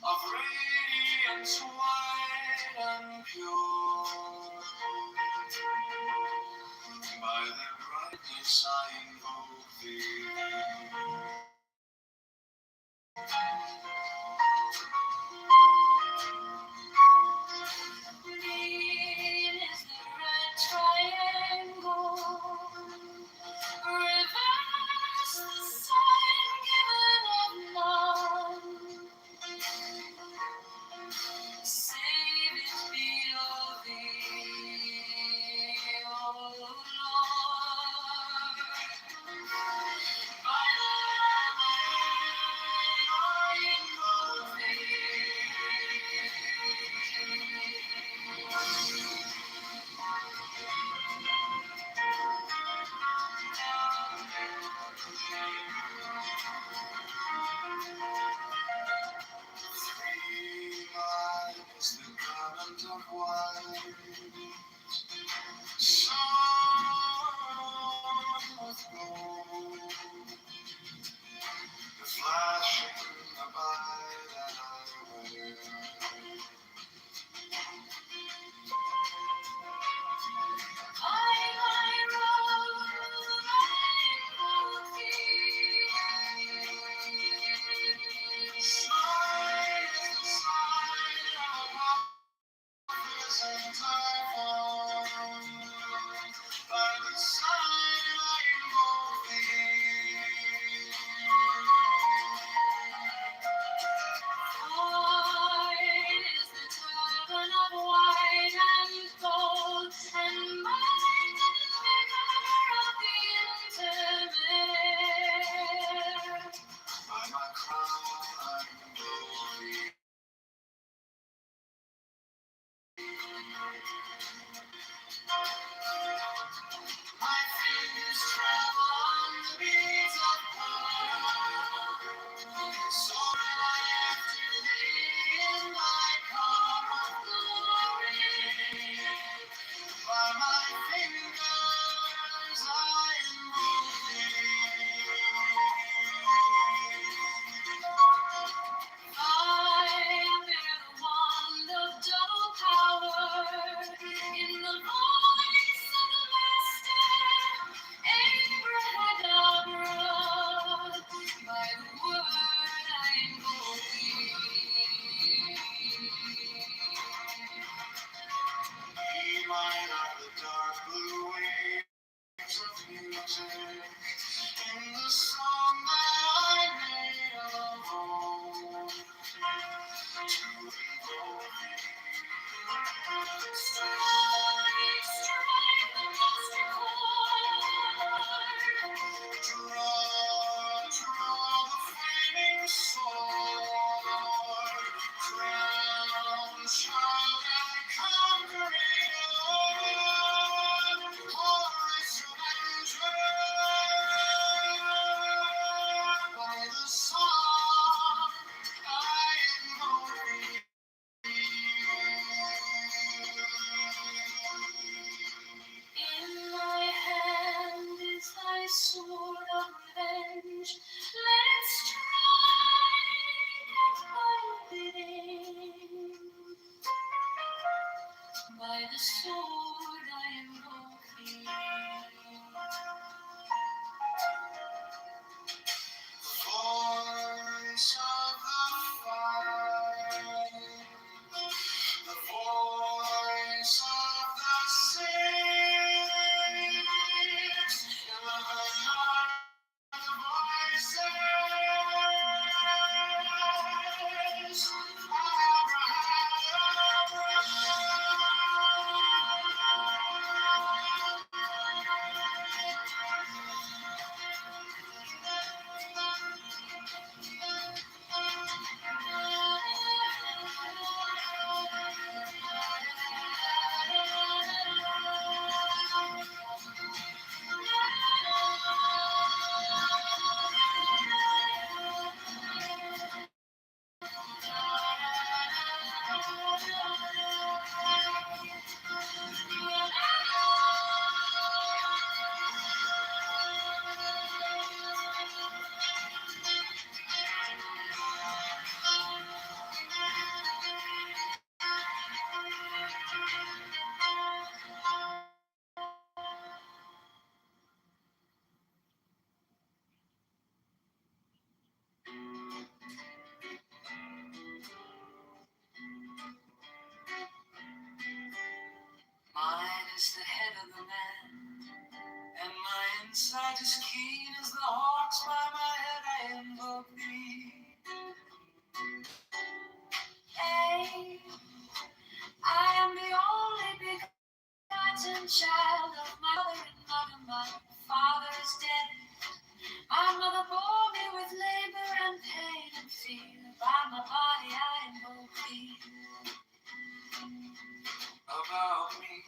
of radiance white and pure. By their brightness I invoke thee. Green is the red triangle. Reverse the sign given of none. Save it be of thee, O Lord. By the I invoke Three miles the current of wine, shone with gold, the flashing abide that I wear. I road, Shine is the sign of present I found. By the side I invoke thee. Thine is the turban of white and gold, and mine the figure of the intermare. By my crown I invoke thee. My fingers travel on the beats of gold, so will I after thee in thy car of glory. By my fingers I invoke thee. I bear the wand of double power in the voice of the Master, Abrahadabra. By the word I invoke thee. Be mine are the dark blue waves of music in the song that I made of old. To invoke thee. Strike, strike the master chord. Draw, draw the flaming sword. Crown, child, and conquering Lord. Chorus of by the song I invoke thee. Sight as keen as the hawks by my head, I invoke thee. Hey, I am the only begotten child of my mother and mother. My father is dead. My mother bore me with labor and pain and fear. By my body I invoke thee. About me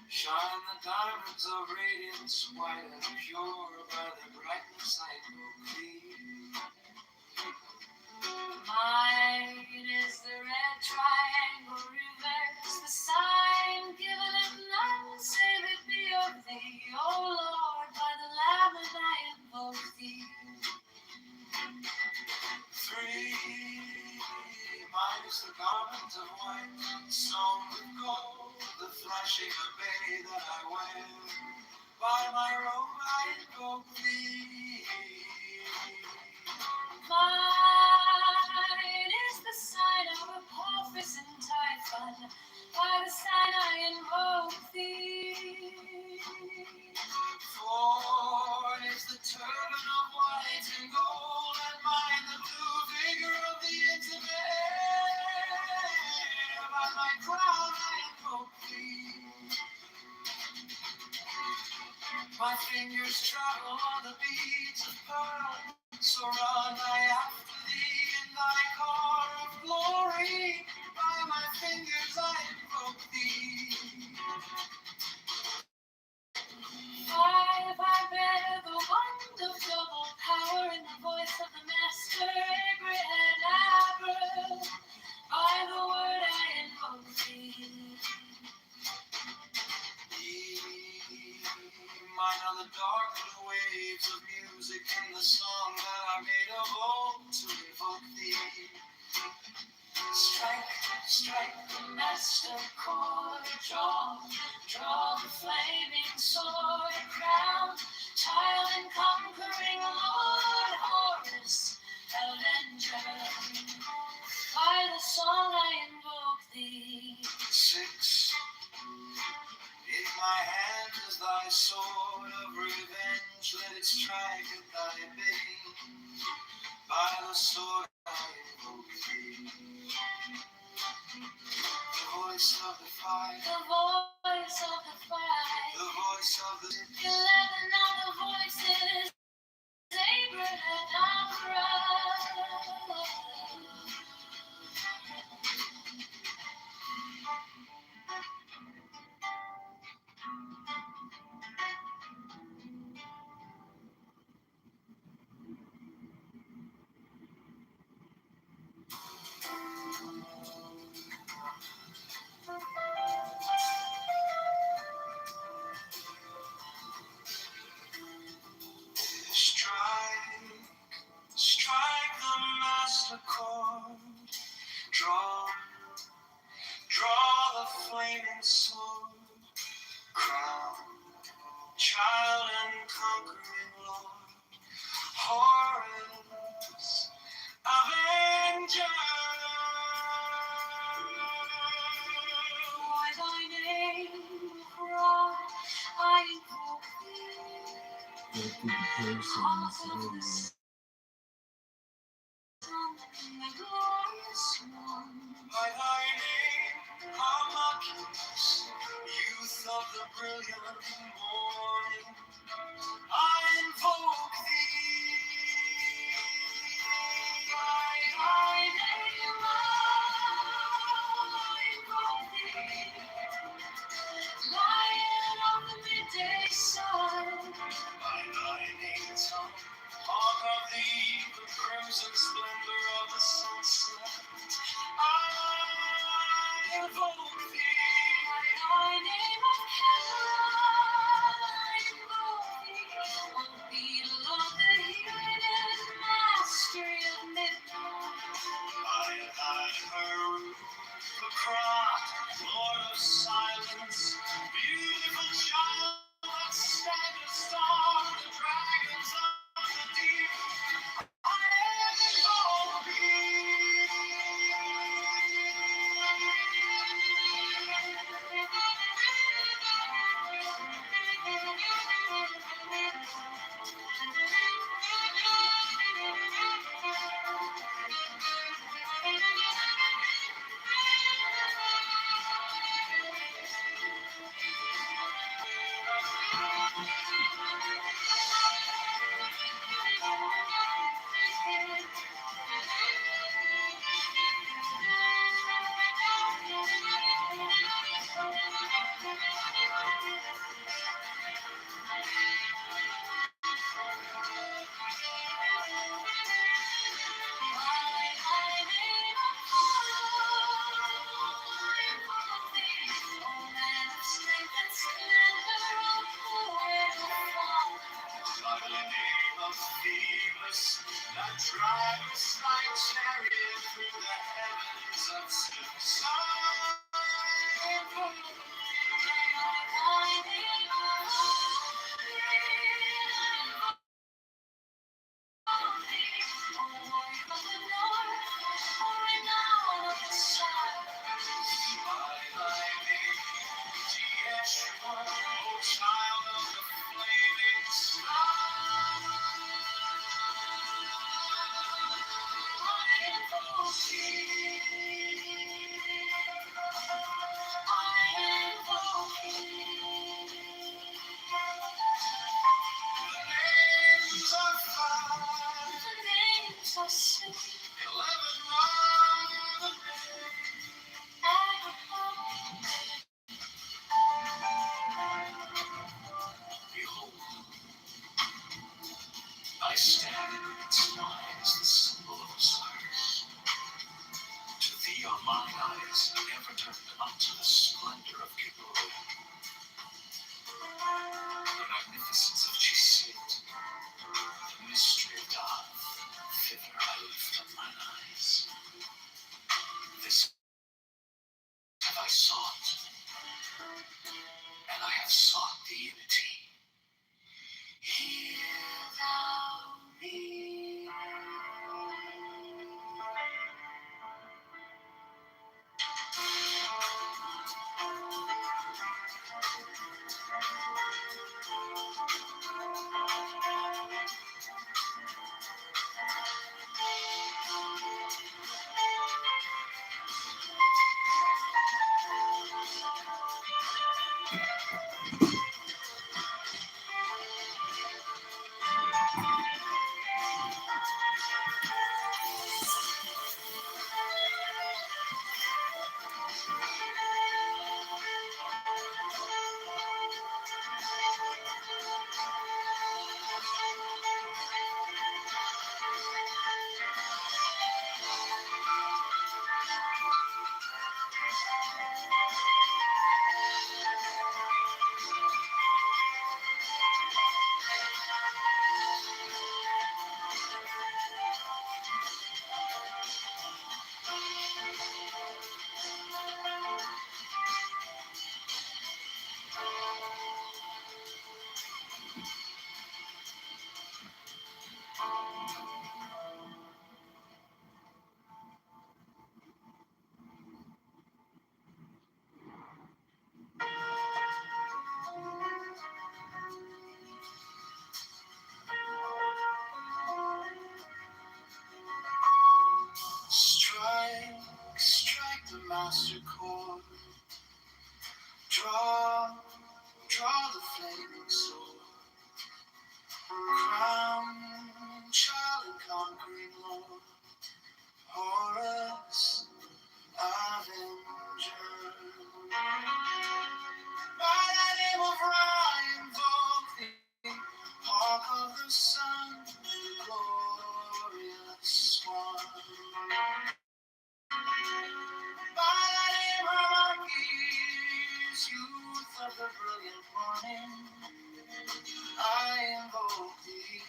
shine the diamonds of radiance, white and pure. By the brightness I invoke thee. Mine is the red triangle reverse, the sign given if none save it be of thee. O Lord, by the Lamb and I invoke thee. 3, mine is the garment of white, sewn with gold, the flashing obey that I wear. By my robe I invoke thee. Mine is the sign of Apophis and Typhon. By the sign I invoke thee. 4 is the turban of white and gold, and mine the blue vigor of the intimate air. By my crown I invoke thee. My fingers travel on the beads of pearl, so run I after thee in thy car of glory. By my fingers I invoke thee. 5, I bear the wand of double power in the voice of the Master, Abraham Abra. By the word I invoke thee. Mine are the dark blue waves of music in the song that I made of old to invoke thee. Strike, strike the master chord, draw the flaming sword, crown, child and conquering Lord, Horus, Avenger. By the song I invoke thee. 6, in my hand is thy sword of revenge, let it strike at thy bidding. By the sword I invoke thee. The voice of the fire, the voice of the fire, the voice of the 11 other voices, Abraham Abra. Strike, strike the master chord, draw, draw the flaming sword, crown, child and conquering Lord, Horus, Avenger. Why thy name cry, I invoke thee. Heart of the Son, the glorious one. By thy name, Hamakis, youth of the brilliant morning, I invoke thee. By thy name, I invoke thee. Lion of the midday sun, by thy name, hawk of the eve, the crimson splendor of the sunset, I invoke thee. By thy name of heaven, I invoke thee. O beetle of the hidden mastery of midnight, by thy herald, the crown, Lord of silence, beautiful child that standest on the dragons of the deep, I invoke thee. Child of the flaming I stand in its line as the symbol of Osiris. To thee are mine eyes ever turned unto the splendor of Kitover, the magnificence of Chisit, the mystery of God. Thither I lift up mine eyes. This have I sought, and I have sought the unity. Hear thou me. Strike, strike the master chord. Draw, draw the flaming sword. Crown, child and conquering Lord. Horus, Avenger. By the name of Ra, invoke thee. Hawk of the sun, glorious one. By the name of Archies, youth of the brilliant morning, I invoke thee.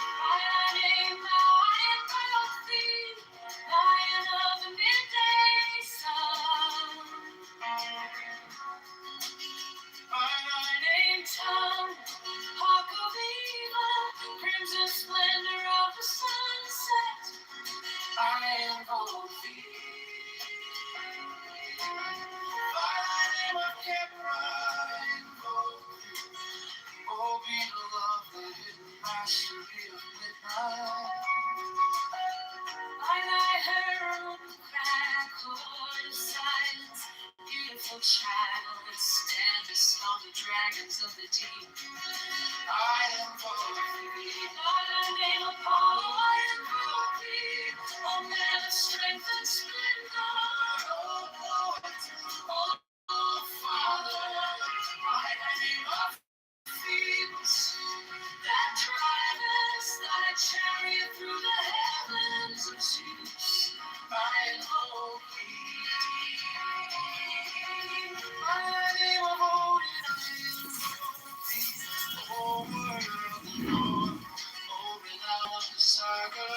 By thy name now I invoke thee, Lion of the midday sun. By thy name tongue, hawk of evil, crimson splendor of the sunset, I invoke thee. By thy name of Kepra, I invoke thee. Oh, beetle of the hidden mastery of midnight. By thy herald, crack chord of silence, beautiful child, that standest on the dragons of the deep, I invoke thee. By thy name Apollo, I invoke thee. O man of strength and splendor, O poet, O father, by thy name of Phoebus, that drivest thy chariot through the heavens of Zeus, I invoke thee. By the name of Odin, I invoke thee. O word of the Lord, O renown of the saga.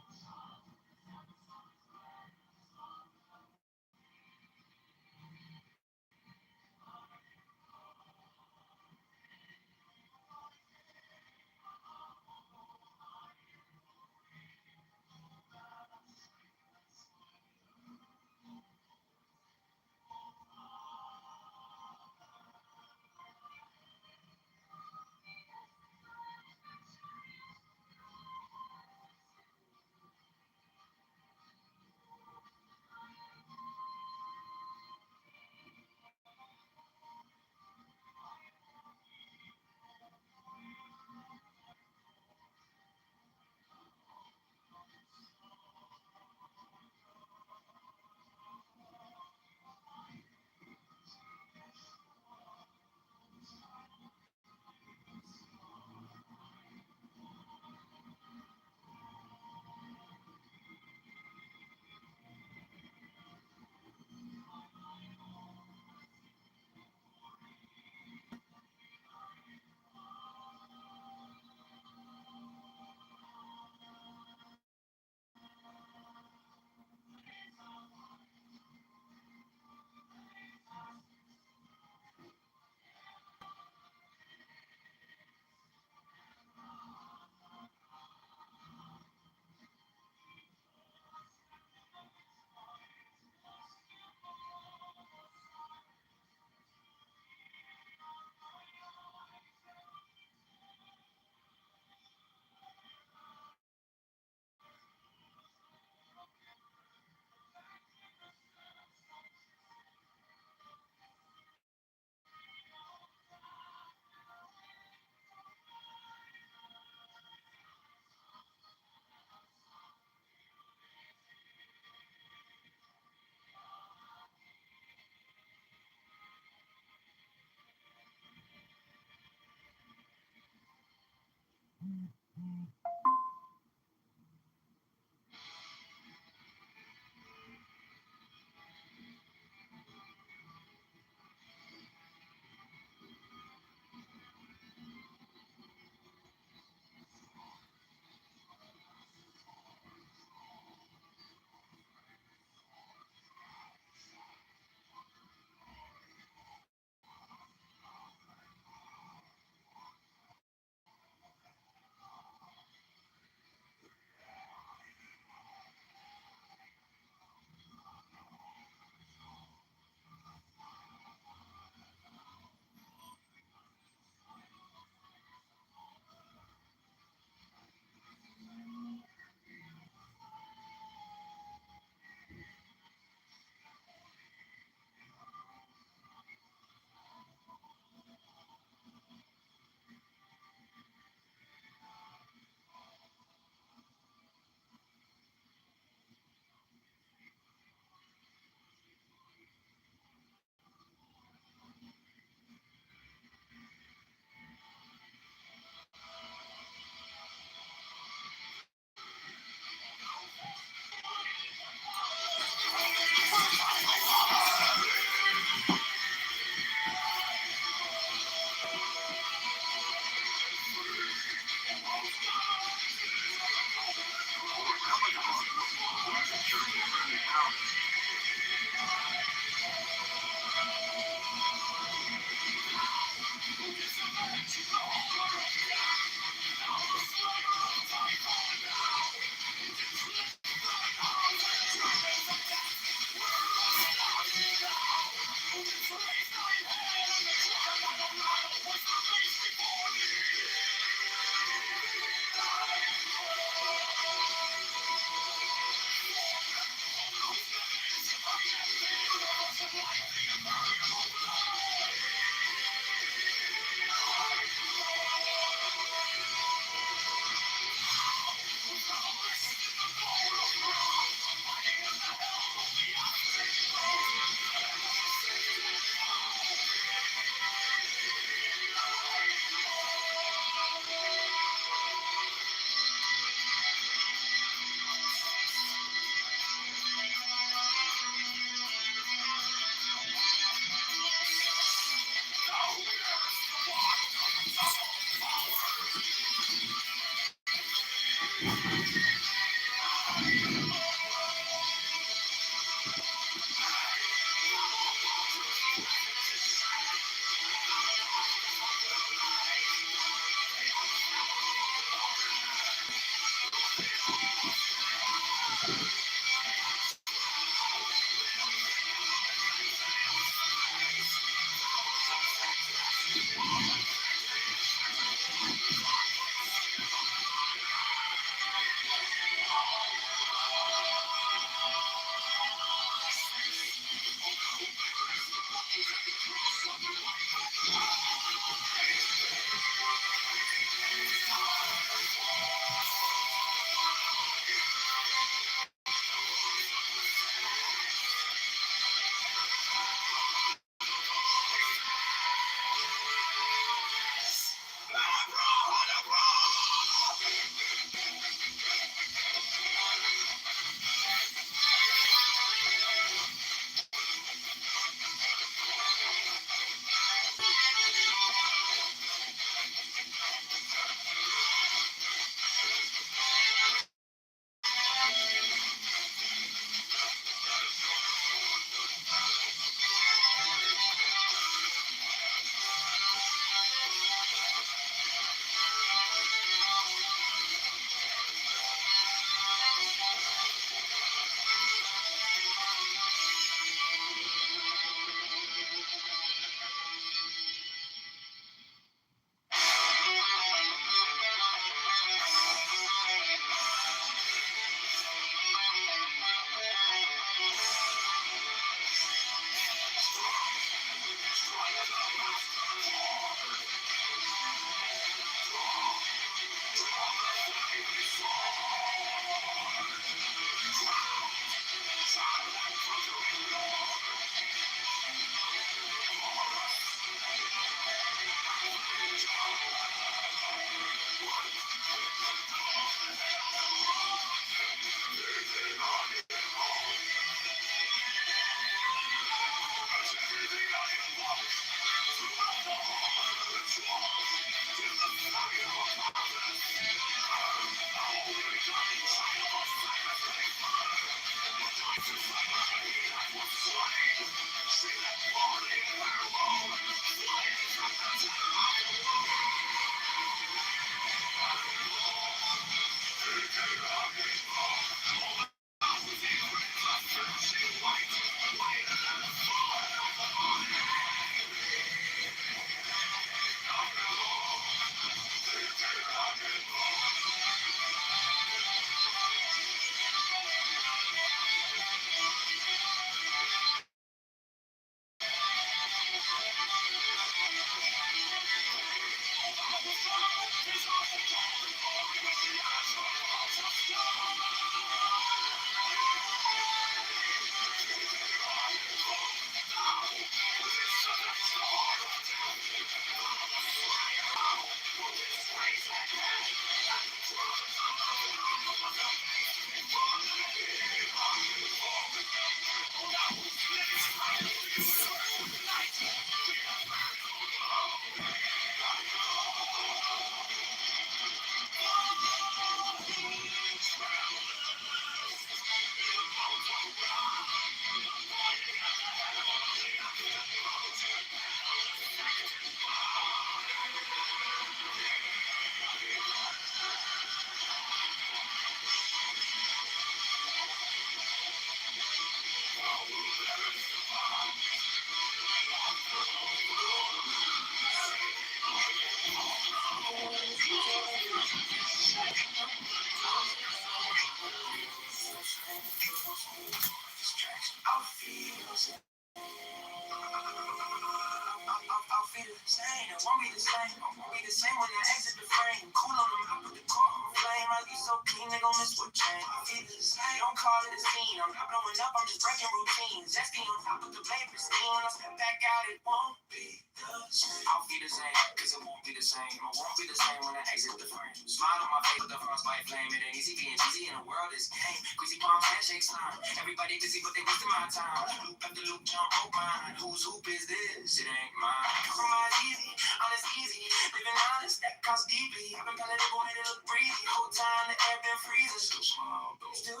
I'll feel the same. It won't be the same. It won't be the same when I exit the frame. Cool on them, I put the core on flame. I get so clean, they gon' miss what change. I feel the same. Don't call it a scene. I'm not blowing up, I'm just breaking routines. Zesty on top of the blade pristine. When I step back out, it won't be the same. I'll feel the same, cause it won't be the same. It won't be the same when I exit the frame. Smile on my face with the frostbite flame. It ain't easy being busy in the world is game. Greasy palms, handshakes, time. Everybody busy, but they wasting my time. Loop after loop, jump rope mine. Whose hoop is this? It ain't mine. Compromise easy, honest easy. Living honest, that costs deeply. I've been palatable, made it look breezy. Whole time the air been freezing. Still small, though. Still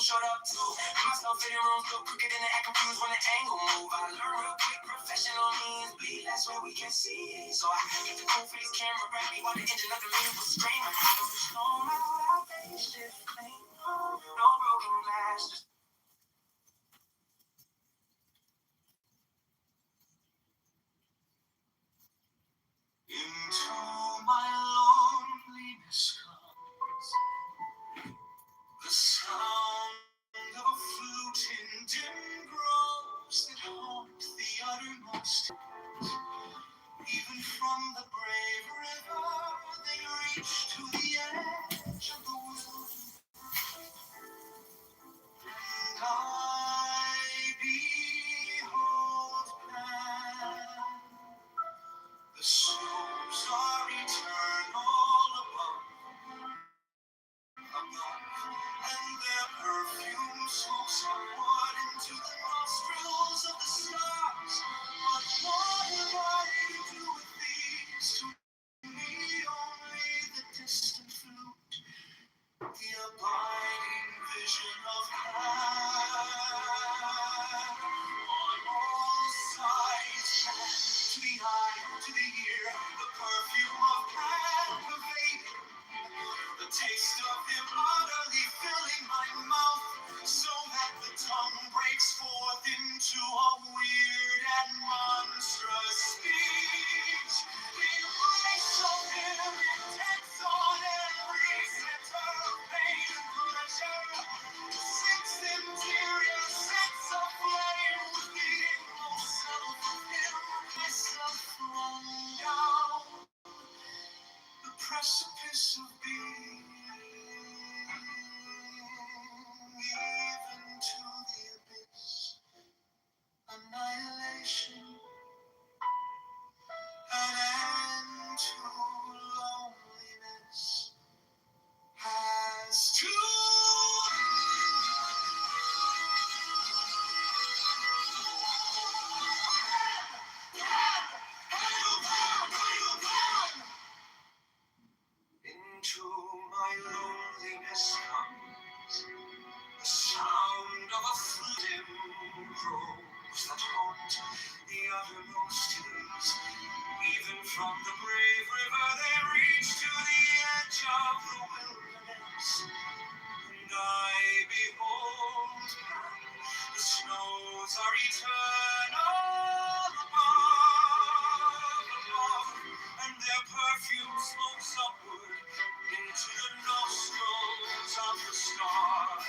short up too. And myself in the room, still crooked and act confused when the angle move. I learn real quick, professional means bleed. That's where we can see. So I get the cool face camera back me while the engine of the means was screaming. No matter what I face, shift clean. No broken glass, just into my loneliness comes the sound of a flute in dim groves that haunt the uttermost. Even from the brave river, they reach to the edge of the wilderness. And I behold Pan. The snows are eternal above, and their perfume smokes upward into the nostrils of the stars. But what have I to do with these? To me, only the distant flute, the abiding vision of God. On all sides, to the eye, to the ear, the perfume of God pervading. The taste of him utterly filling my mouth, so that the tongue breaks forth into a weird and monstrous speech. The embrace of him intense on every center of pain and pleasure. The sixth interior sets aflame with the inmost self of him. Myself thrown down the precipice of being, even to the abyss, annihilation, an end to loneliness, has to into my loneliness comes the sound of a dim groves that haunt the uttermost hills. Even from the brave river they reach to the edge of the wilderness. And I behold the snows are eternal above, and their perfume smokes upward into the nostrils of the stars.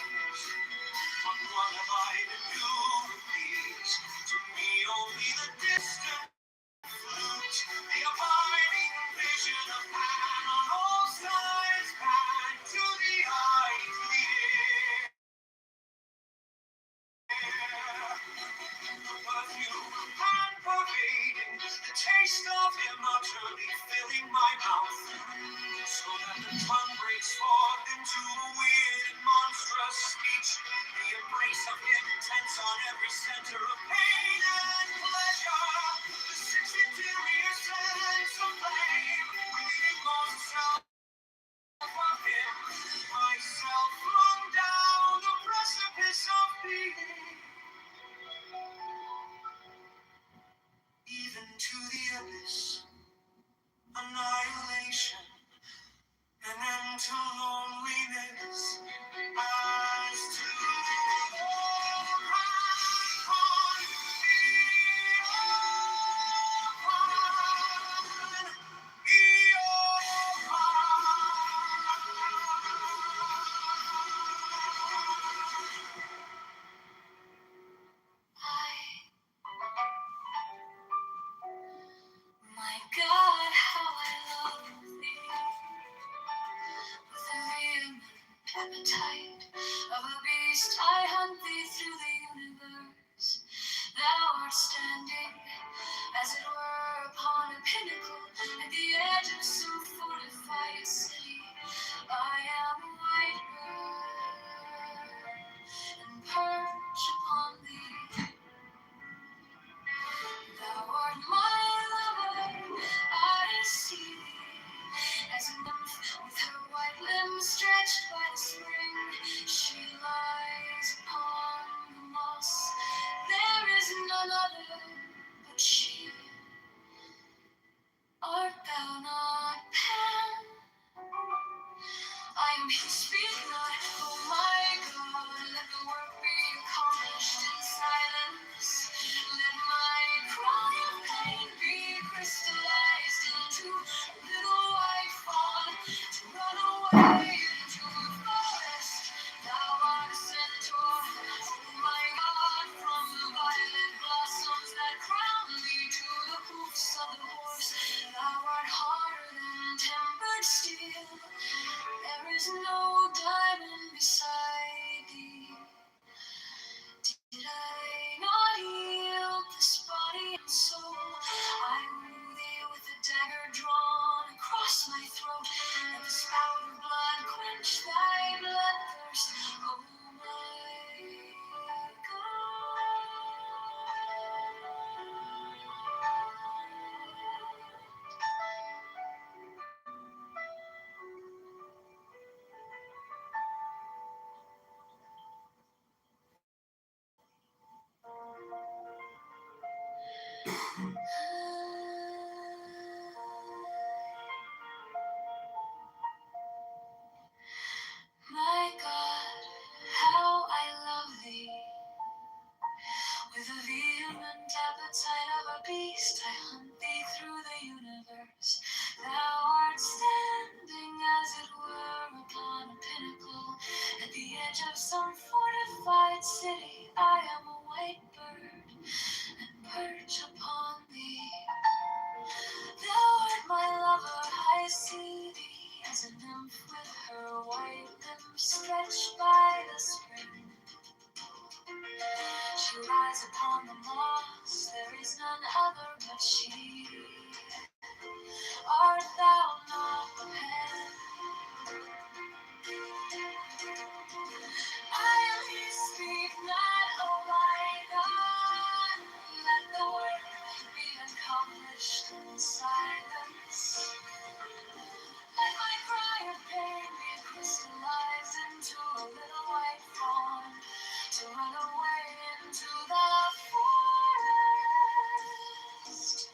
But what have I to do with these? To me only the distant flute, the abiding vision of Pan on all sides, Pan to the eye, to the ear. The perfume, Pan pervading, the taste of him utterly filling my mouth, so to loneliness. Eyes to the on my God, how I love thee. With a vehement appetite of a beast, I hunt thee through the universe. Thou art standing, as it were, upon a pinnacle at the edge of some fortified city. I am a white bird, and perch upon thee. Thou art my lover, I see thee, as a nymph with her white limbs stretched by the spring. She lies upon the moss, there is none other but she. Art thou not Pan? I am he, speak not, oh my God, let the work be accomplished in silence. Let my cry of pain be crystallized into a little white fawn to run away into the forest. Thou art a centaur, oh my God, from the violet blossoms that crown thee to the hoofs of the horse. Thou art harder than tempered steel. There is no diamond beside thee. Did I not yield this body and soul? I woo thee with a dagger drawn across my throat, and the spout of blood quench thy bloodthirst, oh my My God, how I love thee. With a vehement appetite of a beast, I hunt thee through the universe. Thou art standing, as it were, upon a pinnacle at the edge of some fortified city. I am a white bird, and perch upon thee. Thou art my lover, I see thee, as a nymph with her white limbs stretched by the spring. She lies upon the moss, there is none other but she. Art thou not the pen? I am he, speak not, oh my God. Let the work be accomplished in silence. Let my cry of pain be crystallized into a little white fawn to run away into the forest.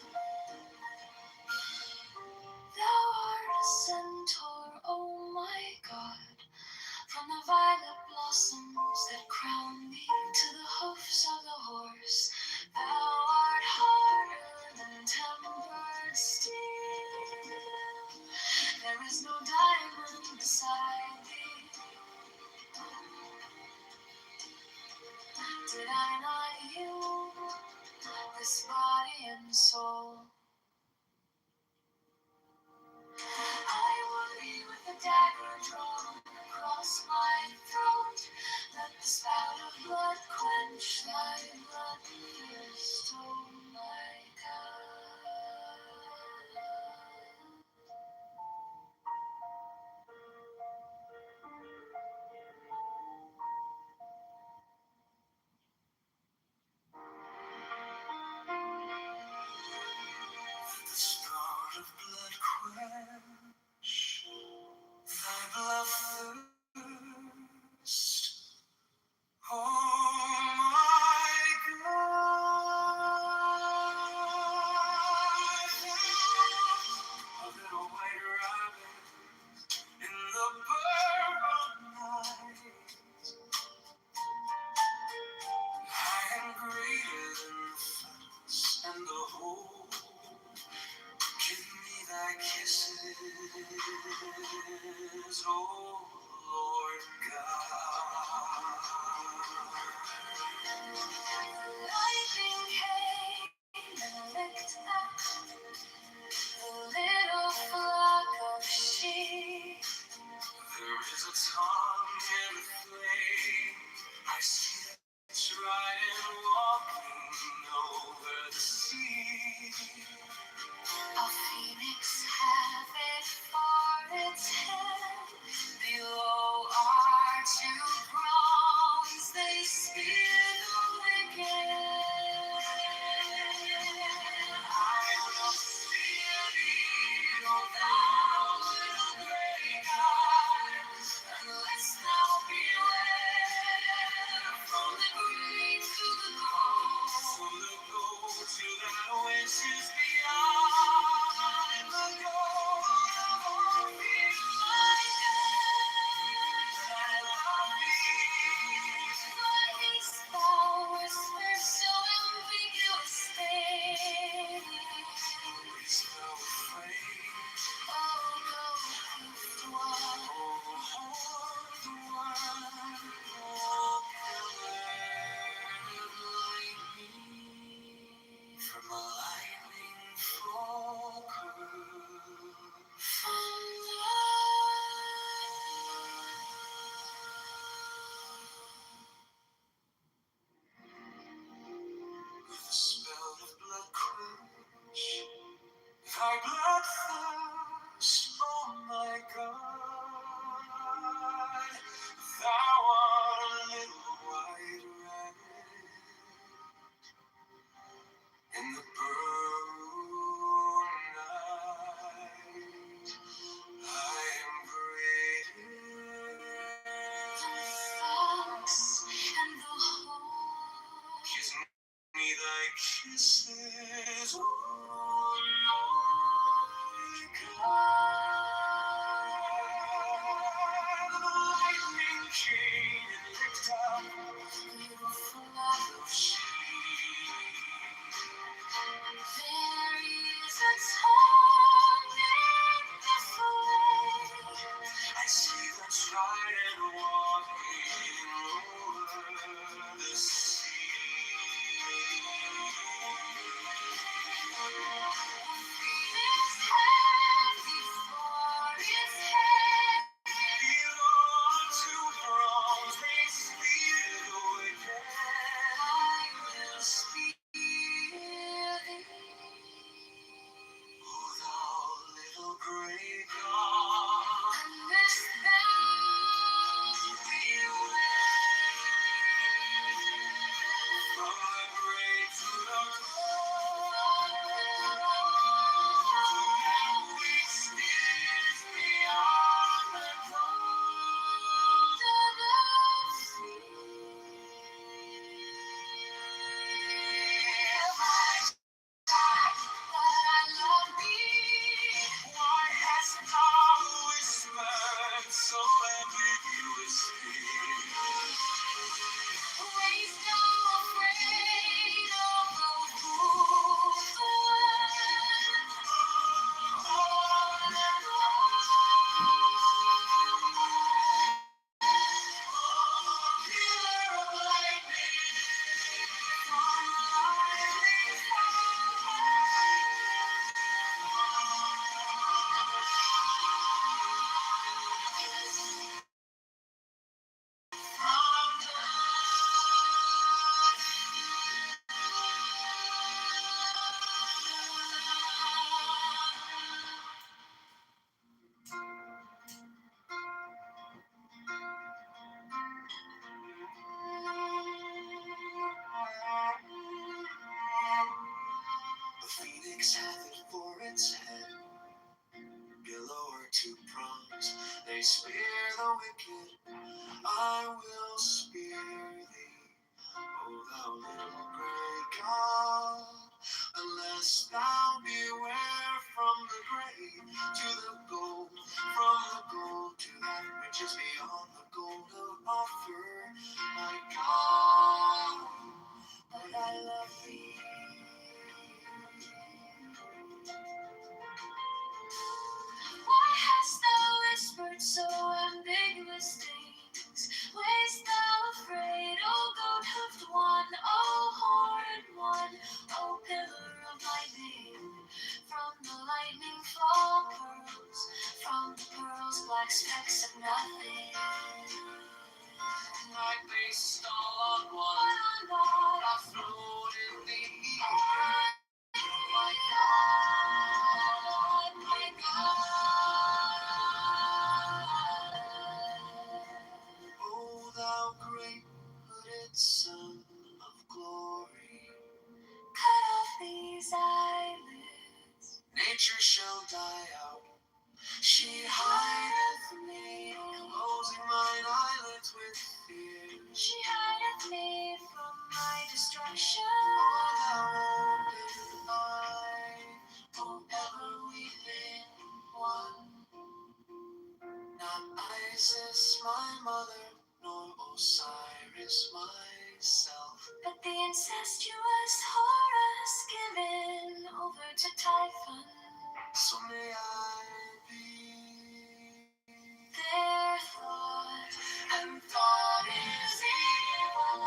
Thou art a centaur, oh my God, from the violet blossoms that crown thee to the hoofs of the horse. Thou art harder than tempered steel. There is no diamond beside thee. Did I not yield this body and soul? I would be with a dagger drawn across my throat. Let the spout of blood quench thy bloodthirst, oh my God. tongue and the flame. I see that's right and walking over the sea. A phoenix hath it for its head. Below are two prongs, they spear the wicked. I will spear thee, O thou little grey God, unless thou beware from the grave to the goal. From the goal to that which is beyond the goal. Oh, feel my death, I love thee. My haste thou whispers so ambiguously. Is thou afraid? Oh, no, the one. Oh, the one. Oh, from a lightning focus. With the spell of blood quench, thy blood thirst, oh my God. Thou art a little white rabbit in the burning night. I am greater. Fox and the hawk. Kiss me thy kisses, oh Lord God. The lightning came and licked up the little flock of sheep. There is a tongue in the flame. I see the trident walking over the sea. Phoenix has before its head. Below two thrones they spear the wicked. I will spear thee. O thou little grey God, unless thou beware from the grave to the that which is beyond the cold of the sea. That I love thee. Why hast thou whispered so ambiguously? Raise no afraid of those fools the pillar of lightning from lightning the phoenix hath it for its head. Below are two prongs, they spear the wicked. I will spear thee, O thou little grey God, unless thou beware from the grave to the gold, from the gold to that which is beyond the gold of offer. My God, but I love thee. Why hast thou whispered so ambiguous things? Wast thou afraid, O goat-hoofed one, O horned one, O pillar of lightning? From the lightning fall pearls, from the pearls black effects of nothing. I based all on one. I float in the air. My God, my God. Oh, thou great hooded Son of glory, cut off these eyelids. Nature shall die out. She hideth me, closing mine eyelids with fear. She hideth me from my destruction. Oh, thou wounded eye, oh, ever weeping one. Not Isis, my mother, nor Osiris, myself, but the incestuous Horus given over to Typhon. So may I be their thought, and thought is evil.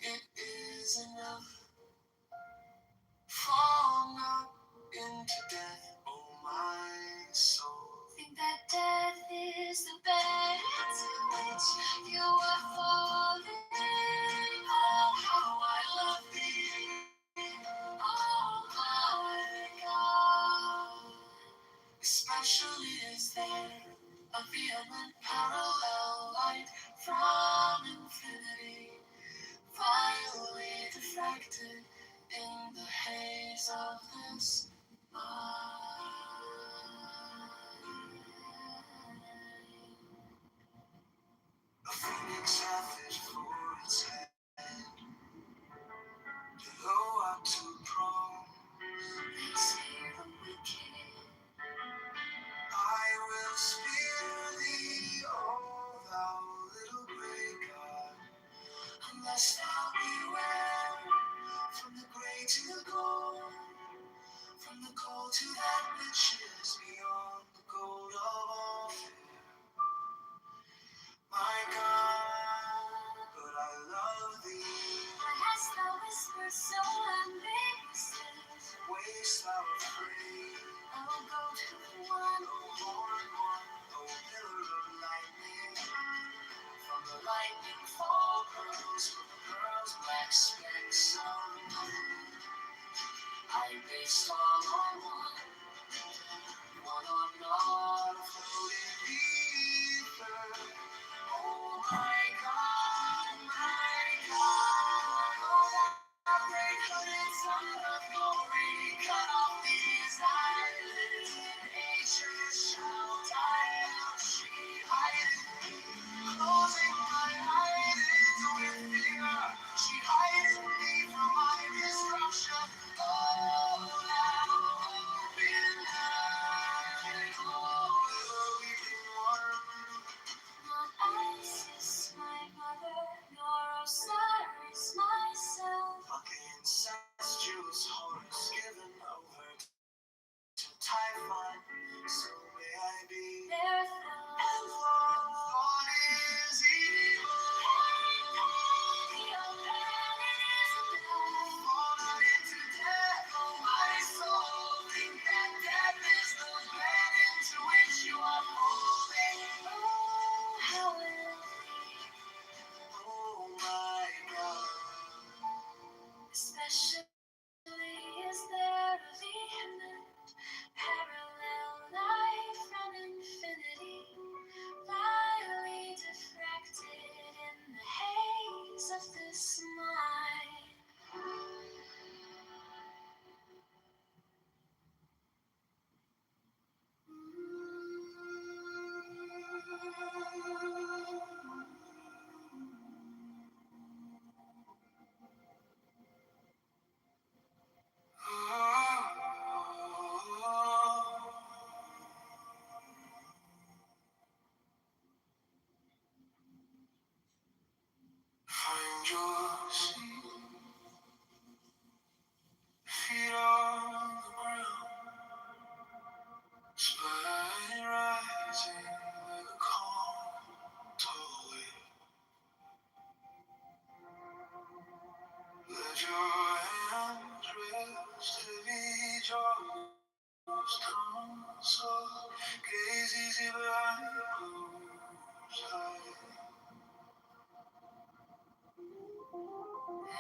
It is enough. Fall not into death, oh my soul. Think that death is the bed into which you are falling. Oh, how I love thee. Oh, my God. Especially is there a vehement parallel light from infinity, vilely diffracted in the haze of this mind. A phoenix hath it for its head to go up to prone. They say the wicked, I will spear thee, O thou little grey God, unless thou beware from the grey to the gold, from the gold to that which is beyond the gold of all fear. My God, but I love thee. Why hast thou whispered so ambiguously? Waste thou afraid? I will go to the one, O horn one, O pillar of lightning. From the lightning fall pearls, from the pearls black specks of moon. I based all on one, one on not a floating ether. Oh my God, my God, oh thou great hooded Son of glory, cut off these eyelids, nature shall die out. She hideth me, closing my eyelids with fear. She hideth me from my destruction. Oh, thou open eye, oh, the weeping one. Not Isis, my mother, nor Osiris, myself, but the incestuous Horus given over to Typhon. So may I be their thought, and thought is evil. Your planet is alive. Fall not into death, oh my soul. Think that death is the bed into which you are falling. Oh, how will oh my God. Especially is there a vehement parallel light Feet on the ground, spine rising like a calm, tall wave. Let your hands rest heavy jaws, tongue soft, gaze easy behind closed eyes.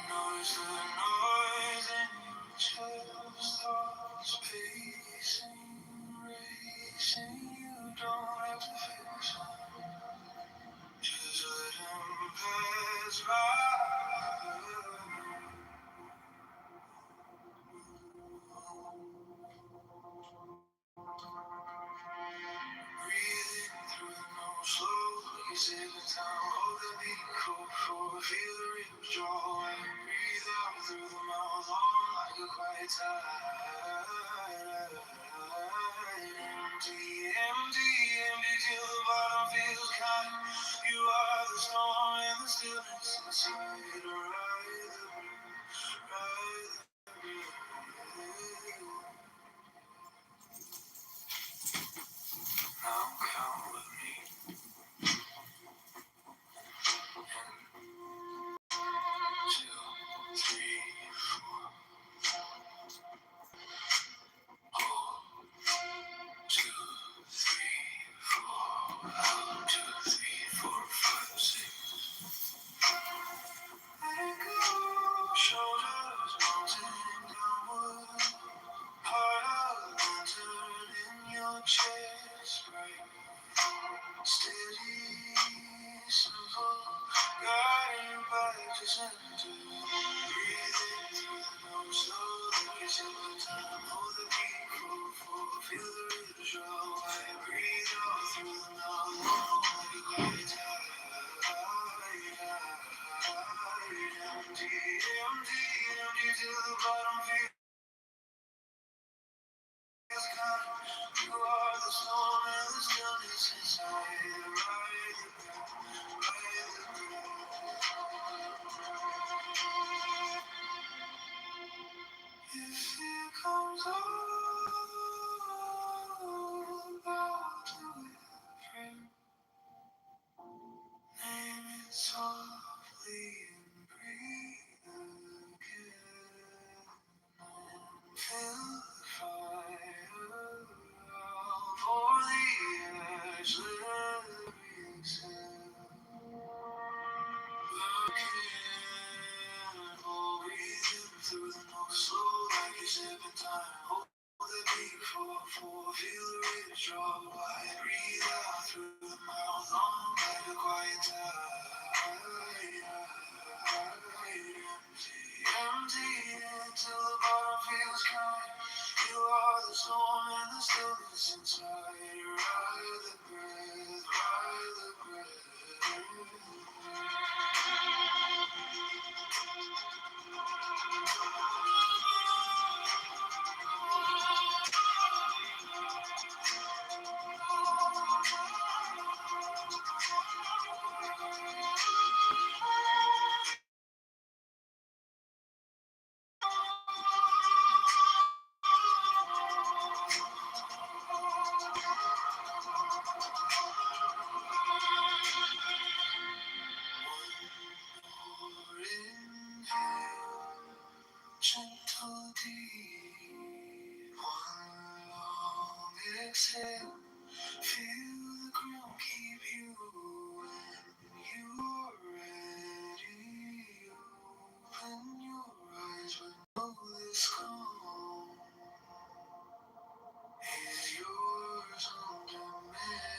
Notice the noise in your chest, thoughts pacing, racing. You don't have to fix them, just let them pass by. Breathing through the nose, slowly saving time. Hold the beat, cold for feel the ribs draw. Breathe out through the mouth, long like a quiet tide. Empty, empty, empty till the bottom feels kind. You are the storm and the stillness inside. Ride the wind, ride the wind. Now count with me. 2, 3, 4. Hold. 2, 3, 4. Out. 2, 3, 4, 5, 6. Let it go. Shoulders mounting downward. Heart of lantern in your chest. Right. Steady, simple. Guiding you back to center. Breathing through the nose, slowly take the time. Hold the beat, feel the rhythm draw. Breathe out through the mouth, long like a quiet tide. Empty, empty, empty till the bottom feels kind. You are the storm and the stillness inside. Ride the wind, ride the wind. If it comes all about to it, friend, name it softly and breathe again. Feel the fire for the ash, let it exhale. Breathing through the nose, slow like you're sipping time. Hold the beat, feel the rhythm draw wide. Breathe out through the mouth, long like a quiet tide. Empty until the bottom feels kind. You are the storm and the stillness inside. Ride the breath, ride the breath. Gentle deep, one long exhale. Feel the ground keep you when you're ready. Open your eyes but know this calm is yours on demand.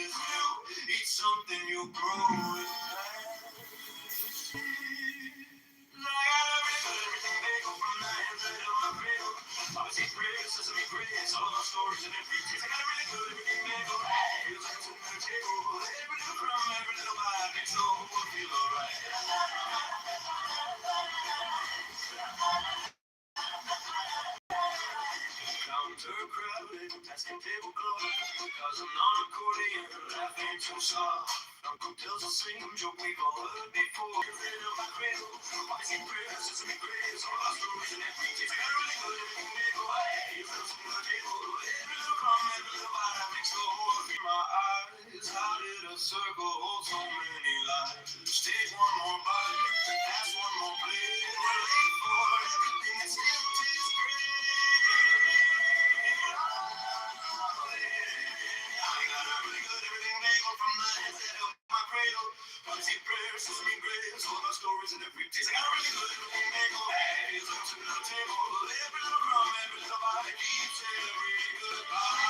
is you. Eat something you grow with passion. I got everything they go from the inside of my cradle. Obviously, bread, sesame grits, all my stories and every taste. I got a really good everything they go. Feels like it's on the table. Every little crumb, every little bite makes the whole world feel alright. Counter crowded, asking tablecloth, cause I'm not accordion, laughing too soft. Uncle tells a sing joke we've all heard before. Head of my cradle, obviously prayers, sesame grace, all our stories and every taste. I got a really good everything they go. Hey, you feel something on the table. Every little crumb, every little bite, I mix the whole in my eyes. How did a circle hold so many lives? Take one more bite, pass one more plate. We're late for everything that still tastes great. Stories and every taste. I got a really good everything they go. Hey, it's up to the table. Every little crumb, every little bite keeps every goodbye.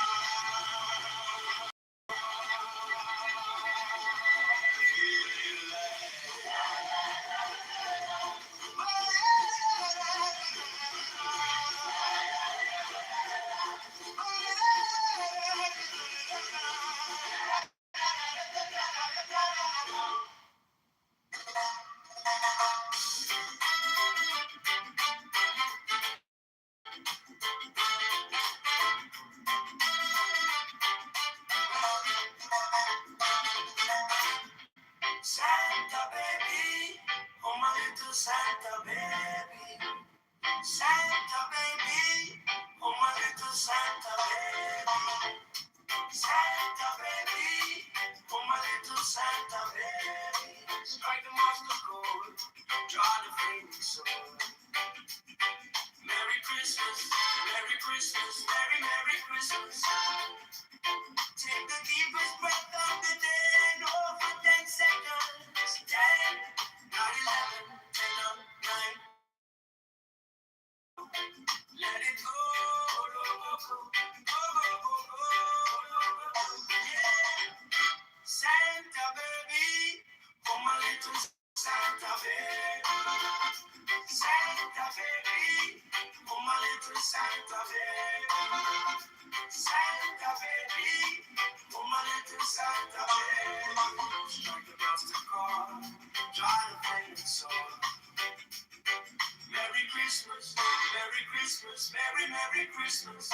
Santa baby, oh my little Santa baby. Santa baby, oh my little Santa baby. Santa baby, oh my little Santa baby. Strike the master chord, draw the flaming sword. Merry Christmas, Merry Christmas, Merry Merry Christmas. Take the deepest breath of the day and hold for 10 seconds. 10, 9, 11, 10 on 9. Let it go, go, go, go, go, go, go, go, yeah. Santa baby, oh my little Santa baby. Santa baby, oh my little Santa baby. Santa baby, oh my little Santa baby. Strike the master chord, try to find it so. Merry Christmas, Merry Christmas, Merry Merry Christmas.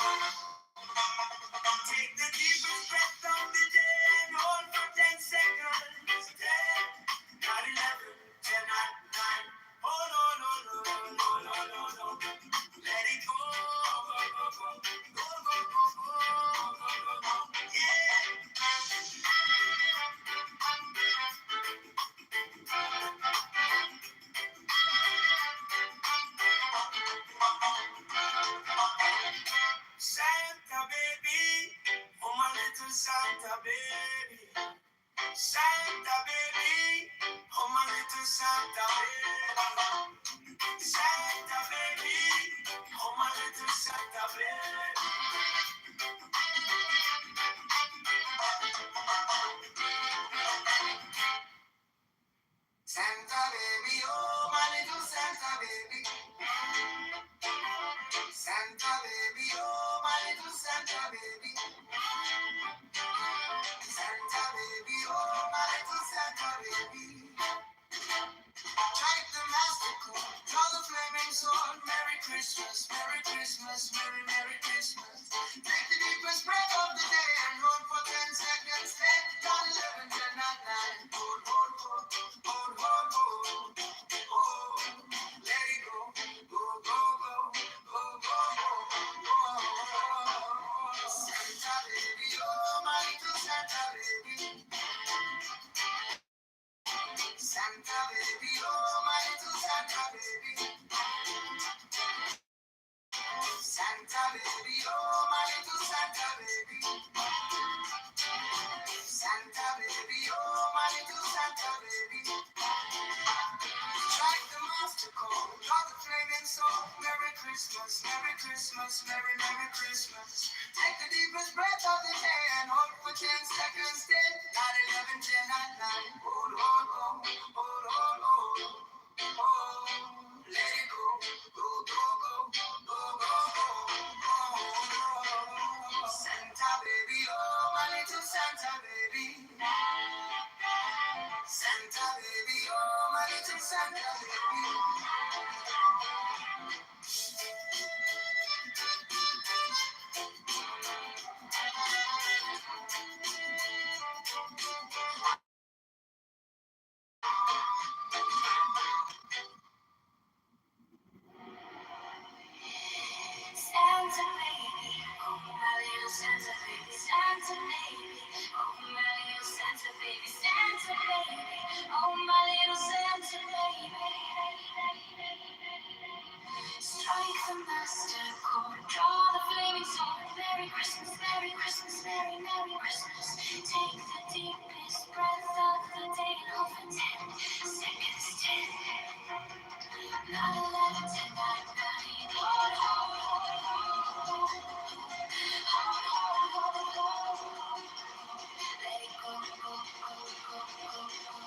Take the deepest breath of the day and hold for 10 seconds. 10, 9, 11, 10, 9. Oh no, no, no, no, no, no, no. Let it go, go, go, go, go, go, go, go, go, go, yeah. Santa baby, oh my little Santa baby. Santa baby, oh my little Santa baby. Santa baby, oh my little Santa baby. Santa baby, oh my little Santa baby. Santa baby, oh my little Santa baby. Santa baby, oh my little Santa baby. Strike the master chord, draw the flaming sword. Merry Christmas, Merry Christmas, Merry Merry Christmas. Take the deepest breath of the day and hold for 10 seconds. 10, 9, 11, 10, 9. Hold, hold, hold, hold, hold, hold. Oh, let it go, go, go, go, go, go, go, go. Merry Christmas, Merry Christmas, Merry, Merry Christmas. Take the deepest breath of the day and hold for 10 seconds, 10, 9, 11, 10, 9, 9. Hold, hold, hold, hold, hold, hold, hold, hold. Let it go, go, go, go, go, go.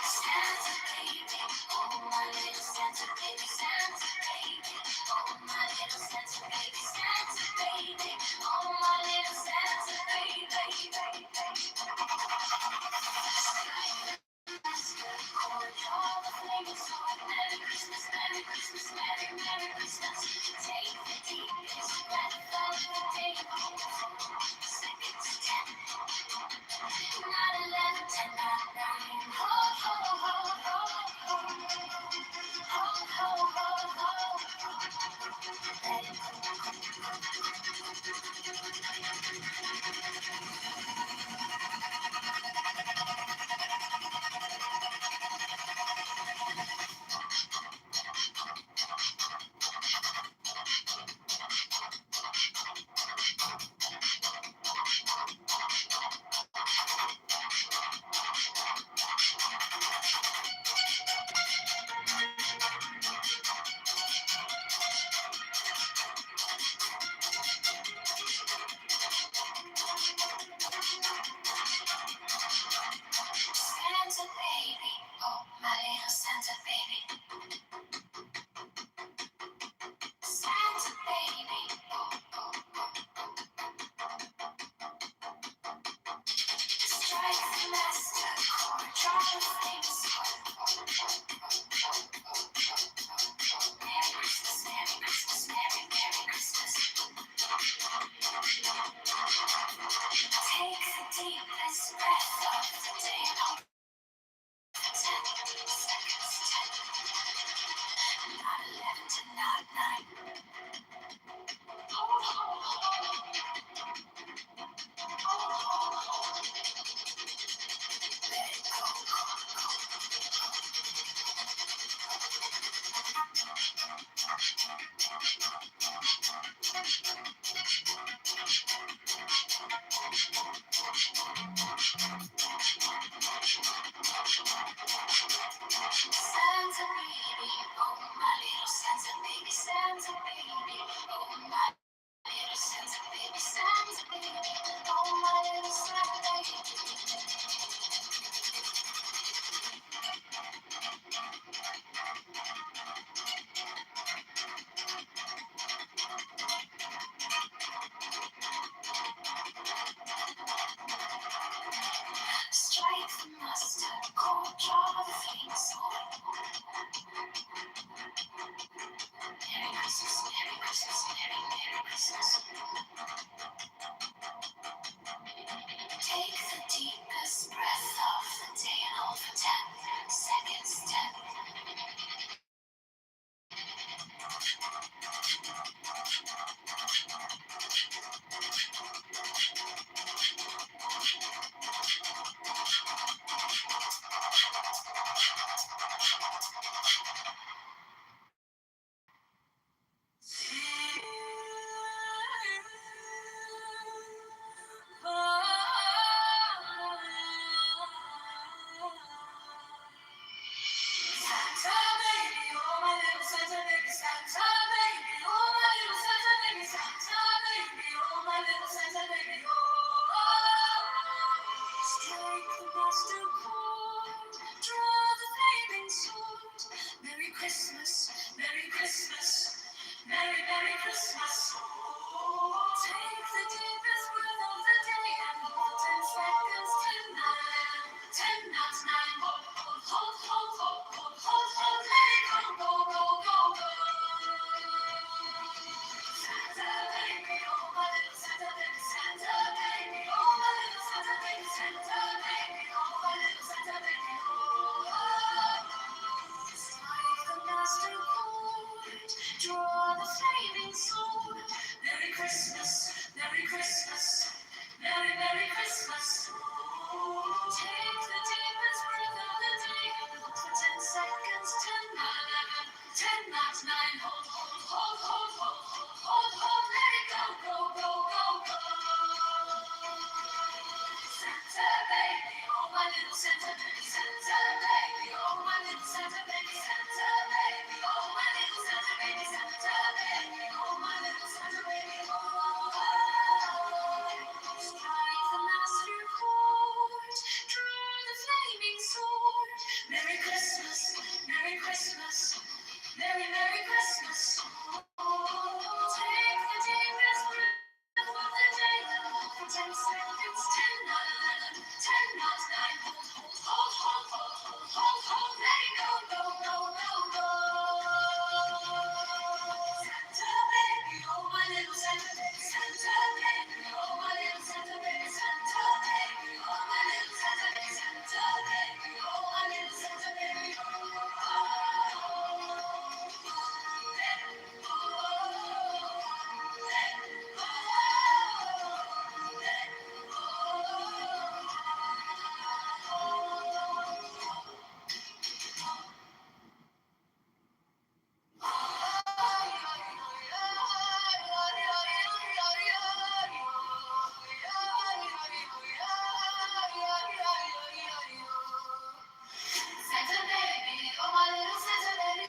Santa baby, oh my little Santa baby, Santa baby, oh my little Santa baby, Santa baby, oh my little Santa baby. Chord, all the flaming sword. Merry Christmas, Merry Christmas, Merry, Merry Christmas. Take the deepest breath of the day. Hold for seconds, 10, 9, 11, 10, 9, 9. Hold, hold, hold, hold, hold, hold, hold, hold, hold. Let it go. Santa baby, oh my little Santa baby. Santa baby, oh, oh, oh. Strike the master chord, draw the flames sword. Merry Christmas, Merry Christmas, Merry, Merry Christmas. Take the deepest breath of the day and hold for 10 seconds, 10, not 11 to not 9. Hold, hold, hold, hold, hold, hold. Let it go, go, go. Santa baby, oh my little Santa baby, Santa baby, oh my little Santa baby, Santa baby, oh my little Santa baby. Strike the mustard, cold draw the flame sword. Merry Christmas, Merry Christmas, Merry, Merry Christmas. Take the deepest breath of the day and hold for 10 seconds, 10. Santa baby, oh my little Santa baby, Santa baby, oh my little Santa baby, Santa baby, oh my little Santa baby, oh. Strike the master chord, draw the flaming sword. Merry Christmas, Merry Christmas, Merry, Merry Christmas. Take the deepest breath of the day and hold 10 seconds, 10, 9, 10, not 9. Hold, hold, hold, hold, hold, hold, hold, let it go, go, go, go, go. little Santa baby, Santa baby, oh my little Santa baby, Santa baby, oh my little Santa baby, Santa baby, oh my little Santa baby, oh. Strike the master chord, draw the flaming sword. Merry Christmas, Merry Christmas, Merry Merry Christmas. Take the deepest breath of the day. For 10 seconds, 10, not 11, 10, not 9. Hold, let it go, go, go, go, go. Santa baby, oh my little Santa baby, Santa baby, oh my little Santa baby, Santa baby, oh my little Santa baby, Santa baby, oh my little Santa baby, Santa baby, oh my little Santa baby,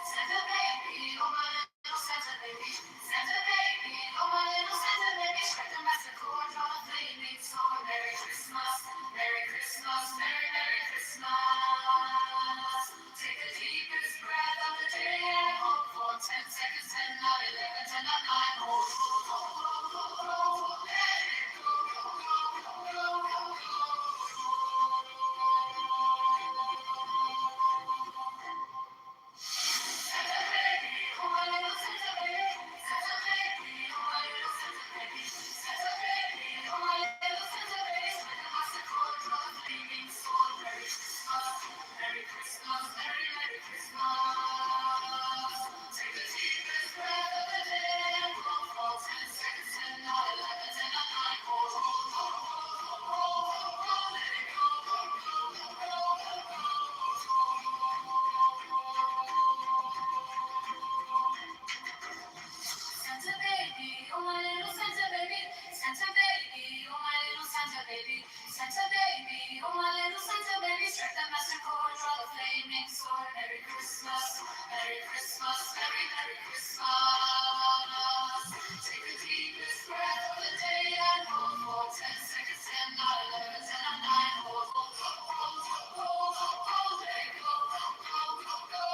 Santa baby, oh my little Santa baby, Santa baby, oh my little Santa baby, strike the master chord, draw the flaming sword. Merry Christmas, Merry Christmas, Merry Merry Christmas. Take the deepest breath of the day and hold for 10 seconds, 10, not 11, 10, not 9. Hold, let it go, go, go, go, go. Santa baby, oh my little Santa baby, Santa baby, oh my little Santa baby, Santa baby, oh my little Santa baby, strike the master chord, draw the flaming sword. Merry Christmas, Merry Christmas, Merry Merry Christmas. Take the deepest breath of the day and hold for 10 seconds, 10, not 11, 10, not 9. Hold, let it go, go, go, go, go, go. Santa baby, oh my little Santa baby, Santa baby, oh my little Santa baby, Santa baby, oh my little Santa baby, strike the master chord, draw the flaming sword. Merry Christmas, Merry Christmas, Merry Merry Christmas. Take the deepest breath of the day and hold for 10 seconds, 10, not 11, 10, not 9. Hold, let it go, go, go, go, go, go.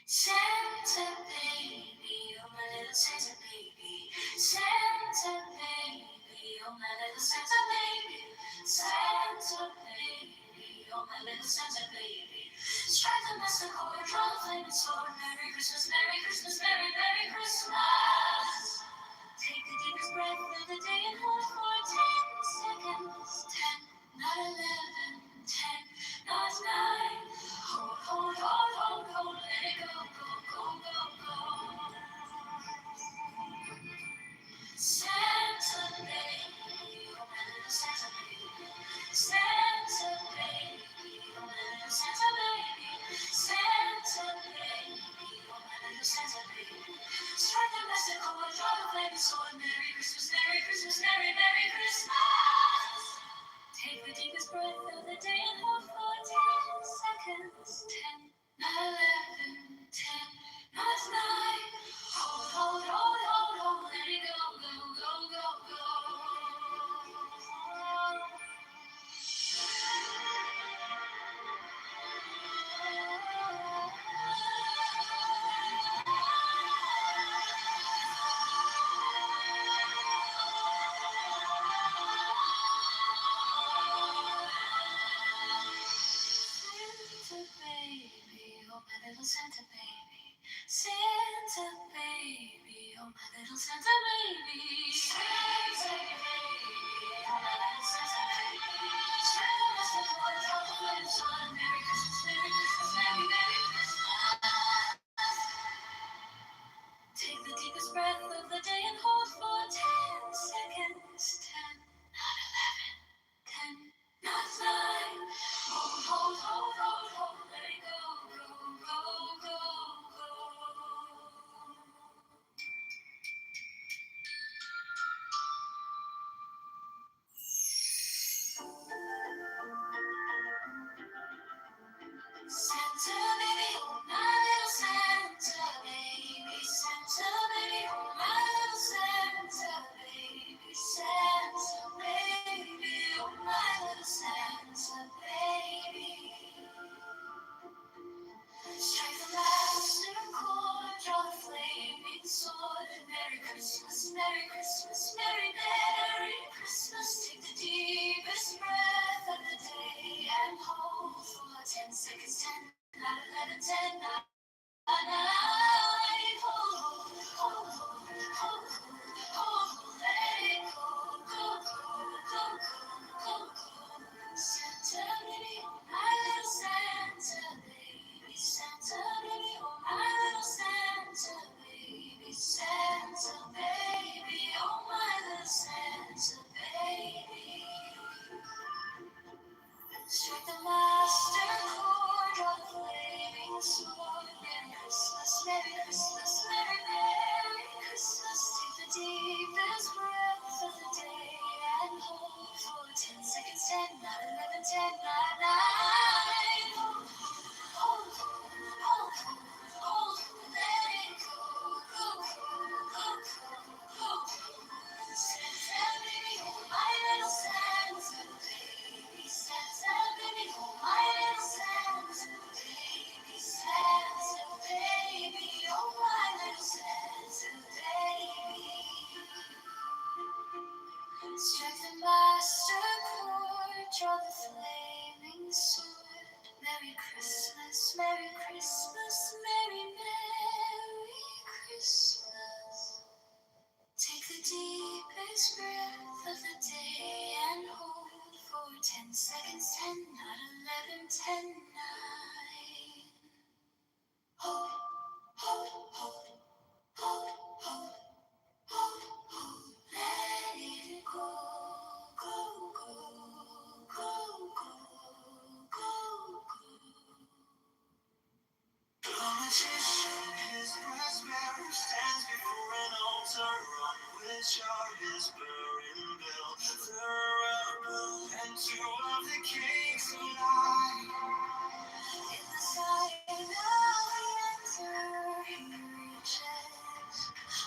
Santa baby, oh my little Santa baby, Santa baby, oh my little Santa baby, Santa baby, oh my little Santa baby. Strike the master chord, draw the flaming sword. Merry Christmas, Merry Christmas, Merry Merry Christmas. Take the deepest breath of the day and hold for 10 seconds. 10, not 11, 10, not 9. Hold, let it go, go, go, go, go. Santa baby, oh my little Santa baby, Santa baby, oh my little Santa baby, Santa baby, oh my little Santa baby. Strike the master chord, draw the flaming sword. Merry Christmas, Merry Christmas, Merry Merry Christmas. Take the deepest breath of the day and hold little Santa baby. Santa baby, oh my little Santa baby. Santa baby, oh my little Santa baby. Santa boy, how the wind sun. Merry Christmas, Merry Christmas, Merry Merry Christmas. Take the deepest breath of the day and hold for 10 seconds. 10, not 11, 10, not 9. Hold, hold, hold, hold, hold. Let it go, go, go, go, go. Santa baby, oh my little Santa baby. Santa baby, oh my little Santa baby. Santa baby, oh my little Santa baby. Strike the last chord, draw the flaming sword. Merry Christmas, Merry Christmas, Merry Merry Christmas. Take the deepest breath of the day and hold for 10 seconds. 10, not 11, 10, not 9. Hold, hold, hold, hold, hold, let it go, go, go, go, go, go, go. Santa baby, oh my little Santa baby. Santa baby, oh my little Santa baby. Santa baby, oh my little Santa baby. Strike the master chord, draw the flaming sword. Merry Christmas, Merry Christmas, Merry Merry Christmas. Take the deepest breath of the day and hold for 10 seconds. 10, not 11, 10, not 9. Hold, hold, hold, let it go, go, go, go, go. Santa baby, oh my little Santa baby. Santa baby, oh my little Santa baby. Santa baby, oh my little Santa baby. Strike the master chord, draw the flaming sword. Merry Christmas, Merry Christmas, Merry Merry Christmas. Take the deepest breath of the day and hold for 10 seconds. 10, not 11, 10, 9. Hold, hold, hold, hold, hold, hold, hold. Let it go, go, go, go, go, go, go. A magician, his raspberry stands before an altar on which are his burning bill, the rebel, and two of the cakes alive. In the silent enter, he reaches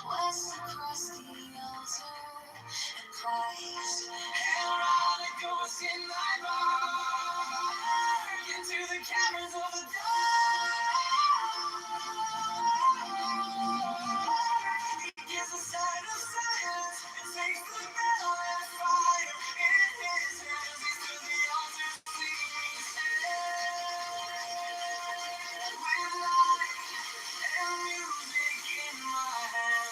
west across the altar and cries, "Herald, it goes in thy mark into the caverns of the dark." He gives a sign of silence and takes the bell and fire in his hands. He's to the altar singing, "Stand with light and music in my hand."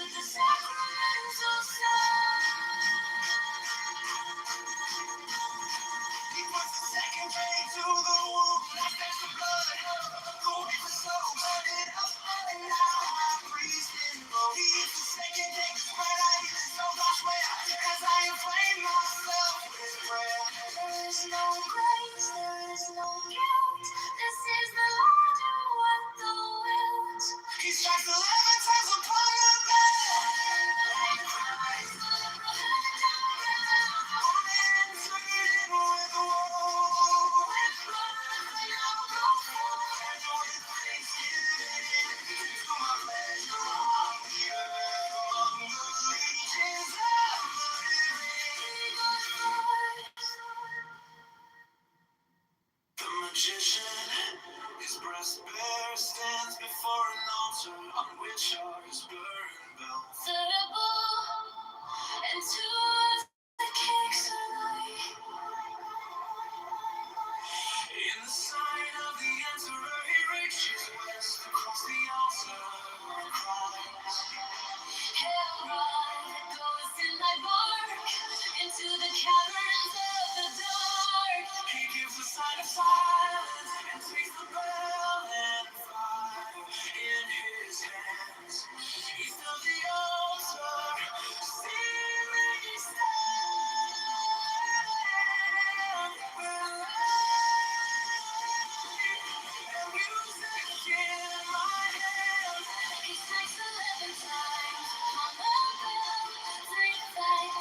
with the sacramental sign. He puts the second cake to the womb, that fetch the blood, go get the soul, burn it up, and now high priest invoke. He is the second cake to spread, I eat it, so I swear, as I inflame myself with prayer. There is no grace, there is no guilt, this is the Lord who worked the wilt. He strikes 11 times upon the bed. The magician, his breast bare, stands before an altar on which are his burning bells. And two of the cakes are light. In the sign of the emperor, he reaches west across the altar and cries, Herod goes in thy bark into the caverns of the dark. He gives a sign of silence and takes the bell and fire in his hands. East of the altar, see me stand. And music in my hand. He strikes 11 times on the bell. 3, 5,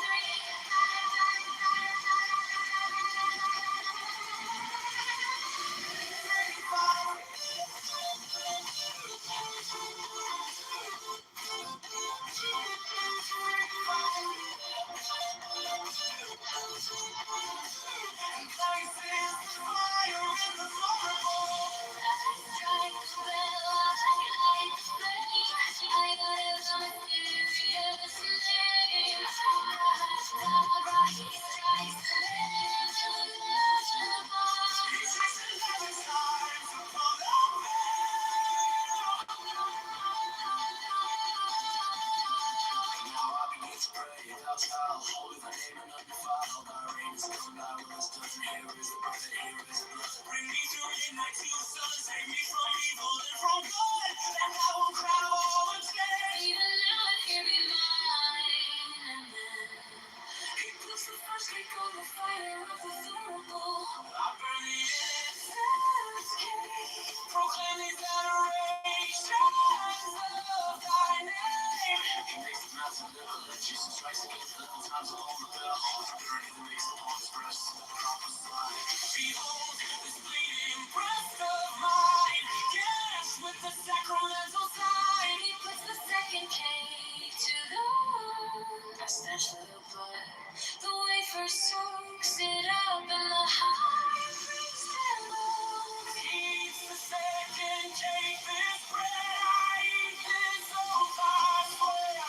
Bring me through midnight to the sun, save me from evil and from good, and I will cry all again. Even now I hear me mine, and then he puts the first cake on the fire of the thurible. I burn the incense cake, proclaim these adorations of thy name. He makes the mountain little, and Jesus strikes again 11 times along the bell. The burning that makes upon his breast, the prophesy. Behold, this bleeding breast of mine, yes, with the sacramental sign. He puts the second cake to the wound. I snatch the blood, the wafer soaks it up in the high priest and blows. He eats the second cake, this bread I eat, this oath I swear,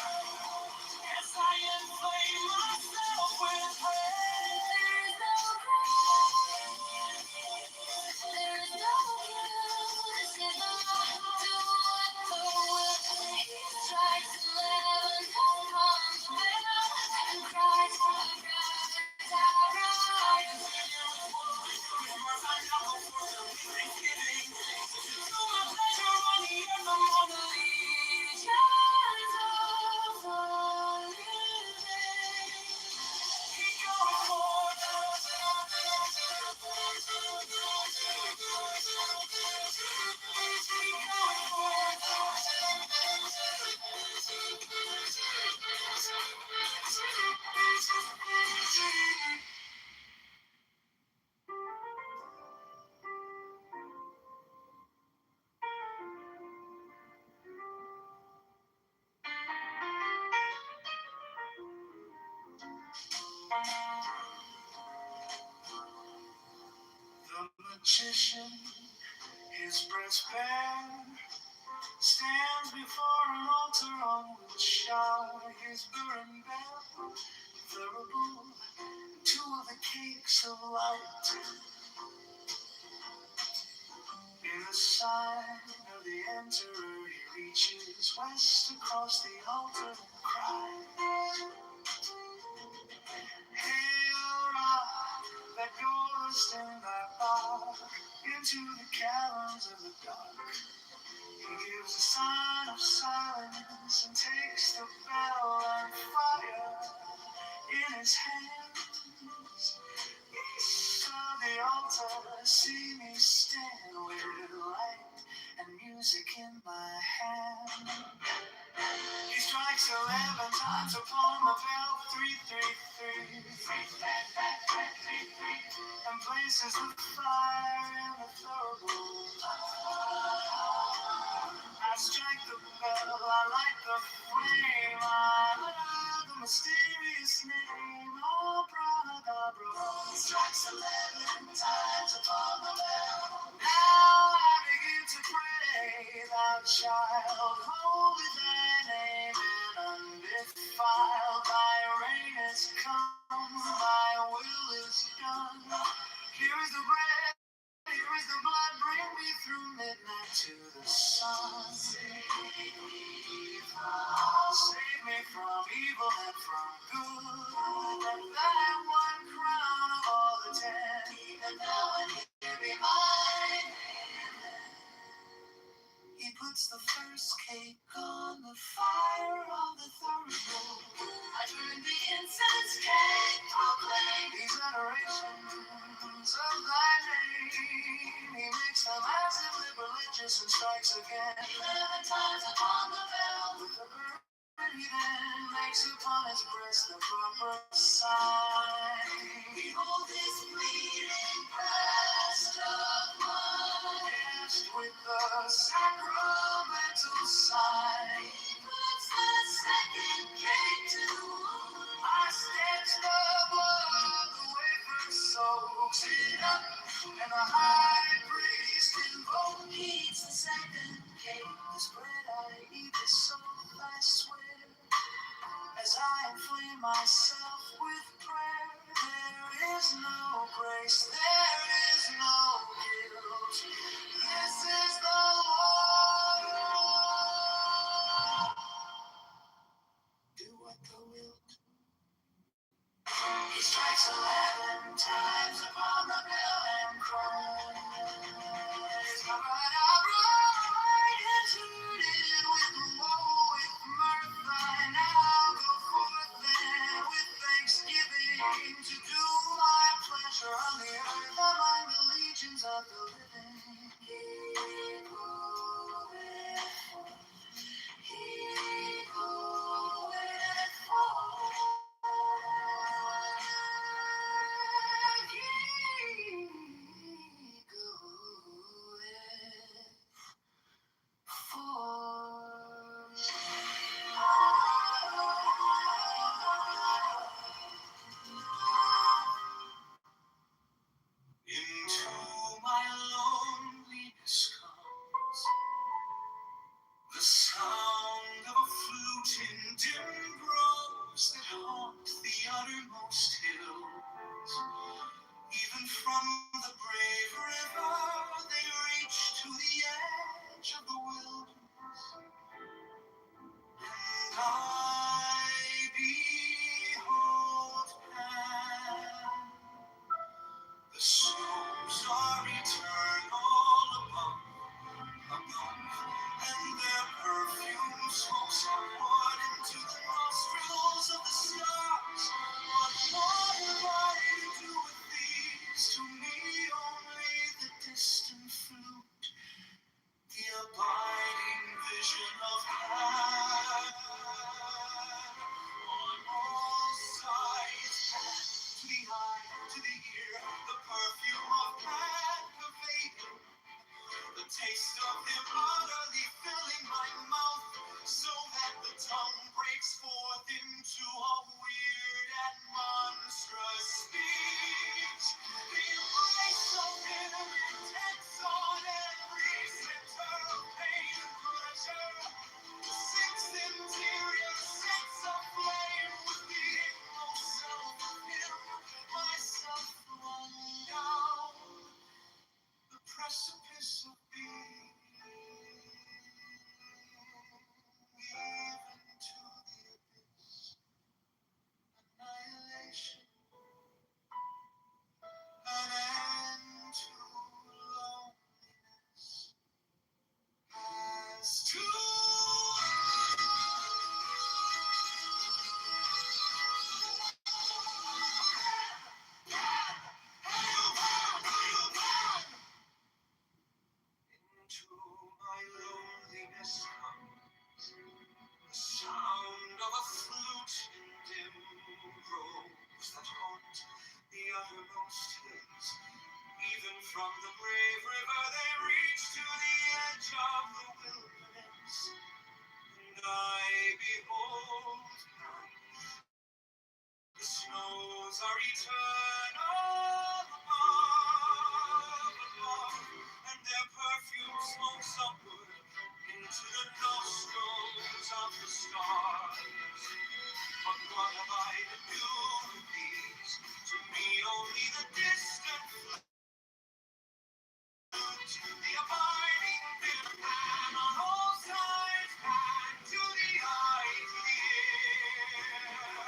as I inflame myself with prayer. There is no grace, there is no guilt, this is the Lord who worked the will. He strikes 11 upon the bell and cries, arise, arise. With mirth I now go forth to be thanksgiving. To my pleasure on the earth among the legions of the living. He goeth forth. He goeth forth. The magician, his breast bare, stands before an altar on which are his burning bell, thurible, two of the cakes of light. In the sign of the emperor, he reaches west across the altar and cries, Hail, rock that goes in thy bark into the caverns of the dark. He gives a sign of silence and takes the bell and fire in his hands. East of the altar, see me stand with light and music in my hand. He strikes 11 times upon the bell, 333, and places the fire in the thurible. I strike the bell, I light the flame, I utter the mysterious name, Abracadabra. He strikes 11 times upon the bell. Now I begin to pray, thou child, holy thy name, and undefiled thy reign is come, thy will is done. Here is the bread. Here is the blood, bring me through midnight to the sun. Save me from evil and from good. And thy one crown of all the 10. Even now and here be mine. He puts the first cake on the fire of the thurible. I burn the incense cake, proclaim these adorations of thy name. He makes them actively religious and strikes again 11 times upon the bell. With the bird he then makes upon his breast the proper sign. Behold his bleeding breast of blood, with the sacramental sign. He puts the second cake to I stench the blood, the wafer soaks it up, and the high priest invokes. He eats the second cake. This bread I eat, this soul I swear, as I inflame myself with prayer. There is no grace, there is no guilt. This is the Lord. Do what thou wilt. He strikes 11 times upon the bell and cries, Abracadabra, included with woe, with mirth. I now go forth then with thanksgiving to do my pleasure on the earth among the legions of the living. He goeth, he goeth forth. From the brave river they reach to the edge of the wilderness, and I behold the snows are eternal above, and their perfume smokes upward into the nostrils of the stars. But what have I to do with these? To me only the distant flute, the abiding bitter pan on all sides, pan to the eyes clear.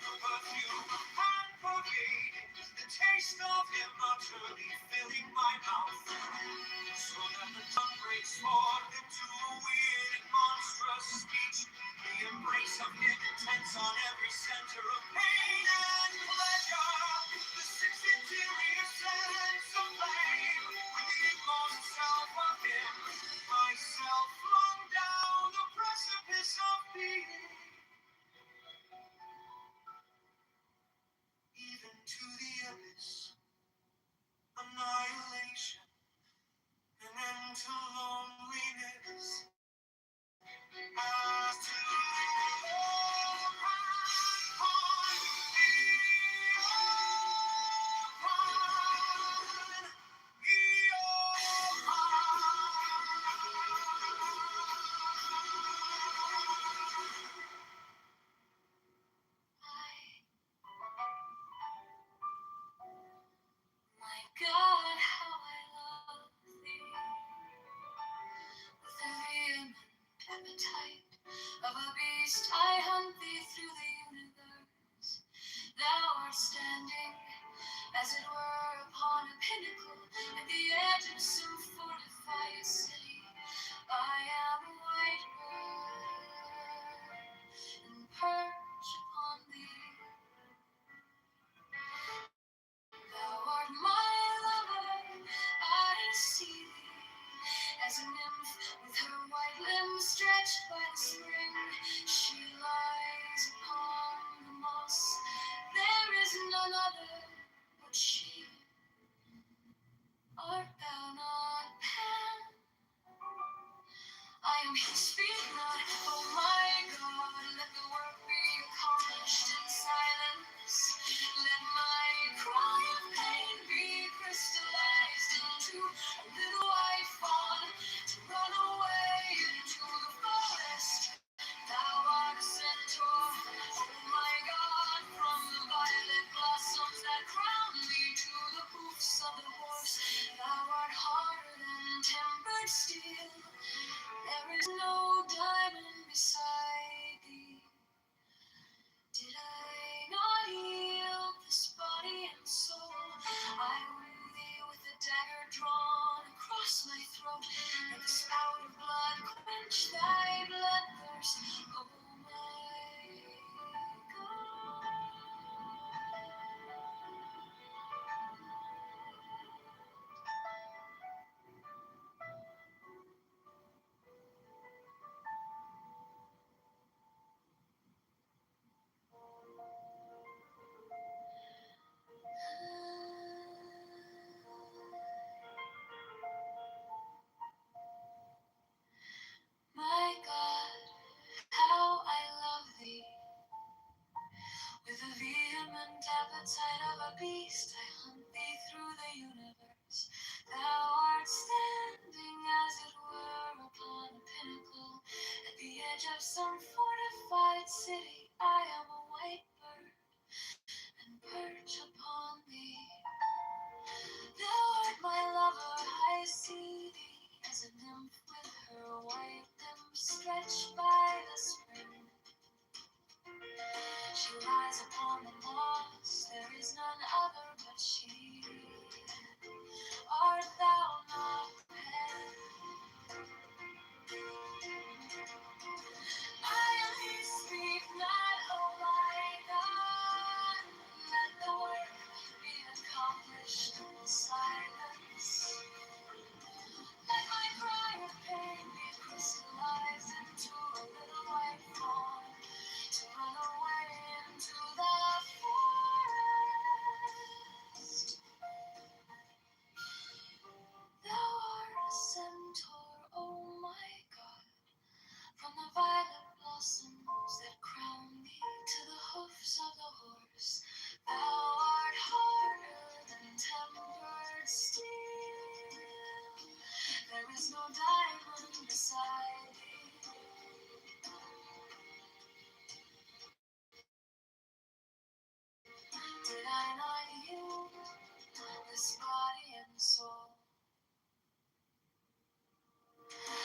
The perfume and pervading, the taste of him utterly filling my mouth, so that the tongue breaks forth into a weird and monstrous speech, the embrace of him intense on every center of pain and pleasure, the six interior sense of flame, with the inmost self of him, myself flung down the precipice of being, even to the abyss, annihilation, an end to loneliness. As to all upon the my God, how I love thee, with a vehement appetite of a beast, I hunt thee through the universe. Thou art standing, as it were, upon a pinnacle at the edge of some fortified city. I am a white bird, and perch upon thee. Thou art my lover, I see thee, as a nymph with her white limbs stretched by the spring. She lies upon the moss, there is none other but she. Art thou not Pan? I am he, speak not, oh my God, let the work be accomplished in silence. Let my cry of pain be crystallized into a little white fawn to run away into the forest. Thou art a centaur, oh my God, from the violet blossoms that crown thee to the hoofs of the horse. Thou art harder than tempered steel. There is no diamond beside thee. Did I not yield this body and soul? I woo thee with a dagger drawn across my throat. Let the spout of blood quench thy bloodthirst, oh my God. My God, how I love thee. With a vehement appetite of a beast, I hunt thee through the universe. Thou art standing, as it were, upon a pinnacle at the edge of some fortified city. I am a white bird, and perch upon thee. Thou art my lover, I see thee, as a nymph with her white limbs stretched by the spring. She lies upon the moss, there is none other but she. Art thou not Pan? I am he, speak not, oh my God. Let the work be accomplished in silence. Let my cry of pain be crystallized into a little white fawn to run away into the forest. soul.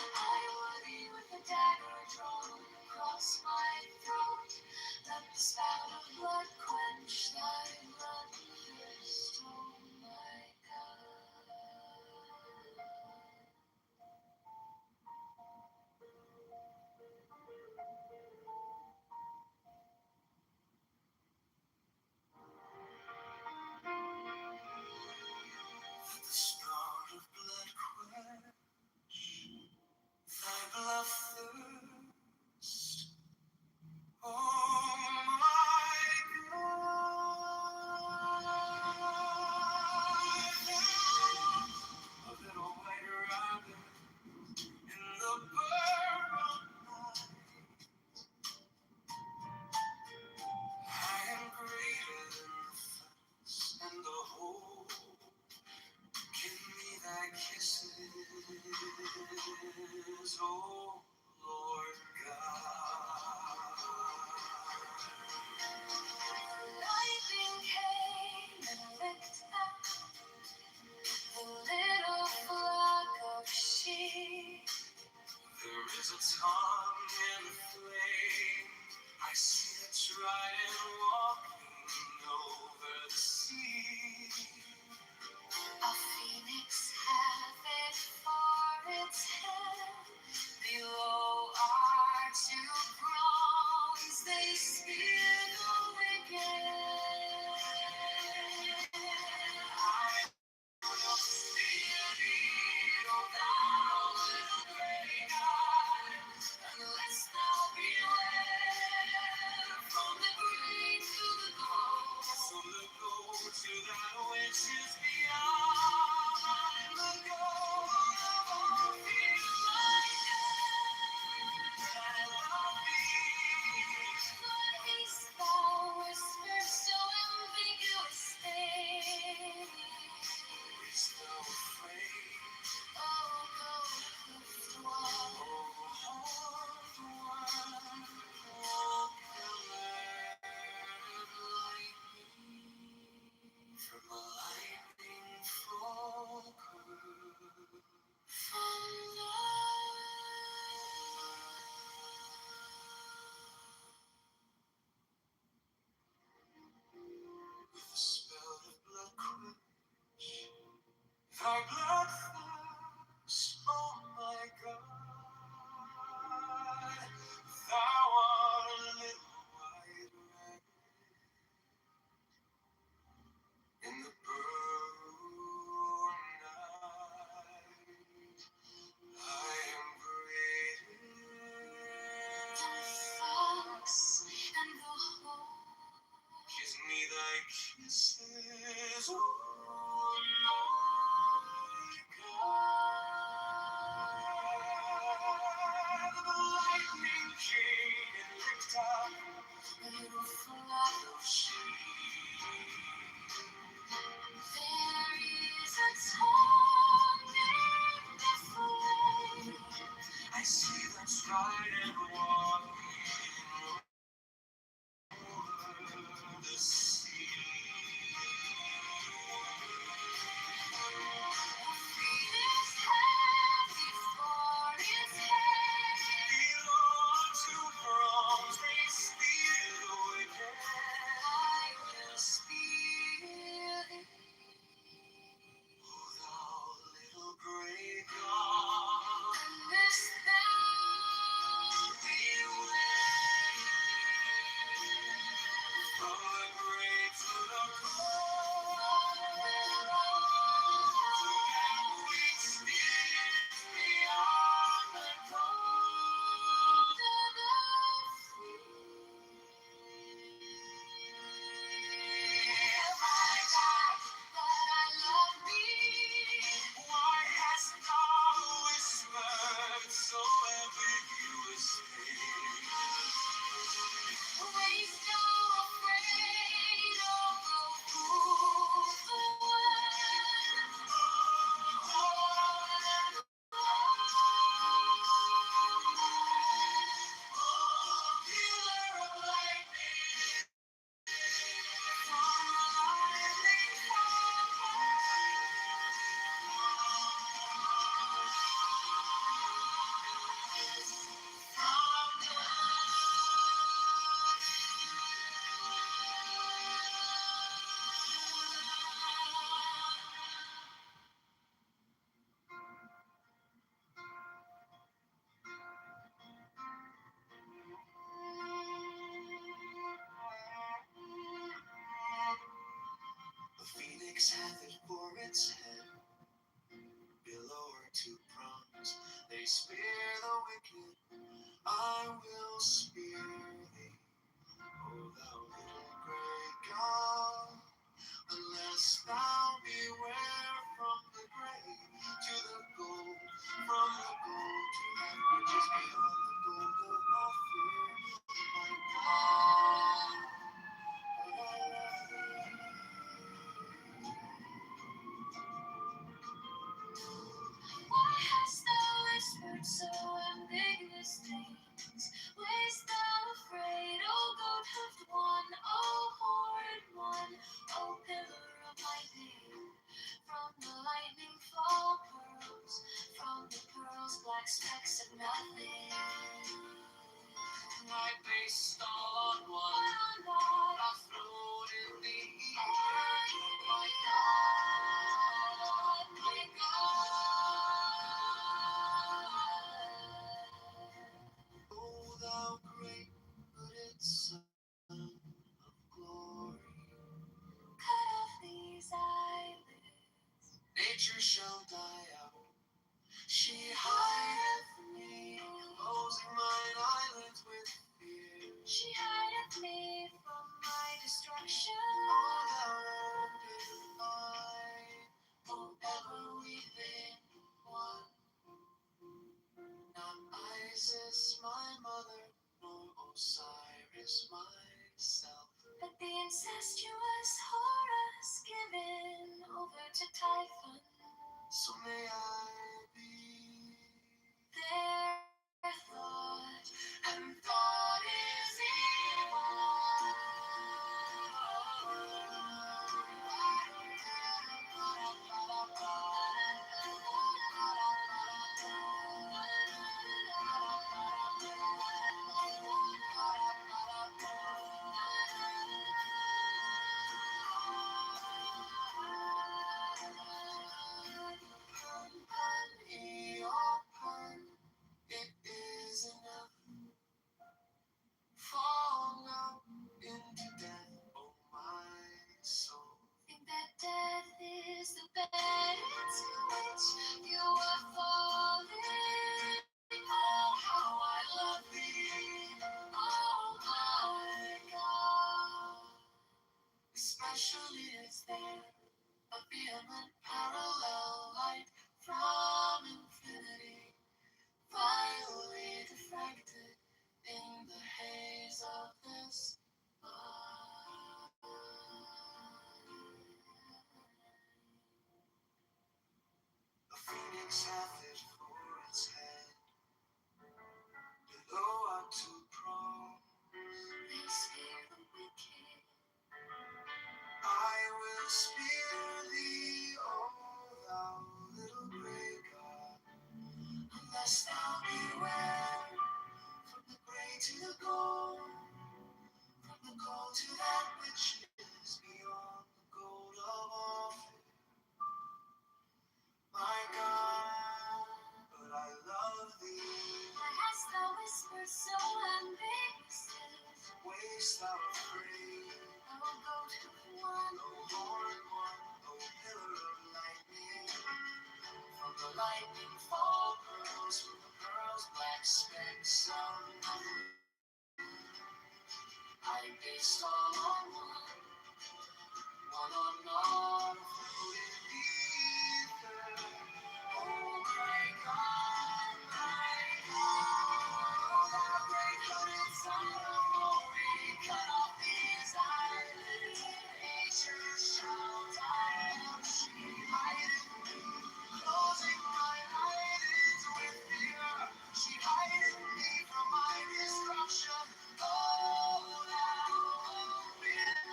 I would eat with a dagger drawn across my throat. Let the spout of blood quench thy bloodthirst, oh my God. Let the spout of blood quench thy bloodthirst, oh my God. A little white rabbit in the purple night. I am greater than the first and the whole. Give me thy kisses, oh Lord God. Lightning came and licked up the little flock of sheep. There is a tongue in the flame. I see it trident walking over the sea. A phoenix hath it for its head. Below are two prongs, they spear the wicked. I will spear thee, O thou little grey God, unless thou be led from the grave to the goal, from the goal to that which is beyond the goal. Feel my death, I love thee. But haste thou whispers so ambiguous things. Is thou afraid? Oh, ghost one. Oh, horned one. Oh, pillar of lightning. From a lightning focus. From with the spell of blood quench thy blood thirst, oh my God. Thou art a little white rabbit in the burrow night. I am greater than the fox and the hole. Kiss me thy kisses, oh Lord God. The lightning came and licked up a little flock of sheep. There is a tongue in the flame. I see them striding walking over the sea. Phoenix has before its head. Belong to bronze, they spear the wicked. I will spear thee. I will spear thee, O thou little grey God, unless thou beware from the grave to the gold, from the gold to that which is beyond the gold of offer, my God, but I love thee. Why hast thou whispered so ambiguous things? Wast thou afraid, O goat-hoofed one, O horrid one, O pillar of lightning? From the lightning fall pearls, from the pearls black specks of nothing. I based all on one, I float in the ether. My God, my God. O thou great hooded Son of glory, cut off these eyelids. Nature shall die out. She hideth me, closing mine eyelids with fear. She hideth me from my destruction. O thou open eye, O ever weeping one. Not Isis, my mother, nor Osiris, myself, but the incestuous Horus given over to Typhon. So may I be their thought, and thought is it is enough. Fall now into death, oh my soul. Think that death is the bed into which you are falling. Oh, how I love thee, oh my God. Especially is there a vehement parallel light from infinity, vilely diffracted in the haze of this mind. A phoenix hath it for its head, below are two prongs. They spear the wicked. I will spear thee, O thou little grey God, unless thou beware from the grey to the gold, from the gold to that which is beyond the gold of all. My God, but I love thee. Why hast thou whispered so ambiguously? Wast thou afraid? O goat-hoofed one, O horned one, O pillar of lightning. From the lightning fall pearls, from the pearls black specks of nothing. I based all on one on all, floating ether. Oh my God, my God, thou great hooded Son of glory, cut off these eyelids. Nature shall die out. She hideth me, closing my eyelids with fear. She hideth me from my destruction. Oh, thou open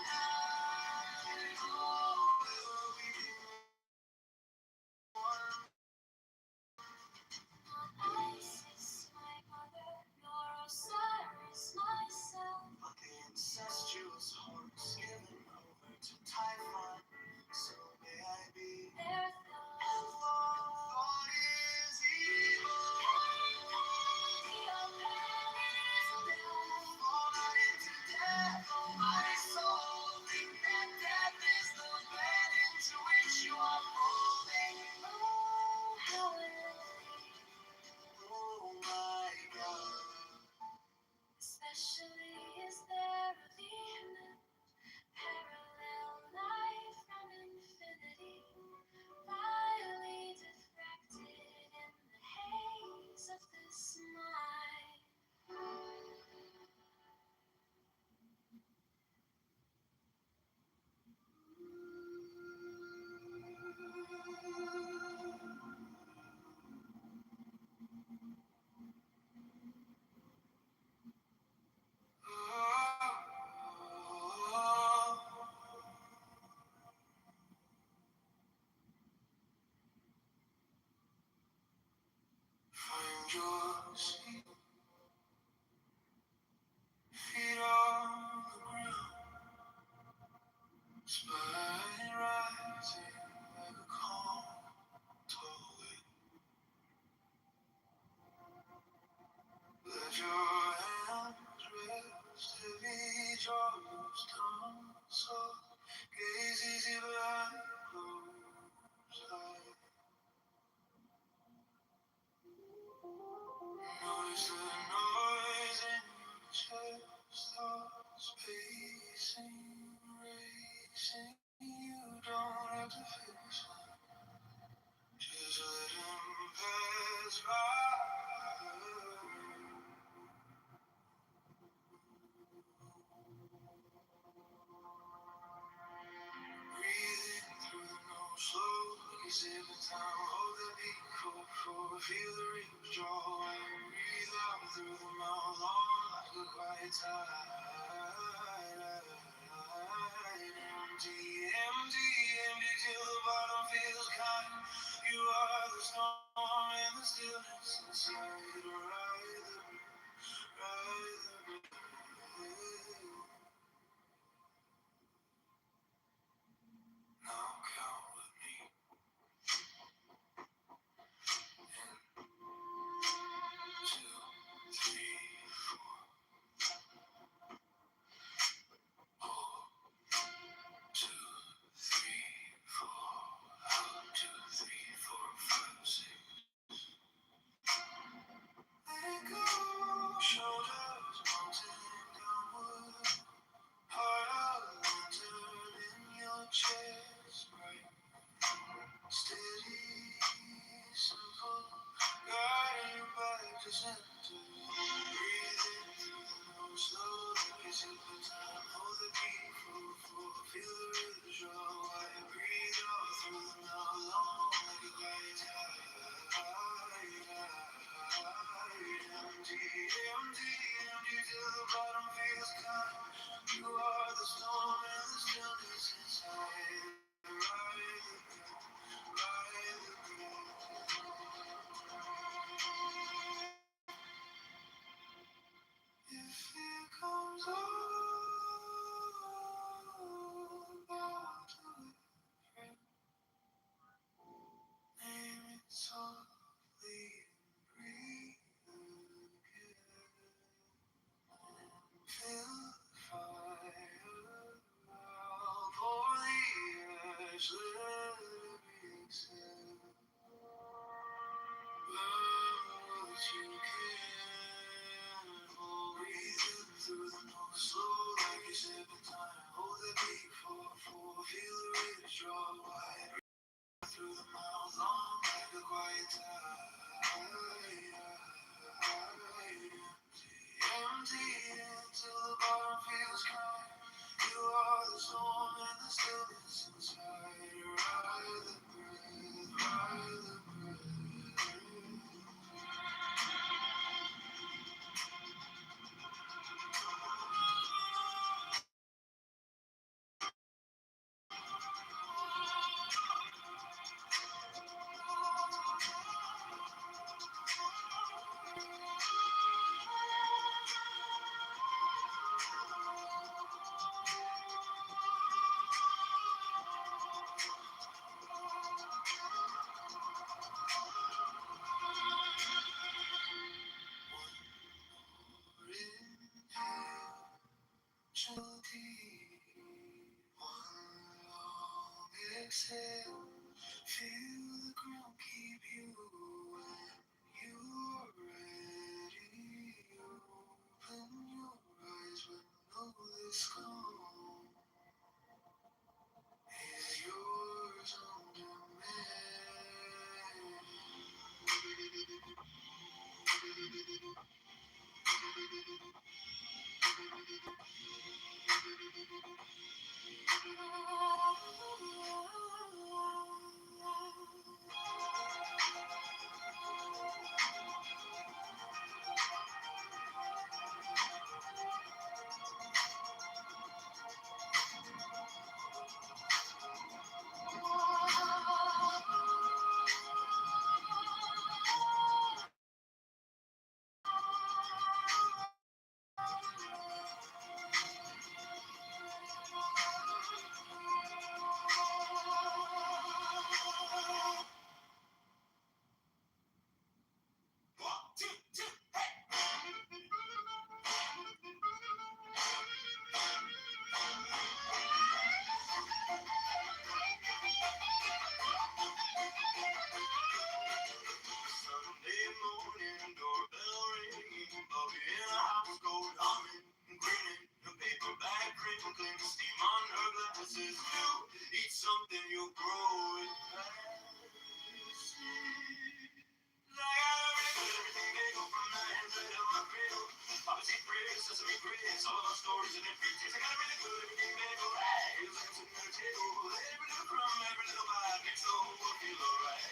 troubles come so gaze easy behind closed eyes. Notice the noise in your chest, thoughts pacing, racing. You don't have to fix them, just let them pass by. Breathing through the nose, slowly sipping time. Hold the beat, cold, feel the rings draw. Breathe out through the mouth, long like a quiet tide. Empty, empty, empty till the bottom feels kind. You are the storm and the stillness inside. Ride the wave. Now count with me. Two, three, hold. 2, 3, 4. Out. 2, 3, 4, 5, 6. Let go. Shoulders mounting downward. Heart out. Lantern in your chest. Right. Steady. Simple. Guiding you back to center. Breathing through the nose. Slow like a simple time. Hold the beat. Feel the rhythm draw. Wide. Breathe out through the mouth. Long like a quiet tide. Empty, empty, empty till the bottom feels kind. You are the storm and the stillness inside. Ride the if it comes over to it, name it softly and breathe again. Feel the fire, I'll pour the ash, let it exhale. Burn what you can, breathing through the nose, slow like a sipping time. Hold the beat, feel the rhythm draw wide. Through the mouth, long like a quiet tide. Empty until the bottom feels kind. You are the storm and the stillness inside. Ride the breath, ride the breath. Chill deep, one long exhale. Feel the ground keep you when you're ready. Open your eyes but know this calm is yours on demand. sprinkling steam on her glasses. You eat something, you'll grow it past. I got a regular everything bagel from the inside of my cradle. Poppy bread, sesame grits, all of our stories and every taste. I got a really good everything bagel. It's like it's in the table. Every little crumb, every little bite makes the whole world feel alright.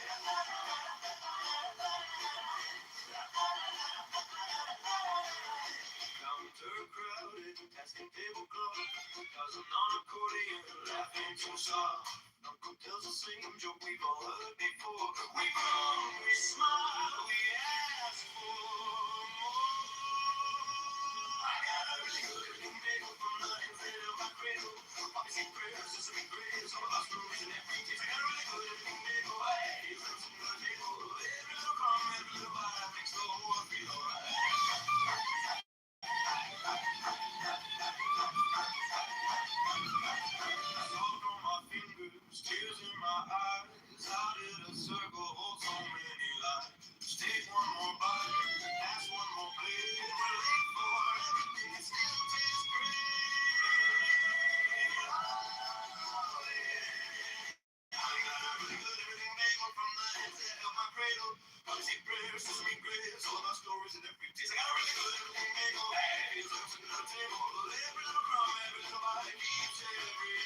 Counter crowded, asking tablecloth. Cousin on accordion, laughing too soft. Uncle tells the same joke we've all heard before. We groan, we smile, we ask for more. I got a really good everything bagel from the inside of my cradle. Poppy seed bread, sesame grits, all of our stories and every taste. I got a really good everything bagel. Hey, it's like some good table. Every little crumb, every little bite makes the whole world feel alright. Salt on my fingers, tears in my eyes. How did a circle hold so many lives? Take one more bite, pass one more plate. We're late for everything, it still tastes great. Oh, yeah. I got a really good everything bagel from the inside of my cradle. Pussy prayers, sesame grits, all of our stories and every taste. I got a really good everything bagel. Hey, it's like sitting at the table. Every little crumb, every little bite keeps every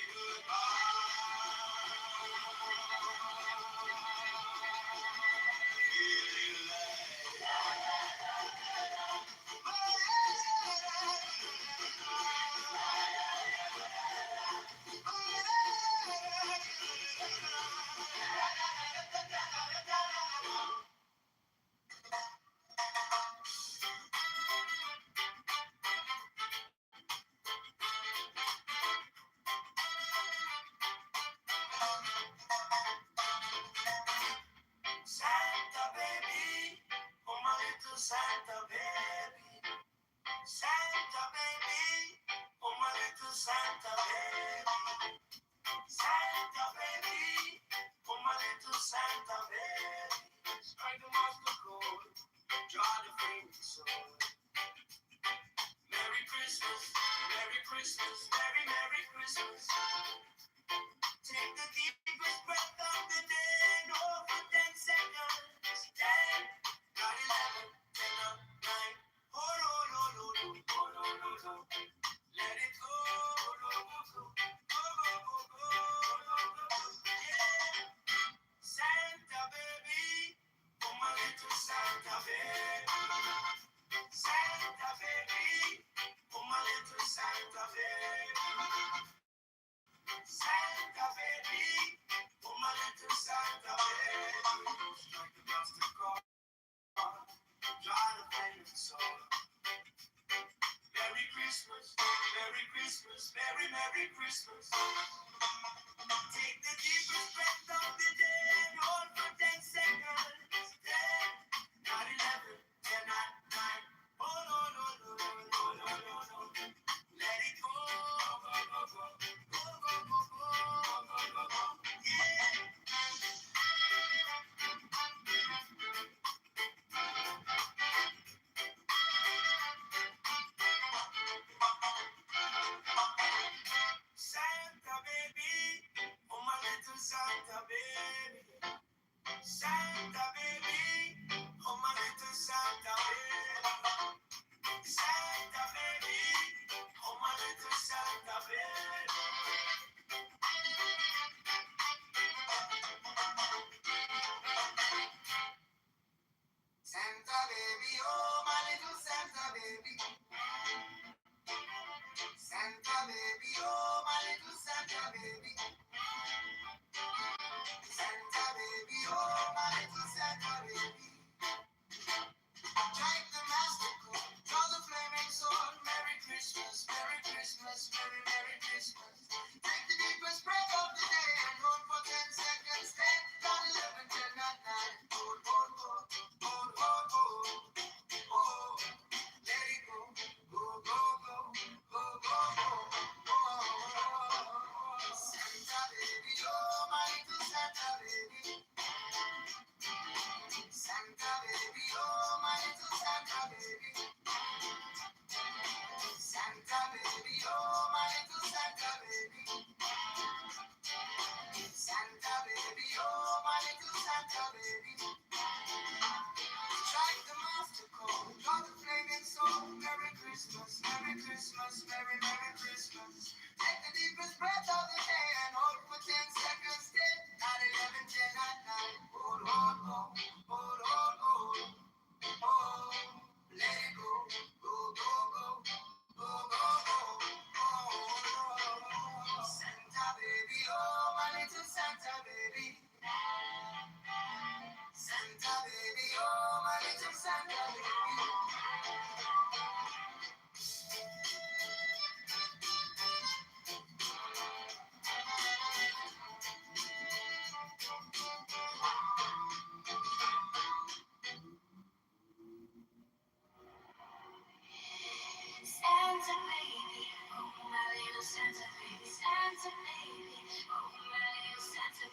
Santa baby, oh my little Santa baby. Santa baby, oh my little Santa baby. Santa baby, oh my little Santa baby. Strike the master chord, draw the faint sword. Merry Christmas, Merry Christmas, Merry Merry Christmas. Take the deepest breath of the day, no for 10 seconds. 10, 9, 11, 10, 9. Oh, no, no, no, no, oh, no, no, no. Let it go, go, go, go, go, go, go, go, go, go, go. Yeah. Santa baby, oh my little Santa baby. Santa baby, oh my little Santa baby. Santa baby, oh my little Santa baby. Strike the master chord, dry the flame soul. Merry Christmas, Merry Christmas, Merry Merry Christmas. Take the deepest breath of the day and hold for 10 seconds. 10, 9, 11, 10, 9. Oh no, no, no, no, no, no, no, no. Let it go, go, go, go, go, go, go, go, go, go, go. Yeah. Santa baby, oh my little Santa baby. Santa baby, oh my little Santa baby. Santa baby, oh my little Santa baby. Santa baby, oh my little Santa baby. Santa baby, oh my little Santa baby. Santa baby, oh my little Santa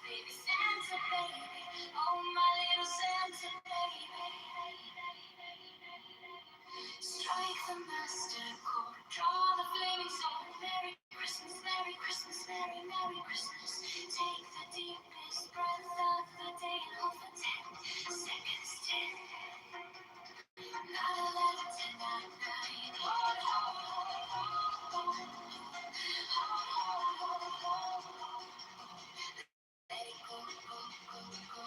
Baby Santa, baby, oh my little Santa, baby. Strike the master chord, draw the flaming sword. Merry Christmas, Merry Christmas, Merry, Merry Christmas. Take the deepest breath of the day and hold for 10 seconds, 10, 9, 11, 10, 9, 9. Hold, hold, hold, hold, hold, hold, hold, let it go, go, go, go, go,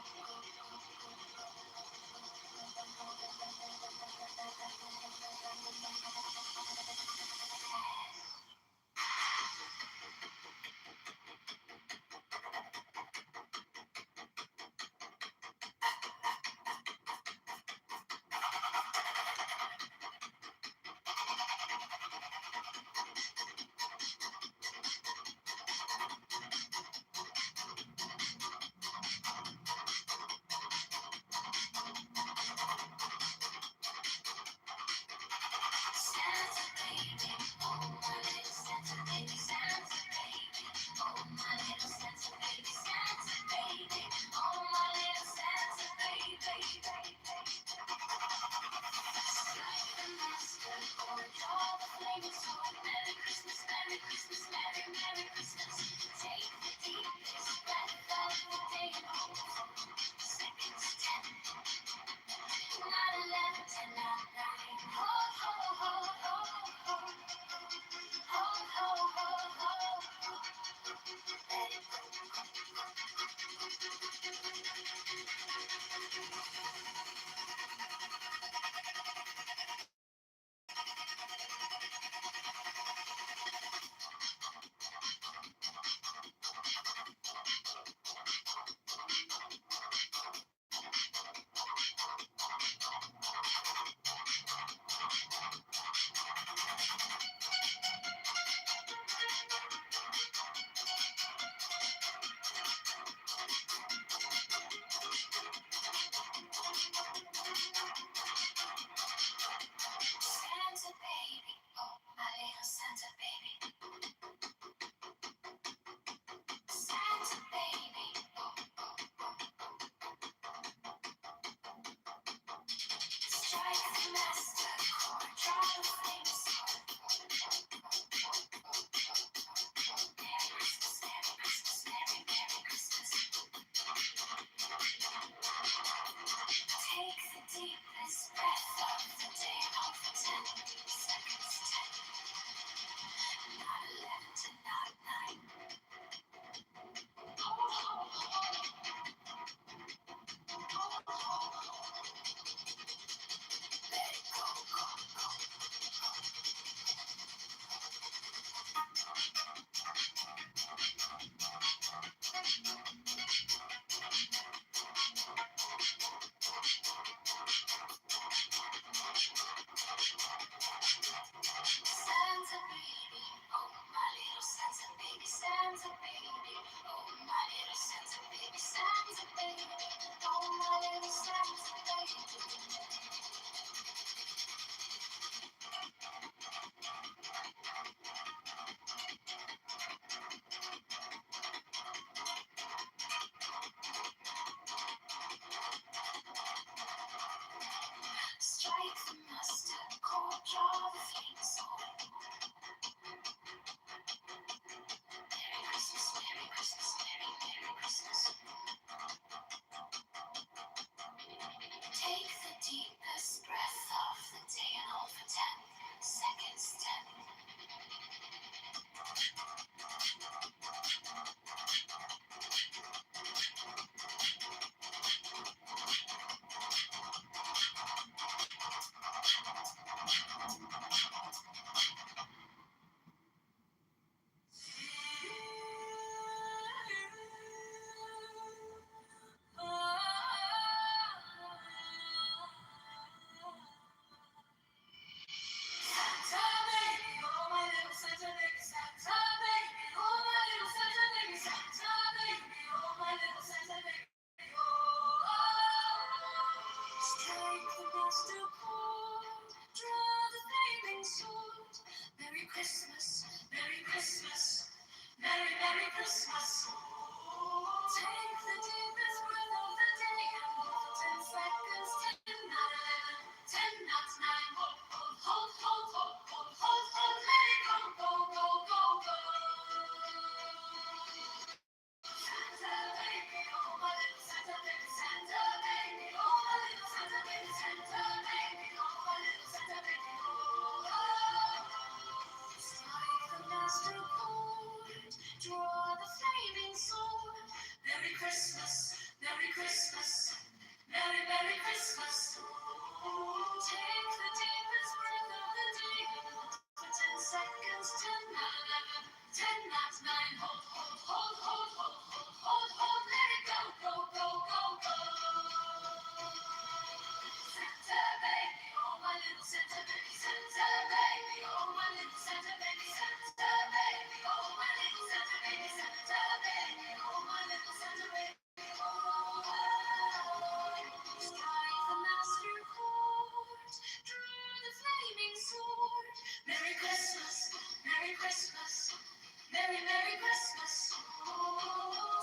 Merry Christmas.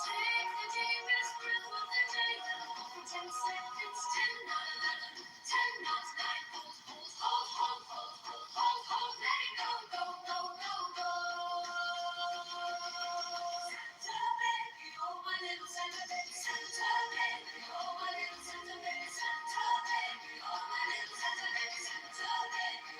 Take the deepest breath of the day. Hold for 10 seconds. 10, not 11. 10, not 9. Hold. Let it go, go, go, go, go. Santa baby, oh my little Santa baby. Santa baby, oh my little Santa baby. Santa baby, oh my little Santa baby. Santa baby,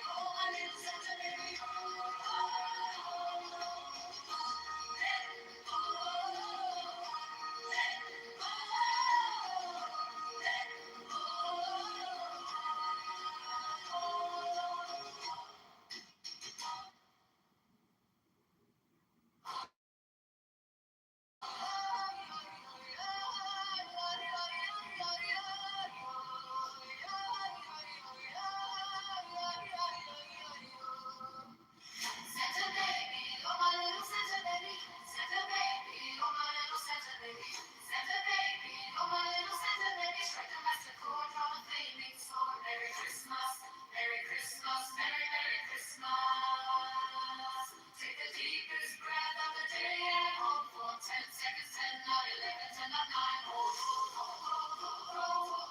oh my little Santa baby. Santa baby, oh my little Santa baby. Santa baby, oh my little Santa baby. Santa baby, oh my little Santa baby. Strike the master chord, draw the flaming sword. Merry Christmas, Merry Christmas, Merry Merry Christmas. Take the deepest breath of the day and hold for 10 seconds. 10, not 11, 10, not 9. Hold,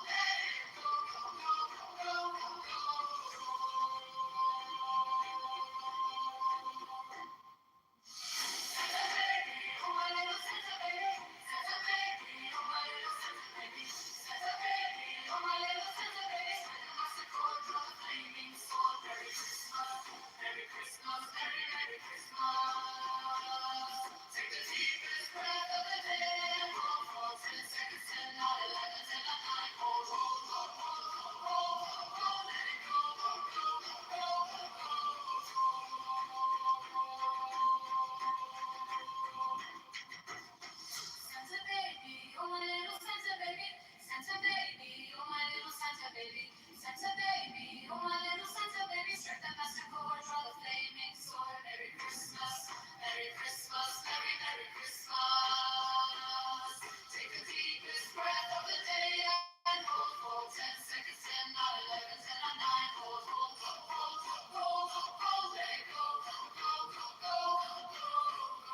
let it go, go, go, go, go, go. Santa baby, oh my little Santa baby. Santa baby, oh my little Santa baby. Santa baby, oh my little Santa baby. Strike the master chord, draw the flaming sword. Merry Christmas, Merry Christmas, Merry Merry Christmas. Take the deepest breath of the day and hold for 10 seconds. 10, not 11, 10, not 9. Hold, let it go, go, go, go, go, go. Santa baby, oh my little Santa baby. Santa baby, oh my little Santa baby. Santa baby, oh my little Santa baby. Strike the master chord, draw the flaming sword. Merry Christmas, Merry Christmas, Merry Merry Christmas. Take the deepest breath of the day and hold for 10 seconds. 10, not 11, 10, not 9. Hold, let it go, go, go, go, go, go, go.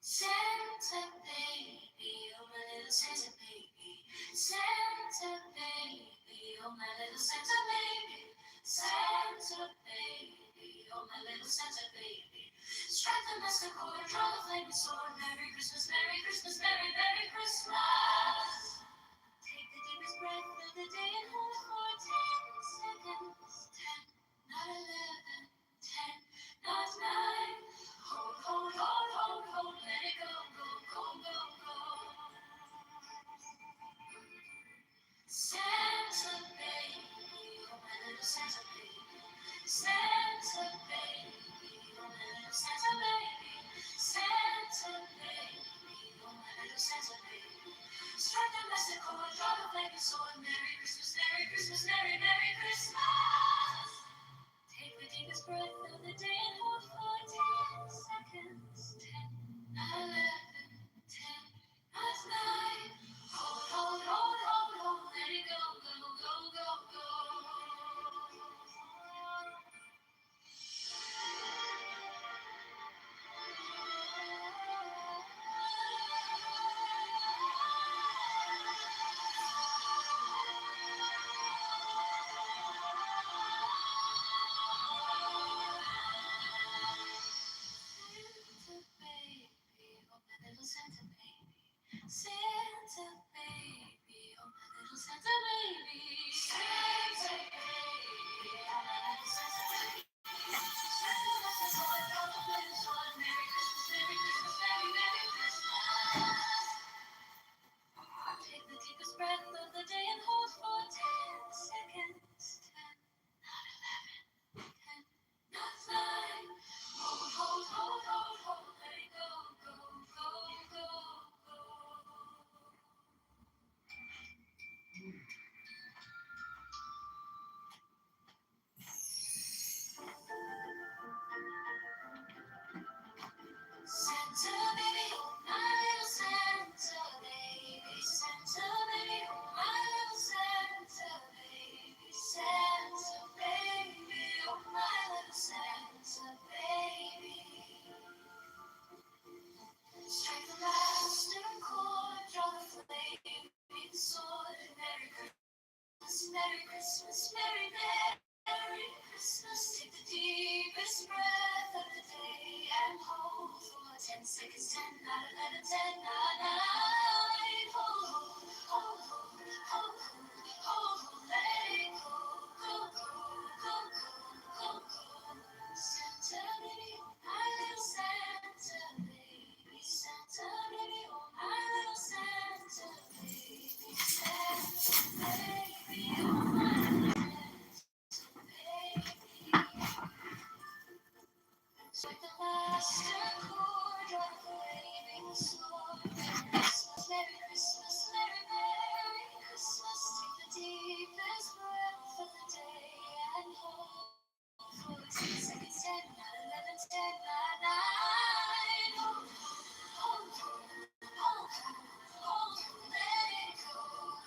Santa baby, oh my little Santa baby. Santa baby, oh my little Santa baby. Santa baby, oh my little Santa baby. Strike the master chord, draw the flaming sword. Merry Christmas, Merry Christmas, Merry Merry Christmas. Take the deepest breath of the day and hold for 10 seconds. 10, not 11, 10, not 9. Hold, let it go, go, go, go, go. Santa baby, oh my little Santa baby. Santa baby, oh my little Santa baby. Santa baby, oh my little Santa baby. Strike the master chord, draw the flaming sword. Merry Christmas, Merry Christmas, Merry Merry Christmas. Take the deepest breath of the day and hold for 10 seconds. 10, not 11, 10, not 9. Hold, let it go, go, go, go, go. Santa baby, oh my flaming sword. Merry Christmas, Merry Christmas, Merry Merry Christmas. Take the deepest breath of the day and hold for 10 seconds. 10, 9, 11, 10, 9, 9. Hold, hold, hold, hold, hold, hold, let it go, go, go, go, go, go, go. Santa baby, oh my little Santa baby, Santa baby, oh my little Santa baby, Santa baby, oh my Santa baby. Like the master chord of the flaming sword. Merry Christmas, Merry Merry Christmas. Take the deepest breath of the day and hold for 10 seconds. 10, 9, 11, 10, 9, 9. Hold, hold, hold, hold, let it go,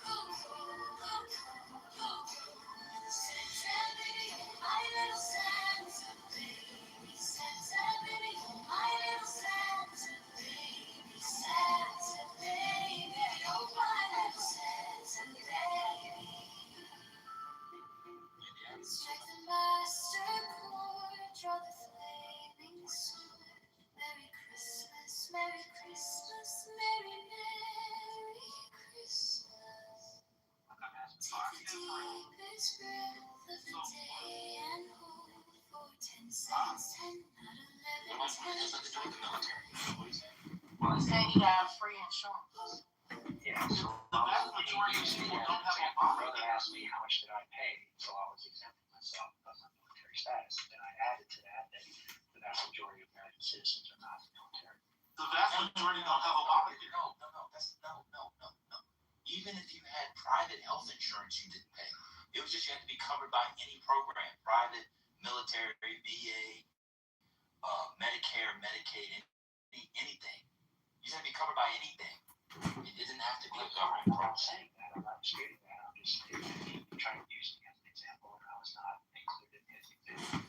go, go, go, go, go. Santa baby, my little Santa baby, Santa baby, my little Santa baby, Santa baby, oh my little Santa baby. Strike the master chord, draw the flaming sword. Merry Christmas, Merry Christmas, Merry Merry Christmas. Take the deepest breath of the day and hold for 10 seconds. 10, not 11, 10. Well, he said he got free insurance. Yeah, so the vast majority of people don't have a problem. My brother asked me how much did I pay, so I was exempting myself because of my military status. Then I added to that the vast majority of American citizens are not military. The vast majority don't have Obamacare. No. Even if you had private health insurance, you didn't pay. It was just you had to be covered by any program, private, military, VA, Medicare, Medicaid, anything. You just had to be covered by anything. It didn't have to be a government I'm not program. saying that. I'm not disputing that. I'm just trying to use it as an example, and I was not included in his example.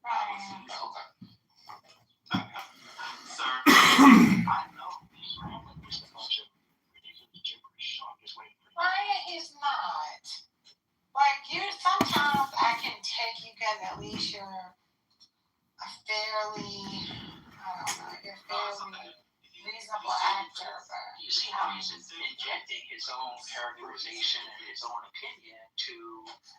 Right. Okay. Sir, I know he's rambling with a bunch of ridiculous gibberish, so I'm just waiting for you. Ryan is not. Like, sometimes I can take you guys at least you're a fairly, I don't know, you're fairly reasonable actor, but You see how he's injecting his own characterization and his own opinion to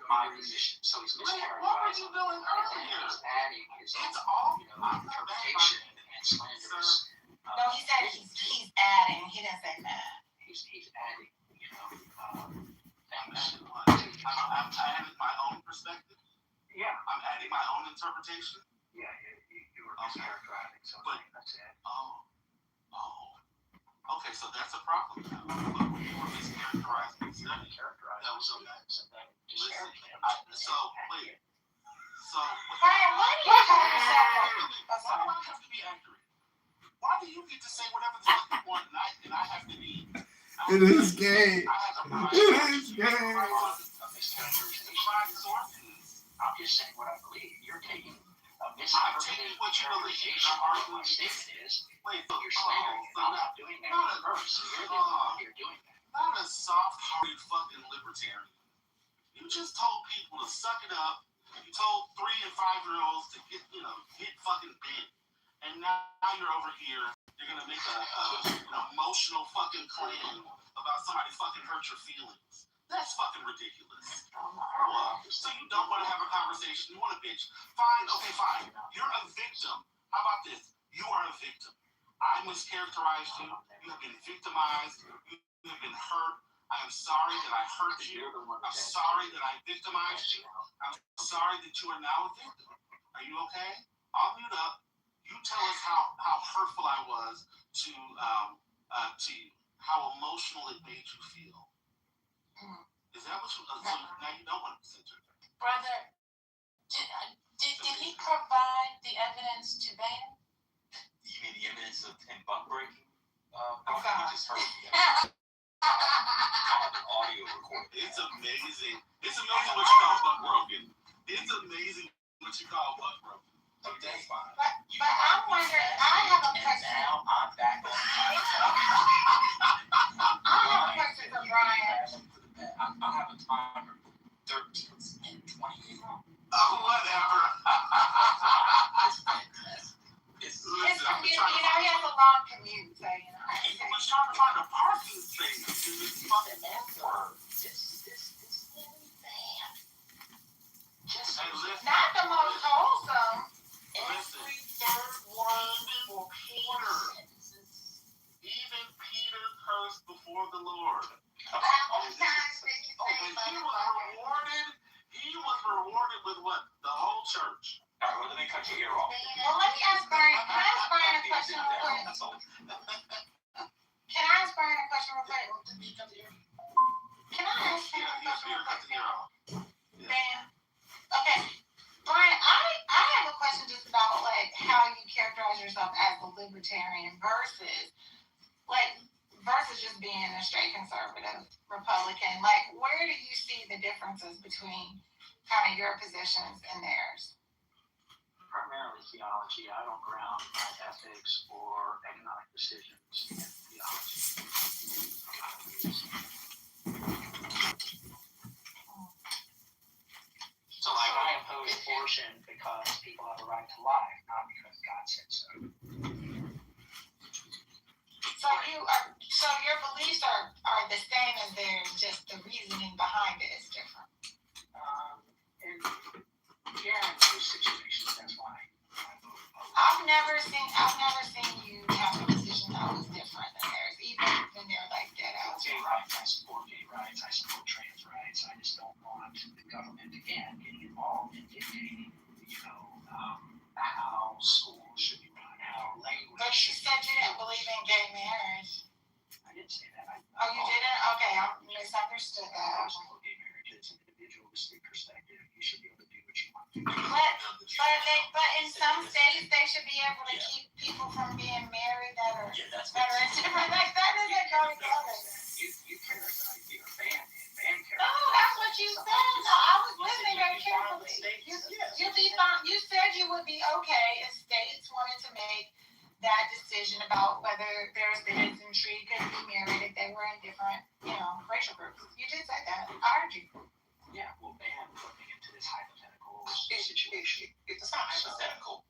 my position. So he's mischaracterizing. What were you doing And then earlier? he's adding his own, It's all interpretation and slanderous. no, he said he's adding. He didn't say that. He's adding, things. I'm adding my own perspective. Yeah, I'm adding my own interpretation. yeah, you were mischaracterizing something. That's it. Oh. Okay, so that's a problem now. But we were mischaracterizing the study. That was okay. Listen, wait. So, Ryan, why do you call yourself why do I have to be accurate? Why do you get to say whatever the fuck you want and I have to be? It is gay. I have to provide It is gay. A mischaracterization. provide sources. I'm just saying what I believe. You're taking a I'm taking what you believe. mischaracterization I'm of what arguing. my statement is. Wait, You're slandering it. I'm not doing that on purpose. You're the one here doing that. not a soft-hearted fucking libertarian. You just told people to suck it up. You told 3 and 5-year-olds to get fucking bent. And now you're over here. You're gonna make an emotional fucking claim about somebody fucking hurt your feelings. That's fucking ridiculous. Grow up. So you don't want to have a conversation. You want to bitch. Fine. Okay, fine. You're a victim. How about this? You are a victim. I mischaracterized you. You have been victimized. You have been hurt. I am sorry that I hurt you. I'm sorry that I victimized you. I'm sorry that you are now a victim. Are you okay? I'll mute up. You tell us how hurtful I was to you. How emotional it made you feel. Is that what you? So now you don't want to censor that. Brother, did he provide the evidence to ban? You mean the evidence of him buck breaking? Okay. You just heard the audio recording. It's amazing. It's amazing what you call buck broken. It's amazing what you call buck broken. So that's fine. But I'm wondering, I have a question. Now I'm back on. trying to find a parking space in this fucking N-word. This man. Just Hey, listen. Not the most wholesome. Every third one for Peter. Even Peter cursed before the Lord. How many times did you say And he was rewarded with what? The whole church. All right, well, let me cut your ear off. Well, let me ask Brian. Can I ask Brian a question real quick? Can I ask Brian a question real quick? Can I ask him a question real quick? Dan? Okay. Brian, I have a question just about like how you characterize yourself as a libertarian versus just being a straight conservative Republican. Like, where do you see the differences between kind of your positions and theirs? Primarily theology. I don't ground my ethics or economic decisions in theology. So, like, I oppose abortion because people have a right to life, not because God said so. So your beliefs are the same as theirs, just the reasoning behind it is different. And yeah, in those situations, that's why I vote opposed. I've never seen you have a position that was different than theirs, even when they're like dead out. Gay rights, I support gay rights, I support trans rights. I just don't want the government again getting involved in dictating, how schools should be run, how language. But you said you didn't believe in gay marriage. I didn't say that. Oh, you didn't? Okay, I misunderstood I that. support gay marriage. It's an individualistic perspective. You should be able to do what you want to do. But in some states they should be able to keep people from being married that are in different, like that doesn't go together. You care about you're a man care. No, that's what you said. No, I was listening very carefully. You'd be fine. You said you would be okay if states wanted to make that decision about whether their citizenry could be married if they were in different, racial groups. You did say that. I heard you. Yeah, well, man, put me into this hypothetical situation. It's not hypothetical.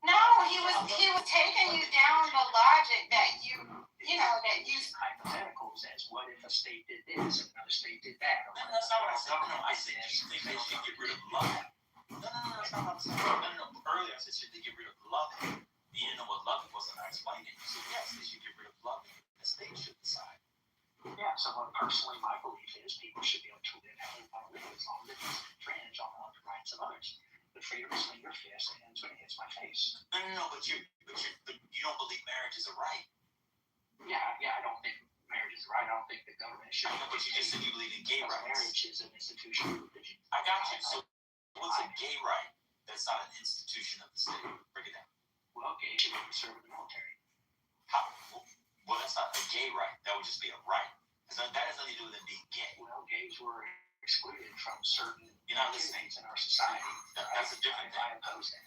No, he was taking you down the logic that you Hypotheticals as what if a state did this and another state did that. That's not what I said. No, I said you think they should get rid of love. No, that's not what I said. No. Earlier I said should they get rid of loving? You didn't know what loving was, and I explained it. You said yes, they should get rid of loving. The state should decide. Yeah, so personally, my belief is people should be able to live how they want to live as long as it doesn't infringe on the rights of others. The freedom to swing your fist and when it hits my face. No, but you don't believe marriage is a right. Yeah, I don't think marriage is right. I don't think the government should. No, but you just said you believe in gay rights. Marriage is an institution of religion. I got you. So what's a gay right that's not an institution of the state? Break it down. Well, gays should be served in the military. How? Well, that's not a gay right. That would just be a right. That has nothing to do with them being gay. Well, gays were excluded from certain You're not listening. things in our society. That's a different thing. I oppose that.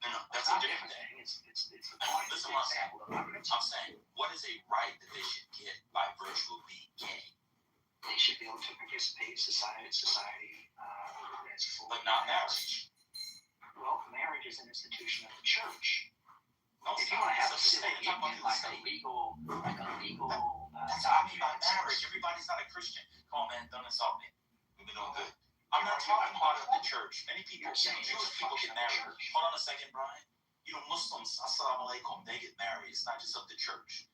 No, that's Not a different thing. It's the Listen what I'm saying. I'm saying, what is a right that they should get by virtue of being gay? They should be able to participate in society that's full. But not marriage. Well, marriage is an institution of the church. No, If you want to have a civil civil union, like a legal, that's what I mean by marriage. Everybody's not a Christian. Come on, man, don't insult me. We've been doing good. I'm not talking about the church. Many people, Jewish people get married. Hold on a second, Brian. Muslims, assalamu alaikum, they get married. It's not just of the church.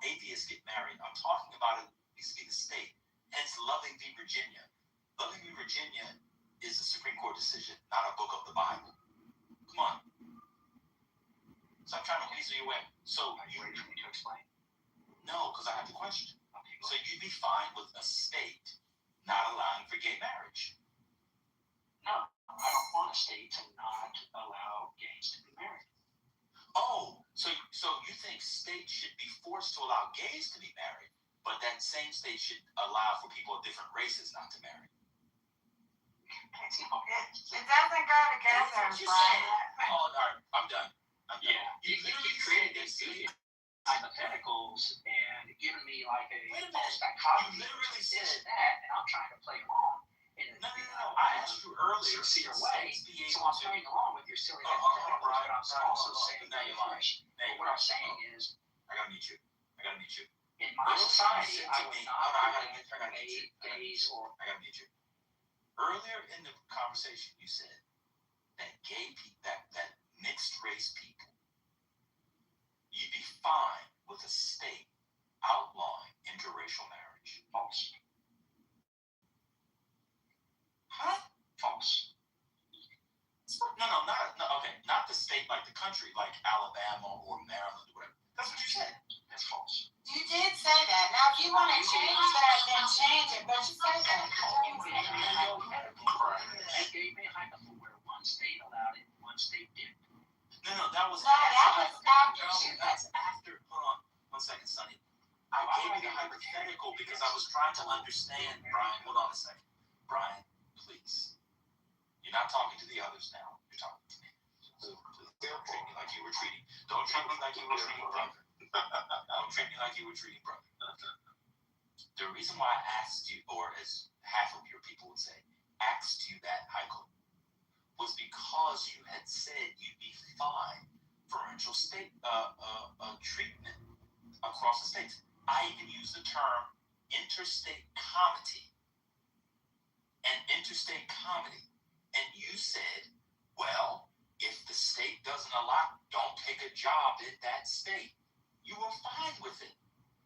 Atheists get married. I'm talking about it needs to be the state. Hence, Loving v. Virginia. Loving v. Virginia is a Supreme Court decision, not a book of the Bible. Come on. So I'm trying to weasel you in. So Are you ready for me to explain? No, because I have the question. Okay, So you'd be fine with a state not allowing for gay marriage? No, I don't want a state to not allow gays to be married. Oh, so you think states should be forced to allow gays to be married, but that same state should allow for people of different races not to marry? It doesn't go together, That's what you Brian. said. Oh, all right, I'm done. Yeah, you created these hypotheticals and given me like a Wait a minute. dichotomy You literally of this said- and that, and I'm trying to play along. No. I asked you earlier. Sincere way, States be so able I'm to. playing along with your silly Brian, hypotheticals, but I'm Brian, also hold on. saying Now you're lying. But what I'm saying is, I gotta meet you. I I gotta meet you. In my society, I would not wait days or. I gotta meet you. Earlier in the conversation, you said that gay people, that mixed race people, you'd be fine with a state outlawing interracial marriage. False. Huh? False. Not the state, like the country, like Alabama or Maryland or whatever. That's what you said. That's false. You did say that. Now, if you want to change that, then change it. But you said that. That gave me a hypothetical where one state allowed it, one state didn't. No, that was after. That's after. Hold on 1 second, Sonny. I gave you the hypothetical because I was trying to understand. Brian, hold on a second. Brian, please. You're not talking to the others now. You're talking to me. So please don't treat me like you were treating. Don't treat me like you were treating brother. Don't treat me like you were treating brother. The reason why I asked you, or as half of your people would say, asked you that, Heiko, was because you had said you'd be fine for interstate treatment across the states. I even used the term interstate comedy. And you said, well, if the state doesn't allow, don't take a job in that state. You were fine with it.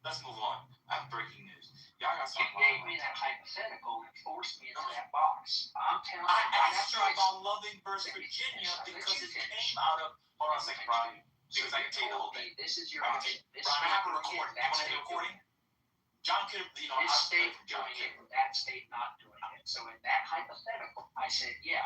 Let's move on. I have breaking news. Y'all got You something. gave me that hypothetical and forced me into that box. I'm telling you, I asked after you about Loving versus Virginia because it came out of. Hold on a second, Brian. Because I can tell you the whole thing. This is your I can option. tell you. Brian, I have a recording. You want to hear the recording? John could have, This state doing it, that state not doing it. So in that hypothetical, I said, yeah,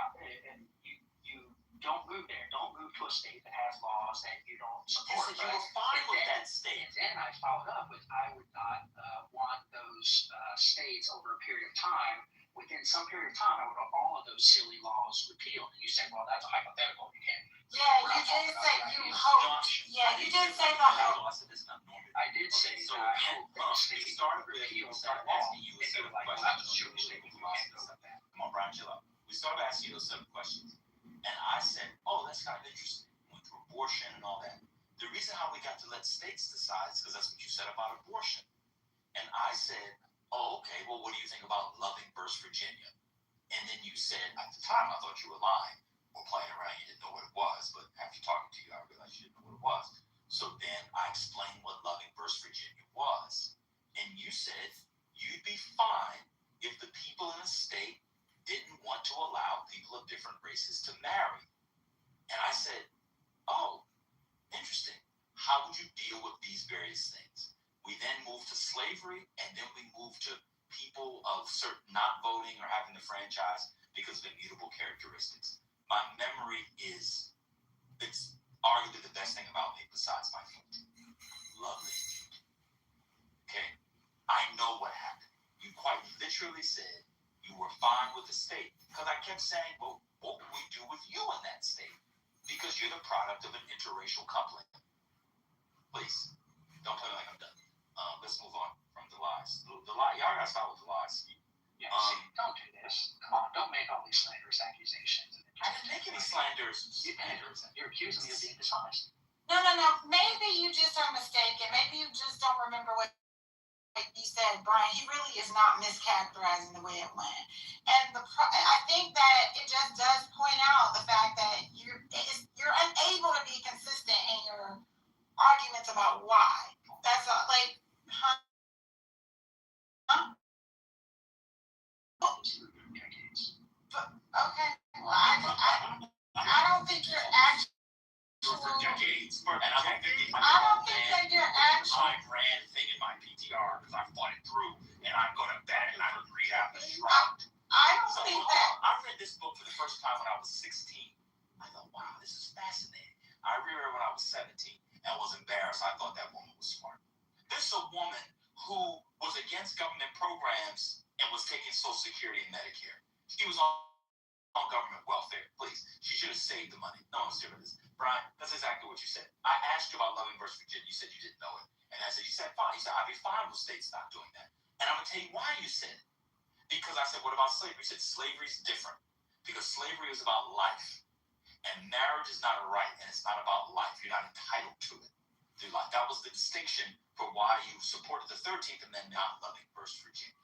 and you don't move there. Don't move to a state that has laws that you don't support. You were fine with that state. And then I followed up with, I would not want those states over a period of time. Within some period of time, I would want all of those silly laws repealed. And you said, well, that's a hypothetical. You can't. Yeah, you did say you hoped. Yeah, you did say the hope. I did say So that I again, hope that states started repeal asking that law. you a And set they of were like, well, questions. that's true. State of law. Come on, Brian, chill out. We started asking you those 7 questions. And I said, oh, that's kind of interesting. Went through abortion and all that. The reason how we got to let states decide is because that's what you said about abortion. And I said, oh, okay, well, what do you think about Loving versus Virginia? And then you said, at the time, I thought you were lying or playing around. You didn't know what it was. But after talking to you, I realized you didn't know what it was. So then I explained what Loving versus Virginia was. And you said you'd be fine if the people in a state didn't want to allow people of different races to marry. And I said, oh, interesting. How would you deal with these various things? We then moved to slavery, and then we moved to people of certain not voting or having the franchise because of immutable characteristics. My memory is, it's arguably the best thing about me besides my feet. Lovely feet. Okay? I know what happened. You quite literally said you were fine with the state because I kept saying, well, what would we do with you in that state? Because you're the product of an interracial coupling. Please, don't play like I'm done. Let's move on from the lies. The lie, y'all gotta stop with the lies. Yeah, see, don't do this. Come on, don't make all these slanderous accusations. I didn't make any slanders. You're accusing me of being dishonest. No. Maybe you just are mistaken. Maybe you just don't remember what you said, Brian. He really is not mischaracterizing the way it went. And I think that it just does point out the fact that you're unable to be consistent in your arguments about why. That's like, huh? Okay. Well, I don't think you're actually. For decades. And I don't think that you're actually. I ran thing in my PTR because I fought it through, and I'm going to bet, and I would read out the shroud. I don't think that. I read this book for the first time when I was 16. I thought, wow, this is fascinating. I read it when I was 17 and was embarrassed. I thought that woman was smart. This is a woman who was against government programs and was taking Social Security and Medicare. She was on government welfare. Please, she should have saved the money. No one's doing this. Brian, that's exactly what you said. I asked you about Loving versus Virginia. You said you didn't know it. And I said, you said fine. You said, I'd be fine with states not doing that. And I'm going to tell you why you said it. Because I said, what about slavery? You said slavery's different. Because slavery is about life. And marriage is not a right, and it's not about life. You're not entitled to it. That was the distinction for why you supported the 13th Amendment, not loving First Virginia.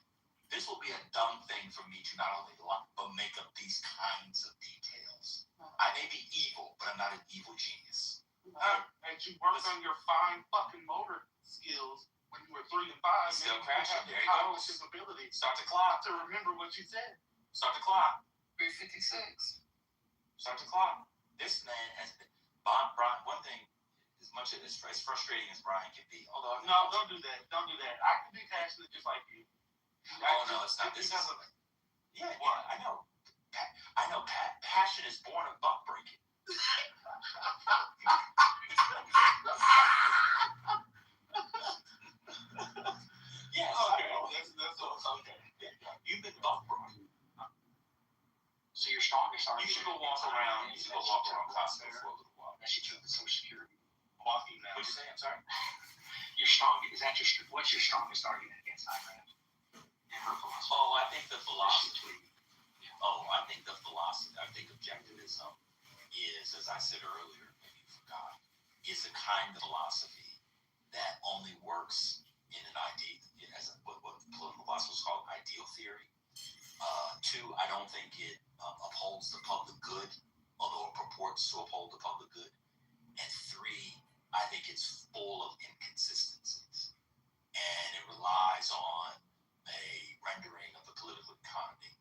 This will be a dumb thing for me to not only like, but make up these kinds of details. I may be evil, but I'm not an evil genius. And you worked on your fine fucking motor skills when you were 3 and 5. Still crashing. There you go. Ability Start the clock. to remember what you said. Start the clock. 356. Start the clock. This man has been. Brian, one thing, as much as frustrating as Brian can be, although No, don't do that. Don't do that. I can be passionate just like you. Oh no, it's not. This is yeah, I know. I know. Passion is born of buck breaking. Yes. Okay. That's okay. Yeah. You've been buck broken. So your strongest You argument. should go walk around. You should go walk around Costco for a little while. That you took the Social Security. walking now. What'd you say? I'm sorry. What's your strongest argument against Iran and her philosophy? Oh, I think the philosophy. I think objectivism is, as I said earlier, maybe you forgot, is a kind of philosophy that only works in an idea, as what political philosophers call ideal theory. Two, I don't think it upholds the public good, although it purports to uphold the public good. And three, I think it's full of inconsistencies, and it relies on a rendering of the political economy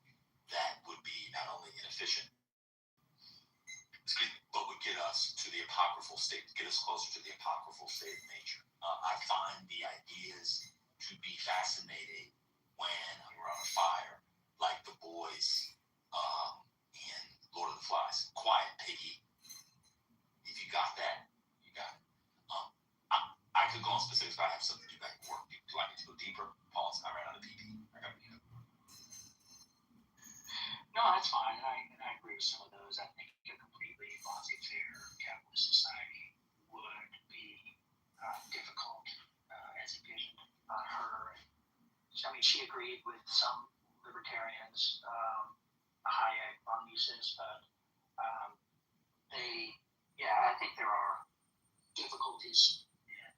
that would be not only inefficient, but would get us to the apocryphal state, get us closer to the apocryphal state of nature. I find the ideas to be fascinating when I'm around a fire, like the boys in Lord of the Flies. Quiet, piggy. If you got that, you got it. I could go on specifics, but I have something to do back at work. Do I need to go deeper? Pause. I ran out of PP. I got to get up. No, that's fine. And I agree with some of those. I think a completely laissez-faire capitalist society would be difficult as envisioned by her. I mean, she agreed with some libertarians, Hayek, von Mises, but I think there are difficulties in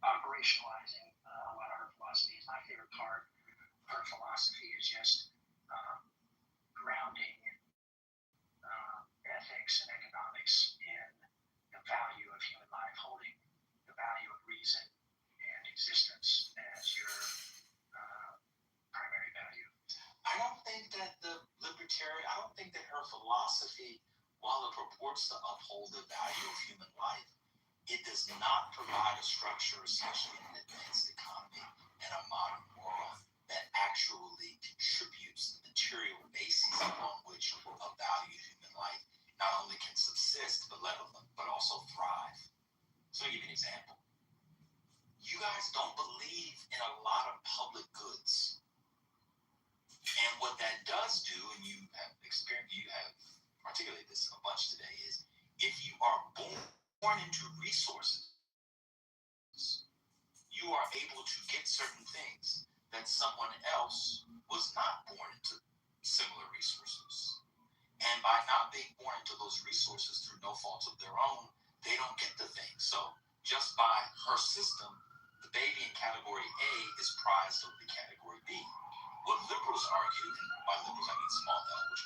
operationalizing a lot of her philosophies. My favorite part of her philosophy is just grounding ethics and economics in the value of human life, holding the value of reason and existence as your primary value. I don't think that her philosophy, while it purports to uphold the value of human life, it does not provide a structure, especially in an advanced economy and a modern world, that actually contributes the material basis upon which a valued human life not only can subsist, but also thrive. So let me give you an example. You guys don't believe in a lot of public goods. And what that does do, and you have articulated this a bunch today, is if you are born into resources, you are able to get certain things that someone else was not born into similar resources. And by not being born into those resources through no fault of their own, they don't get the thing. So just by her system, the baby in category A is prized over the category B. What liberals argue, and by liberals I mean small L, which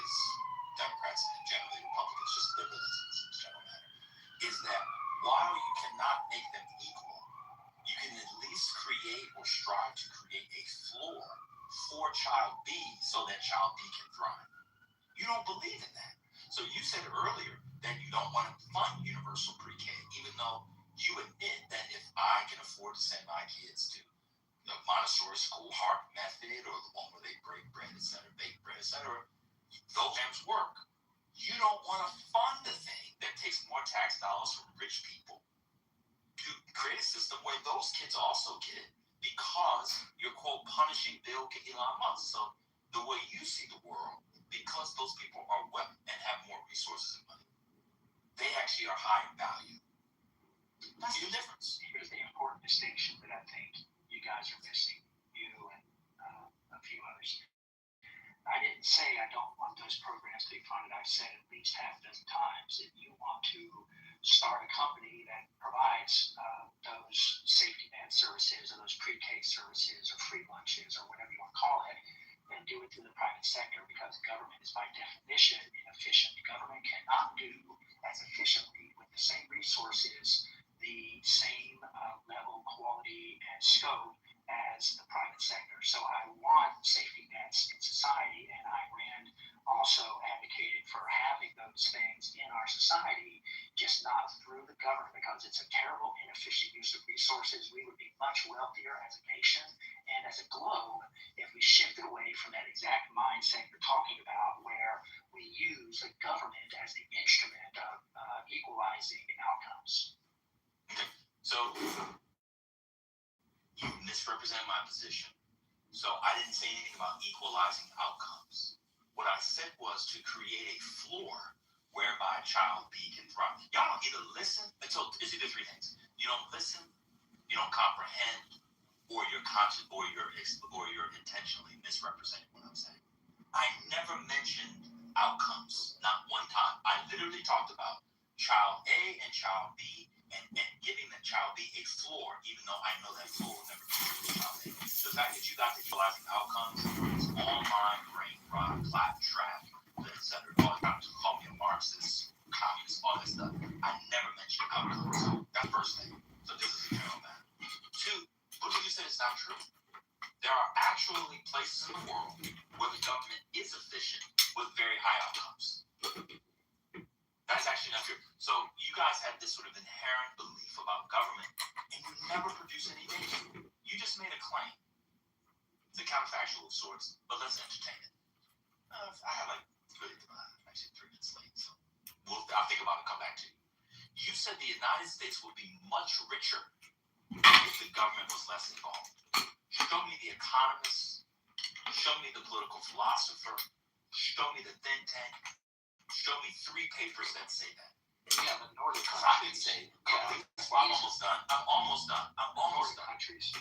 is Democrats and generally Republicans, just liberalism as a general matter, is that while you cannot make them equal, you can at least create or strive to create a floor for child B so that child B can thrive. You don't believe in that. So you said earlier that you don't want to fund universal pre-K, even though you admit that if I can afford to send my kids to the Montessori school, Heart Method, or the one where they break bread, etc., bake bread, etc., those things work. You don't want to fund the thing that takes more tax dollars from rich people to create a system where those kids also get it because you're, quote, punishing Bill Gates, Elon Musk. So the way you see the world, because those people are well and have more resources and money, they actually are high in value. That's the difference. Here's the important distinction that I think you guys are missing, you and a few others. I didn't say I don't want those programs to be funded. I've said at least half a dozen times that you want to start a company that provides those safety net services or those pre-K services or free lunches or whatever you want to call it, and do it through the private sector, because government is by definition inefficient. Government cannot do as efficiently with the same resources, the same level, quality, and scope as the private sector. So I want safety nets in society, and Iran also advocated for having those things in our society, just not through the government, because it's a terrible, inefficient use of resources. We would be much wealthier as a nation and as a globe if we shifted away from that exact mindset you're talking about, where we use the government as the instrument of equalizing outcomes. So you misrepresent my position. So I didn't say anything about equalizing outcomes. What I said was to create a floor whereby child B can thrive. Y'all either listen, so it's either three things. You don't listen, you don't comprehend, or you're conscious, or you're intentionally misrepresenting what I'm saying. I never mentioned outcomes, not one time. I literally talked about child A and child B, and giving the child B a floor, even though I know that floor will never be child A. The fact that you got to equalizing outcomes is online, brain rot, clap trap, etc. All trying to call me a Marxist, communist, all that stuff. I never mentioned outcomes. That's first thing. So this is a general matter. Two, what you said is not true. There are actually places in the world where the government is efficient with very high outcomes. That's actually not true. So you guys have this sort of inherent belief about government, and you never produce any data. You just made a claim. It's a counterfactual of sorts, but let's entertain it. I have actually 3 minutes late, so I'll think about it and come back to you. You said the United States would be much richer if the government was less involved. Show me the economist, show me the political philosopher, show me the think tank, show me 3 papers that say that. Yeah, the northern Because I didn't countries. say, well, I'm almost done. Northern countries.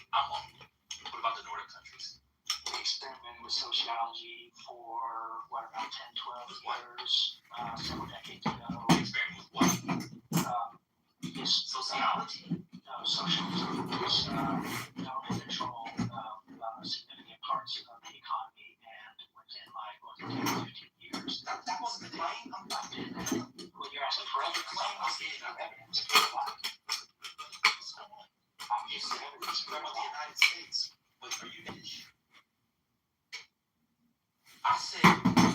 What about the Nordic countries? We experimented with sociology for, about 10, 12 years, several decades ago. Experiment with what? Sociology? No, socialism was government control significant parts of the economy, and within 10 to 15 years. That wasn't the claim. I'm not doing that. Well, you're asking for The claim was no evidence. What's going on? You said evidence about the United States. Wait, are you finished? I said,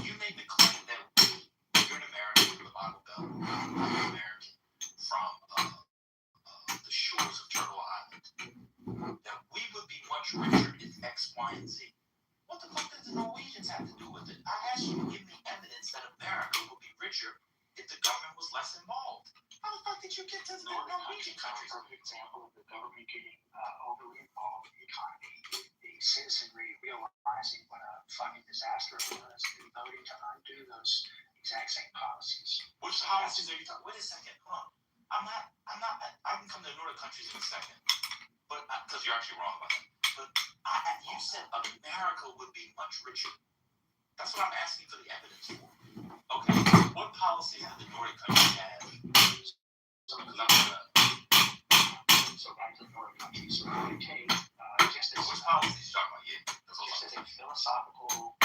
you made the claim that you're an American with the Bible Belt. I'm an American from the shores of Turtle Island. That we would be much richer if X, Y, and Z. What the fuck does the Norwegians have to do with it? I asked you to give me evidence that America would be richer if the government was less involved. How the fuck did you get to the Norwegian countries? A perfect example of the government getting overly involved in the economy. The citizenry realizing what a fucking disaster it was, and voting to undo those exact same policies. Which policies are you talking? Wait a second, hold on. I can come to the Nordic countries in a second, but because you're actually wrong about that. But you said America would be much richer. That's what I'm asking for the evidence for. Okay, what policies do the Nordic countries have? So back to the Nordic countries, so we take just as Which policies you talking about? Yeah, that's what just I'm as a philosophical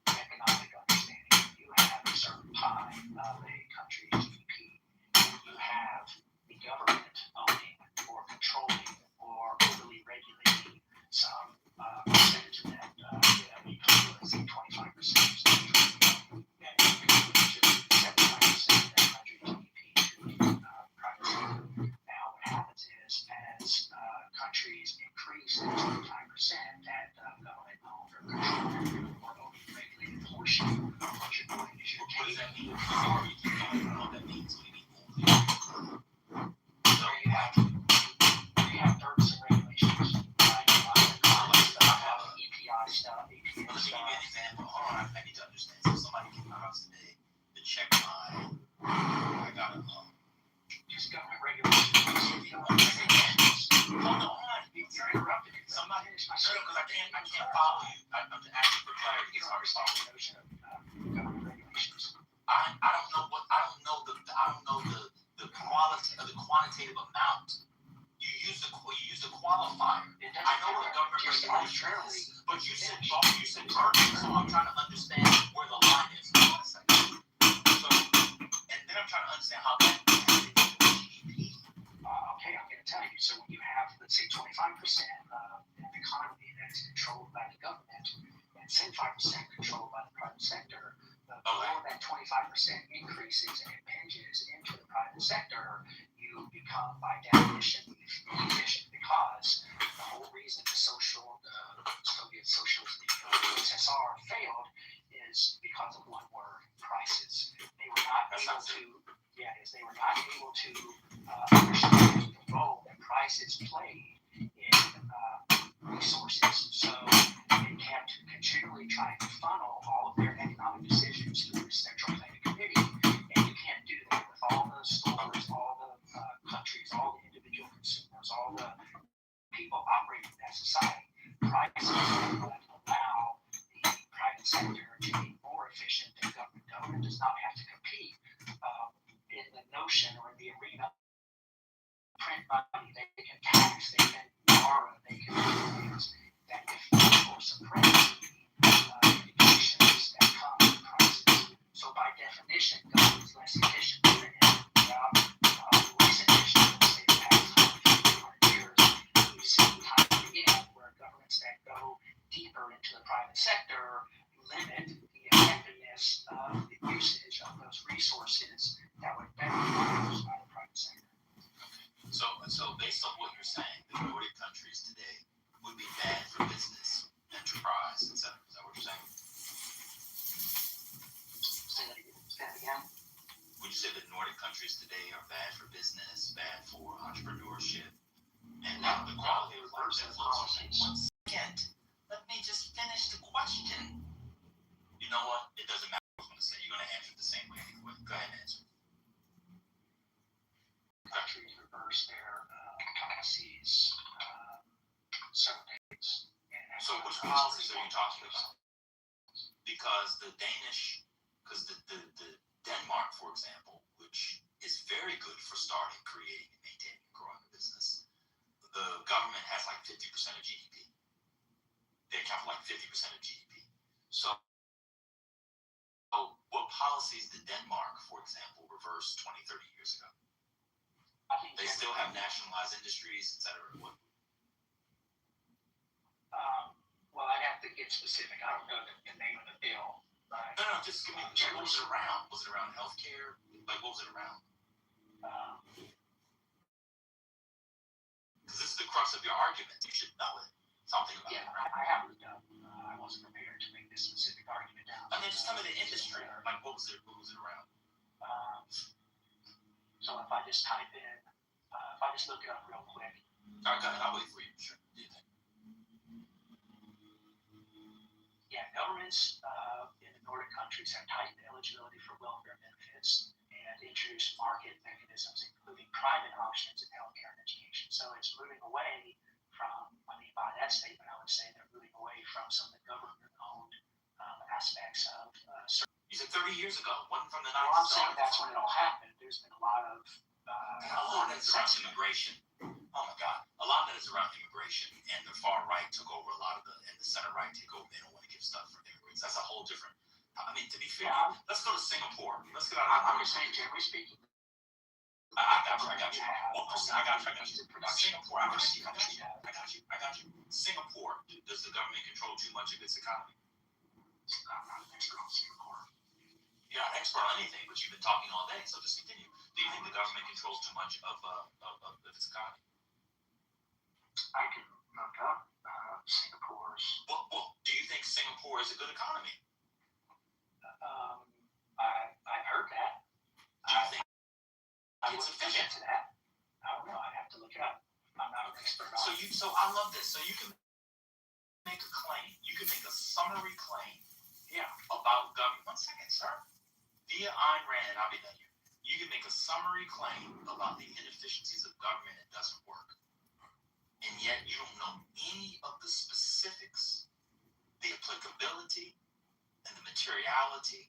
economic understanding, you have a certain pie of a country's GDP. You have the government owning or controlling or overly regulating some percentage of that economy, let's say 25%. And you can put 75% of that country's GDP to private sector. Now, what happens is, as countries increase that 25%, that government-owned or controlled or overly regulated portion of what you're doing is you're What does that taking. mean? I don't know what that means. What do you mean? So You have terms and regulations, right? You have EPI stuff, EPA let me give you stuff. an example. Hold on, I need to understand. So somebody came to my house today to check I got a Just government regulations. Hold on. You're interrupting me. Somebody, because I can't follow you. I'm asking for clarity. It's hard to follow. Notion of government regulations. I don't know the qualifier. I know what government regulation is, but you said burden, so I'm trying to understand where the line is. Hold on a second. So, and then I'm trying to understand how that GDP. Okay, I'm going to tell you. So when you have, let's say, 25% of an economy that's controlled by the government and 75% controlled by the private sector, the more that 25% increases and impinges into the private sector, you become, by definition, efficient, because the whole reason the Soviet socialist, the USSR failed is because of one word: prices. They were not able to. Yeah, they were not able to understand the role that prices played in resources. So they kept continually trying to funnel all of their economic decisions through the Central Planning Committee, and you can't do that with all the stores, all the countries, all the individual consumers, all the people operating in that society. Prices would allow the private sector to be more efficient than government. Government does not have to compete in the notion or in the arena. Print money, they can tax, they can borrow, they can do things that if people suppress the indications that come with prices. So by definition, government is less efficient. Throughout recent history, let's say the past 100 years, we've seen time and again where governments that go deeper into the private sector limit the effectiveness of the usage of those resources that would better be used by the private sector. So based on what you're saying, the Nordic countries today would be bad for business, enterprise, etc. Is that what you're saying? Say that again. Would you say that Nordic countries today are bad for business, bad for entrepreneurship, and not the quality of life? One second. Let me just finish the question. You know what? It doesn't matter what I'm going to say. You're going to answer it the same way anyway. Go ahead and answer. Countries reverse their policies several days. So which policies are you talking about? Because the Denmark, for example, which is very good for starting, creating, and maintaining and growing a business, the government has like 50% of GDP. They account for like 50% of GDP. So what policies did Denmark, for example, reverse 20, 30 years ago? I think they still have nationalized industries, etc. What? Well, I'd have to get specific. I don't know the name of the bill. But No, just give me. What was it around? Was it around healthcare? Like, what was it around? Because this is the crux of your argument. You should know it. Something about it. I haven't done. I wasn't prepared to make this specific argument down. I mean, just tell me the industry. Like, what was it around? So if I just type in, if I just look it up real quick. All right, go ahead. I'll wait for you. Sure. Do you think? Yeah, governments in the Nordic countries have tightened eligibility for welfare benefits and introduced market mechanisms, including private options in healthcare and education. So it's moving away from, by that statement, I would say they're moving away from some of the government-owned aspects of You said 30 years ago, one from the 90s. Well, I'm saying that's when it all happened. There's been a lot of a lot of it's around immigration. Oh my God, a lot of that is around immigration, and the far right took over a lot of and the center right take over. They don't want to give stuff for immigrants. That's a whole different. I mean, to be fair, let's go to Singapore. Let's get out of. I'm just saying, generally speaking. I got you. 1%. I got you. Singapore. I got you. Singapore. Does the government control too much of its economy? I'm not an expert on Singapore. You're not an expert on anything, but you've been talking all day, so just continue. Do you think the government controls too much of its economy? I can look up Singapore's. Well, do you think Singapore is a good economy? I've heard that. Do you think it's efficient to that? I don't know. I'd have to look it up. I'm not an expert on it. So I love this. So you can make a claim. You can make a summary claim. Yeah, about government. 1 second, sir. Via Ayn Rand and Abhidanya, you can make a summary claim about the inefficiencies of government that doesn't work. And yet you don't know any of the specifics, the applicability, and the materiality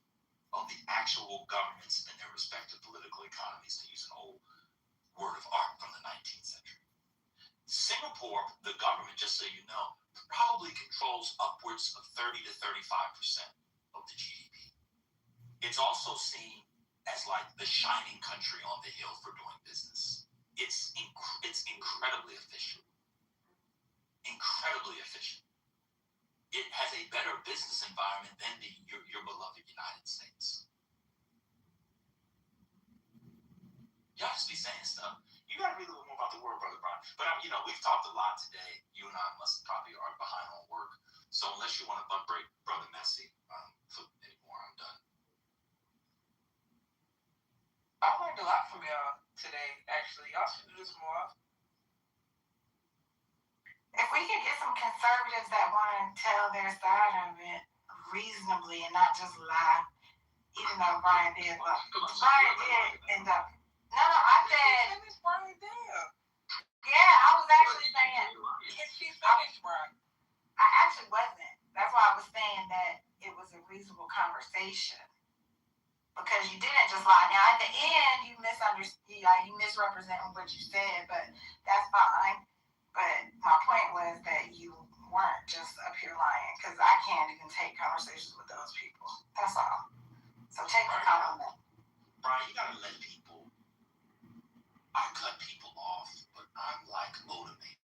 of the actual governments and their respective political economies, to use an old word of art from the 19th century. Singapore Corp, the government, just so you know, probably controls upwards of 30 to 35% of the GDP. It's also seen as like the shining country on the hill for doing business. It's incredibly efficient. Incredibly efficient. It has a better business environment than your beloved United States. Y'all just be saying stuff. You gotta read a little more about the world, Brother Brian. But we've talked a lot today. You and I must probably are behind on work. So unless you want to butt break Brother Messi for anymore, I'm done. I learned a lot from y'all today, actually. Y'all should do this more often. If we could get some conservatives that want to tell their side of it reasonably and not just lie, even though Brian did, Brian did end up. No, I said. Brian did. Yeah, I was actually saying. She finished, Brian. I actually wasn't. That's why I was saying that it was a reasonable conversation. Because you didn't just lie. Now, at the end, you misunderstood, you misrepresented what you said, but that's fine. But my point was that you weren't just up here lying, because I can't even take conversations with those people. That's all. So take the compliment. Brian, you gotta let people. I cut people off, but I'm like motivated.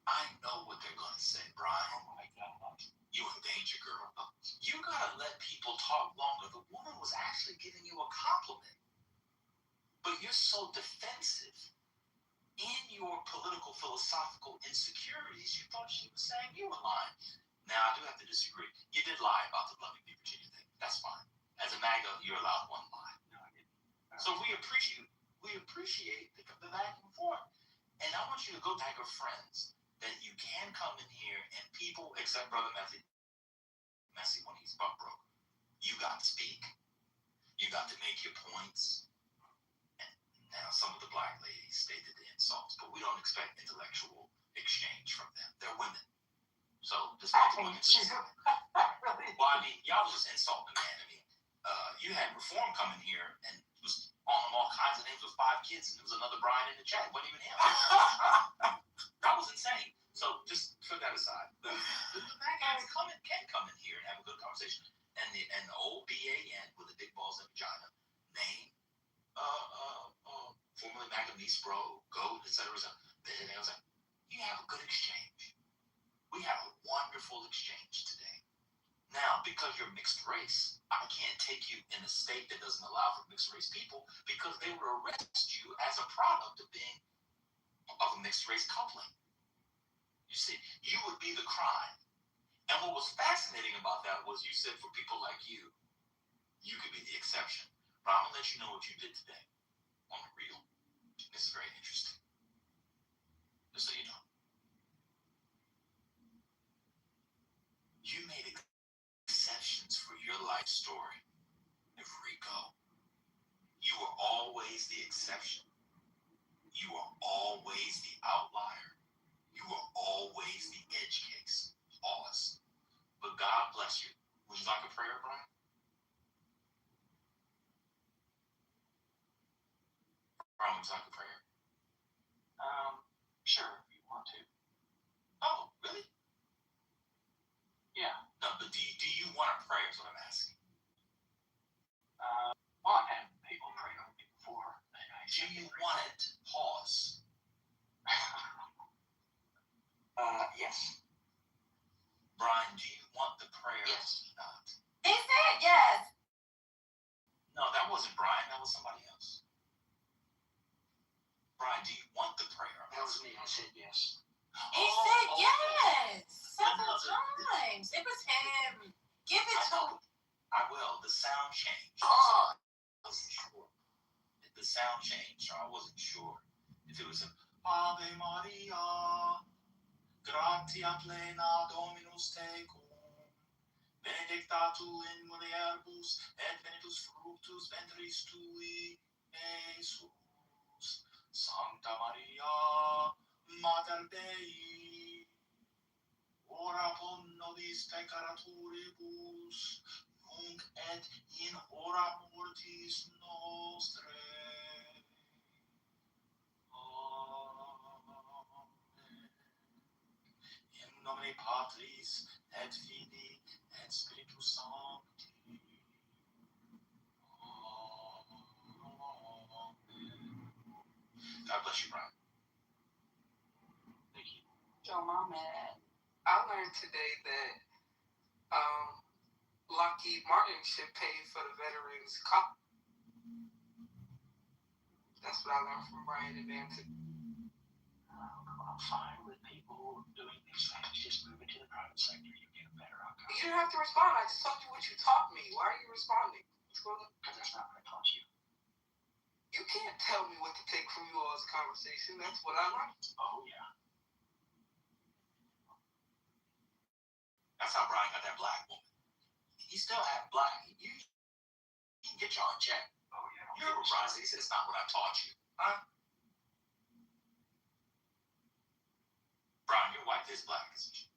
I know what they're gonna say, Brian. Oh my God. You in danger, girl. You gotta let people talk longer. The woman was actually giving you a compliment. But you're so defensive in your political philosophical insecurities, you thought she was saying you were lying. Now, I do have to disagree. You did lie about the Loving v. Virginia thing. That's fine. As a MAGA, you're allowed one lie. No, I didn't. So we appreciate the back and forth. And I want you to go tag your friends that you can come in here and people, except Brother Messi when he's buck broke, you got to speak. You got to make your points. Now, some of the black ladies stated the insults, but we don't expect intellectual exchange from them. They're women. So, just make the women Well, I mean, y'all was just insulting, man. I mean, you had Reform coming here and was on them all kinds of names with 5 kids, and there was another Brian in the chat. It wasn't even him. That was insane. So, just put that aside. The black guys can come in here and have a good conversation. And the old BAN with the big balls and vagina, name, formerly MAGA Niece Bro, GOAT, etc. You have a good exchange. We have a wonderful exchange today. Now, because you're mixed race, I can't take you in a state that doesn't allow for mixed race people because they would arrest you as a product of being of a mixed race coupling. You see, you would be the crime. And what was fascinating about that was you said for people like you could be the exception. But I'm going to let you know what you did today on the real. This is very interesting. Just so you know. You made exceptions for your life story, Rico. You were always the exception. You were always the outlier. You were always the edge case. Always. But God bless you. Would you like a prayer, Brian? Brian, would you like a prayer? Sure, if you want to. Oh, really? Yeah. No, but do you want a prayer is what I'm asking. Well, I've had people pray on me before. Do you want it? Pause. Yes. Brian, do you want the prayer? Yes. Or not? He said yes. No, that wasn't Brian. That was somebody else. Brian, do you want the prayer? That was me. I said yes. He said yes several times. It was him. Give it to him. I will. The sound changed. Oh. I wasn't sure. The sound changed, so I wasn't sure if it was a Ave Maria, gratia plena Dominus tecum, benedicta tu in mulieribus, et benedictus fructus ventris tui, Jesus. Sancta Maria, Mater Dei, ora pro nobis peccatoribus, nunc et in hora mortis nostrae. Domine Patris et Filii et Spiritus Sancti. God bless you, Brian. Thank you. Yo, my man. I learned today that Lockheed Martin should pay for the veterans' cop. That's what I learned from Brian and Nancy. I'm fine with people doing these things. Just move it to the private sector. You get a better outcome. You didn't have to respond. I just told you what you taught me. Why are you responding? Because that's not what I taught you. You can't tell me what to take from you all's conversation. That's what I learned. Oh, yeah. That's how Brian got that black woman. He still had black. You can get y'all in check. Oh, yeah. You remember Brian said, he said, it's not what I taught you. Huh? Brian, your wife is black, isn't she?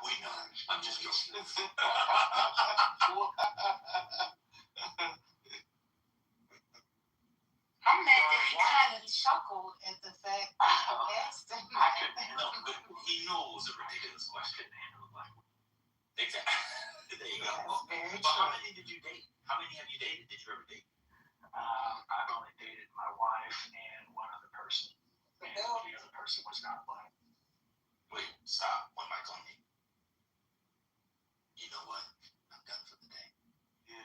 We know. I'm just joking. I'm mad that he kind of chuckled at the fact that you asked him. I couldn't handle it. He knew it was a ridiculous question. Couldn't handle a black woman. Exactly. There you go. That's very But how true. many did you date? How many have you dated? Did you ever date? I've only dated my wife and one other person. And the other person was not black. Wait, stop. One mic on me. You know what? I'm done for the day. Yeah.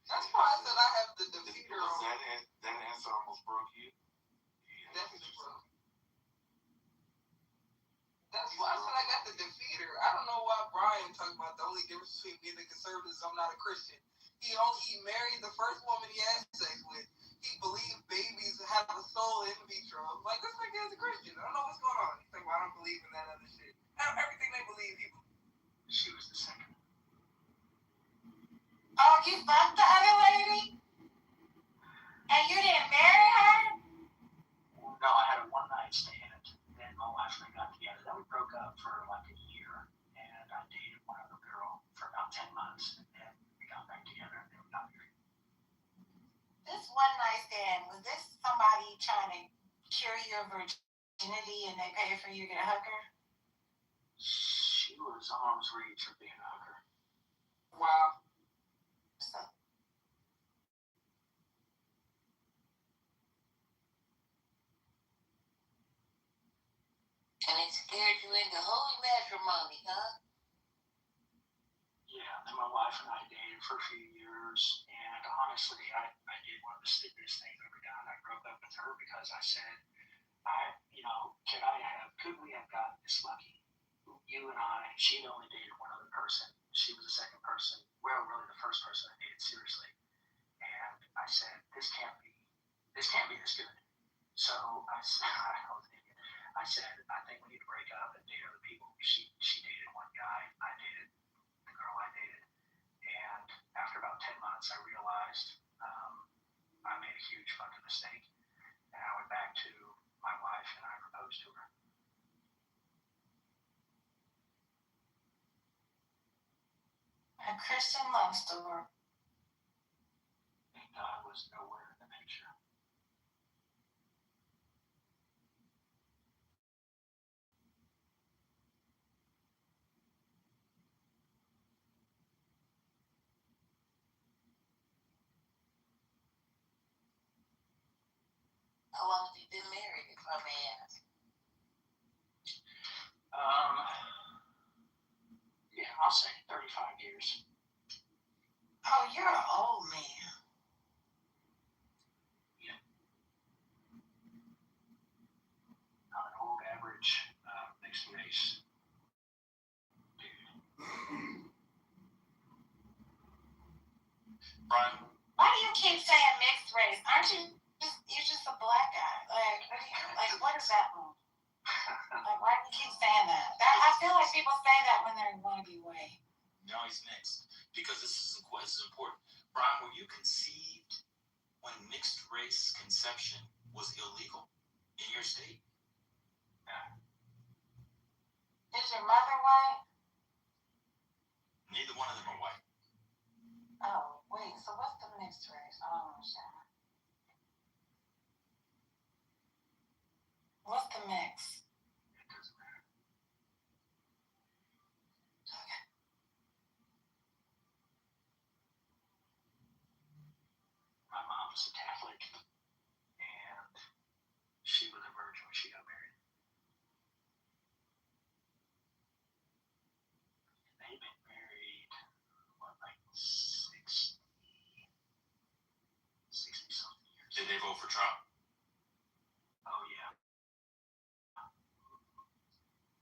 That's why I said I have the defeater Because on. that answer almost broke you. Definitely, bro. That's why I said I got the defeater. I don't know why Brian talking about the only difference between being a conservative is I'm not a Christian. He married the first woman he had sex with. He believed babies have a soul in vitro. Like, this nigga is a Christian. I don't know what's going on. He's like, well, I don't believe in that other shit. Everything they believe, he believes. She was the second. Oh, you fucked the other lady? And you didn't marry her? No, I had a one-night stand. Then my wife and I got together. Then we broke up for like a year. And I dated one other girl for about 10 months. And then we got back together and then we got married. This one night stand, was this somebody trying to cure your virginity and they paid for you to get a hooker? She was arm's reach for being a hooker. Wow. So, and it scared you into holy matrimony, huh? Yeah, then my wife and I dated for a few years, and honestly, I did one of the stupidest things I've ever done. I broke up with her because I said, could we have gotten this lucky? You and I, she'd only dated one other person. She was the second person, well, really the first person I dated seriously. And I said, this can't be this good. So I said, I think we need to break up and date other people. She dated one guy, I dated the girl I dated. And after about 10 months, I realized I made a huge fucking mistake. And I went back to my wife and I proposed to her. a Christian love story. And God was nowhere in the picture. How long have you been married, if I may ask? Yeah, I'll say 35 years. Oh, you're an old man. I'm an old average mixed race dude. Brian, Why do you keep saying mixed race? Aren't you you're just a black guy? What does that mean? Like, why do you keep saying that? I feel like people say that when they want to be white. no, he's mixed. Because this is important. Brian, were you conceived when mixed race conception was illegal in your state? Is your mother white? Neither one of them are white. Oh, wait, so what's the mixed race? I don't understand. What's the mix? mom's a Catholic, and she was a virgin when she got married. They've been married, like 60 something years. Did they vote for Trump? Oh, yeah.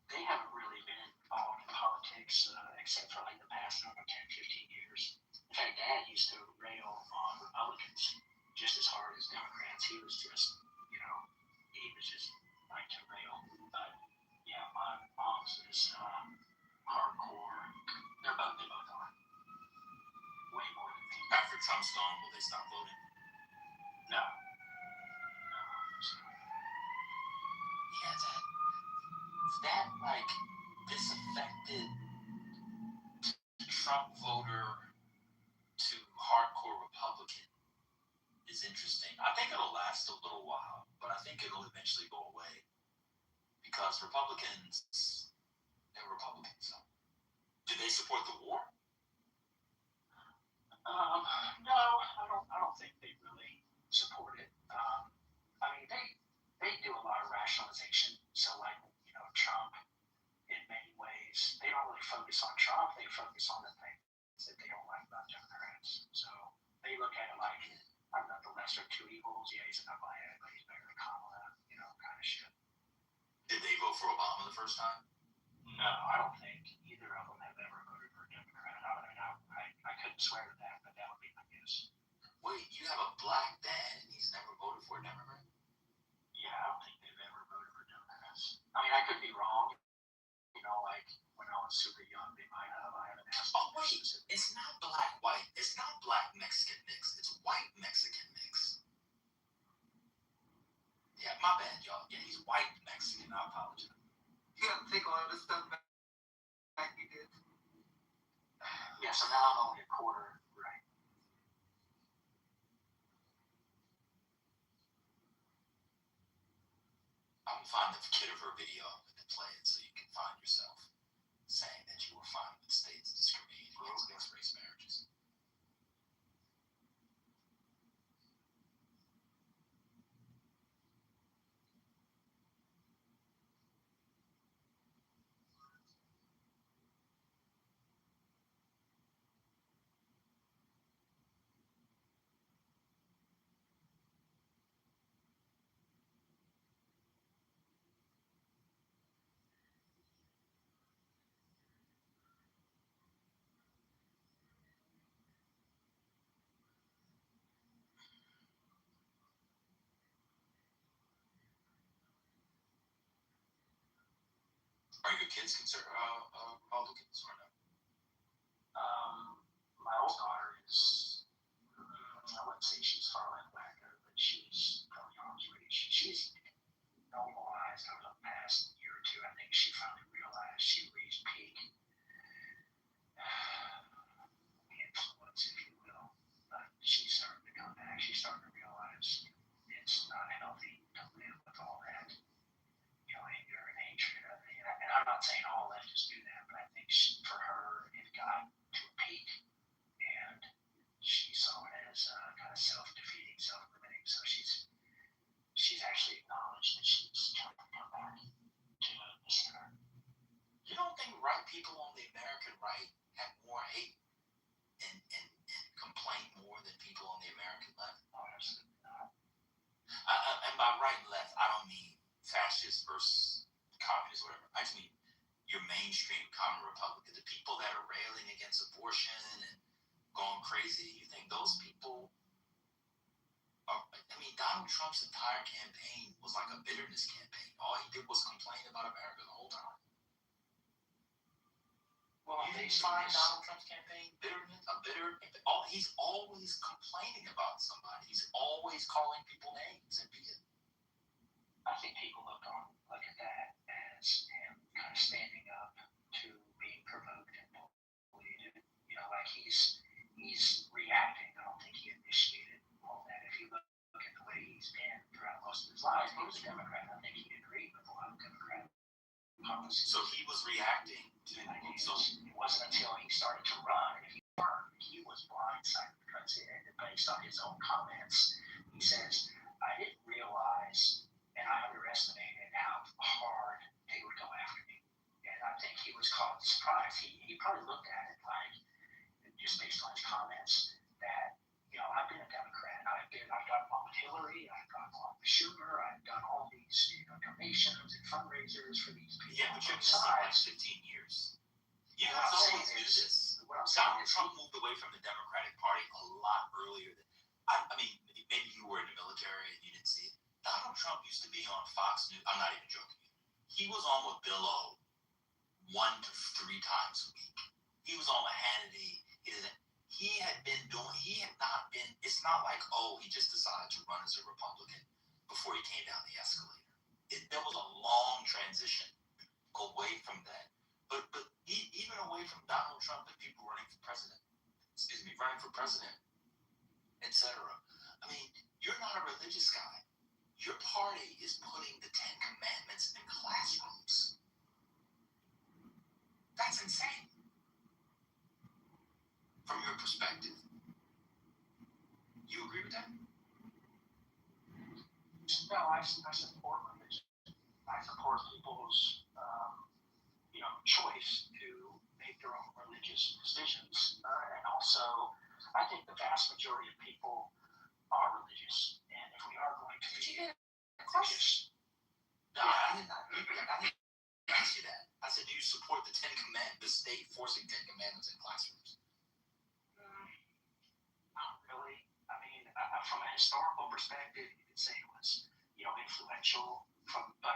They haven't really been involved in politics, except for like the past, 10, 15 years. In fact, Dad used to rail on Republicans just as hard as Democrats. He was just like to rail. But yeah, my mom's is hardcore. They both are. Way more than me. After Trump's gone, will they stop voting? No. Yeah, that like disaffected Trump voter to hardcore Republican is interesting. I think it'll last a little while, but I think it'll eventually go away because Republicans, they're Republicans. So. Do they support the war? No, I don't think they really support it. I mean, they do a lot of rationalization. So, like, Trump, in many ways, they don't really focus on Trump. They focus on the things that they don't like about Democrats. So they look at it like, I don't know, the lesser of two evils. Yeah, he's a knucklehead, but he's better than Kamala, kind of shit. Did they vote for Obama the first time? No, I don't think either of them have ever voted for a Democrat. I couldn't swear to that, but that would be my guess. Wait, you have a black dad and he's never voted for a Democrat? Yeah, I don't think they've ever voted for Democrats. I mean, I could be wrong. Like when I was super young, they might have. I haven't asked. Oh, wait, it's not black-white. It's not black-Mexican mix. It's white-Mexican mix. Yeah, my bad, y'all. Yeah, he's white-Mexican. I apologize. You gotta take all of this stuff back you did. Yeah, so now I'm only a quarter right. I'm gonna find the Kitover video and play it so you can find yourself saying that you were fine with states discriminating against mixed-race marriages. Are your kids Republicans or no? My old daughter is, I wouldn't say she's far left wacko, but she's probably always ready. She's normalized over the past year or two. I think she finally realized she reached peak influence, if you will. But she's starting to come back. She's starting to realize it's not healthy to live with all that, anger and hatred. And I'm not saying all leftists do that, but I think for her, it got to a peak, and she saw it as kind of self-defeating, self-limiting. So she's actually acknowledged that she's trying to come back to the center. You don't think right people on the American right have more hate and complain more than people on the American left? Oh, absolutely not. And by right and left, I don't mean fascist versus communist, whatever. I just mean your mainstream common Republican, the people that are railing against abortion and going crazy. You think those people are? I mean, Donald Trump's entire campaign was like a bitterness campaign. All he did was complain about America the whole time. Well, You didn't find Donald Trump's campaign bitterness, he's always complaining about somebody. He's always calling people names and being. I think people look at that as him kind of standing up to being provoked and bullied. Like he's reacting. I don't think he initiated all that. If you look at the way he's been throughout most of his life, he was a Democrat. I think he agreed with a lot of Democrat policies. So he was reacting to. It wasn't until he started to run. If you he was blindsided because based on his own comments, he says, I didn't realize and I underestimated how hard they would go after me. And I think he was caught surprised. He probably looked at it like, just based on his comments, that, I've been a Democrat. I've done along with Hillary, I've done along with Schumer, I've done all these, donations and fundraisers for these people. Yeah, but you're on missing like sides. 15 years. You What I'm always saying do is- this. What I'm saying Donald is, Trump moved away from the Democratic Party a lot earlier than I mean, maybe you were in the military and you didn't see it. Donald Trump used to be on Fox News. I'm not even joking. He was on with Bill O 1 to 3 times a week. He was on with Hannity. He had not been, it's not like, he just decided to run as a Republican before he came down the escalator. There was a long transition away from that. But even away from Donald Trump and people running for president, etc. I mean, you're not a religious guy. Your party is putting the 10 Commandments in classrooms. That's insane. From your perspective. You agree with that? No, I support religion. I support people's, choice to make their own religious decisions. And also, I think the vast majority of people are religious. And if we are going to be religious, No, I didn't ask you that. I said, do you support the 10 Commandments, the state forcing 10 Commandments in classrooms? not really. I mean, from a historical perspective, you could say it was, influential from a,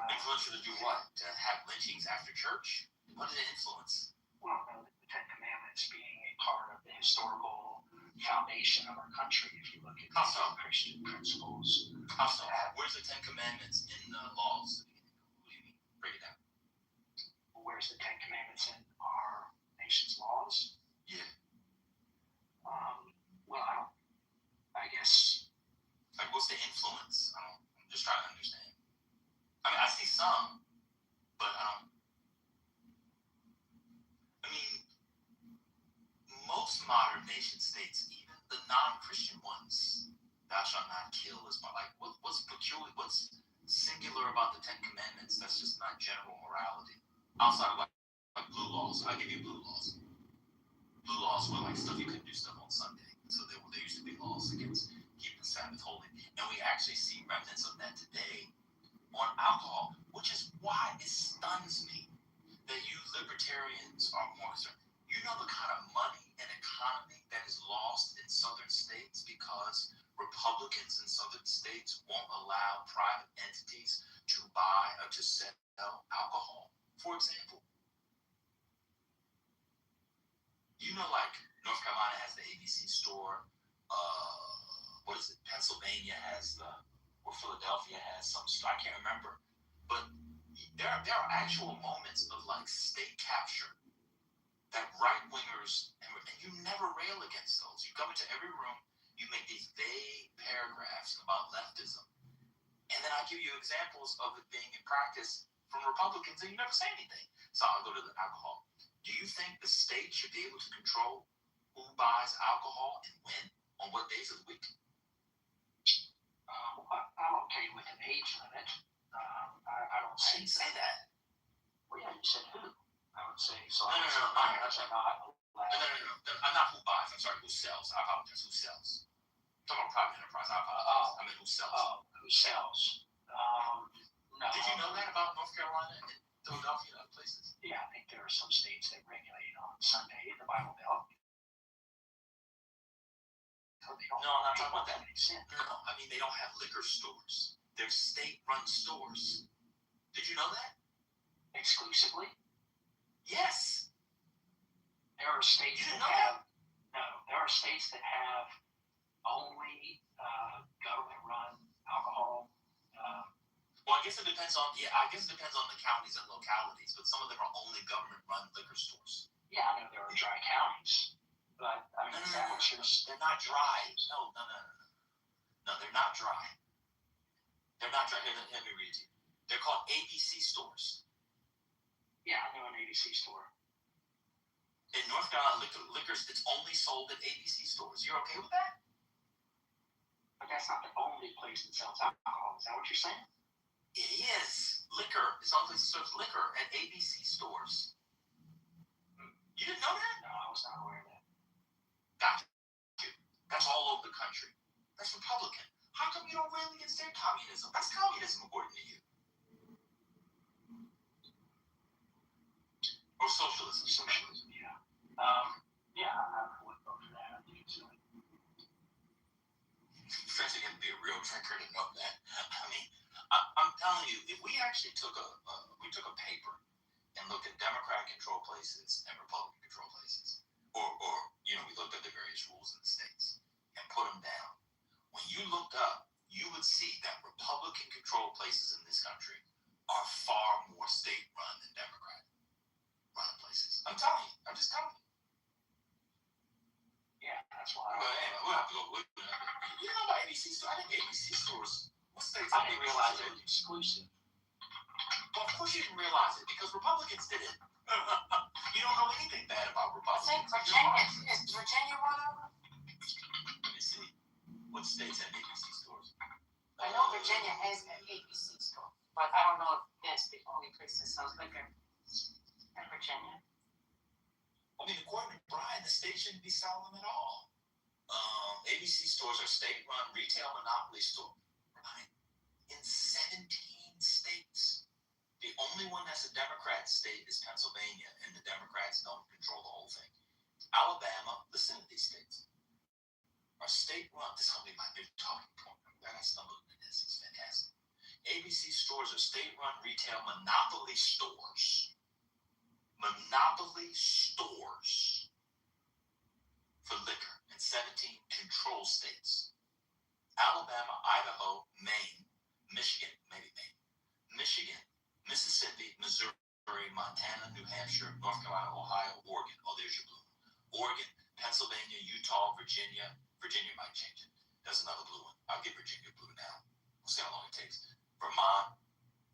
Influential to do what? To have lynchings after church? What did it influence? well, the Ten Commandments being a part of the historical foundation of our country. If you look at How so? Christian principles, How so? Where's the 10 Commandments in the laws? What do you mean? Break it down. where's the Ten Commandments in our nation's laws? Yeah. Well, I guess. Like, what's the influence? I'm just trying to understand. I mean, I see some, but most modern nation states, even the non-Christian ones, thou shalt not kill is like, what's peculiar, what's singular about the 10 Commandments that's just not general morality? Outside of like blue laws. I'll give you blue laws. Blue laws were like stuff you couldn't do stuff on Sunday. So there used to be laws against keeping the Sabbath holy. And we actually see remnants of that today on alcohol, which is why it stuns me that you libertarians are more concerned. You know the kind of money and economy that is lost in southern states because Republicans in southern states won't allow private entities to buy or to sell alcohol, for example. You know, like North Carolina has the ABC store. Pennsylvania has or Philadelphia has some store. I can't remember, but there are actual moments of like state capture that right wingers and you never rail against those. You come into every room, you make these vague paragraphs about leftism, and then I give you examples of it being in practice from Republicans, and you never say anything. So I'll go to the alcohol. Do you think the state should be able to control who buys alcohol and when, on what days of the week? I'm okay with an age limit. I don't I see didn't say that. Well, yeah, you said who? I would say so. No. I'm not allowed. No. I'm not who buys. I'm sorry, who sells. I apologize. Who sells? I'm talking about private enterprise. I apologize. I mean, who sells? Who sells? No. Did you know that about North Carolina and Philadelphia and other places? Yeah, I think there are some states that regulate on Sunday in the Bible Belt. No, I'm not talking about that. Sin. No. I mean, they don't have liquor stores. They're state-run stores. Did you know that? Exclusively. Yes. There are states You that didn't know have. No, there are states that have only government-run alcohol. Well, I guess it depends on the counties and localities, but some of them are only government-run liquor stores. Yeah, I know there are dry counties, but I mean, is that what you're? They're not dry. No. No, they're not dry. They're not dry. Here, let me read to you. They're called ABC stores. Yeah, I know an ABC store. In North Carolina, liquor it's only sold at ABC stores. You're okay with that? But that's not the only place that sells alcohol. Is that what you're saying? It is. Liquor. It's only serves liquor at ABC stores. You didn't know that? No, I was not aware of that. Got you. That's all over the country. That's Republican. How come you don't rail against their communism? That's communism according to you. Or socialism. Socialism, yeah. Yeah, I would vote for that. I think it's silly. First, you have to be a real drinker to know that. I mean, I'm telling you, if we actually took a paper and looked at Democrat-controlled places and Republican-controlled places, or we looked at the various rules in the states and put them down. When you looked up, you would see that Republican-controlled places in this country are far more state-run than Democrat-run places. I'm telling you. I'm just telling you. Yeah, that's why. Well, anyway, we'll have to go look. You know about ABC stores? I think ABC stores. What states? I didn't realize it was exclusive. Well, of course you didn't realize it because Republicans did it. You don't know anything bad about I think Republicans. Virginia is Virginia one of them? Let me see. What states have ABC stores? I know Virginia has an ABC store, but I don't know if that's the only place that sells liquor in Virginia. I mean, according to Brian, the state shouldn't be selling them at all. ABC stores are state-run retail monopoly store. Brian, in 17 states. The only one that's a Democrat state is Pennsylvania, and the Democrats don't control the whole thing. Alabama, listen to these states, are state-run. This is going to be my new talking point. I'm glad I stumbled into this. It's fantastic. ABC stores are state-run retail monopoly stores. Monopoly stores for liquor in 17 control states. Alabama, Idaho, Maine, Michigan, Michigan, Mississippi, Missouri, Montana, New Hampshire, North Carolina, Ohio, Oregon. Oh, there's your blue one. Oregon, Pennsylvania, Utah, Virginia. Virginia might change it. There's another blue one. I'll give Virginia blue now. We'll see how long it takes. Vermont,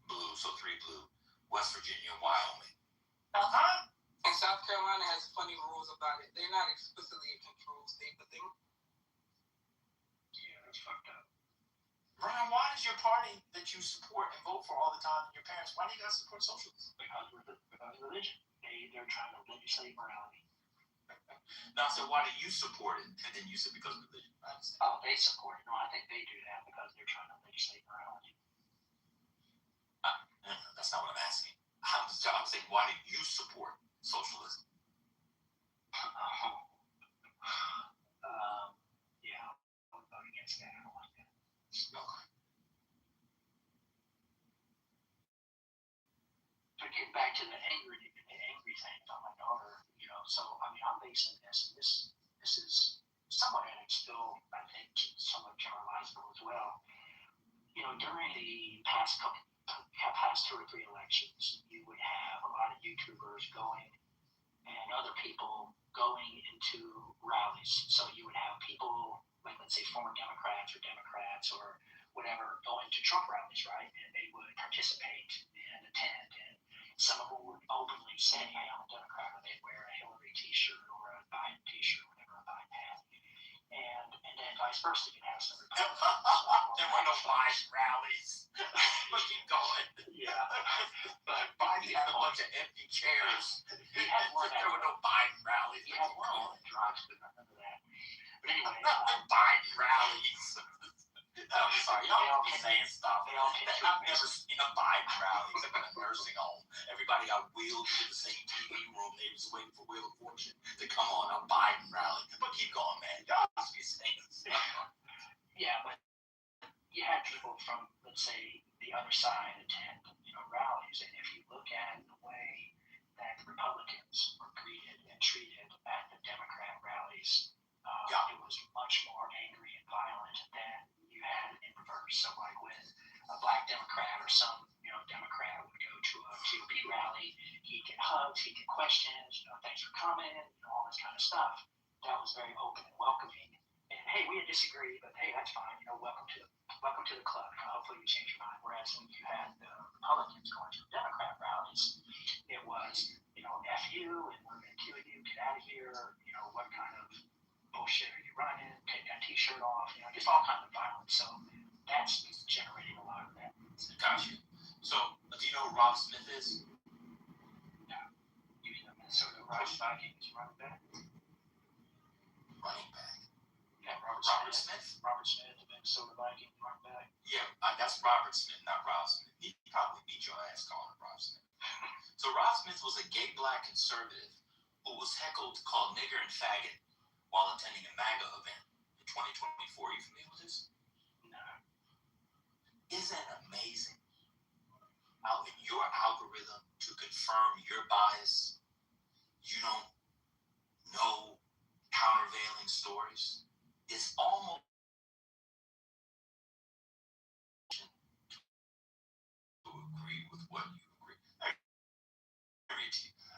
blue, so 3 blue. West Virginia, Wyoming. And South Carolina has funny rules about it. They're not explicitly a control state, but they. Yeah, that's fucked up. Brian, why does your party that you support and vote for all the time, and your parents, why do you guys support socialism? Because of religion. They're trying to legislate morality. Now, so why do you support it? And then you said because of religion. Oh, they support it. No, I think they do that because they're trying to legislate morality. That's not what I'm asking. I'm saying, why do you support socialism? Yeah, I would vote against that. I don't like that. Okay. But getting back to the angry thing about my daughter, so I mean, I'm basing this, and this is somewhat anecdotal, I think, somewhat generalizable as well. During the past 2 or 3 elections, you would have a lot of YouTubers going and other people going into rallies. So you would have people, like let's say former Democrats or whatever, going to Trump rallies, right? And they would participate and attend. And some of them would openly say, hey, I'm a Democrat, or they'd wear a Hillary t-shirt or a Biden t-shirt, whatever a Biden had. And then vice versa, you'd have some Republicans. There were no Biden rallies. But keep going. Yeah. But Biden had a bunch of empty chairs. He had one. There were no Biden rallies. He had one that drives, but I remember that. But anyway, Biden rallies. I'm sorry, y'all be saying stuff. I've never seen a Biden rally except in a nursing home. Everybody got wheeled to the same TV room. They was waiting for Wheel of Fortune to come on a Biden rally. But keep going, man. Y'all be saying stuff. Yeah, but you had people from, let's say, the other side attend, rallies, and if you look at the way that Republicans were greeted and treated at the Democrat rallies, it was much more angry and violent than you had in reverse. So, like when a black Democrat or some, Democrat would go to a GOP rally, he'd get hugs, he'd get questions, thanks for coming, all this kind of stuff. That was very open and welcoming. And hey, we disagree, but hey, that's fine. Welcome to the club. Hopefully you change your mind. Whereas when you had the Republicans going to the Democrat rallies, it was, F you, and we're going to kill you, get out bullshit, are you running, take that t-shirt off, just all kinds of violence. So that's generating a lot of that. Gotcha. So, do you know who Rob Smith is? You mean the Minnesota Vikings running back? Running back. Yeah, Robert Smith? Robert Smith, the Minnesota Vikings running back. Yeah, that's Robert Smith, not Rob Smith. He probably beat your ass calling him Rob Smith. So Rob Smith was a gay black conservative who was heckled, called nigger and faggot while attending a MAGA event in 2024. You familiar with this? No. Isn't it amazing how in your algorithm to confirm your bias, you don't know countervailing stories? It's almost to agree with what you agree.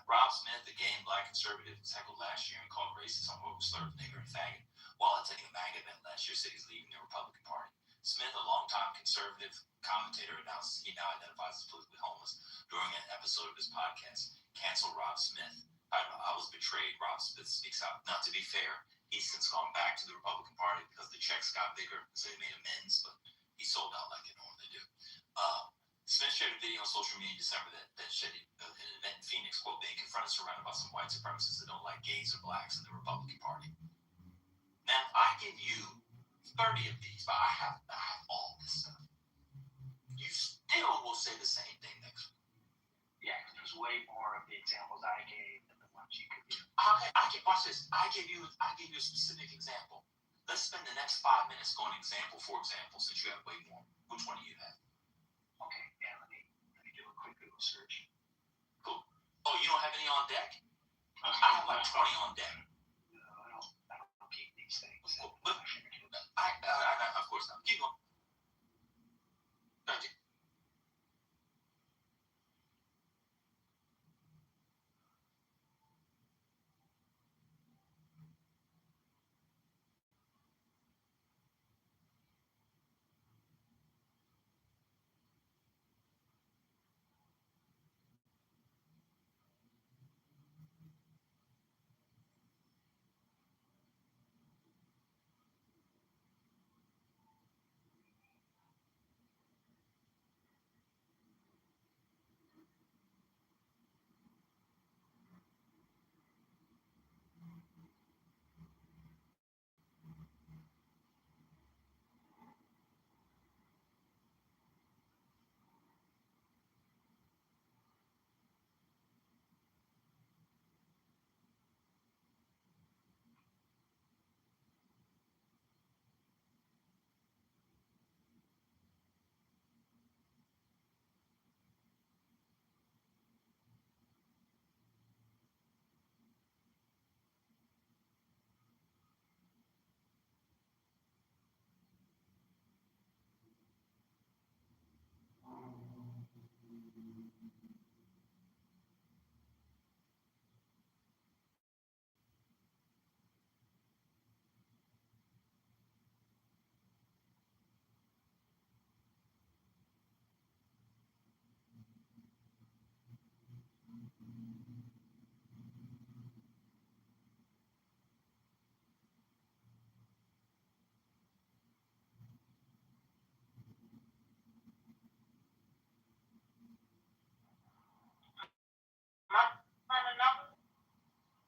Rob Smith, the gay and black conservative, was heckled last year and called racist, homophobic, slurred, nigger, and faggot while attending a MAGA event last year. Said he's leaving the Republican Party. Smith, a longtime conservative commentator, announces he now identifies as politically homeless during an episode of his podcast, Cancel Rob Smith. I was betrayed. Rob Smith speaks out. Not to be fair, he's since gone back to the Republican Party because the checks got bigger, so he made amends, but he sold out like they normally do. Smith shared a video on social media in December that showed an event in Phoenix, quote, being confronted surrounded by some white supremacists that don't like gays or blacks in the Republican Party. Now, I give you 30 of these, but I have all this stuff. You still will say the same thing next week. Yeah, because there's way more of the examples I gave than the ones you could give. Okay, I can watch this. I gave you a specific example. Let's spend the next 5 minutes going example for example, since you have way more. Which one do you have? Okay, yeah, let me do a quick Google search. Cool. Oh, you don't have any on deck? I have like 20 on deck. No, I don't keep these things. Cool. But, of course not. Keep going. Thank you.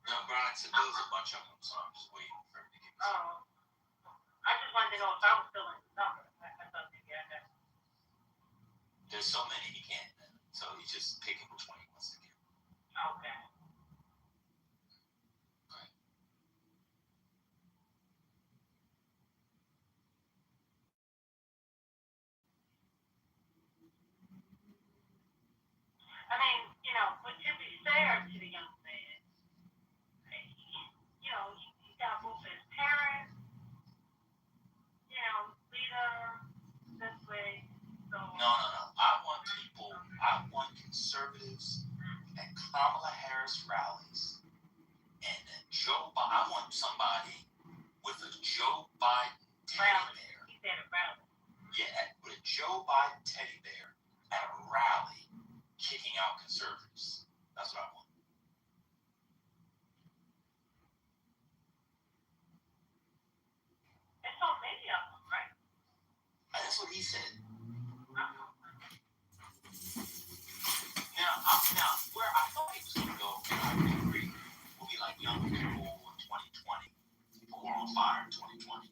No, Brian said there was a bunch of them, so I'm just waiting for him to give me some. I just wanted to know if I was still in the number. I thought maybe I had. There's so many he can't, so he's just picking which one he wants to give. Okay. I mean, but to be fair to the young man, he got both his parents, leader this way. So No. I want conservatives at Kamala Harris rallies and Joe Biden. I want somebody with a Joe Biden teddy bear. He said a rally. Yeah, with a Joe Biden teddy bear at a rally kicking out conservatives. That's what I want. Now, where I thought he was going to go, and I would agree, will be like young people in 2020. People were on fire in 2020.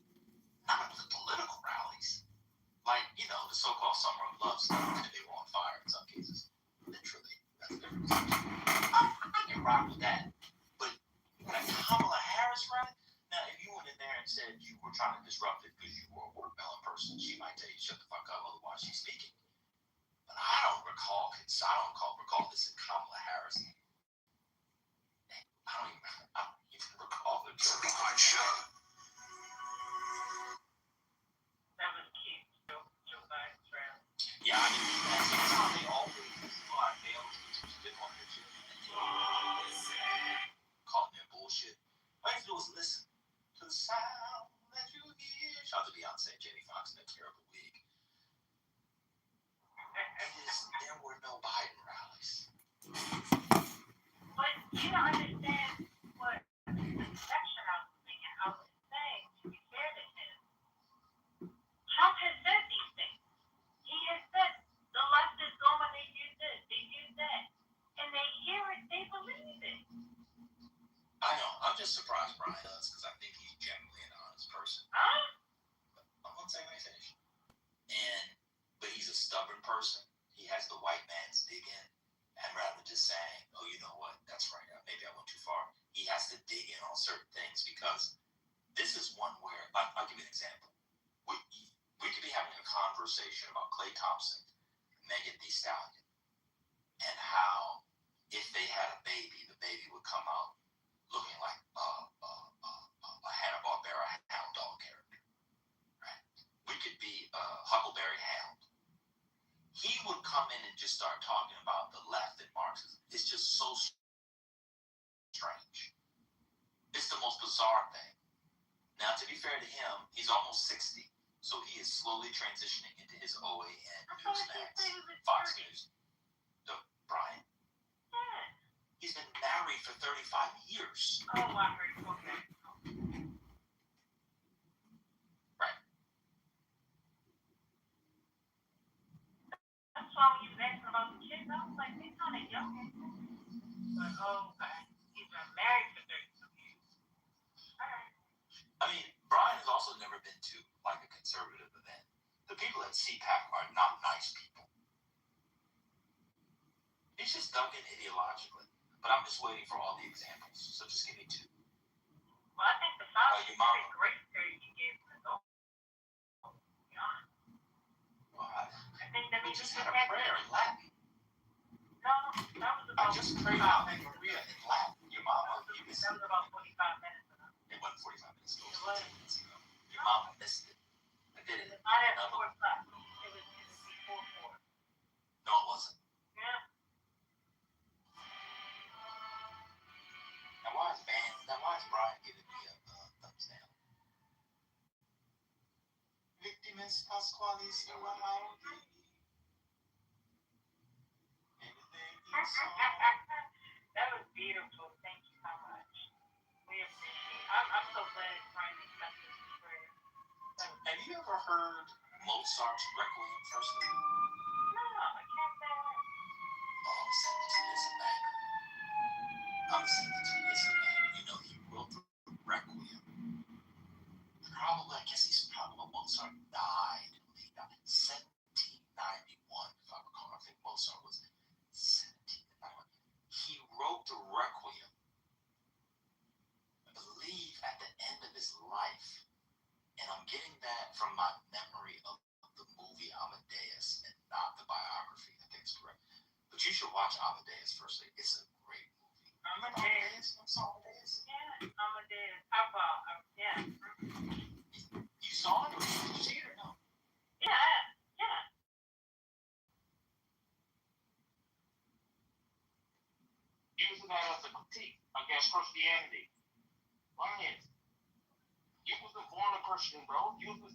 Not the political rallies. Like, the so-called Summer of Love stuff, and they were on fire in some cases. Literally. That's different. I can rock with that. But when a Kamala Harris rally, now, if you went in there and said you were trying to disrupt it because you were a watermelon person, she might tell you, shut the fuck up, otherwise she's speaking. But I don't recall this in Kamala Harris. I don't even recall the joke. Quite sure. That was cute. Joe Biden's rally. Yeah, I mean, that's how they always are. They always get on their shit. Calling their bullshit. All you have to do is listen to the sound that you hear. Shout out to Beyonce, Jamie Foxx, and that terrible wig. There were no Biden rallies. But you don't understand what perception I was thinking. I was saying, to be fair to him, Trump has said these things. He has said the left is going, they do this, they do that. And they hear it, they believe it. I know. I'm just surprised Brian does because I think he's genuinely an honest person. Huh? I'm going to say when I finish. But he's a stubborn person. He has the white man's dig in. And rather than just saying, oh, you know what, that's right, maybe I went too far, he has to dig in on certain things because this is one where, I'll give you an example. We could be having a conversation about Klay Thompson, Megan Thee Stallion, and how if they had a baby, the baby would come out looking like a Hanna-Barbera hound dog character. Right? We could be a Huckleberry Hound. He would come in and just start talking about the left and Marxism. It's just so strange. It's the most bizarre thing. Now, to be fair to him, he's almost 60, so he is slowly transitioning into his OAN Newsmax, Fox News. Brian? Yeah. He's been married for 35 years. Oh, I heard you. Okay. Right. That's why when you was asking about the kids, I was like, they're kind of young. But, he's been married for 32 years. All right. I mean, Brian has also never been to, like, a conservative event. The people at CPAC are not nice people. He's just dug in ideologically. But I'm just waiting for all the examples. So just give me two. Well, I think the South your is mama. a great period you gave to the to be honest. Well, I think that we means just you had a had prayer in Latin. No, that was I about just prayed Ave Maria in Latin. Your mama, you missed that it. was about 45 minutes ago. It wasn't 45 minutes ago. It was. 15 minutes ago. Your mama missed it. I did it. Not at 4 o'clock. It was before 4. No, it wasn't. Yeah. Now why is Brian giving me a thumbs down? Victimus Pasqualis Irahaudi. That was beautiful. Thank you so much. We appreciate it. I'm so glad it's finally accepted this prayer. Have you ever heard Mozart's Requiem firstly? No, I can't say that. Oh, I'm sending to this and that. You know, he wrote the Requiem. Mozart died. He died in 1791, if I recall. I think Mozart was 1791. He wrote the Requiem, I believe, at the end of his life. And I'm getting that from my memory of the movie Amadeus and not the biography. I think it's correct. But you should watch Amadeus firstly. It's a great movie. Amadeus. Amadeus. Yeah, Amadeus. Yeah. You saw it or did you see it or no? Yeah. Using that as a critique against Christianity. Brian, you wasn't born a Christian, bro. You was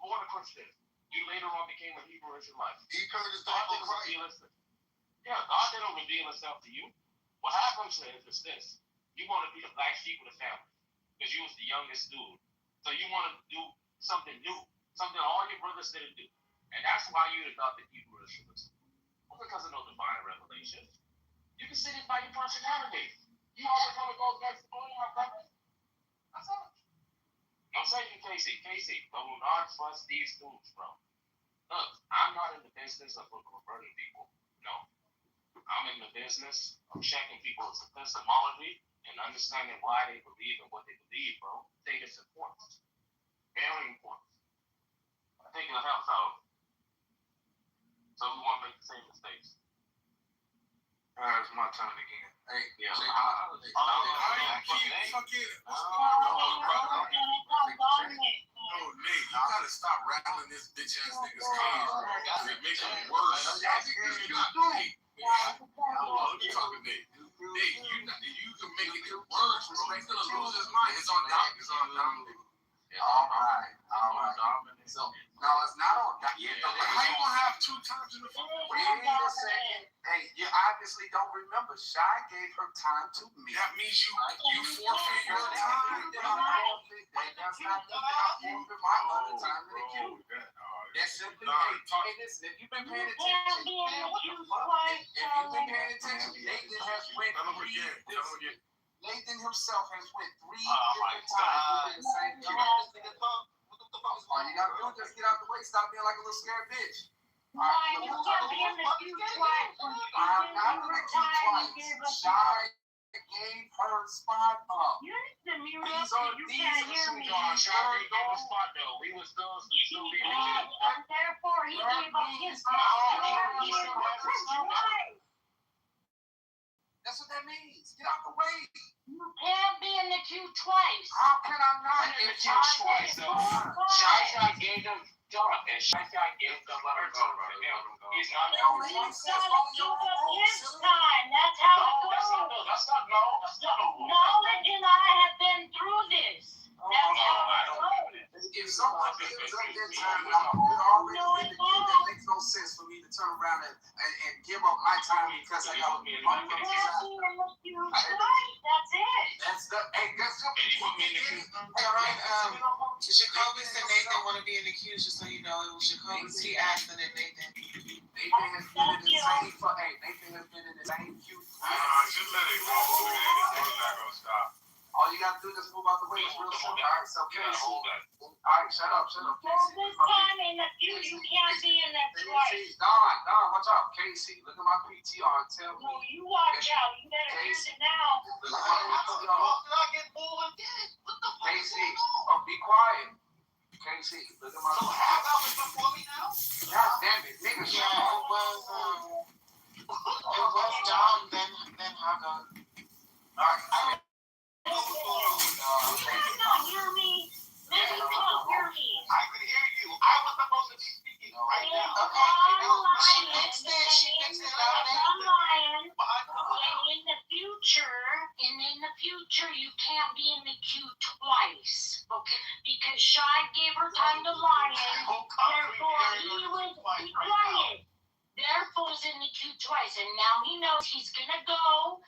born a Christian. You later on became a Hebrew Israelite. He could have just God died didn't right. reveal himself. Yeah, God didn't reveal himself to you. What happens is this. You want to be the black sheep of the family because you was the youngest dude. So you want to do something new, something all your brothers didn't do. And that's why you thought that you were a suicide. Well, because of no divine revelation. You can see this by your personality. You always want to go against the grain, my brother. That's all. I'm saying to Casey, do not trust these dudes, bro. Look, I'm not in the business of converting people. No. I'm in the business of checking people's epistemology and understanding why they believe in what they believe, bro. I think it's important. Very important. I think it'll help out. So we won't make the same mistakes. Alright, it's my turn again. Hey, Yeah. check I out. keep fucking. No, Nate, you gotta stop rattling this bitch ass nigga's cage. It makes it worse. You're not Nate. Let me talk to Nate. Nate, you can make it get worse, bro. He's gonna lose his mind. It's on Dom. It's on Dominic. Alright. So, No, it's not on that. how you gonna have 2 times in the fucking Wait a second. Hey, you obviously don't remember. Shy gave her time to me. That means you forfeit your time. That's not me. I forfeit my other time in the queue. That's simply, hey, listen, if you've been paying attention, Nathan has went Nathan himself has went 3 different times in the same queue. All you gotta do is just get out the way. Stop being like a little scared bitch. I'm not in the queue twice. Shy gave her spot up. These are Sean gave a spot though. We was still being Therefore, he gave up his That's what that means. Get out the way. You can't be in the queue twice. How can I not? in the queue twice though. Shy gave them John and Shy gave them her time to him. He's not He's gotta give up his time. That's how it goes. That's not Knowledge and I have been through this. That's how it goes. If someone gives up their time, it already in the queue, that makes no sense for me to turn around and give up my time because I got You can't be in the queue twice. That's it. That's the All right, Jacoby said Nathan want to be in the queue, just so you know. It was Jacoby. He asked and then Nathan. Nathan has been in the same queue. Just let it go. It's not gonna stop. All you gotta do is just move out the way. It's real simple. All right, so Casey. All right, shut up, Well, this time in the queue, you can't be in that twice. Don, watch out. Casey, look at my PTR and tell me. No, you watch out. You better use it now. Look at my PTR. Did I get pulled again? What the fuck? Casey, be quiet. Casey, look at my So PTR. half hour before me now? God damn it, nigga, shut Yeah, up. it was Dom, then Haga. All right. You guys don't hear me. Maybe you can't hear me. I could hear you. I was supposed to be speaking right now. She fixed it out there. I'm lying. Behind the And in the future, you can't be in the queue twice. Okay? Because Shy gave her time to lie in. Therefore, he was be quiet. Therefore, he's in the queue twice. And now he knows he's gonna go.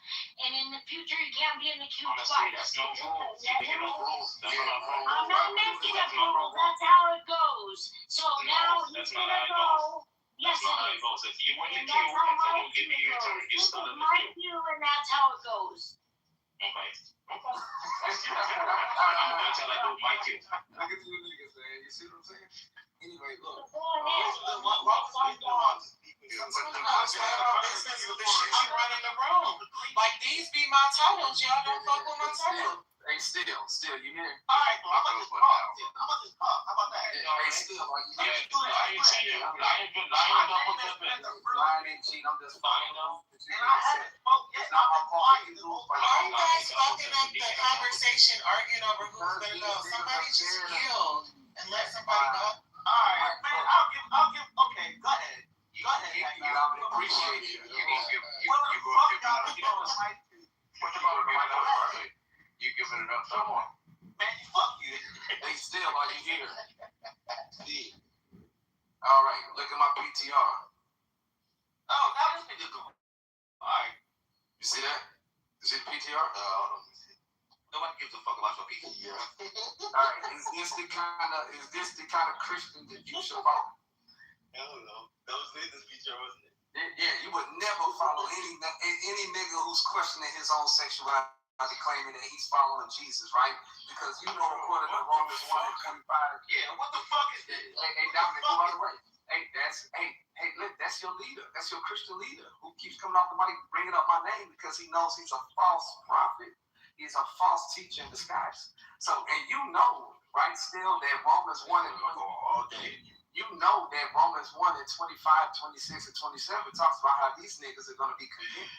And in the future, he can't be in the queue twice. That's no rules. You making no rules. That's not I'm not making a rule. That's how it goes. So now he's gonna go. Yes, That's not how it it is. goes. If you win the And queue that's how and my someone give queue you your turn, goes. you're This still is in the my queue. queue, and that's how it goes. Okay. That's how I do my queue. Look at you niggas, man. You see what I'm saying? Anyway, The look. point is, Running the room. Like, these be my titles. Y'all don't fuck with my title. Hey, still, you hear? Alright, I'm about to talk. How about that? Hey, still, are you Yeah, hear? lying cheating. Lying double dipping. Lying ain't cheating, I'm just Lying though. And I haven't spoke yet. It's not my fault. It's rules by Why are you guys fucking up the conversation, arguing over who's gonna go? Somebody just yield and let somebody go. Alright, man, I'll give, okay, go ahead. Go ahead. You appreciate it. What the fuck y'all doing? What about it? You giving it up someone? Man, fuck you. Hey, still, are you here? All right, look at my PTR. Oh, now this nigga doing. Alright. You see that? You see the PTR? Nobody gives a fuck about your people. Yeah. All right, is this the kind of Christian that you should follow? I don't know. Those niggas be wasn't it? Yeah, you would never follow any nigga who's questioning his own sexuality, claiming that he's following Jesus, right? Because you know, according to Romans 1:25. Yeah, what the fuck is this? Hey, Dominic, go out of the way. Hey, look, that's your leader. That's your Christian leader who keeps coming off the mic bringing up my name because he knows he's a false prophet. He's a false teacher in disguise. So, and you know, right, still that Romans 1 and all day. you know that Romans 1 and 25, 26, and 27 talks about how these niggas are going to be condemned.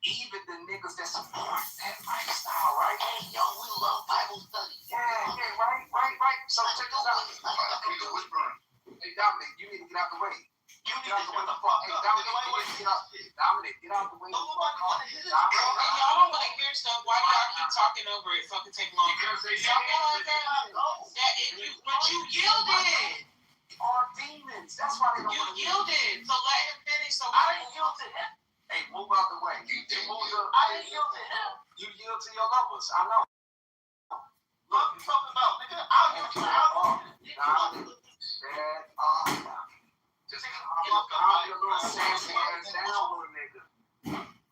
Even the niggas that support that lifestyle, right? Hey, yo, we love Bible study. Yeah, right. So check this out. Hey, Dominic, you need to get out the way. You need to get the fuck up. Dominic, get out the way. Hey, y'all don't want to hear stuff. Why do y'all keep talking over it? Fucking take longer. Something like that. But you yielded. Are demons. That's why they don't You want to yielded. So let him finish. So I didn't yield to him. Hey, move out the way. I didn't yield to him. You yield to your lovers. I know. What you talking about, nigga? I'll yield to Just calm your little sassy ass down, little nigga.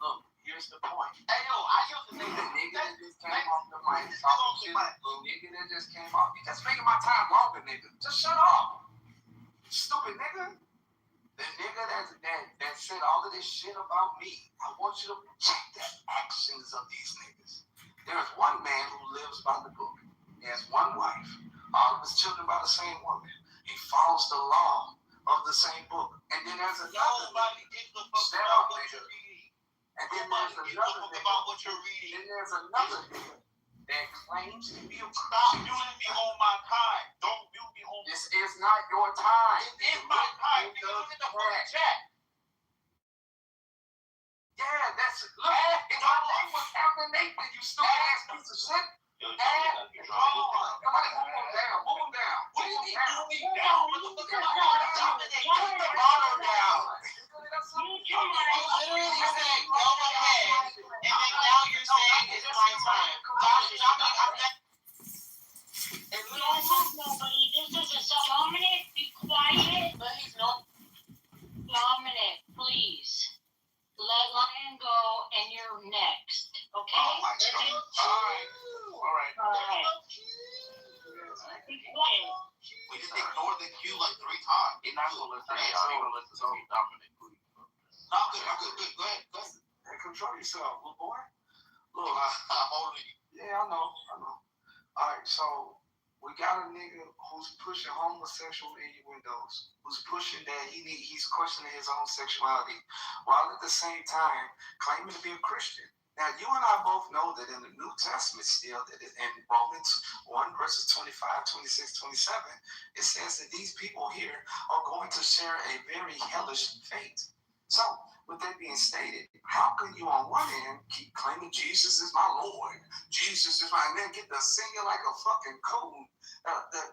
Look, here's the point. Hey, yo, I yield to The nigga. nigga that just came off the mic talking shit. The nigga that just came off. You just making my time longer, nigga. Just shut up. Stupid nigga. The nigga that said all of this shit about me. I want you to check the actions of these niggas. There's one man who lives by the book. He has one wife. All of his children by the same woman. He follows the law of the same book. And then there's another Nobody nigga. gives a fuck Stand about up, what nigga. you're reading. And then Nobody there's gives a another fuck nigga. about what you're reading. Then there's another nigga that claims to be a Stop muting me on my time. Don't mute me on my time. This is not your time. It is my time. Nigga, look at the fucking chat. Yeah, that's it. Look, if my name was Captain Nathan, you stupid ass piece of shit. Yo, Somebody move him down. Move him down. What do you mean move me down? What the fuck am I doing? Dominic, Put the bottle down. you literally said go ahead, and then now you're saying it's my time. Dominic, I'm not. Dominic, be quiet. But he's not. Dominic, please. Let Lion go and you're next. Okay? Oh my God. All right. Be quiet. We just ignored the cue like 3 times. You're not gonna listen. You're gonna listen to me, Dominic. No, good. Go ahead. Hey, control yourself, little boy. Look, I'm older than you. yeah, I know. All right, so we got a nigga who's pushing homosexual innuendos, who's pushing that he's questioning his own sexuality, while at the same time claiming to be a Christian. Now, you and I both know that in the New Testament still, that in Romans 1 verses 25, 26, 27, it says that these people here are going to share a very hellish fate. So, with that being stated, how can you on one end keep claiming Jesus is my Lord, Jesus is my, and then get to singing like a fucking coon,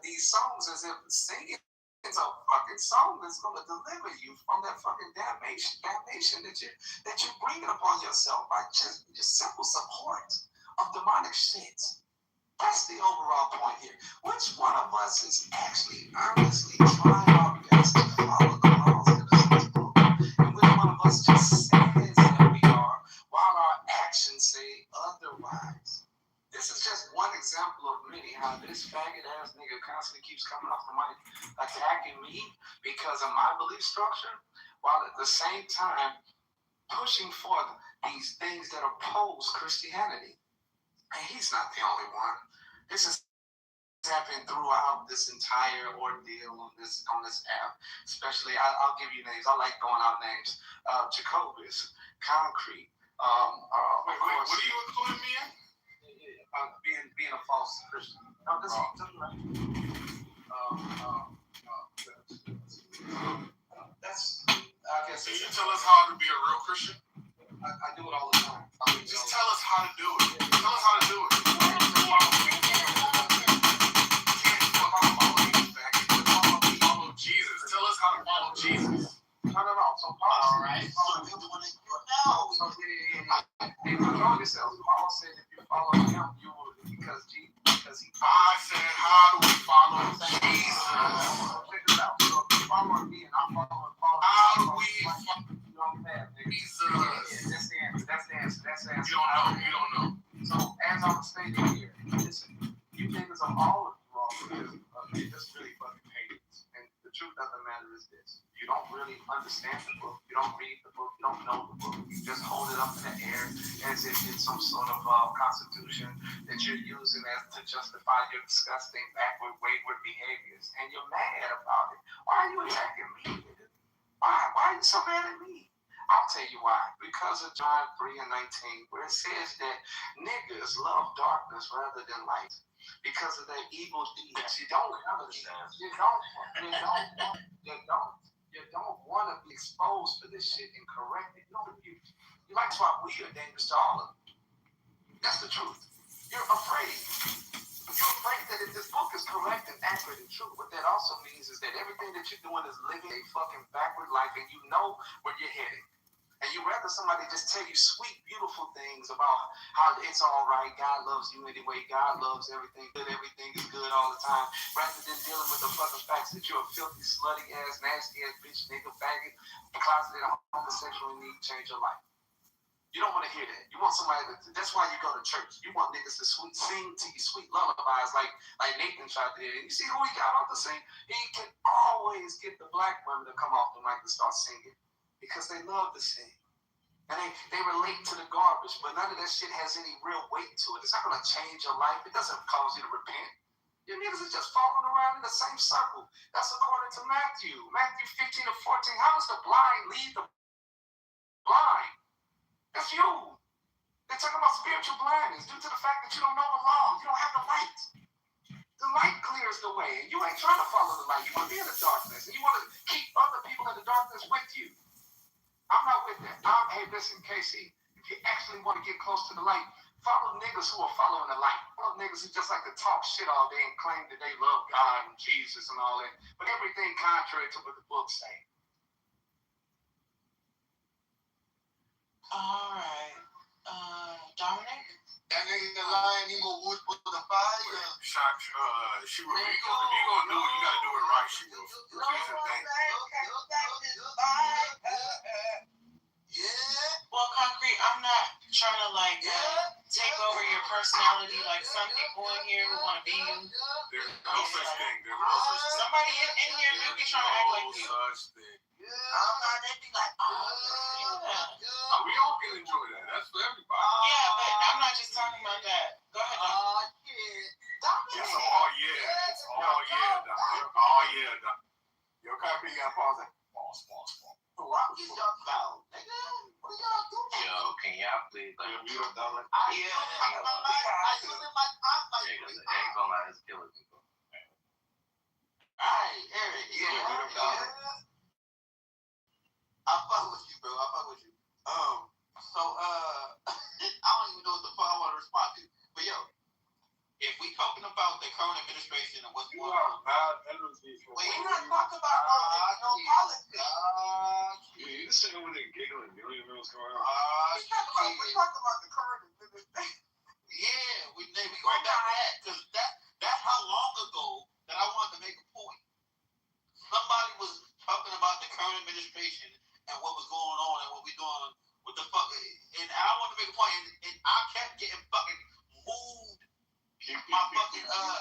these songs as if singing is a fucking song that's going to deliver you from that fucking damnation that you're bringing upon yourself by just simple support of demonic shit. That's the overall point here. Which one of us is actually earnestly trying our best to follow the laws of this book? And which one of us just says that we are while our actions say otherwise? This is just one example of many how this faggot ass nigga constantly keeps coming off the mic attacking me because of my belief structure, while at the same time pushing forth these things that oppose Christianity. And he's not the only one. This is happening throughout this entire ordeal on this app. Especially, I'll give you names. I like going out names. Jacobus, Concrete. Wait, what are you including me in? Being a false Christian. No, this that's, I guess. Can you tell us how to be a real Christian? I do it all the time. Just tell us how to do it. Tell us how to do it. Follow Jesus. Tell us how to follow Jesus. No. So Paul, Alright. Hey, control yourself. Paul said if you follow him, you will, because he. I said, how do we follow Jesus? Check this out. So if you follow me and I'm How do we Jesus? That's the answer. You don't know. So as I'm stating here, listen, you niggas are all wrong because you're just really fucking haters. And the truth of the matter is this: you don't really understand the book, you don't read the book, you don't know the book. You just hold it up in the air as if it's some sort of constitution that you're using as to justify your disgusting, backward, wayward behaviors. And you're mad about it. Why are you attacking me, nigga? Why are you so mad at me? I'll tell you why. Because of John 3 and 19, where it says that niggas love darkness rather than light. Because of their evil deeds. You don't want to be exposed for this shit and corrected. You like to why we are dangerous to all of you. That's the truth. You're afraid. You're afraid that if this book is correct and accurate and true, what that also means is that everything that you're doing is living a fucking backward life and you know where you're heading. And you rather somebody just tell you sweet, beautiful things about how it's all right, God loves you anyway, God loves everything is good all the time, rather than dealing with the fucking facts that you're a filthy, slutty ass, nasty ass bitch, nigga, faggot, closeted homosexual and need to change your life. You don't want to hear that. You want somebody that's why you go to church. You want niggas to sing to you sweet lullabies like Nathan tried to do. And you see who he got off the sing? He can always get the black women to come off the mic and start singing because they love to sing. And they relate to the garbage, but none of that shit has any real weight to it. It's not going to change your life. It doesn't cause you to repent. Your niggas are just falling around in the same circle. That's according to Matthew 15 to 14. How does the blind lead the blind? That's you. They're talking about spiritual blindness due to the fact that you don't know the law. You don't have the light. The light clears the way. And you ain't trying to follow the light. You want to be in the darkness. And you want to keep other people in the darkness with you. I'm not with that. Hey, listen, Casey, if you actually want to get close to the light, follow niggas who are following the light. Follow niggas who just like to talk shit all day and claim that they love God and Jesus and all that. But everything contrary to what the books say. All right. Dominic? That nigga lying, he gonna wood with the fire. She will. If you gonna do it, you gotta do it right. She will. Please and thank Yeah. Well, Concrete, I'm not trying to take over your personality like some people in here who want to be you. There's no such thing. There's no such thing. Somebody in here do be trying to act like you. No such thing. I'm not that thing like, Yeah. We all can enjoy that. That's for everybody. Yeah, but I'm not just talking about that. Go ahead, Dominic. It's all yeah. It's all yeah, Doc. Oh yeah, Doc. Yo, copy, you gotta pause it. Pause. what you talking about, nigga? What y'all doing? Yo, can y'all please You don't know it. I use it my time like because I ain't gonna lie, it's killing people. Alright, Eric, I fuck with you, bro. I fuck with you. So I don't even know what the fuck I want to respond to. But yo, if we talking about the current administration and what's going on, we're not talking about no politics. You just sitting over there giggling. You don't even know what's going on. We're talking about the current administration. Yeah, we go back to that because that's how long ago that I wanted to make a point. Somebody was talking about the current administration and what was going on and what we doing with the fuck. And I wanted to make a point, and I kept getting fucking moved. My fucking okay.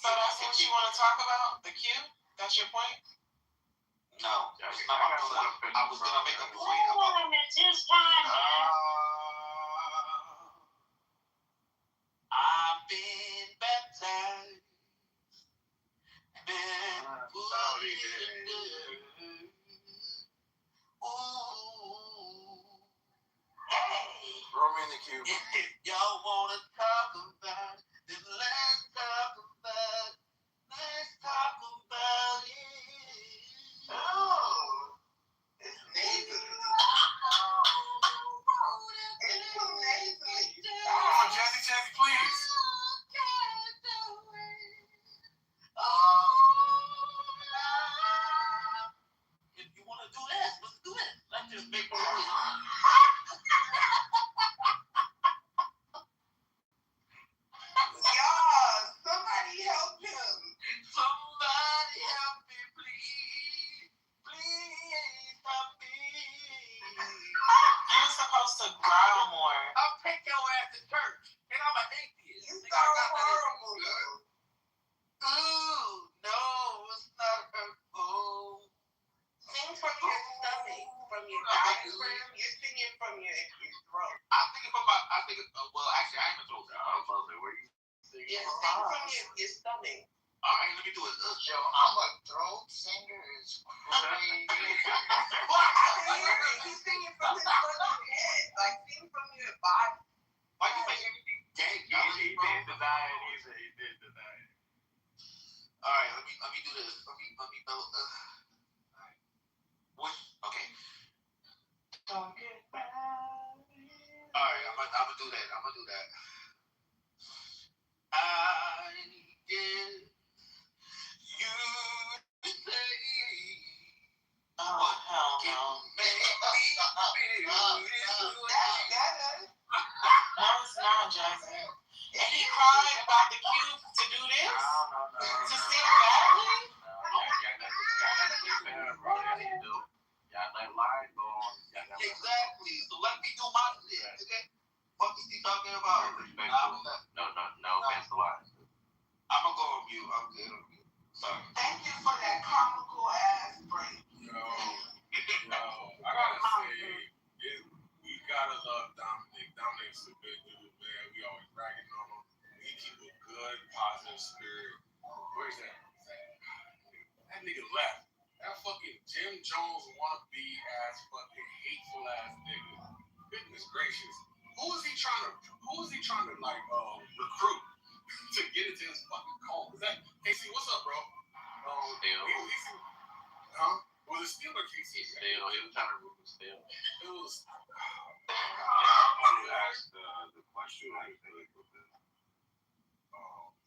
So that's what you want to talk about? The Q? That's your point? No, that's not my point. I was gonna make a point about. It's his time, man. I've been baptized. Been Throw me in the queue. if y'all wanna talk about it, then let's talk about it. Let's talk about it. Oh, it's nasally. It's so nasally. Come on, Jazzy, please. If you wanna do this, let's do it. Let's just make your stomach. All right, let me do it. Yo, I'm a throat singer is crazy. Well, I can hear it. He's singing from his fucking head. Like, sing from your body. Why you make everything dead? He did deny it. He said he did deny it. All right, let me do this. Let me bellow. All right. What? Okay. Don't get back. All right, I'm gonna do that. I get you to say Oh, what hell can no. make me feel this way. No, it's not, Jazzy. And he cried about the cue to do this? No. To sing badly? Y'all let line go on. Exactly. So let me do my shit. Okay. What is he talking about? No offense to line. I'm gonna go on mute. I'm good on mute. Sorry. Thank you for that comical ass break. Yo, I gotta say, we gotta love Dominic. Dominic's a good dude, man. We always bragging on him. He keep a good, positive spirit. Where's that? That nigga left. That fucking Jim Jones wannabe ass, fucking hateful ass nigga. Goodness gracious. Who is he trying to like recruit to get into his fucking cult? Is that Casey? What's up, bro? Huh? Was it Steel or Casey? Steel. He was trying to recruit Steel. It was. You asked the question. How you feel like with it?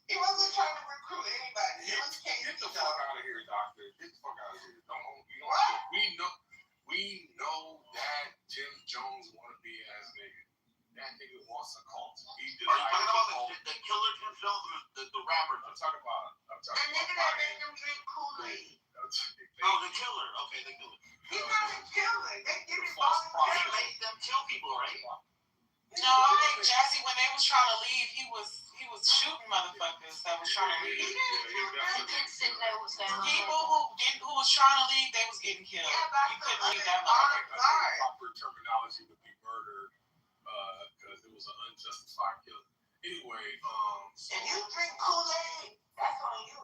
He wasn't trying to recruit anybody. It was Casey. Get the fuck out of here, doctor. Get the fuck out of here. We know that Jim Jones wannabe ass nigga. That nigga wants a cult. Are you talking about the killer Jim Jones, the rapper? I'm talking about. The nigga that made them drink Kool-Aid. Oh, the killer. Okay, the killer. He's not a killer. They did it He voluntarily. made them kill people, right? No, I think Jazzy, when they was trying to leave, he was shooting motherfuckers that was trying to leave. People who was trying to leave, they was getting killed. You couldn't leave that motherfucker. Proper terminology would be murder, because it was an unjustified killing. Anyway, If you drink Kool-Aid, that's on you.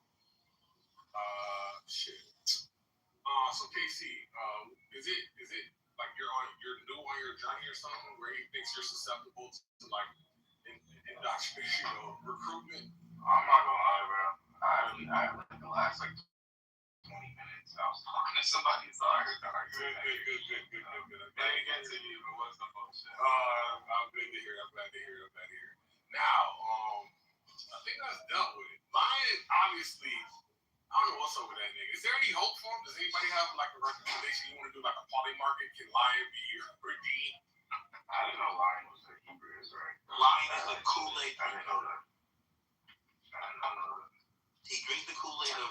shit. So KC, is it like you're new on your journey or something where he thinks you're susceptible to like indoctrination, recruitment? I'm not gonna lie, bro. I like the last like 20 minutes. I was talking to somebody, so I heard that argument. Good. But it gets to you, but what's the bullshit? I'm good to hear. I'm glad to hear. Now, I think that's dealt with. Lion, obviously, I don't know what's up with that nigga. Is there any hope for him? Does anybody have like a recommendation? You want to do like a poly market? Can Lion be redeemed? I didn't know Lion was the Hebrew Israelite. Lion is a Kool-Aid. I didn't know that. He drinks the Kool-Aid of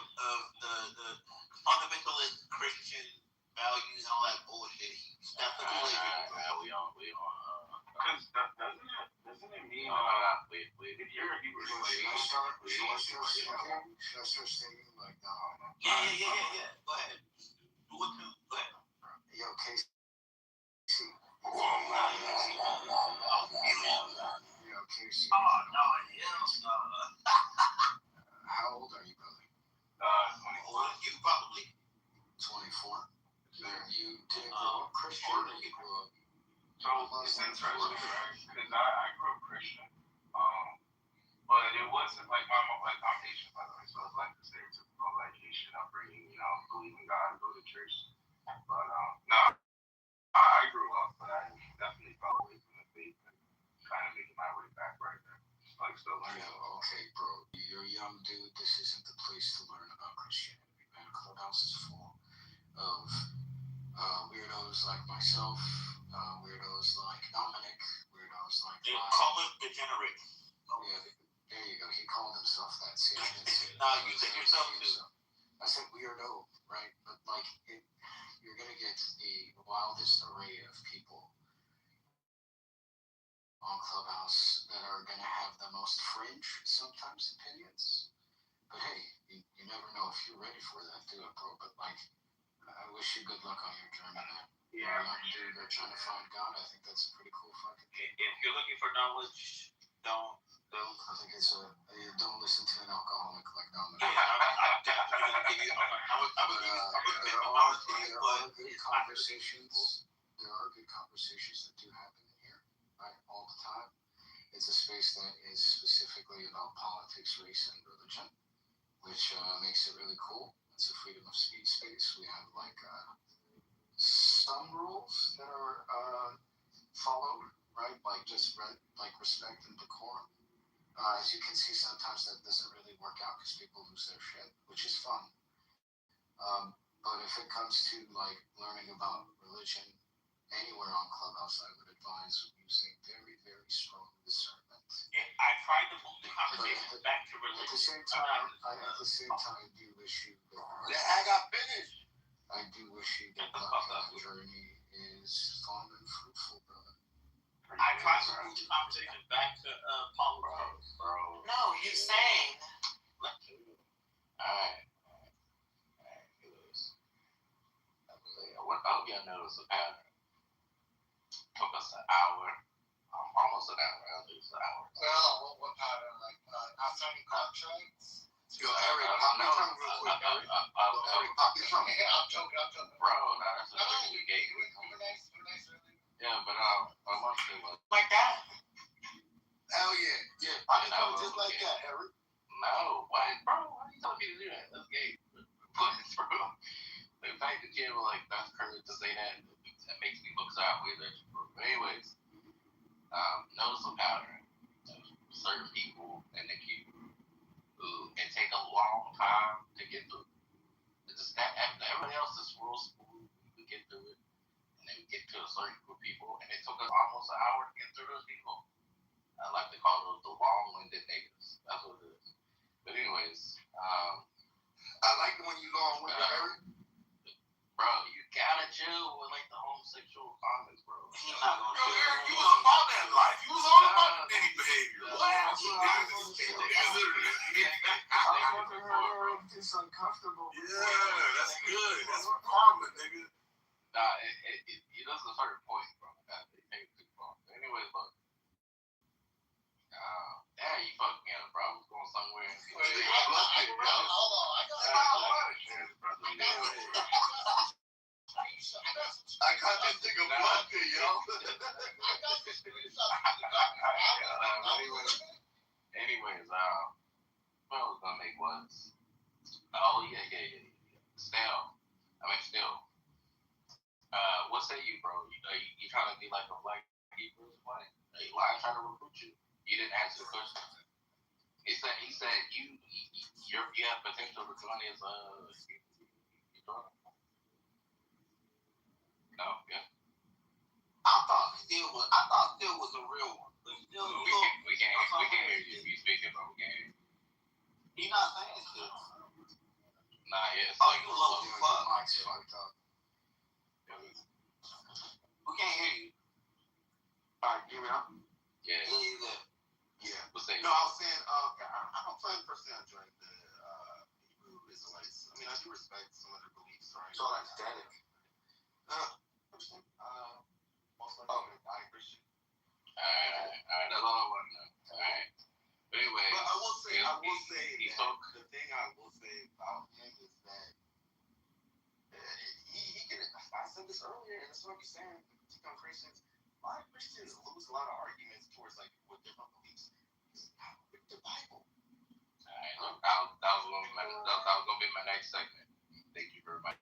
the fundamentalist Christian values and all that bullshit. That's the Kool-Aid. We on. Because doesn't it mean if you're a Hebrew Israelite, Should I start singing like, no. Yeah. Go ahead. Do it too. Go ahead. Yo, Casey. Casey. Oh, no, yeah. How old are you, brother? 24. You probably. 24. You didn't grow up Christian, or you grew up? So it's interesting, right? Because I grew up Christian, but it wasn't like I'm Haitian, by the way, so it's like the stereotypical like Haitian upbringing, believe in God, go to church. But no, I grew up, but I definitely fell away from the faith and kind of making my way back right there. Like still learning. Okay, bro. You're a young dude. This isn't the place to learn about Christianity, man. Clubhouse is full of weirdos like myself, weirdos like Dominic, weirdos like They call him degenerate. Yeah, there you go. He called himself that. See, I didn't say that. Nah, you said yourself too. I said weirdo, right? But like, you're gonna get the wildest array of people on Clubhouse that are gonna have the most fringe, sometimes, opinions. But hey, you never know if you're ready for that, do it, bro. But like, I wish you good luck on your journey, man. Yeah, Dude, they're trying to find God. I think that's a pretty cool fucking thing. If you're looking for knowledge, don't I think it's don't listen to an alcoholic like Dominic. Yeah, I'm definitely gonna give you. There are good conversations. There are good conversations that do happen in here, right, all the time. It's a space that is specifically about politics, race, and religion, which makes it really cool. It's a freedom of speech space. We have like some rules that are followed, right? Like just like respect and decorum. As you can see, sometimes that doesn't really work out because people lose their shit, which is fun. But if it comes to like learning about religion anywhere on Clubhouse, I would advise using very, very strong discernment. Yeah, I tried to move the conversation back to religion. At the same time, I do wish you the best. I got finished. I do wish you the luck, and that journey is fun and fruitful, brother. I tried to move the conversation back to politics. Bro. No, you sang. Alright. I hope y'all notice the pattern. Took us an hour. Almost an hour. At least an hour. Well, what pattern? Like not signing contracts? Yo, Eric, I'm pop your tongue real quick, Eric. Eric, pop your tongue. I'm joking. Bro, nah, that's a No, pretty good game. you were nice earlier. Yeah, but my mom said, well, Like that? Hell yeah. Yeah, pop your tongue just like that, Eric. no, what, bro? Why are you telling me to do that? That's gay. What, bro? The fact that you have like that's courage to say that makes me look sideways at you, bro. But anyways, notice the pattern of certain people in the queue who it take a long time to get through. It's just that everybody else is real smooth. We get through it, and then we get to a certain group of people, and it took us almost an hour to get through those people. I like to call those the long-winded niggas. That's what it is. But anyways, I like it when you go on with it, Eric. bro, you gotta chill with like the homosexual comments, bro. He's not gonna chill. Eric, you was about that life. You was all about the Diddy behavior. It's uncomfortable. Yeah, that's good. That's karma, nigga. Nah, it does a certain point, bro. They take it too far. Anyways, look. Damn, you fucked me up, bro. I was going somewhere. Hold on. I got this nigga blocked here, yo. Anyways, what I was gonna make was, oh yeah. Still. What say you, bro? You trying to be like a black Hebrew play? Are you lying trying to recruit you? You didn't answer the question. He said you have potential to join his No, yeah. I thought still was a real one. But still, We can't hear you. You speaking, bro. We can't hear you. he not saying still. Nah, yeah. It's Oh, like you low as fuck. Mike's fucked up. We can't hear you. Alright, give me up. Yeah. Yeah. What's that? No, I was saying, I'm playing personally on joint the Hebrew Israelites. I mean, I do respect some of their beliefs, right? So like static. Christian. Most likely, I Christian. Alright. That's all I want to know. Alright. But anyway. But I will say that the thing I will say about him is that he can. I said this earlier, and that's what I'm saying. On Christians, a lot of Christians lose a lot of arguments towards like with different beliefs. It's not with the Bible. Alright, look, that was gonna be my next segment. Thank you very much.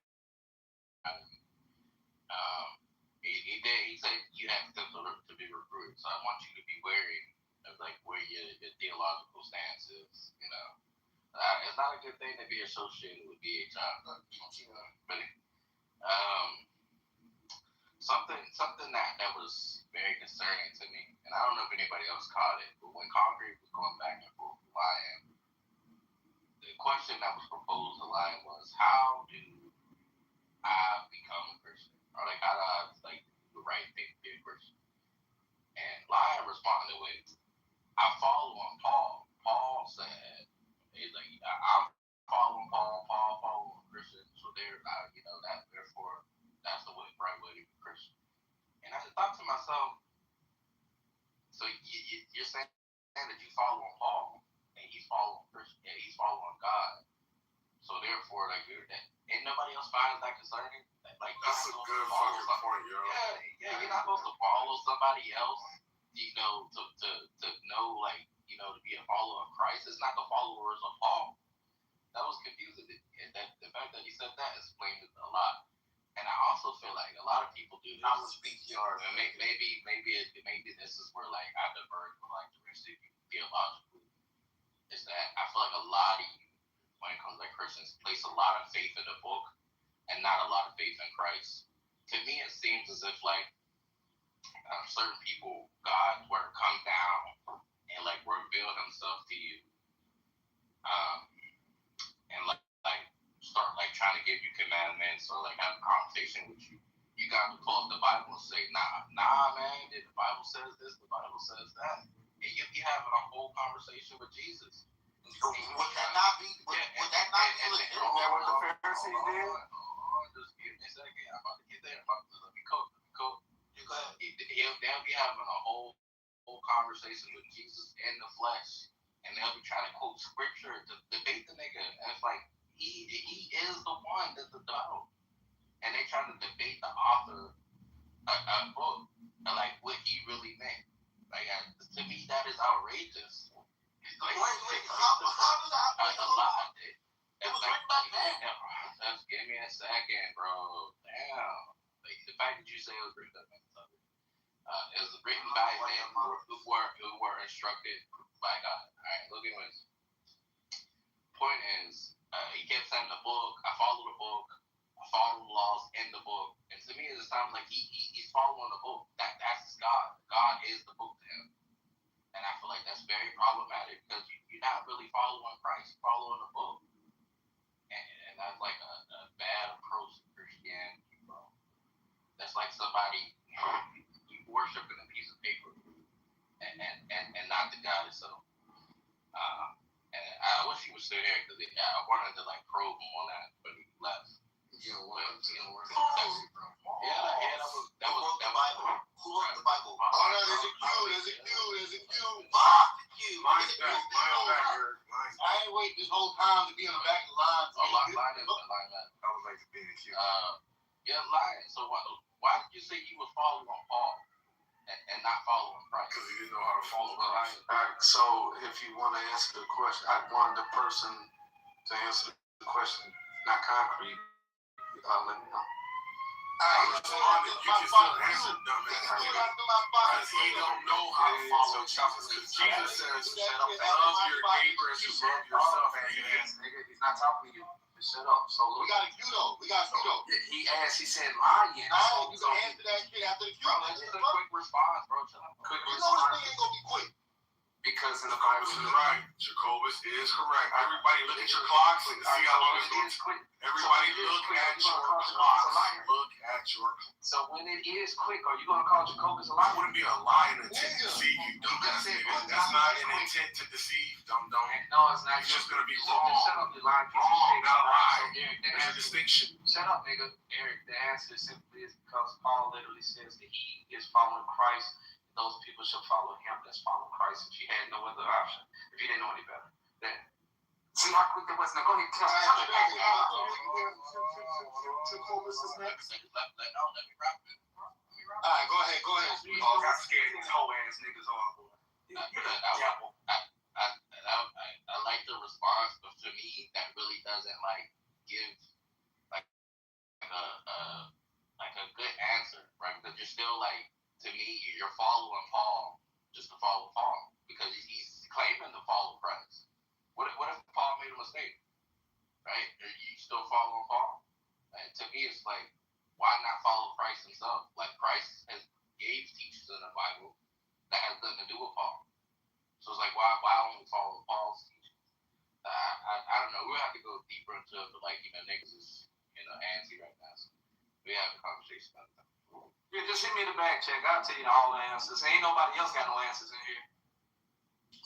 He said you have potential to be recruited, so I want you to be wary of like where your theological stance is. You know, it's not a good thing to be associated with DHI, but something that was very concerning to me, and I don't know if anybody else caught it, but when Congress was going back and forth with Lion, the question that was proposed to Lion was, how do I become a Christian? Or like how do I like the right thing to be a Christian? And Lion responded with, I follow on Paul. Paul said, he's like, I'm following Paul following Christian, so therefore that's the right way to be Christian. And I just thought to myself, so you're saying that you following Paul, and he's following Christian, and he's following God. So therefore, like, ain't nobody else finds that concerning. Like, That's a good fucking point, yo. Yeah, you're not supposed to follow somebody else, you know, to know, like, you know, to be a follower of Christ. It's not the followers of Paul. That was confusing. And the fact that he said that explained it a lot. And I also feel like a lot of people do. I would speak your. Maybe this is where like I diverge from like the rest of you theologically. Is that I feel like a lot of you, when it comes to like Christians, place a lot of faith in the book and not a lot of faith in Christ. To me, it seems as if like certain people, God were to come down and like reveal Himself to you, and like start like trying to give you commandments or like have a conversation with you. You got to pull up the Bible and say, nah, man, the Bible says this, the Bible says that. And you'll be having a whole conversation with Jesus. Would that not be? Would that not be legit? Isn't that what the Pharisees did? Just give me a second. I'm about to get there. Let me cook. You go ahead. They'll be having a whole conversation with Jesus in the flesh. And they'll be trying to quote scripture to debate the nigga. And it's like, he is the one that's the Bible. And they trying to debate the author of a book, and like what he really meant. Like, to me, that is outrageous. It's like, Wait, how does that? a lot. It was written by man. Just give me a second, bro. Damn. Like, the fact that you say it was written by man, it was written by men who were instructed by God. All right, look at this. Point is, he kept saying the book. I follow the book. I follow the laws in the book. And to me, it sounds like he's following the book. That's God. God is the book to him. And I feel like that's very problematic because you're not really following Christ. You're following the book. And that's like a bad approach to Christianity, bro. That's like somebody worshiping a piece of paper and not the God itself. And I wish he was still here because I wanted to like probe him on that, but he left. Yeah, welcome to the world. That was the Bible. Who wrote the Bible? Oh, no, there's a Q. Fuck you. Mine's back. I ain't waiting this whole time to be on the back of the line. Line up. I would like to be in the queue. Line. So why did you say you were following Paul and not following Christ? Because he didn't know how to follow the line. Alright, so if you want to answer the question, I want the person to answer the question, not concrete. Let me know. You can still answer dumbass. Because he don't know how to follow Jesus. Because Jesus says, love your neighbor as you love yourself. Nigga, he's not talking to you. Just shut up. So We got a Q though. he asked, he said lying. You can answer that shit after the Q. That's just a quick response, bro. Quick You know response. this thing ain't gonna be quick. Because in the Jacobus is right. Jacobus is correct. Everybody look at your clocks and see how long it's going to quick. Everybody look at your clocks. Look at your clocks. So when it is quick, are you gonna call Jacobus a That liar? wouldn't be a lie in intent to deceive you, dumbass nigga. That's not an intent to deceive, dumb. No, it's not. It's just gonna be So wrong. just shut up, you lying. Wrong, not a lie. Eric, the There's a answer, distinction. shut up, nigga. Eric, the answer simply is because Paul literally says that he is following Christ. Those people should follow him that's following Christ if you had no other option. If you didn't know any better. Then see how quick it was. Now go ahead, tell me. Jacobus is next. Let me wrap it. Alright, go ahead. We all got scared. These hoe ass niggas on. I like the response, but to me, that really doesn't like give like a good answer, right? Because you're still like, to me, you're following Paul just to follow Paul because he's claiming to follow Christ. What if Paul made a mistake, right? Are you still following Paul? And to me, it's like, why not follow Christ himself? Like Christ has gave teachers in the Bible that has nothing to do with Paul. So it's like, why only follow Paul's teachings? I don't know. We'll have to go deeper into it, but like, niggas is, antsy right now. So we have a conversation about that. Yeah, just hit me in the back check. I'll tell you all the answers. Ain't nobody else got no answers in here.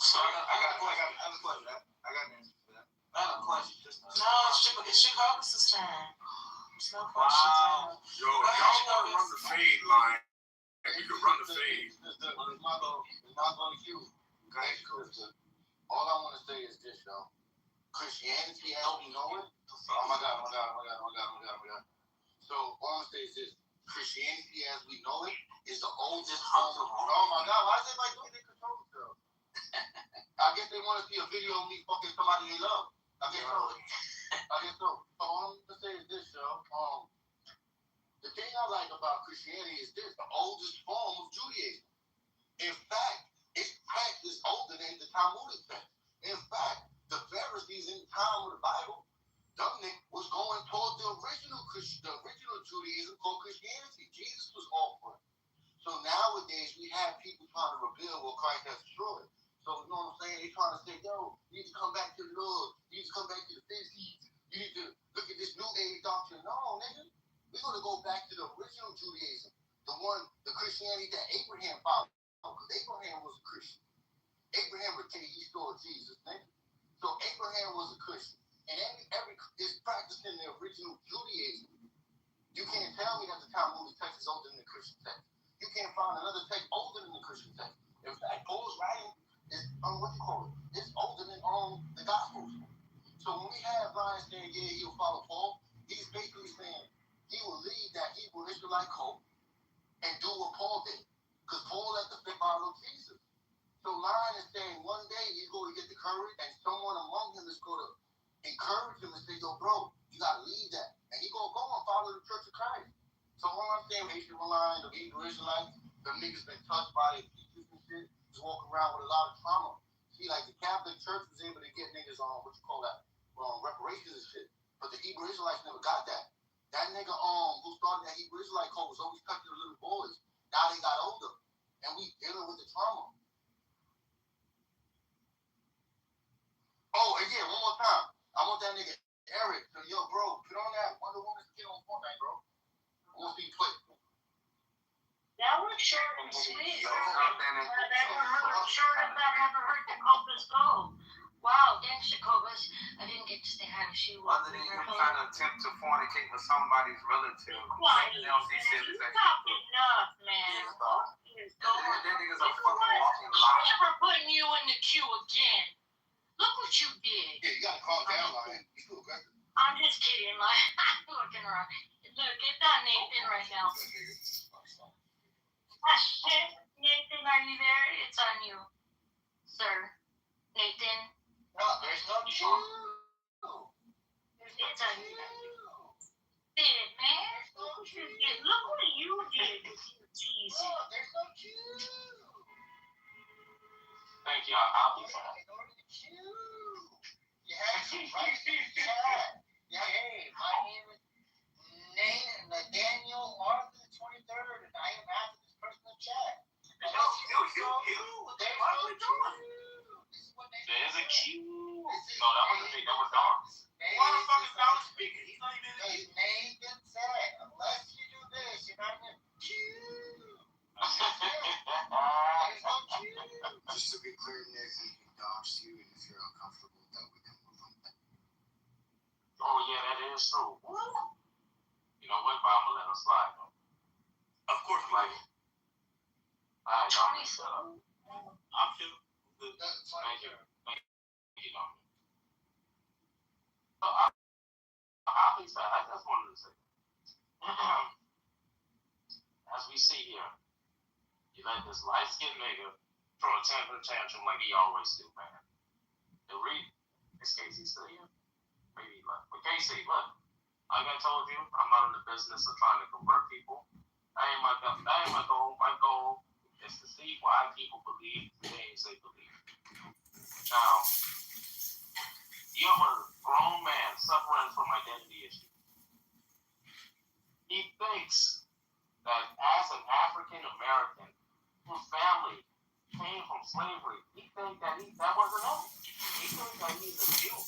So I got an answer for that. Not a question, just No, it's Jacobus' turn. There's no questions. Yo, y'all wanna run the fade line? We can run the fade. It's not going to queue. Guys, all I want to say is this, though. Christianity as we know it. Oh my God. So all I'm saying is this: Christianity as we know it is the oldest form of. Oh my God! Why is everybody doing that control themselves? I guess they want to see a video of me fucking somebody they love. I guess so. So all I'm gonna say is this, yo. The thing I like about Christianity is this: the oldest form of Judaism. In fact, its text is older than the Talmudic text. In fact, the Pharisees in the time of the Bible, Dominic was going toward the original Judaism called Christianity. Jesus was offering. So nowadays we have people trying to rebuild what Christ has destroyed. So you know what I'm saying? They're trying to say, yo, you need to come back to the Lord. You need to come back to the Pharisees. You need to look at this new age doctrine. No, nigga. We're gonna go back to the original Judaism, the Christianity that Abraham followed. Because Abraham was a Christian. Abraham would tell you he saw Jesus, nigga. So Abraham was a Christian. And every is practicing the original Judaism. You can't tell me that the Talmudic text is older than the Christian text. You can't find another text older than the Christian text. In fact, Paul's writing is it's older than the Gospels. So when we have Ryan saying, yeah, he'll follow Paul, he's basically saying he will leave that Hebrew Israelite cult and do what Paul did. Because Paul let the fit follow Jesus. So Ryan is saying one day he's going to get the courage and someone among him is going to encourage him and say, yo, bro, you got to leave that. And he's going to go and follow the Church of Christ. So all I'm saying, Haitian Ryan, the Hebrew Israelites, them niggas been touched by their teachers and shit, just walking around with a lot of trauma. See, like the Catholic Church was able to get niggas on, reparations and shit. But the Hebrew Israelites never got that. That nigga who started that Hebrew Israelite cult was always touching the little boys. Now they got older. And we dealing with the trauma. Oh, and yeah, one more time. I want that nigga Eric. So, yo, bro, put on that Wonder Woman skin on Fortnite, bro. I want to see you play. That was short and sweet. That was short if that ever hurt the Cobus go. Wow, thanks, Jacobus. I didn't get to say hi to you. Other than him trying to attempt to fornicate with somebody's relative. Quiet. Else he said is You that talked enough, man. that nigga's a fucking walking I'm lie. never putting you in the queue again. Look what you did. Yeah, you got to calm down, Lion. You too aggressive. I'm just kidding. Like, I'm looking around. Look, it's not Nathan right now. Nathan, are you there? It's on you, sir. Nathan. No, there's no cue. It's on you. Did it, man? Look what you did. Jeez. No, there's no cue. Thank you. I'll be fine. You have to write in the chat. Yeah, hey, my name is Nathaniel Arthur 23rd, and I am after this personal chat. You. What are we doing? There's a cue. No, that wasn't me. That was Dog. Why the fuck is Dog speaking? He's not even in His name didn't say, unless you do this, you're not in the queue. There's no queue. Just to be clear, Nick, we can dodge you, and if you're uncomfortable with that, we can move on. Oh, yeah, that is true. You know what? But I'm going to let him slide, though. Of course, Like, I don't shut up. I'm feeling good. Thank you. Thank you, Dom. So, I just wanted to say, as we see here, you let this light-skinned nigga throw a temper tantrum like he always do, man. And read, is Casey still here? Maybe he left. But Casey, look, like I told you, I'm not in the business of trying to convert people. That ain't my goal. My goal is to see why people believe the things they believe. Now, you have a grown man suffering from identity issues. He thinks that as an African American whose family came from slavery, he thinks that that wasn't it. He thinks that he's a Jew.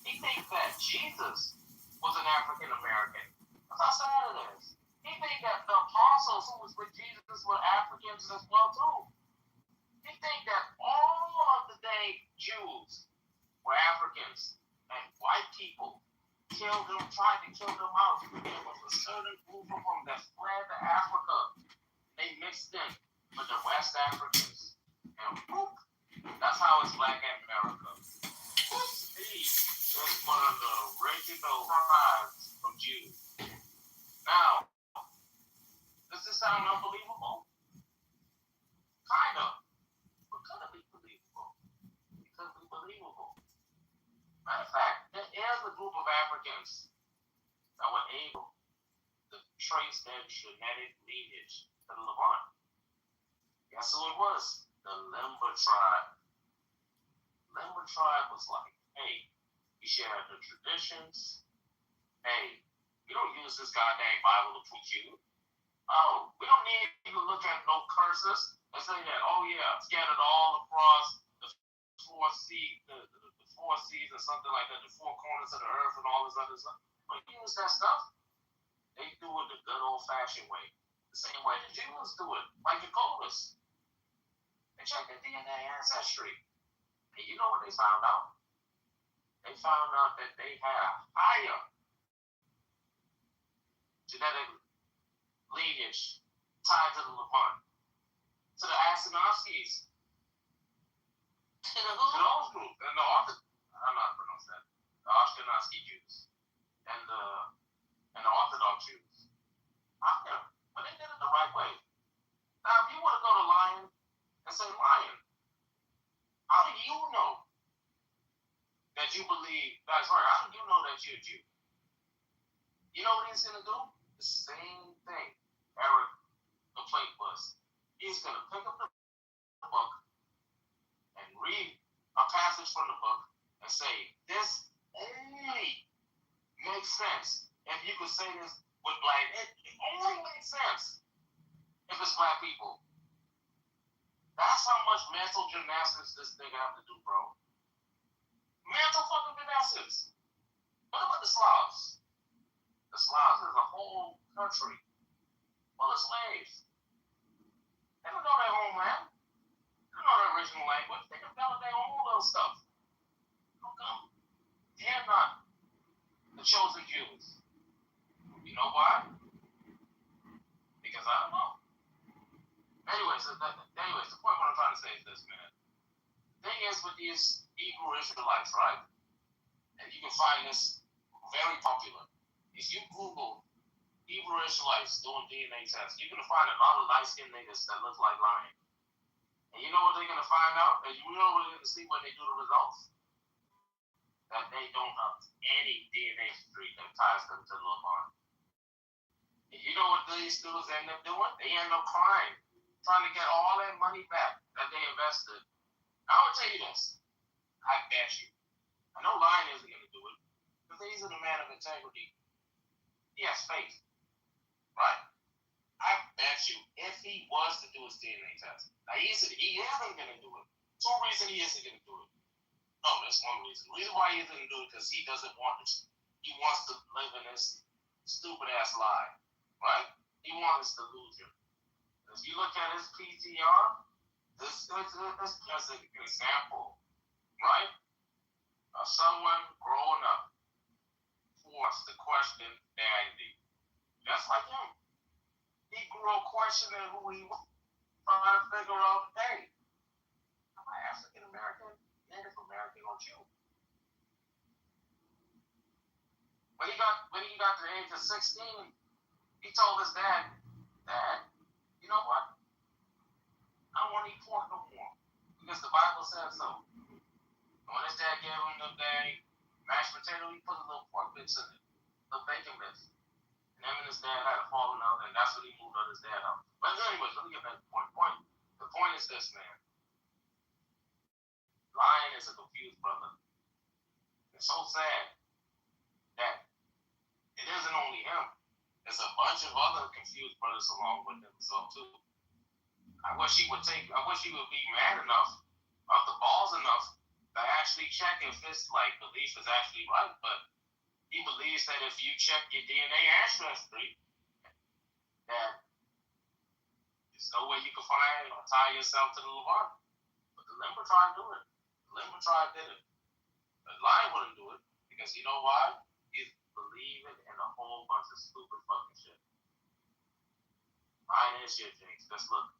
He thinks that Jesus was an African American. That's how sad it is. He thinks that the apostles who was with Jesus were Africans as well too. He thinks that all of the day Jews were Africans and white people killed them, tried to kill them out. There was a certain group of them that fled to Africa. They mixed in with the West Africans. And whoop, That's how it's Black America. Steve is one of the original tribes of Jews. Now, does this sound unbelievable? Kind of. But could it be believable? It could be believable. Matter of fact, there is a group of Africans that were able to trace their genetic lineage to the Levant. Guess who it was? The Limber tribe. Limber tribe was like, hey, we share the traditions. Hey, we don't use this goddamn Bible to preach you. Oh, we don't need to look at no curses and say that, oh yeah, scattered all across the four seas or something like that, the four corners of the earth and all this other stuff. We use that stuff. They do it the good old-fashioned way. The same way the Jews do it, like Jehovah's. They check their DNA ancestry. And you know what they found out? They found out that they have higher genetic lineage tied to the Levant, to the Ashkenazis, To the to who? those groups, and the I'm not pronouncing that, the Ashkenazi Jews, and the Orthodox Jews. Higher, but they did it the right way. Now, if you want to go to Lion and say, Lion, how do you know that you believe, that's right, how do you know that you're a Jew? You know what he's going to do? The same thing Eric the plate was. He's going to pick up the book and read a passage from the book and say, this only makes sense if you could say this with black. It only makes sense if it's black people. That's how much mental gymnastics this nigga have to do, bro. Mental fucking gymnastics. What about the Slavs? The Slavs is a whole country full of slaves. They don't know their homeland. They don't know their original language. They develop their own little stuff. How come they're not the chosen Jews? You know why? Because I don't know. Anyways, the point what I'm trying to say is this, man. The thing is with these Hebrew Israelites, right? And you can find this very popular. If you Google Hebrew Israelites doing DNA tests, you're going to find a lot of light-skinned niggas that look like lions. And you know what they're going to find out? And you know what they're going to see when they do the results? That they don't have any DNA history that ties them to the Levant. And you know what these dudes end up doing? They end up crying, trying to get all that money back that they invested. I will tell you this. I bet you. I know Lion isn't going to do it, because he's a man of integrity. He has faith, right? I bet you, if he was to do his DNA test, now he isn't going to do it. Two reasons he isn't going to do it. No, that's one reason. The reason why he isn't going to do it because he doesn't want it. He wants to live in this stupid ass lie, right? He wants this delusion. If you look at his PTR, this is just an example, right? Of someone growing up forced to question their identity. Just like him. He grew up questioning who he was, trying to figure out, hey, am I African American, Native American, or Jew? When he got to the age of 16, he told his dad, Dad, you know what? I don't want to eat pork no more. Because the Bible says so. And when his dad gave him the day mashed potato, he put a little pork bits in it. Little bacon bits. And him and his dad had a falling out, and that's what he moved on his dad out. But anyways, let me get back to the point. The point is this, man. Lion is a confused brother. It's so sad that it isn't only him. There's a bunch of other confused brothers along with him, so too. I wish he would be man enough, off the balls enough, to actually check if this belief is actually right. But he believes that if you check your DNA ancestry, that there's no way you can find or tie yourself to the Levant. But the Limber tribe do it. The Limber tribe did it. The Lion wouldn't do it because you know why? He's believing in a whole bunch of stupid fucking shit. Lion is shit, Jinx. Let's look.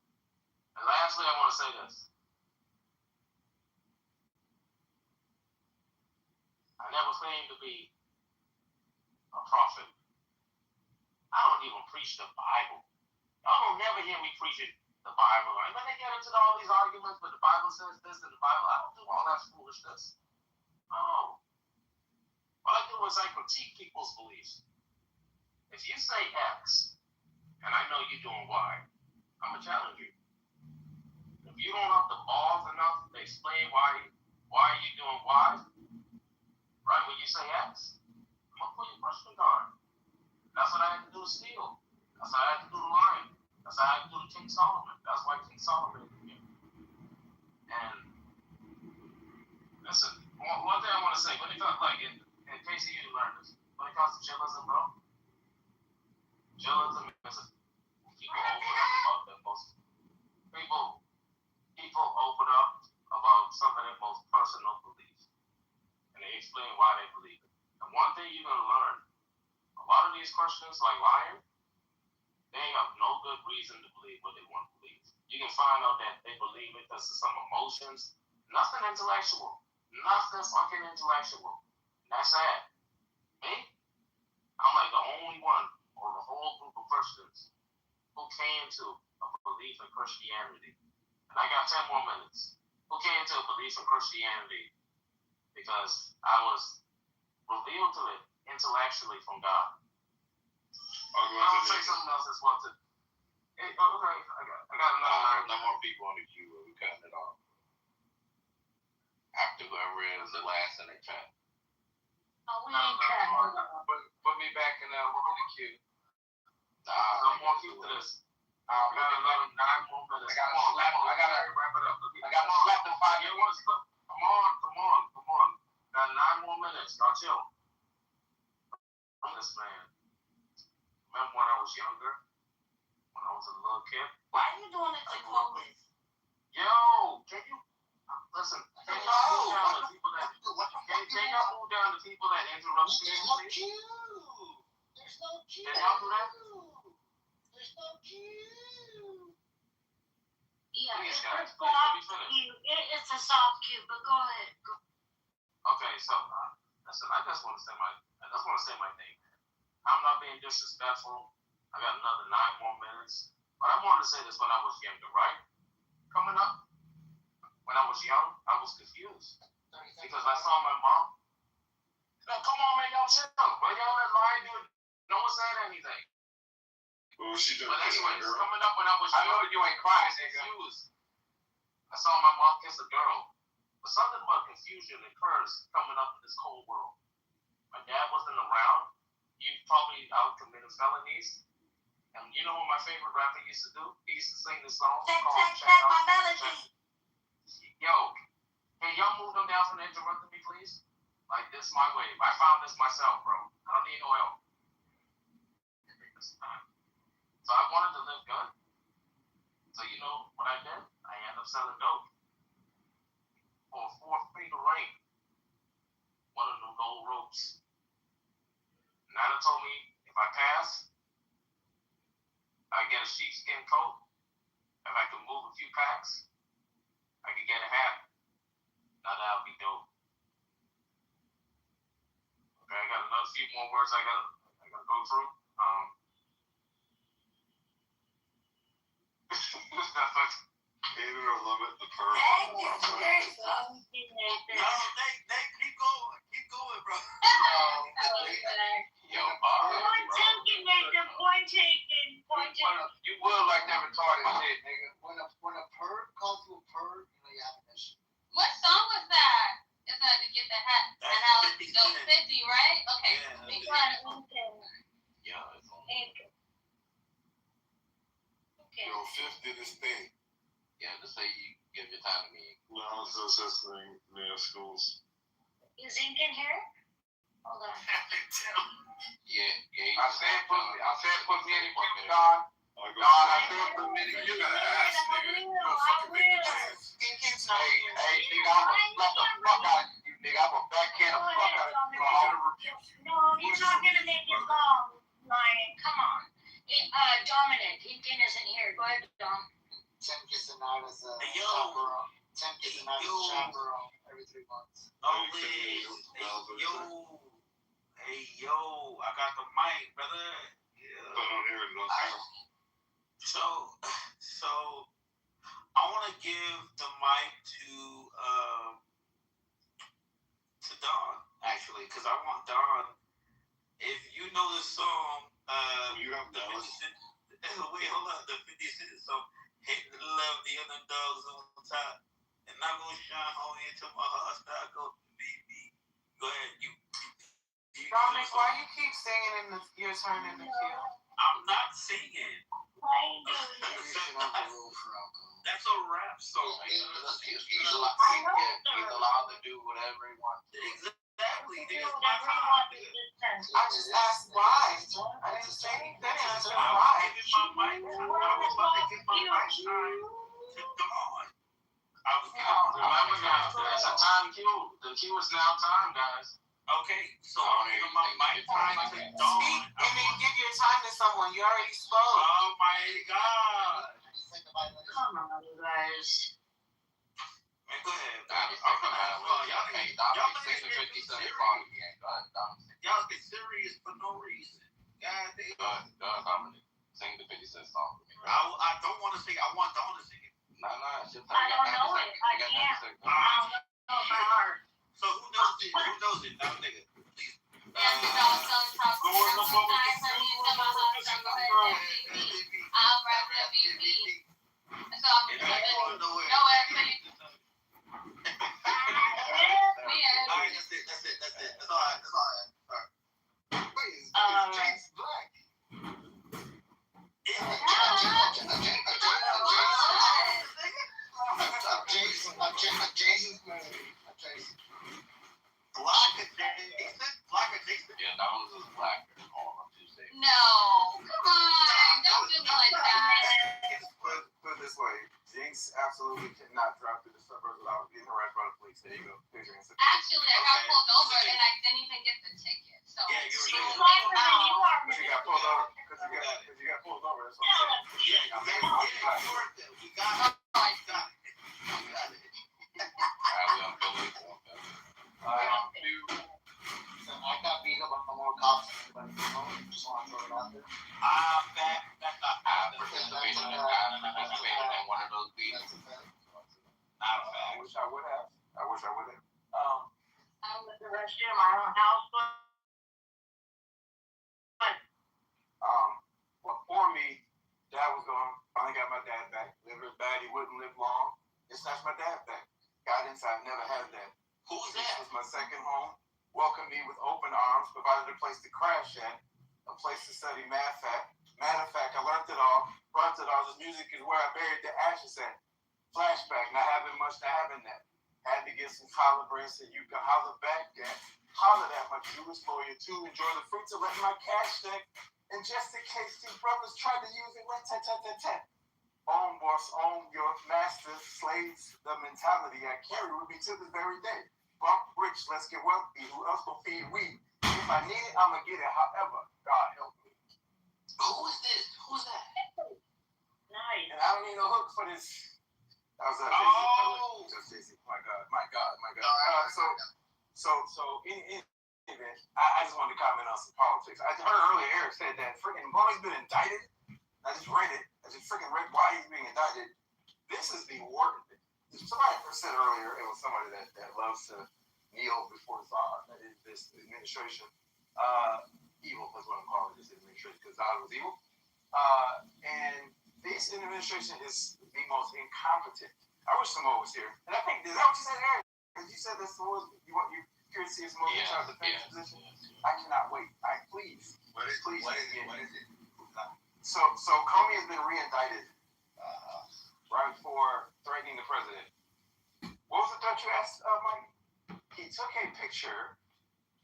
And lastly, I want to say this. I never claimed to be a prophet. I don't even preach the Bible. Y'all don't never hear me preaching the Bible. And when they get into all these arguments, but the Bible says this and the Bible, I don't do all that foolishness. No. What I do is I critique people's beliefs. If you say X, and I know you're doing Y, I'm going to challenge you. If you don't have the balls enough to explain why you're doing Y, right, when you say X, I'm going to put your question guard. That's what I had to do to steal. That's what I had to do to lie. That's what I had to do to King Solomon. That's why King Solomon is here. And listen, one thing I want to say, when it comes, like, in case you didn't learn this, when it comes to chillism, bro, chillism is people open up about their most people open up about some of their most personal beliefs, and they explain why they believe it. And one thing you're gonna learn, a lot of these Christians, like lying, they have no good reason to believe what they want to believe. You can find out that they believe it because of some emotions, nothing intellectual, nothing fucking intellectual. And that's sad. Me, I'm like the only one or the whole group of Christians who came to a belief in Christianity. And I got 10 more minutes. Who came to a belief in Christianity because I was revealed to it intellectually from God. I'll say something else as well too. Hey, okay, I got another. No more people on the queue. We cutting it off. After whoever is the last in the chat. Oh, we ain't cutting. Put me back in the queue. Nah, No more queue to this. I got another 9 more minutes. I gotta wrap it up. I gotta slap the 5 year ones. Come on. Got 9 more minutes. Y'all chill. I'm this man. Remember when I was younger? When I was a little kid? Why are you doing it to Clovis? Yo, can you listen? Can y'all move down to people that interrupt me? There's no queue. Can y'all do that? There's no queue. Yeah, Please, it's guys, a please, let me soft finish. cue. It's a soft cue, but go ahead. Okay, so listen, I just want to say my thing. I'm not being disrespectful. I got another 9 more minutes, but I wanted to say this when I was younger, right? Coming up, when I was young, I was confused because I saw my mom. No, come on, man, y'all chill. Why y'all let lie do it? No one said anything. What was she doing? But anyways, coming up when I was young, I know you ain't crying, confused. I saw my mom kiss a girl. But something about confusion occurs coming up in this cold world. My dad wasn't around. He probably out committing felonies. And you know what my favorite rapper used to do? He used to sing this song called Check my melody. Yo, can y'all move them down from interrupting me, please? Like, this my wave. I found this myself, bro. I don't need no help. So I wanted to live good. So you know what I did? I ended up selling dope for a 4-figure rate. One of the gold ropes. Nana told me if I pass, I get a sheepskin coat. If I can move a few packs, I can get a hat. Now that'll be dope. Okay, I got another few more words I gotta go through. Hater or love it, the perv. Thank you. There's something like No, Nate, keep going, bro. Yo, Point taken, Nathan. Point taken. you would like that retarded shit, nigga. When a perv calls you a perv, you know you have an issue. What song was that? Is that to get the hat? And now it's 50, right? Okay. Yeah, it's on. Yo, Fifth did his thing. Yeah, to say you give your time to me. No, it's just his thing. Yeah, schools. Is Ink in here? Hold on. Yeah. I said put me in the queue, Don. I said put me in the queue. You gotta ask, nigga. You don't fucking make the chance. Hey, nigga, I'm gonna slap the fuck out of you, nigga. I'm gonna backhand the fuck out of you. I'm gonna rebuke you. No, you're not gonna make it long, Lion. Come on. Dominic, Inkin isn't here. Go ahead, Dom. Tim gets a night as a chaperone. Tim gets a night as a chaperone. every 3 months. Hey, yo, I got the mic, brother. Yeah. So don't hear it, don't So, I want to give the mic to Don, actually, because I want Don, if you know the song, you have the Dallas. 50 Cent, wait, hold up, the 50 Cent song, Hate to Love the Underdogs on top, and I'm going to shine home until my heart start go baby. Go ahead, you Dominic, why you keep singing your turn in the queue? I'm not singing. That's a rap song. He's allowed to do whatever he wants. Exactly. Nigga, it's my time. I just asked why. I didn't say anything. I said I why. was giving my mic time. I was about to give my mic time to Dawn. Remember now, there's a time cue. The cue is now time, guys. Okay, so I'm giving my mic time to Dawn. Speak and then give your time to someone. You already spoke. Oh my God. Come on, you guys. Man, go ahead. Y'all get serious for no reason. God damn. Dominic, sing the 50 Cent song. I don't want to sing. I want Dawn to sing it. No, it's your I don't know it. I can't. I don't know by heart. So who knows it? Who knows it? Now, nigga, please. That's all right. Wait, James Black. Jason's movie. Black adjacent. Yeah, that was just black on Tuesday. No, come on, don't do me like that. Put it this way, Jinx absolutely cannot drive through the suburbs without getting harassed by the police. There you go. Actually, I got pulled over and I didn't even get the ticket. So Yeah, you she's were smarter than you are. Because you got pulled over. Because you got pulled over. That's what I'm saying. We got it. I got beat up by more cops, but just want to throw it out there. I'm back. That's not Participated in one of those beats. That's a fact. not a fact. I wish I would have. I was arrested in my own house, but For me, Dad was gone. Finally got my dad back. Liver was bad. He wouldn't live long. It snatched my dad back. Got inside. Never had that. Who's This that? was my second home. Welcomed me with open arms. Provided a place to crash at. A place to study math at. Matter of fact, I learned it all. Burnt it all. This music is where I buried the ashes at. Flashback. Not having much to having that. Had to get some collar bread so you could holler back at. Hollered at my Jewish lawyer to enjoy the fruits of letting my cash stack. And just in case two brothers tried to use it, rat-tat-tat-tat-tat. Own boss, own your master, slaves, the mentality I carry with me to this very day. Bump rich, let's get wealthy. Who else will feed we? If I need it, I'ma get it. However, God help me. Who is this? Who's that? nice. And I don't need no hook for this. That was just Jay-Z. My God. So in event, I just wanted to comment on some politics. I heard earlier Eric said that freaking Bonnie's been indicted. I just read it. I just freaking read why he's being indicted. This is the worst. Somebody said earlier, it was somebody that loves to kneel before this administration. Evil is what I'm calling this administration because God was evil. And this administration is the most incompetent. I wish Samoa was here. And I think, is that what you said, Eric? Because you said this was, you're curious to see Samoa in charge of the defense position. I cannot wait. Please. What is it? So Comey has been re-indicted right for threatening the president. What was the threat you asked, Mike? He took a picture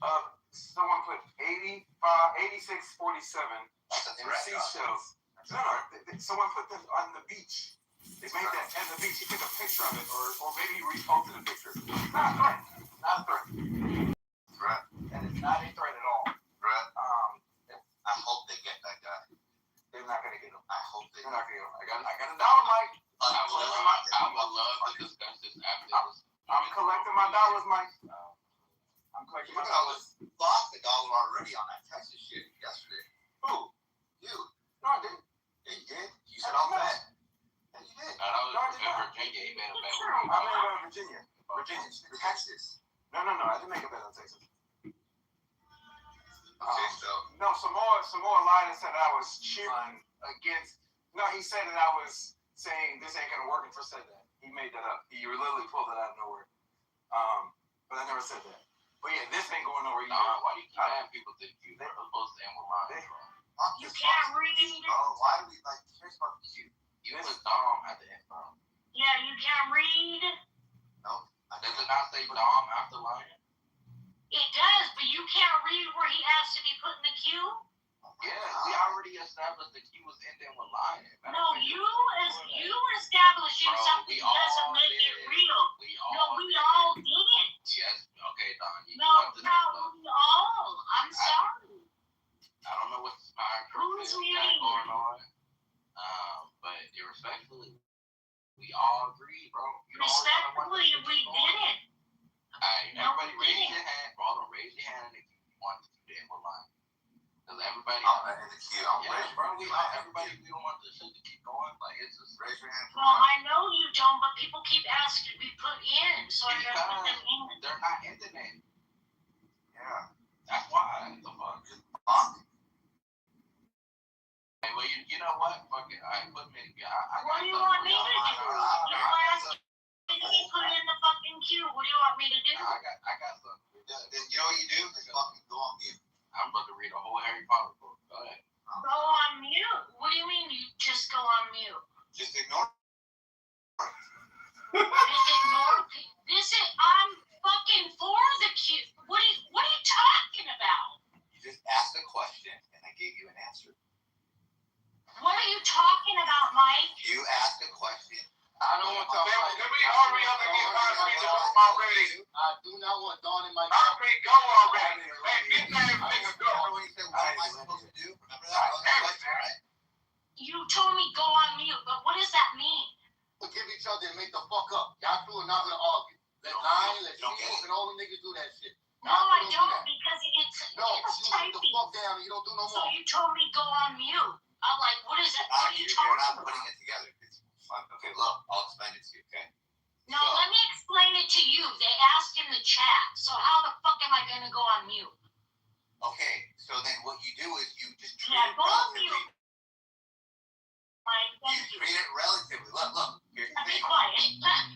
of someone put 8647 in seashells. No, someone put them on the beach. They made that at the beach. He took a picture of it, or maybe he reposted a picture. Not a threat. Threat. That is not a threat at all. Threat. I hope they get that guy. They're not gonna get him. I hope they're not gonna get him. I got $1, Mike. I would love to discuss this after this. I'm collecting my my dollars, Mike. I'm collecting my dollars. Lost $1 already on that Texas shit yesterday. Who? You. No, I didn't. Yeah, you did. You said I'll bet. Yeah, you did. I was in Virginia. He made a bet. I made a bet on Virginia. Texas. No, I didn't make a bet on Texas. Okay, so. No, Samoa lied and said that I was cheering against. No, he said that I was saying this ain't gonna work and first said that. He made that up. He literally pulled it out of nowhere. But I never said that. But yeah, this ain't going nowhere either. Why do you keep having people think they're supposed to end with lying? You can't read. Oh, why do we like here's about you? You was Dom at the end, bro. Yeah, you can't read. No. Does it not say Dom after lying? It does, but you can't read where he has to be put in the queue. Yeah, we already established that he was ending with lying. No, you establishing Bro, something we all doesn't make did. it real. We We all all didn't. Yes, okay, Don. No, we all. I'm sorry. I don't know what spine Who's got muting going on. But irrespectively, we all agree, bro. Respectfully, we didn't. Everybody raise your hand. Bro, raise your hand if you want to do the line. Because everybody. In the queue. Bro, everybody, we don't want this shit to keep going. Like, it's just Raise your hand. Well, I know you don't, but people keep asking to be put in, so I gotta put them in. They're not ending it. Yeah. That's why. The fuck. Hey, well, you know what? Fuck it. I put me. What do you want me to do? You're asking to be put in the fucking queue. What do you want me to do? I got something. Then you know what you do? Just fucking go on mute. I'm about to read a whole Harry Potter book. Go ahead. Go on mute. What do you mean you just go on mute? Just ignore. Just ignore. I'm fucking for the queue. What are you talking about? You just asked a question and I gave you an answer. What are you talking about, Mike? You asked a question. I don't want to. Can we hurry up and get concrete to come already? I do not want Dawn in my. Concrete, go already. Hey, get that nigga go. Remember when you said, what am I supposed to do? Remember that? Right? You told me go on mute, but what does that mean? We'll give each other and make the fuck up. Y'all two are not gonna argue. Let's lie, let's cheat, and all the niggas do that shit. No, I don't, because it's No, you sit the typing. fuck down and you don't do no So more. you told me go on mute. I'm like, what is it? What are you You're talking not about? putting it together. It's fun. Okay, look, I'll explain it to you, okay? No, let me explain it to you. They asked in the chat. So how the fuck am I gonna go on mute? Okay, so then what you do is you just treat Yeah, it go on relatively. mute. Mike, thank You you. treat it relatively. Look, here's the Be thing. quiet.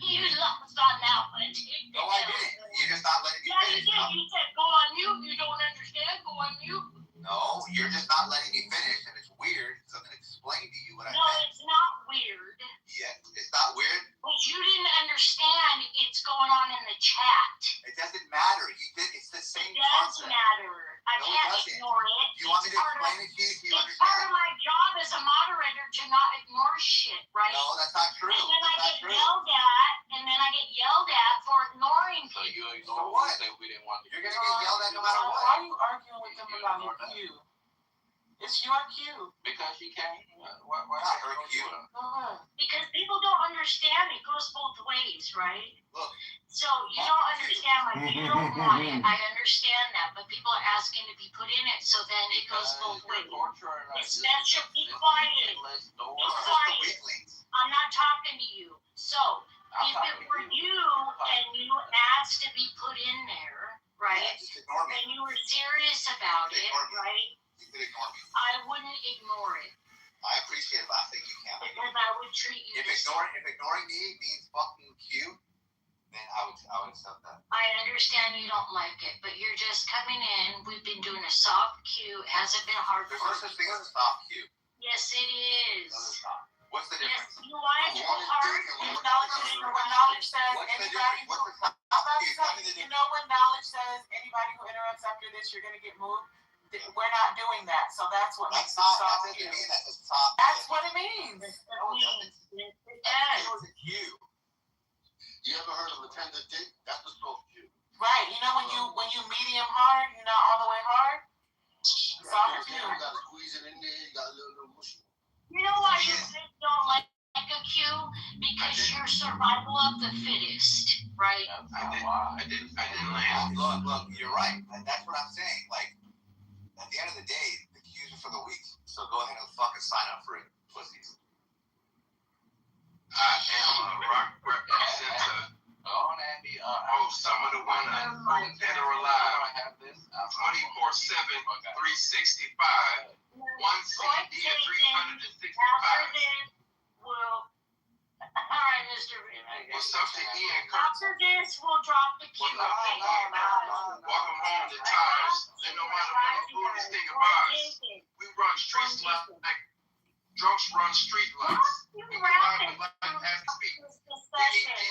You lost on that one. No, I didn't. You're just not letting me Yeah, you finish. did. You said go on mute. You don't understand. Go on mute. No, you're just not letting me finish, and it's weird because I'm going to explain to you what I No, meant. it's not weird. Yeah, it's not weird. But you didn't understand it's going on in the chat. It doesn't matter. It's the same It does concept. matter. I No, it can't doesn't. ignore it. You want me to It's part of- explain it to you so you It's part of understand? my job as a moderator to not ignore shit, right? No, that's not true. And then I That's not get true. yelled at for ignoring So people. you So ignore what? what? Say we didn't want to. You're going to get yelled at no matter So what. why are you arguing with them about your queue? It's your queue. Because she came. Why Not her cue. Because people don't understand it goes both ways, right? Look. So you don't understand, like you don't want it. I understand that, but people are asking to be put in it, so then it goes both ways. Especially be quiet. It's just the weaklings. I'm not talking to you. So if it were you and you asked to be put in there, right? Yeah, just ignore me. And you were serious about it, right? You could ignore me. I wouldn't ignore it I appreciate it, but I think you can. because I would treat you If the same. ignoring me means fucking Q, then I would accept that. I understand you don't like it, but you're just coming in. We've been doing a soft queue. It hasn't been hard There's for no such thing as a soft Q. Yes, it is. No, there's not. What's the Yes, difference? you want it to go hard. When knowledge says What's the anybody difference? who, What's the soft Q? Tell me the you difference. know when knowledge says anybody who interrupts after this, you're gonna get moved. We're not doing that, so that's what makes That's it not, soft that queue. doesn't mean that's a soft That's Q. what it means. Yes, it No, it means. doesn't. Yes, it That does. was a Q. You ever heard of a tender dick? That's the soft Q. Right? You know when you medium hard, you're not all the way hard. Soft queue. You gotta squeeze it in there. You got a little mushy. You know why you don't like a queue? Because you're survival of the fittest. right? I didn't land. Look, you're right. That's what I'm saying. Like, at the end of the day, the cues are for the weak. So go ahead and fucking sign up for it, pussies. I am a rock representative. Some of the winners, dead or alive, 24/7, 365, one CD of 365. After this, all right, Mr. What's up to Ian Kirk? After this, we'll drop the cue. Welcome home to Tires. And no matter what the foolish thing about us, we run streets like drunks run street lights. We can ride the light as we speak.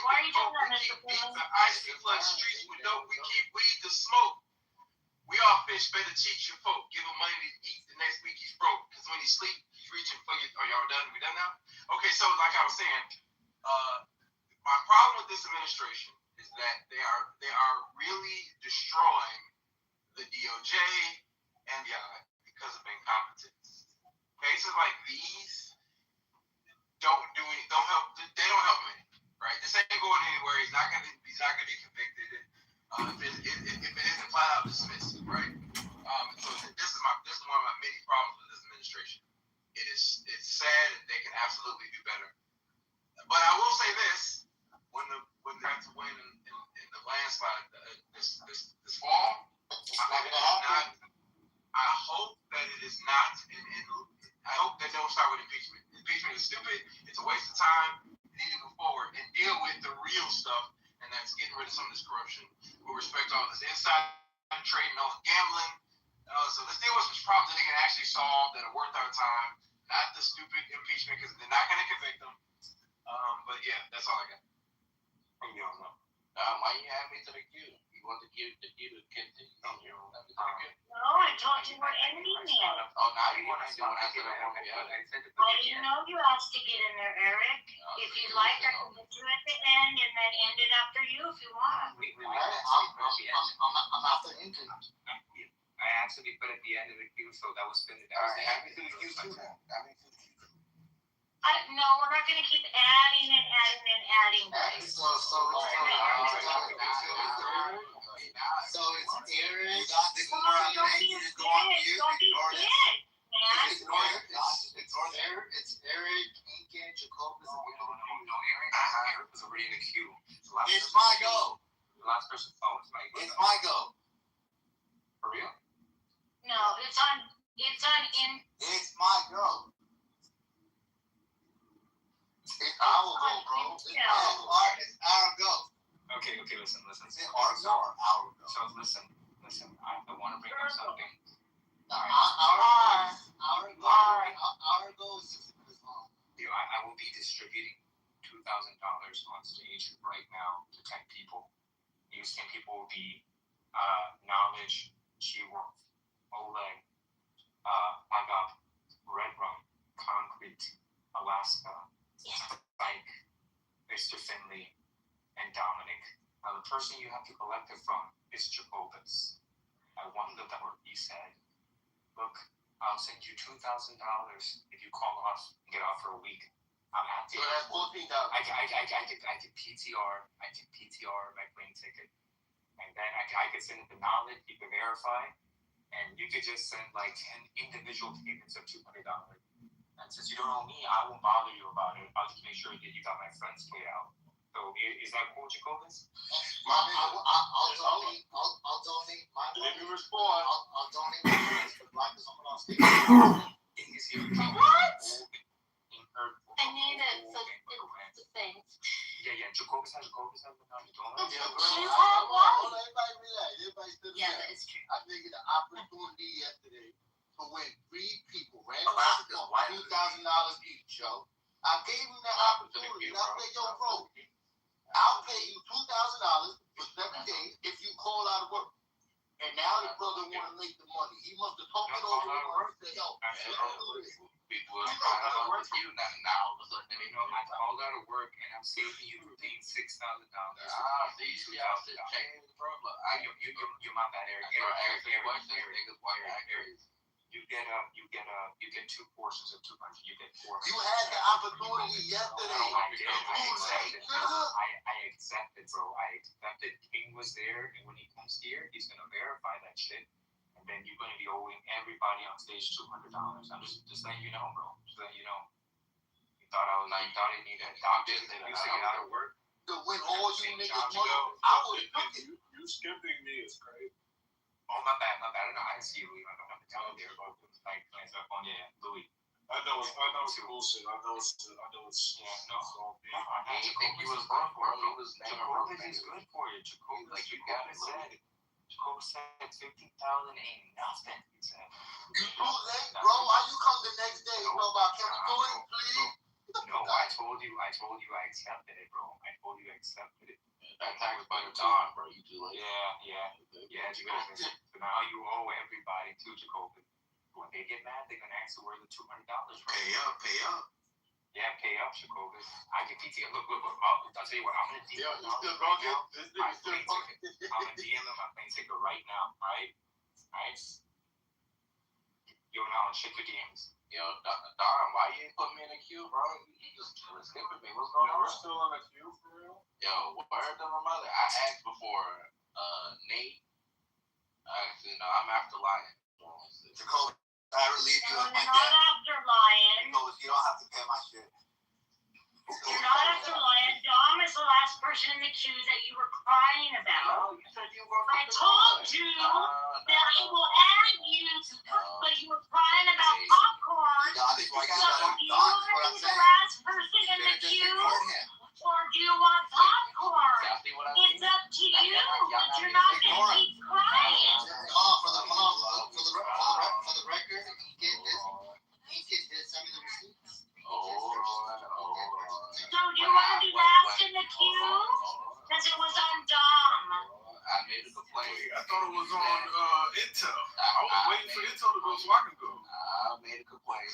Why are you doing that, Mr. We keep Pullman? the ice, we flood streets with dope, we keep weed to smoke. We all fish better teach your folk. Give him money to eat, the next week he's broke. Because when he sleep, he's reaching for you. Are y'all done? We done now? Okay, so like I was saying, my problem with this administration is that they are really destroying the DOJ and the FBI because of incompetence. Cases like these don't help. They don't help me, right? This ain't going anywhere. He's not gonna be convicted. If it isn't flat out dismissed, right? So this is one of my many problems with this administration. It's sad that they can absolutely do better. But I will say this: when they have to win in the landslide this fall, I hope that it is not. I hope they don't start with impeachment. Impeachment is stupid. It's a waste of time. We need to move forward and deal with the real stuff, and that's getting rid of some of this corruption. We'll respect all this inside trading, all the gambling. So let's deal with some problems that they can actually solve that are worth our time, not the stupid impeachment, because they're not going to convict them. But yeah, that's all I got. From y'all know. Why you have me to the queue? You want the queue to continue? No, I told you we're ending it. Oh, now you want to do it after the one? Well, you know you asked to get in there, Eric. If you'd like, I can get you at the end and then end it after you if you want. I'm after ending. I actually put at the end of the queue, so that was finished. All right, have me to the queue too now. No, we're not going to keep adding and adding and adding. So it's Eric. Come on, don't be a dick. Don't be a dick, man. It's Eric, Incan, Jacobus, and Eric was already in the queue. It's my go. The last person. Oh, it's my go. It's my go. For real? No, it's on in. It's my go. It's our go, bro. It's our go. Okay, listen. Is it our go or our go? So listen. I want to bring up something. Our goal is 60 minutes long. I will be distributing $2,000 on stage right now to 10 people. These 10 people will be Knowledge, Chiworth, Oleg, Agap, Red Rum, Concrete, Alaska, Spike, Mr. Finley, and Dominic. Now the person you have to collect it from is Jacobus. I want them to he said, look, I'll send you $2,000 if you call off and get off for a week. I'm happy. So that's $14. I could PTR my plane ticket. And then I could send it to Knowledge, you can verify, and you could just send like 10 individual payments of $200. And since you don't know me, I won't bother you about it. I'll just make sure that you got my friends paid out. So is that cool, Jacobus? I'll donate my money. If you respond, I'll donate my money to the Black Someone on stage. What? I need it. So it's a thing. Yeah. Jacobus has the money. Everybody relax. Yeah, that is true. I think the opportunity yesterday to win 3 people $2,000 each, yo. I gave him that opportunity. And I said, yo, bro, I'll pay you $2,000 for 7 days if you call out of work. And now the brother want to make the money. He must have talked it over to him and said, yo, People are trying to work for you now. I called out of work and I'm saving you from paying $6,000. You're my bad, Eric. You get two portions of 200. You get 400. You had the opportunity yesterday. I did. I accepted, bro. I accepted. King was there, and when he comes here, he's gonna verify that shit, and then you're gonna be owing everybody on stage $200. I'm just letting you know, bro. Just letting you know. You thought I needed a doctor to get out of work To win all you niggas money. I was looking. You skipping me is crazy. Oh, my bad. I don't know. I see Louis. I don't have to tell him there, but playing stuff on Louis. I know it's bullshit. I know it's I didn't think he was good for it. He was Jacoby's good for you. Jacoby, like you got it said. Jacoby said 15,000 ain't nothing. He said. You too late, bro. Why you come the next day? You know about can we do it, please? No, I told you I accepted it, bro. I told you I accepted it. That tax by the time, bro. You too late. Yeah. Jacoby. So now you owe everybody to Jacoby. When they get mad, they're gonna ask you where the $200 from. Pay up. Yeah, pay up, Jacoby. I can PTO. Look. I'll tell you what. I'm gonna DM him. I'm gonna DM him. I'm playing ticket right now. All right. Yo, now check your DMs. Yo, Don, why you ain't put me in the queue, bro? You just skipping me. What's going on? We're still in the queue for real. Yo, word to my mother. I asked before Nate. Actually, no, I'm after Lion. Jacoby, I relieve you of my You're not debt. after Lion. Jacoby, you don't have to pay my shit. You're not after Lion. Dom is the last person in the queue that you were crying about. No, you said you were. I told you that I will add you, but you were crying about popcorn. That's why So you do you want to be the last person in the queue, or do you want popcorn? It's up to you, but you're not going to keep crying. For the record, he gets some of the receipts. So do you want to be last in the queue? Because it was on Dom. I made a complaint. I thought it was on Intel. I was waiting for Intel to go so I can go. I made a complaint.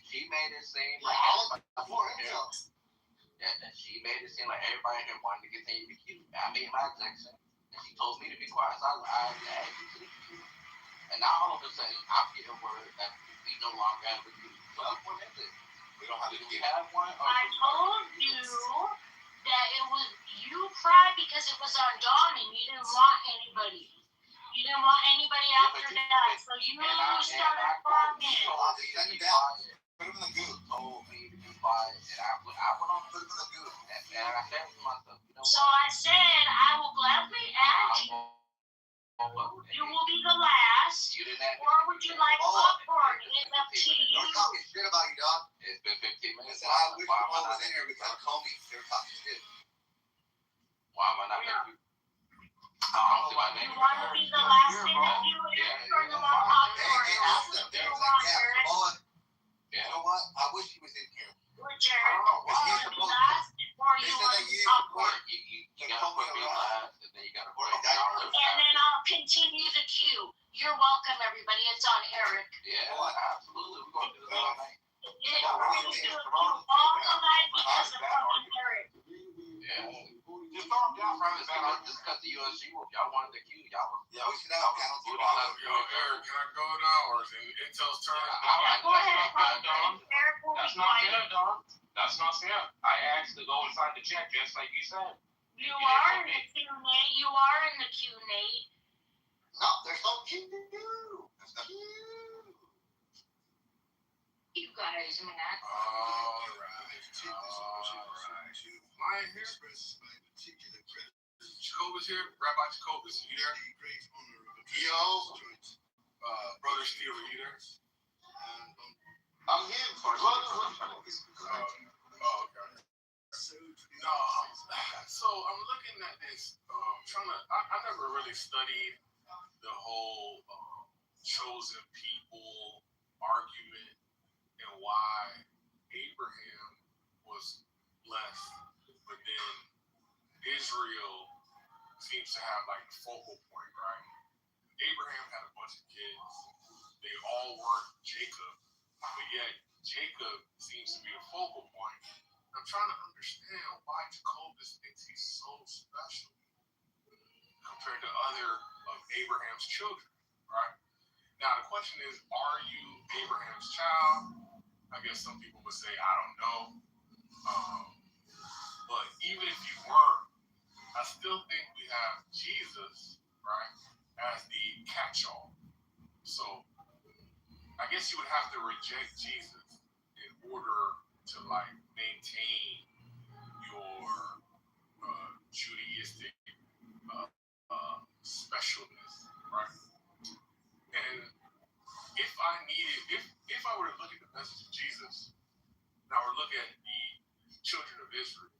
She made it seem like she made it seem like everybody here wanted to continue to queue. I made my objection, and she told me to be quiet. So I added you to the queue. And now all of a sudden, I'm getting word that we no longer have a queue. Well, what is it? We don't have a queue. Have one? I told you that it was you cried because it was on Dom and you didn't want anybody. You didn't want anybody after that, so you started crying. Send it down. Put him in the goo. Told me to be quiet, and I went on to put him in the goo. And I said to myself, So I said, I will gladly add you. You will be the last, or would you like popcorn? It's up to you. They're talking shit about you, dog. It's been 15 minutes. I wish Paul was in here because Comey, they were talking shit. Why am I not making you? You want to be the last in the queue, or you want popcorn? They asked them. They was like, yeah, Paul. You know what? I wish he was in here. Richard, you want to be last, or you want popcorn? You gotta put me last, and then you gotta put me And then I'll continue the queue. You're welcome, everybody. It's on Eric. Yeah, absolutely. We're gonna do this all night. We're going to do it all night because of fucking Eric. Yeah. Just throw them down from just because the USC, y'all wanted the queue. Y'all was, we should have a penalty. Yo, Eric, can I go now, or is it Intel's turn? Go ahead, Eric will be quiet. That's not fair. I asked to go inside the check, just like you said. You are in the queue, Nate. You are in the queue, Nate. No, there's no queue to do. There's no queue. You guys, I mean, that's... All right. Lion here. Jacoby's here. Rabbi Jacoby's here. Yo. Brother Steve, are you there? I'm here, brother. Okay. No, so I'm looking at this. I never really studied the whole chosen people argument and why Abraham was blessed, but then Israel seems to have like the focal point, right? Abraham had a bunch of kids. They all weren't Jacob, but yet Jacob seems to be the focal point. I'm trying to understand why Jacobus thinks he's so special compared to other of Abraham's children, right? Now the question is, are you Abraham's child? I guess some people would say, I don't know. But even if you weren't, I still think we have Jesus, right, as the catch-all. So I guess you would have to reject Jesus in order to like maintain your Judaistic specialness, right? And if I were to look at the message of Jesus, and I were to look at the children of Israel,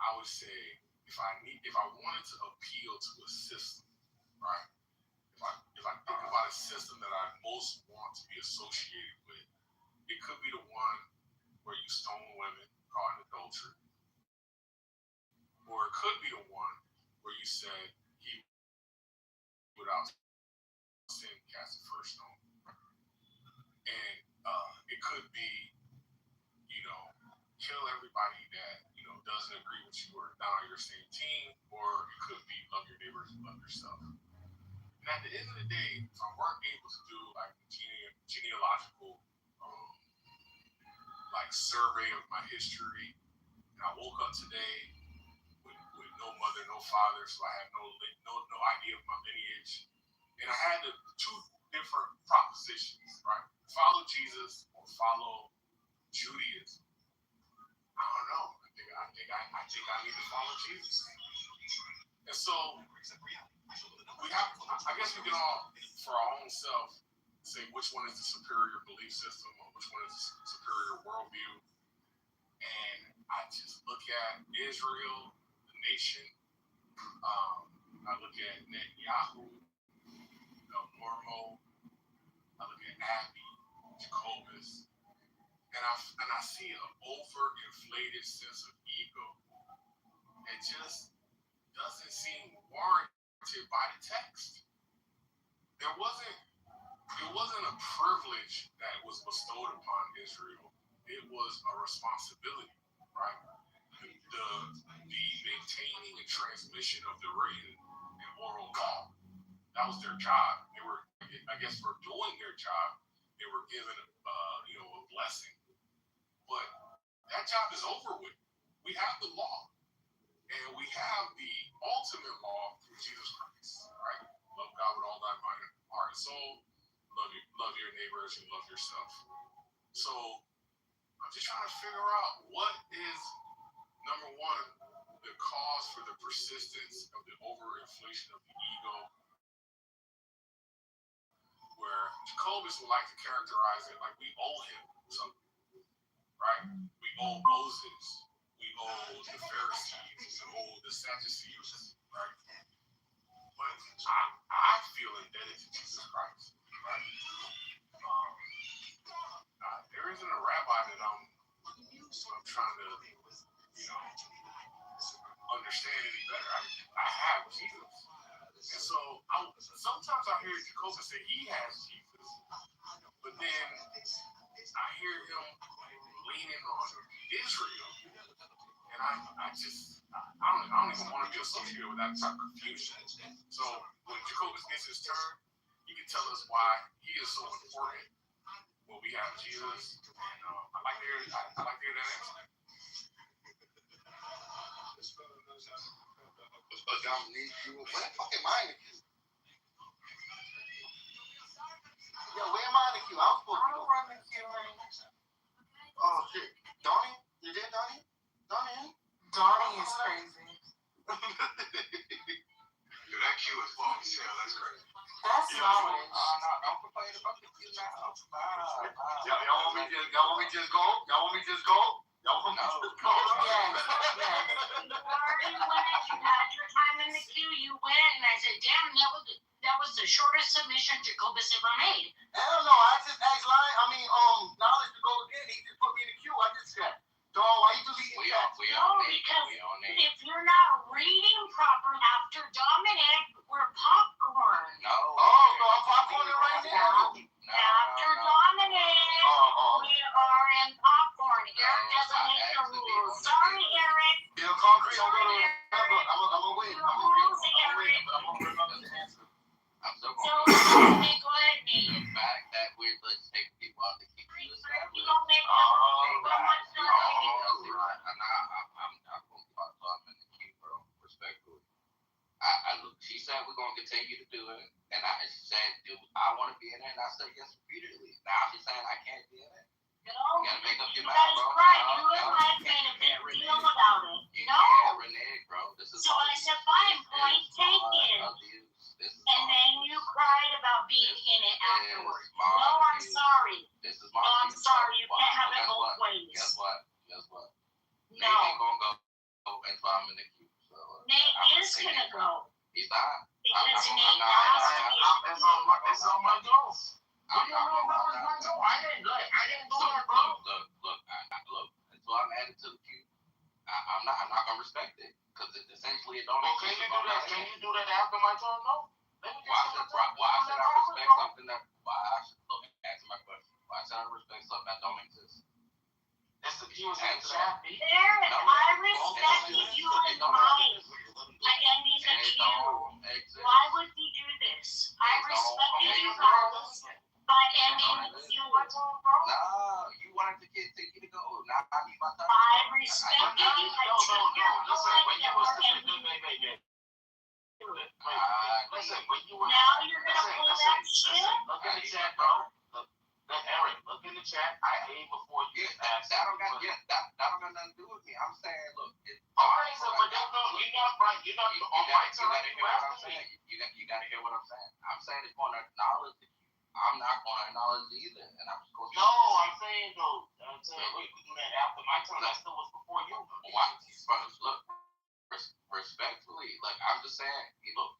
I would say if I wanted to appeal to a system, right? If I think about a system that I most want to be associated with, it could be the one where you stone women, caught in adultery, or it could be the one where you said he without sin cast the first stone, and it could be, kill everybody that doesn't agree with you or not on your same team, or it could be love your neighbors and love yourself. And at the end of the day, if I weren't able to do like genealogical like survey of my history, and I woke up today with no mother, no father, so I have no idea of my lineage, and I had the two different propositions, right? Follow Jesus or follow Judaism. I don't know. I think I need to follow Jesus. And so I guess we can all, for our own self, say which one is the superior belief system or which one is the superior worldview. And I just look at Israel, the nation. I look at Netanyahu, Normo. I look at Abby, Jacobus. And I see an overinflated sense of ego. It just doesn't seem warranted by the text. It wasn't a privilege that was bestowed upon Israel. It was a responsibility, right? The maintaining and transmission of the written and oral law. That was their job. They were, I guess, for doing their job, they were given a blessing. But that job is over with. We have the law, and we have the ultimate law through Jesus Christ, right? Love God with all thy mind, heart, and soul. Love your neighbor as you love yourself. So I'm just trying to figure out what is, number one, the cause for the persistence of the overinflation of the ego, where Jacobus would like to characterize it like we owe him something, right? We owe Moses, we owe the Pharisees, we owe the Sadducees, right? But I feel indebted to Jesus Christ, right? There isn't a rabbi that I'm trying to, understand any better. I have Jesus. And so sometimes I hear Jacobus say he has Jesus, but then I hear him leaning on Israel. And I don't even want to be associated with that type of confusion. So when Jacobus gets his turn, he can tell us why he is so important when we have Jesus. And I like to hear that answer. Dominique, where the fuck am I in the queue? Yo, where am I in the queue? I'm supposed to go. run the queue. Oh shit. Donnie? You did Donnie? Donnie is crazy. Dude, that queue is long as hell. That's crazy. That's knowledge. No, don't complain about the queue now. Y'all want me to just go? Y'all want me to just go? You already went. You had your time in the queue. You went, and I said, "Damn, that was the shortest submission Jacobus ever made." Hell no, I just asked Knowledge to go again. He just put me in the queue. I just said, dog, why you deleting that? Because if you're not reading properly after Dominic, we're popcorn. So I'm popcorning right now. After Dominic, we are in popcorn. Eric doesn't make the rules. Sorry, Eric. Yeah, concrete. I'm gonna wait. Rules, Eric. I'm gonna remember the answer. I'm still So, gonna Nate, go ahead, Nate. the fact that we're let's take people out to keep you You established. gonna make the whole so much I'm gonna talk in the queue, bro. Respectfully. I look. She said we're gonna continue to do it, and she said, "Do I want to be in it?" And I said yes repeatedly. Now she's saying I can't be in it. You know, You gotta make up your you mind, guys bro. cried. You and Mike made a big deal about it. You No. can't renege, bro. This is So I said, fine, point taken. And then you cried about being in it afterwards. No, I'm sorry. This is No, I'm sorry. You can't have it both ways. Guess what? Nate No. ain't gonna go until I'm in the queue. So Nate is gonna go. He's not. Because Nate not- has to be. It's on my goals. I'm not. I didn't do that, bro. Look. Until I'm added to the queue, I'm not gonna respect it because essentially it don't. Okay, you do that. Can you do that after my turn? No. Why should I respect something that? Answer my question. Why should I respect something that don't exist? It's the queue and chat. Aaron, I respected you and Mike by ending the queue. Why would we do this? I respected you guys by ending the queue. No, you wanted to get you to go. Now I need my time. I respected you. I took your Listen, when you was Listen, when you were now you're gonna pull that shit? Look in the chat, bro. Eric, look in the chat. I ate before you asked. That don't got nothing to do with me. I'm saying, look. Alright, so but that's not you're not right. You're not on my turn. You gotta hear what I'm saying. I'm saying it's going to acknowledge it. I'm not going to acknowledge it either, and I'm just going to. No, I'm saying though. I'm saying we could do that after my turn. That still was before you. Look, respectfully, like I'm just saying, look.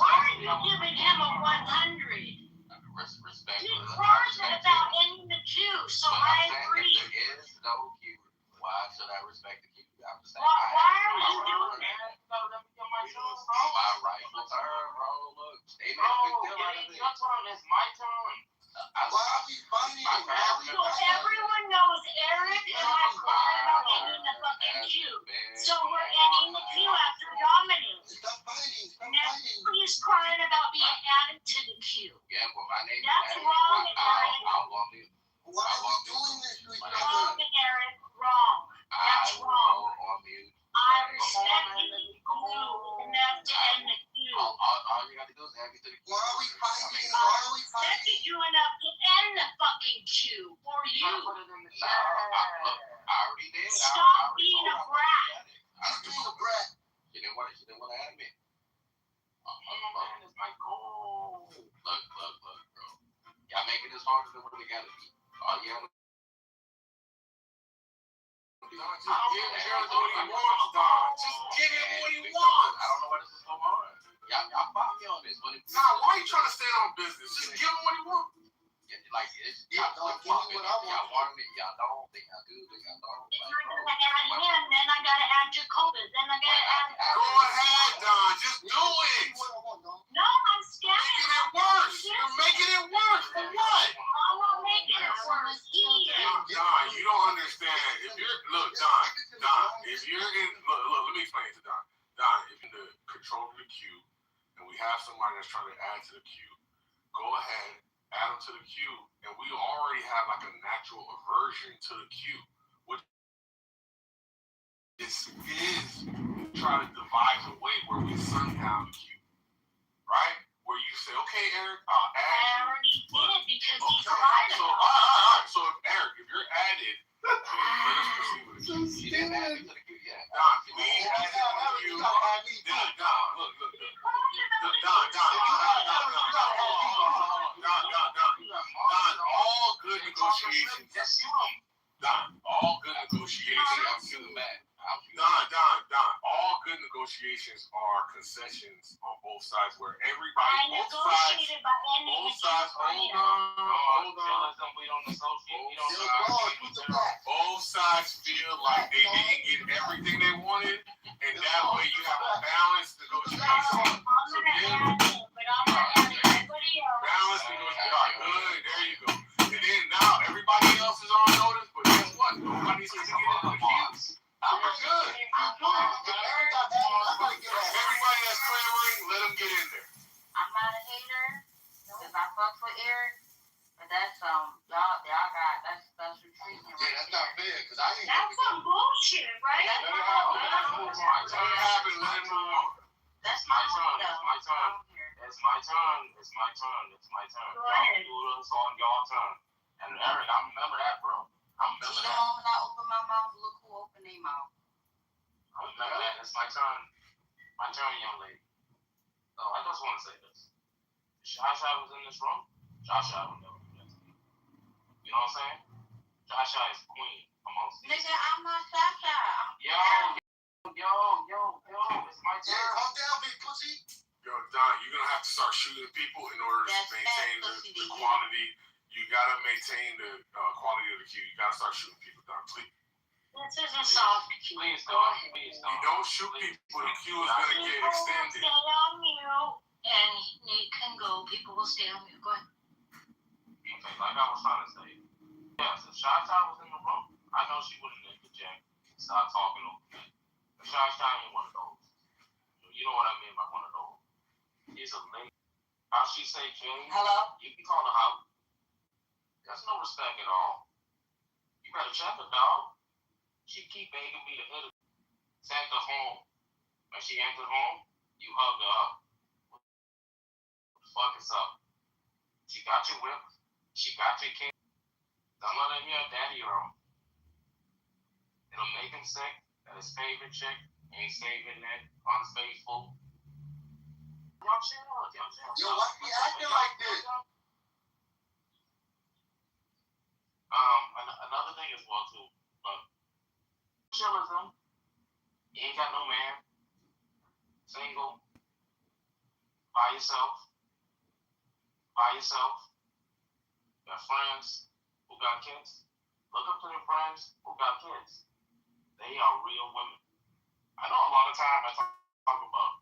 Why are you giving him a 100? Respectfully. He cried about ending the queue, so I agree. If there is no queue, why should I respect the queue? I'm just saying. Why are you doing that? My rightful turn, bro. Look, they made a big deal out of it. Your turn is my turn. Why are we fighting? So everyone knows Eric and I cried about ending the fucking queue. So we're ending the queue after Dominic. Stop fighting. Nobody's crying about being added to the queue. Yeah, well, my name That's is wrong, Eric. I'll love you. Why are we doing this to each other? Wrong, Eric. Wrong. That's wrong. I respect you enough to end the queue. All you got to do is add me to the queue. Why are we fighting? I respected you enough to end the fucking queue for you. I already did. Stop being a brat. I'm being a brat. She didn't want to add me. It's my goal. Look, bro. Y'all making this harder than what it gotta be. All you gotta do. Just give Jared what he wants, dog. Just give him what he wants. I don't know what this is going on. Y'all follow me on this. Nah, why are you trying to stand on business? Just give him what he wants. Like, it's Yeah, don't give me what I want. Y'all want it, y'all don't. Think y'all do, think y'all don't. Then I gotta add him, then I gotta add Jacoby, then I gotta add. Go ahead, Don. Just do it. No, I'm scared. Making it worse. You're making it worse. For what? I'm not making it worse. He is. Don, you don't understand. If you're Don, if you're in look, let me explain it to Don. Don, if you're in the control of the queue and we have somebody that's trying to add to the queue, go ahead, add them to the queue, and we already have like a natural aversion to the queue. What this is trying to divide the way where we sundown the queue. Right? Where you say, okay, Eric, I'll add you. I already did because he Okay, cried so, about it. all right. So, if Eric, if you're added, let us proceed with it. She didn't add me to the queue yet. Don, please add it to the queue. Don, look. Don, all good negotiations. Don, all good negotiations. I'm shooting back. Don, all good negotiations are concessions on both sides where everybody, I negotiated by ending the queue for you. hold on. We don't associate. We don't Both sides feel like they didn't get everything they wanted, and that way you have a balanced negotiation. I'm gonna add him, but I'm gonna add everybody else. Balanced negotiation. Good, there you go. And then now everybody else is on notice, but guess what? Nobody's going to get into the queue. We're good. Everybody that's clamoring, let them get in there. I'm not a hater. turn. It's my turn. Go ahead. Y'all do this on your turn. And Eric, I remember that, bro. I remember See, the that. moment I open my mouth, look who opened their mouth. I remember that. It's my turn. My turn, young lady. So I just want to say this. If Shasha was in this room, Shasha would never do that to me. You know what I'm saying? Shasha is queen amongst these. Nigga, I'm not Sasha. Yo, it's my Yeah, turn. calm down, big pussy. Yo, Don, you're gonna have to start shooting people in order That's to maintain fat pussy the to you. quantity. You gotta maintain the quality of the queue. You gotta start shooting people, Don. Please. This is a soft cue. Please Go don't. ahead. Please You don't. don't shoot people, the queue is gonna get People will extended. stay on mute, and Nate can go. People will stay on mute. Go ahead. Okay, like I was trying to say. Yes, if Shasha was in the room, I know she wouldn't interject and start talking over me. But Shasha ain't one of those. You know what I mean by one of those. She's a lady. How she say, Jay, Hello? you can call her out. There's no respect at all. You better check her, dog. She keep begging me to hit her. Send her home. When she entered home, you hugged her up. What the fuck is up? She got your whip. She got your kid. Don't let him hear daddy wrong. It'll make him sick that his favorite chick ain't saving that unfaithful. Y'all chill. Yo, why you acting like this? Another thing as well too, but chillism. You ain't got no man. Single. By yourself. Got friends who got kids. Look up to their friends who got kids. They are real women. I know a lot of time I talk about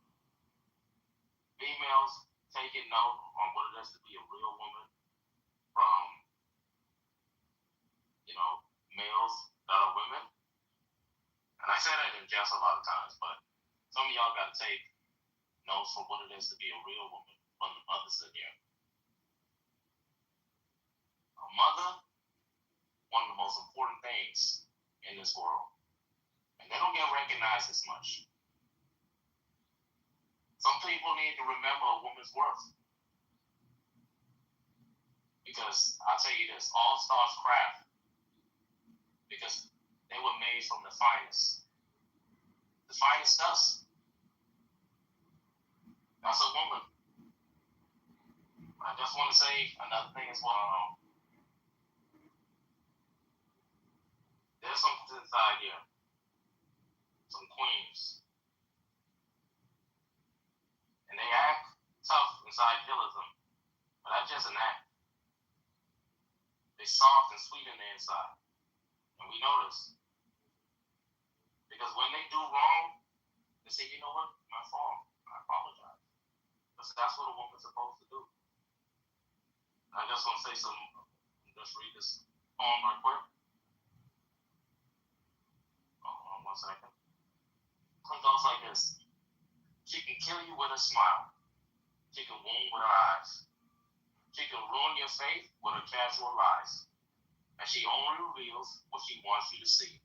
females taking note on what it is to be a real woman from, males that are women. And I say that in jest a lot of times, but some of y'all got to take notes for what it is to be a real woman from the mothers in here. A mother, one of the most important things in this world. And they don't get recognized as much. Some people need to remember a woman's worth. Because I'll tell you this, all starts craft. Because they were made from the finest. The finest dust. That's a woman. I just want to say another thing as well. There's something inside here. Some queens. And they act tough inside realism. But that's just an act. They're soft and sweet in the inside. And we know this. Because when they do wrong, they say, you know what? My fault. I apologize. Because that's what a woman's supposed to do. I just want to say something. Just read this poem right quick. Hold on 1 second. It goes like this. She can kill you with a smile. She can wound with her eyes. She can ruin your faith with her casual lies. And she only reveals what she wants you to see.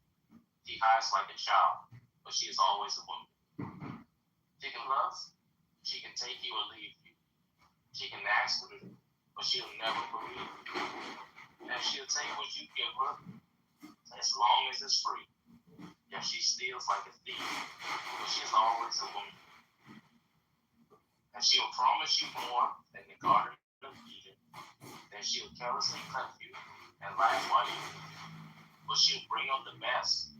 She hides like a child, but she is always a woman. She can love, she can take you or leave you. She can ask for it, but she'll never believe you. And she'll take what you give her, as long as it's free. Yeah, she steals like a thief, but she's always a woman. And she'll promise you more than the garden of Eden. Then she'll carelessly cut you and laugh while you leave. But she'll bring up the best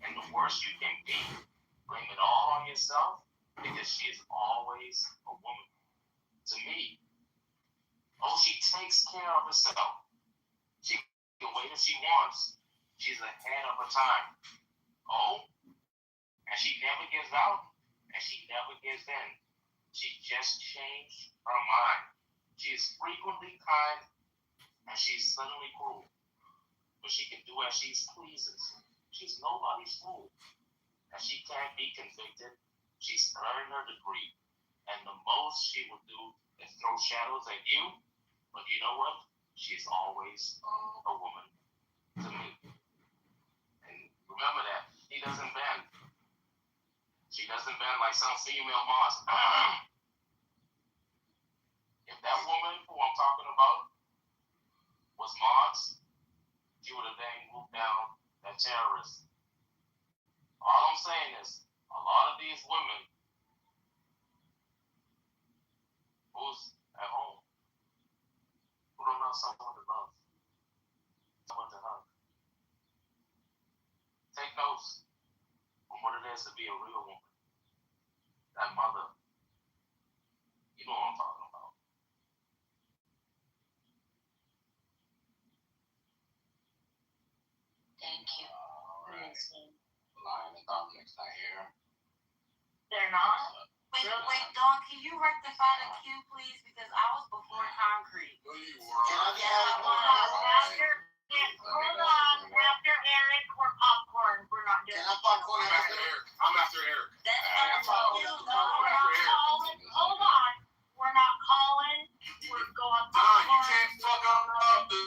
and the worst you can be. Blame it all on yourself because she is always a woman. To me, she takes care of herself. She can wait if she wants. She's ahead of her time. And she never gives out and she never gives in. She just changed her mind. She is frequently kind and she's suddenly cruel. But she can do as she pleases. She's nobody's fool. And she can't be convicted. She's earned her degree. And the most she will do is throw shadows at you. But you know what? She's always a woman to me. And remember that. He doesn't bend. She doesn't bend like some female boss. If that woman down that terrorists. All I'm saying is, a lot of these women who's at home, who don't know someone to love, someone to hug. Take notes on what it is to be a real woman. That mother, you know what I'm talking about. Thank you. Alright. Lion and Dominic's not here. They're not? Wait, Dawn, can you rectify the queue, please? Because I was before concrete. No, you were. Hold on. After Eric, we're popcorn. We're not doing I'm after Eric. I'm after Eric. That's Alright. not you. No, we're not calling. Hold on. We're not calling. We're going Don, you popcorn. can't fuck up the.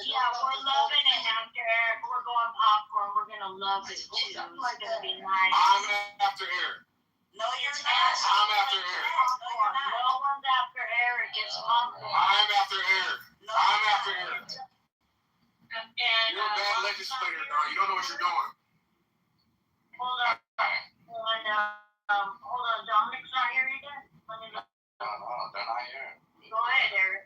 Yeah, we're loving it after Eric. We're going popcorn. We're gonna love it too. It's gonna be nice. I'm after Eric. No, you're not. I'm after Eric. Popcorn. No one's after Eric. It's popcorn. I'm after Eric. I'm after Eric. And You're a bad legislator, Don. You don't know what you're doing. hold on. Hold on. Dominic's not here either. Let me go. No, they're not here. Go ahead, Eric.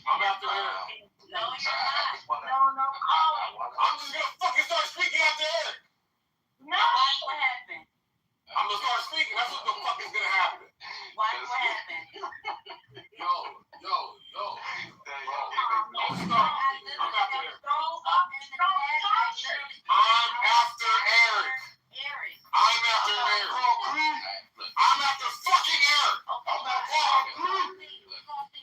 I'm after Eric. No, you're not. No, call it. I'm just gonna fucking start speaking after Eric. No. Watch what happened. I'm gonna start speaking. That's what the fuck is gonna happen. Watch what happened. Yo. Don't start. I'm after Eric. I'm after Eric. I'm after Eric. I'm after fucking Eric. I'm not calling.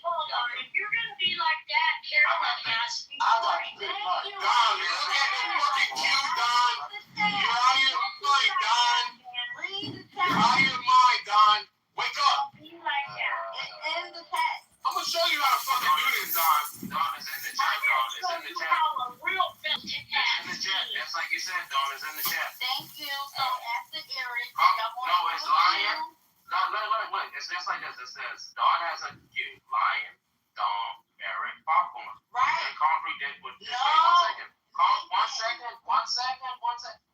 Hold on. If you're gonna be like that, Carolyn has me. Thank you. Don, look at the fucking queue, Don. You're out of your mind, Don. You're out of your mind, Don. Wake up. Be like that. I'm gonna show you how to fucking do this, Don. Dawn is in the chat, Dawn. It's in the chat. How a real film It's in the chat. That's like you said, Dawn. It's in the chat. Thank you. So after Eric, No, it's Lion. No, wait. It's just like this. It says, Dawn has a queue. Lion, Dawn, Eric, Popcorn. right? And Concrete did with No. wait, 1 second. One second.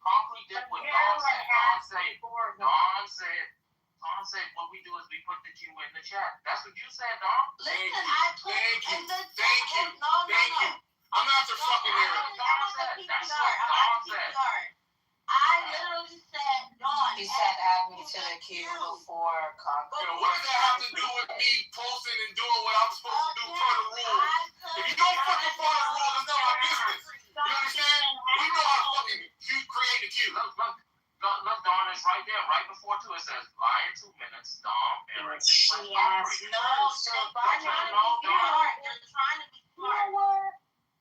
Concrete did what Dawn said. Dawn said what we do is we put the queue in the chat. That's what you said, Dawn. Listen, I put Thank you. in the Thank you. No. I'm after fucking Eric. I literally said Dawn. He said add me to the queue before concrete. Yo, what does that have to do with me posting and doing what I'm supposed to do per the rules? If you don't fucking follow the rules, it's not my business. You understand? We know how to fucking create the queue. Look, Dawn, it's right there, right before two. It says Lion 2 minutes, Dawn, Eric. She Concrete. asked. You're trying to be smart.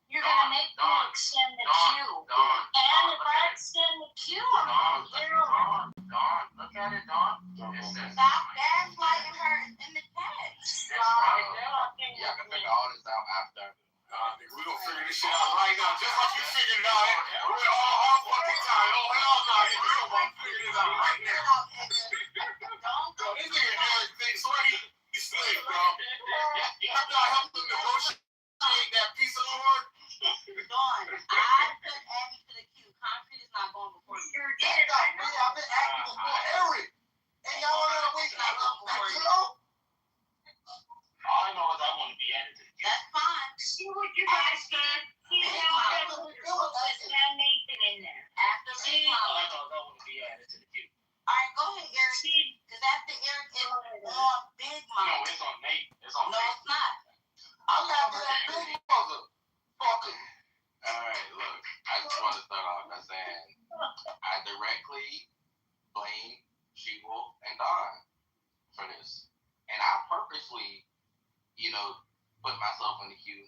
You're gonna make me extend the queue. And if I extend the queue, I'm gonna hear them. Dawn, look at it, Dawn. It says Stop gaslighting her in the text. it's right there. Y'all can figure all this out after. Nigga, we gonna figure this shit out right now, just like you figured it out. We're all fucking time. Oh, hell no, nigga, we gonna figure this out right now. Yo, this nigga Eric thinks he's slick, bro. After I helped him negotiate that piece of work. Dawn, I put Abby to the queue. Concrete is not going before you. Sure did. I've been asking before Eric. And y'all wanna wait Not going before you. All I know is I want to be added to the queue. That's fine. See what you guys did? See how it's Nathan in there. After See? me, All I know is I want to be added to the queue. Alright, go ahead, Eric. See, Because after Eric is on Big No, Mike. it's on Nate. It's on No, Nate. it's not. I'm after that big motherfucker. Alright, look. I just want to start off by saying I directly blame She-Wolf and Dawn for this. And I purposely, put myself in the queue.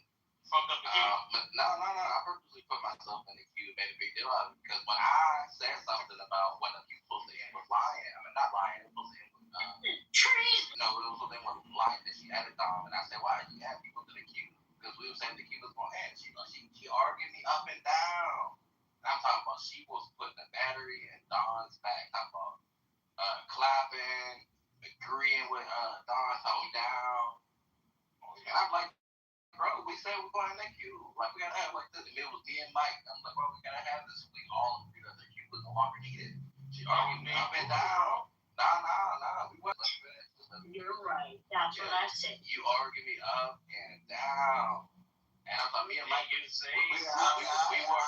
Fucked up the queue. No. I purposely put myself in the queue and made a big deal out of it. Because when I said something about when the queue was supposed to end with Lion, not Lion, it was supposed to end with, trees. it was supposed to end with Lion, and she added Dawn. And I said, why did you add people to the queue? Because we were saying the queue was going to end. She argued me up and down. And I'm talking about she was putting the battery in Dawn's back. I'm talking about clapping, agreeing with Dawn, talking down. And I'm like, bro, we said we're going to NQ. Like, we gotta have like this. And it was me and Mike. I'm like, bro, we gotta have this. We all agreed that NQ was no longer needed. She argued me up and down. Nah. We wasn't like that. You're right. That's what I said. You argued me up and down. And I thought me and Mike getting saved. We were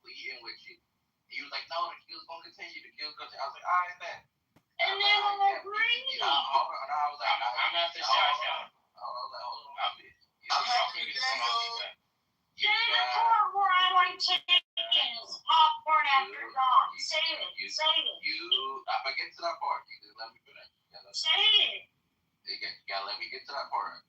pleading with you. He was like, no, the kill's gonna continue. The kill's gonna continue. I was like, all right, then. And they will agree. I was like, I'm not the shy shot. Say the part where I like chickens, popcorn after dawn. Say it. I'm gonna get to that part. You just let me finish. Say it. You gotta let me get to that part.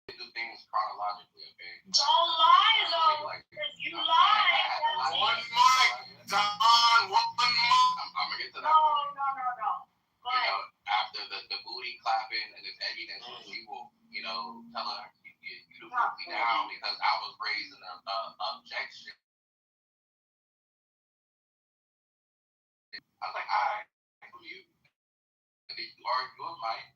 Do things chronologically, okay? Don't lie, though. If you lie, One mic, Don, one mic. I'm gonna get to that part. No. Go ahead. After the booty clapping and this evidence, she will, tell her you to put me down because I was raising an objection. I was like, all right, from you. And then you argue with Mike.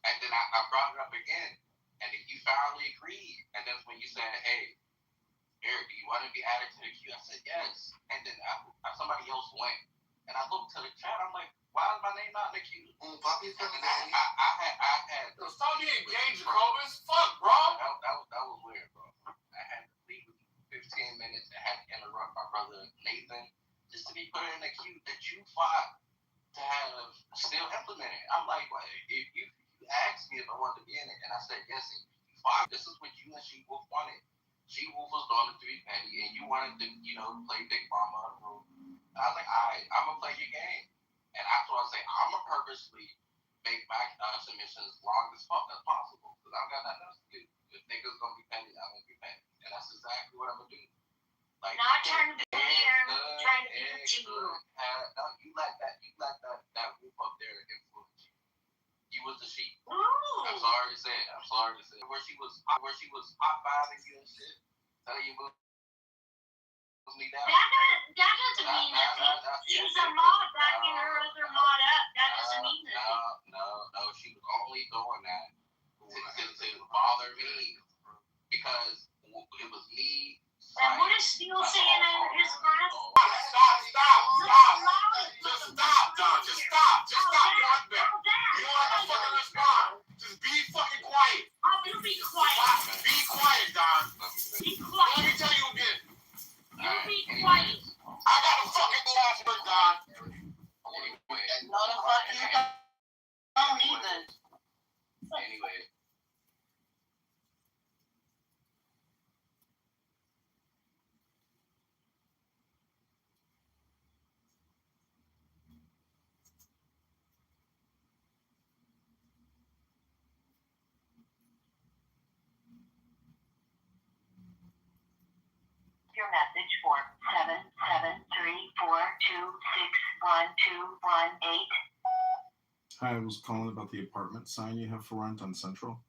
And then I brought it up again. And then you finally agreed. And that's when you said, hey, Eric, do you want to be added to the queue? I said, yes. And then somebody else went. And I looked to the chat. I'm like, why is my name not in the queue? And I had. Stop being gay, Jacobus. Fuck, bro. That was weird, bro. I had to leave with 15 minutes and had to interrupt my brother Nathan just to be put in the queue that you fought to have still implemented. I'm like, well, if you asked me if I wanted to be in it, and I said yes, and you fought. This is what you and She Wolf wanted. She Wolf was on the 3 petty, and you wanted to, play Big Mama. And I was like, all right, I'm gonna play your game. And after I say, I'm gonna purposely make my submissions long as possible because I don't got nothing else to do. If niggas gonna be petty, I'm gonna be petty, and that's exactly what I'm gonna do. Like, not trying to be here, trying to be to you. No, you let that wolf up there influence you. You was the sheep. Ooh. I'm sorry to say it. Where she was hot vibing you and shit, telling you move me down. That doesn't mean nothing. She's a mod backing her other mod up. That doesn't mean nothing. No. She was only doing that to bother me because it was me. And what is Steele saying under his breath? Stop. Just stop, Don. Just stop. You don't have to fucking respond. Just be fucking quiet. I will be quiet. Be quiet, Don. Be Let me quiet. tell you again. You be quiet. I got a fucking last word, Don. No, the fuck you don't either. Anyway. Your message for 77342612118. Hi, I was calling about the apartment sign you have for rent on Central.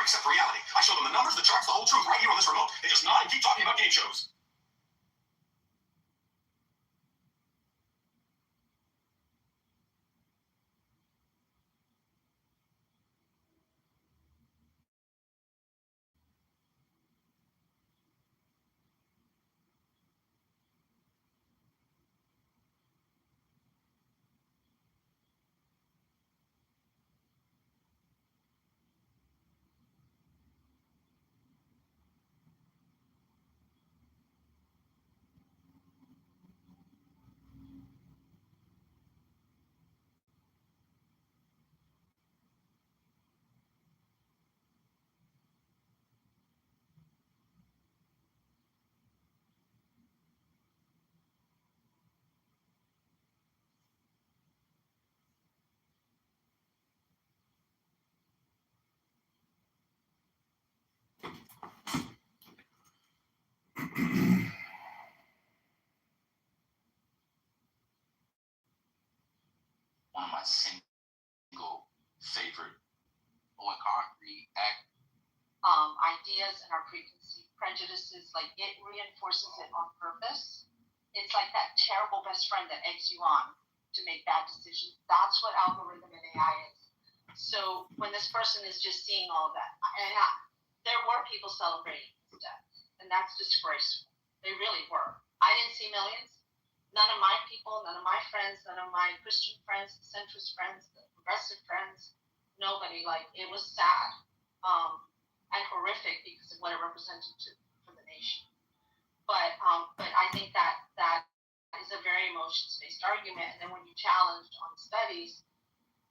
accept reality. I show them the numbers, the charts, the whole truth right here on this remote. They just nod and keep talking about game shows. One of my single favorite on concrete act. Ideas and our preconceived prejudices, like it reinforces it on purpose. It's like that terrible best friend that eggs you on to make bad decisions. That's what algorithm and AI is. So when this person is just seeing all of that, and there were people celebrating his death, and that's disgraceful. They really were. I didn't see millions. None of my people, none of my friends, none of my Christian friends, the centrist friends, the progressive friends, nobody. Like, it was sad. And horrific because of what it represented for the nation. But I think that is a very emotions-based argument. And then when you challenge on studies,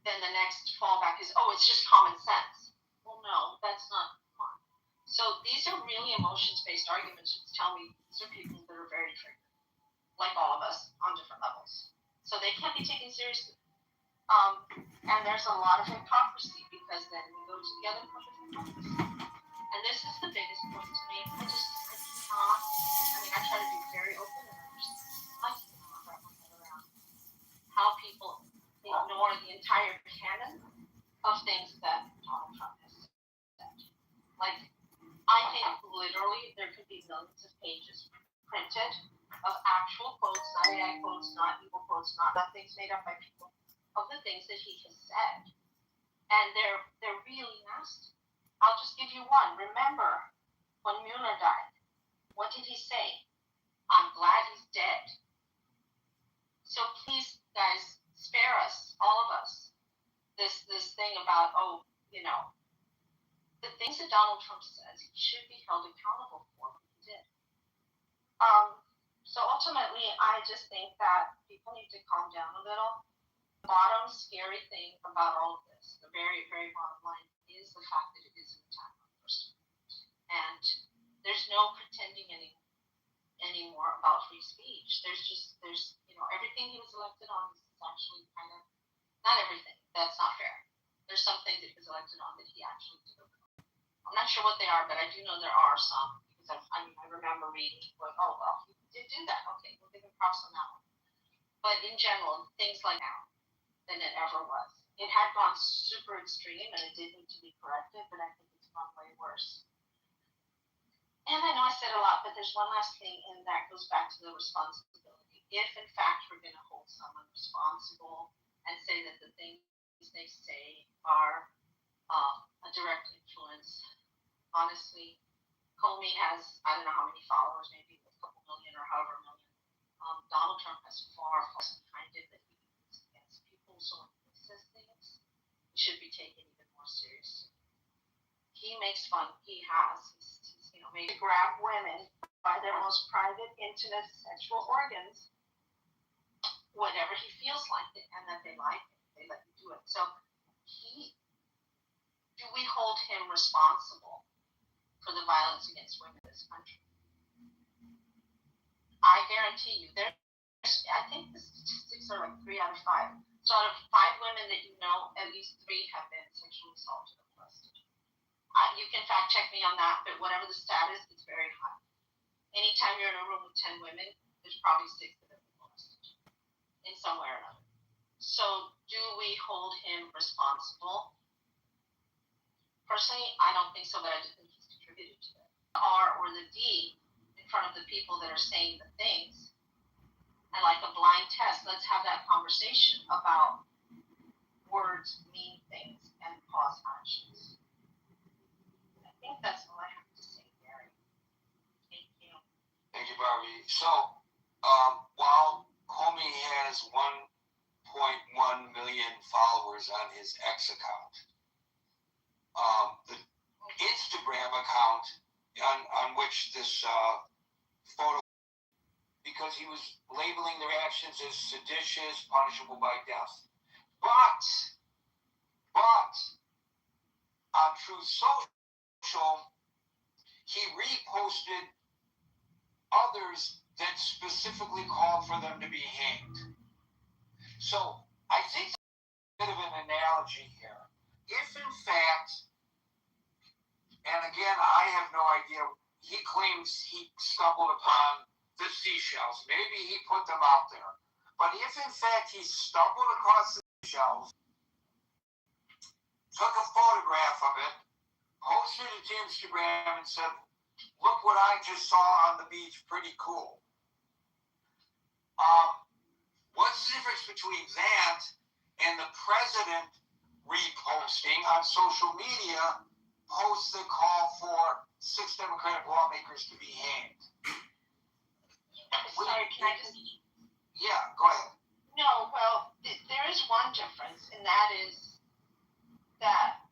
then the next fallback is, oh, it's just common sense. Well, no, that's not fun. So these are really emotions-based arguments which tell me these are people that are very triggered, like all of us on different levels. So they can't be taken seriously. And there's a lot of hypocrisy because then we go together for hypocrisy. And this is the biggest point to me. I try to be very open and I cannot wrap my head around how people ignore the entire canon of things that Donald Trump has said. Like, I think literally there could be millions of pages printed of actual quotes, not AI quotes, not evil quotes, not things made up by people, of the things that he has said. And they're really nasty. I'll just give you one. Remember when Mueller died, what did he say? I'm glad he's dead. So please, guys, spare us, all of us, this thing about, the things that Donald Trump says he should be held accountable for what he did. So ultimately, I just think that people need to calm down a little. The bottom scary thing about all of this, the very, very bottom line, is the fact that it is an attack on the First Amendment. And there's no pretending anymore about free speech. There's everything he was elected on is actually kind of, not everything, that's not fair. There's some things that he was elected on that he actually delivered on. I'm not sure what they are, but I do know there are some, because I remember reading, going, oh, well, he did do that. Okay, we'll give him props on that one. But in general, things like now, than it ever was. It had gone super extreme and it did need to be corrected, but I think it's gone way worse. And I know I said a lot, but there's one last thing, and that goes back to the responsibility. If in fact we're going to hold someone responsible and say that the things they say are a direct influence, honestly, Comey has, I don't know how many followers, maybe a couple million or however million. Donald Trump has far behind it that he uses against people. So when he says things, he should be taken even more seriously. He makes fun. He has. He's made to grab women by their most private, intimate, sexual organs, whatever he feels like it, and that they like it. They let you do it. So do we hold him responsible for the violence against women in this country? I guarantee you, I think the statistics are like 3 out of 5. So out of 5 women that you know, at least 3 have been sexually assaulted or molested. You can fact check me on that, but whatever the status, it's very high. Anytime you're in a room with 10 women, there's probably 6 that have been molested in some way or another. So do we hold him responsible? Personally, I don't think so, but I just think he's contributed to it. The R or the D in front of the people that are saying the things. And like a blind test, let's have that conversation about words mean things and cause actions. I think that's all I have to say, Gary. Thank you. Thank you, Barbie. So, while Homie has 1.1 million followers on his X account, the Instagram account on which this photo, because he was labeling their actions as seditious, punishable by death. But on Truth Social, he reposted others that specifically called for them to be hanged. So I think there's a bit of an analogy here. If in fact, and again, I have no idea, he claims he stumbled upon the seashells. Maybe he put them out there. But if in fact he stumbled across the seashells, took a photograph of it, posted it to Instagram and said, look what I just saw on the beach, pretty cool. What's the difference between that and the president reposting on social media posts that call for 6 Democratic lawmakers to be hanged? Sorry, can I just... Yeah, go ahead. No, well, there is one difference, and that is that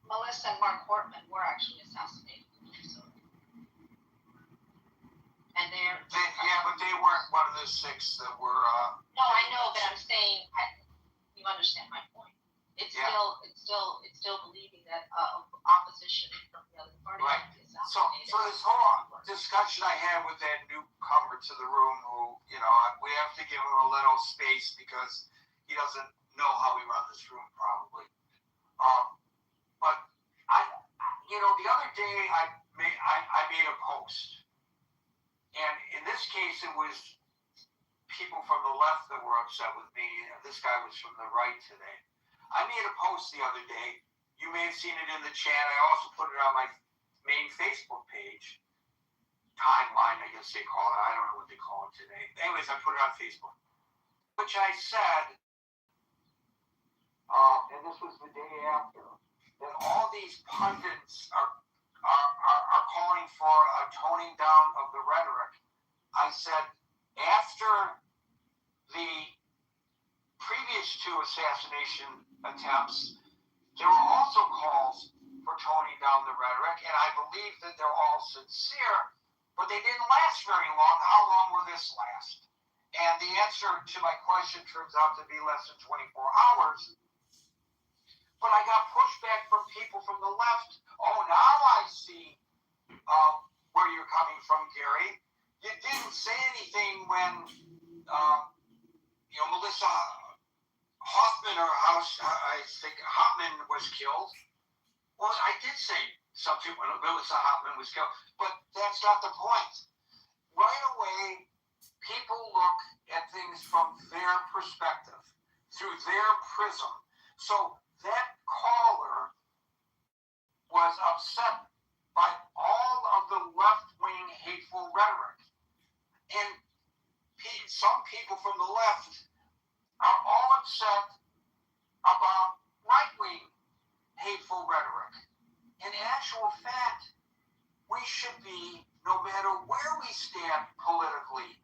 Melissa and Mark Hortman were actually assassinated in Minnesota. And but they weren't one of the 6 that were... No, I know, but I'm saying, you understand my point. It's still believing that opposition from the other party right. might be assassinated. So this whole discussion I had with that newcomer to the room, who, we have to give him a little space because he doesn't know how we run this room probably. But the other day I made a post, and in this case it was people from the left that were upset with me. This guy was from the right today. I made a post the other day. You may have seen it in the chat. I also put it on my main Facebook page. Timeline, I guess they call it. I don't know what they call it today. Anyways, I put it on Facebook. Which I said, and this was the day after, that all these pundits are calling for a toning down of the rhetoric. I said, after the previous 2 assassination attempts, there were also calls for toning down the rhetoric, and I believe that they're all sincere, but they didn't last very long. How long will this last? And the answer to my question turns out to be less than 24 hours. But I got pushback from people from the left. Oh, now I see where you're coming from, Gary. You didn't say anything when, Melissa Hoffman, or I think Hoffman was killed. Well, I did say something when Melissa Hoffman was killed, but that's not the point. Right away, people look at things from their perspective, through their prism. So that caller was upset by all of the left-wing hateful rhetoric. And some people from the left are all upset about right-wing hateful rhetoric. In actual fact, we should be, no matter where we stand politically,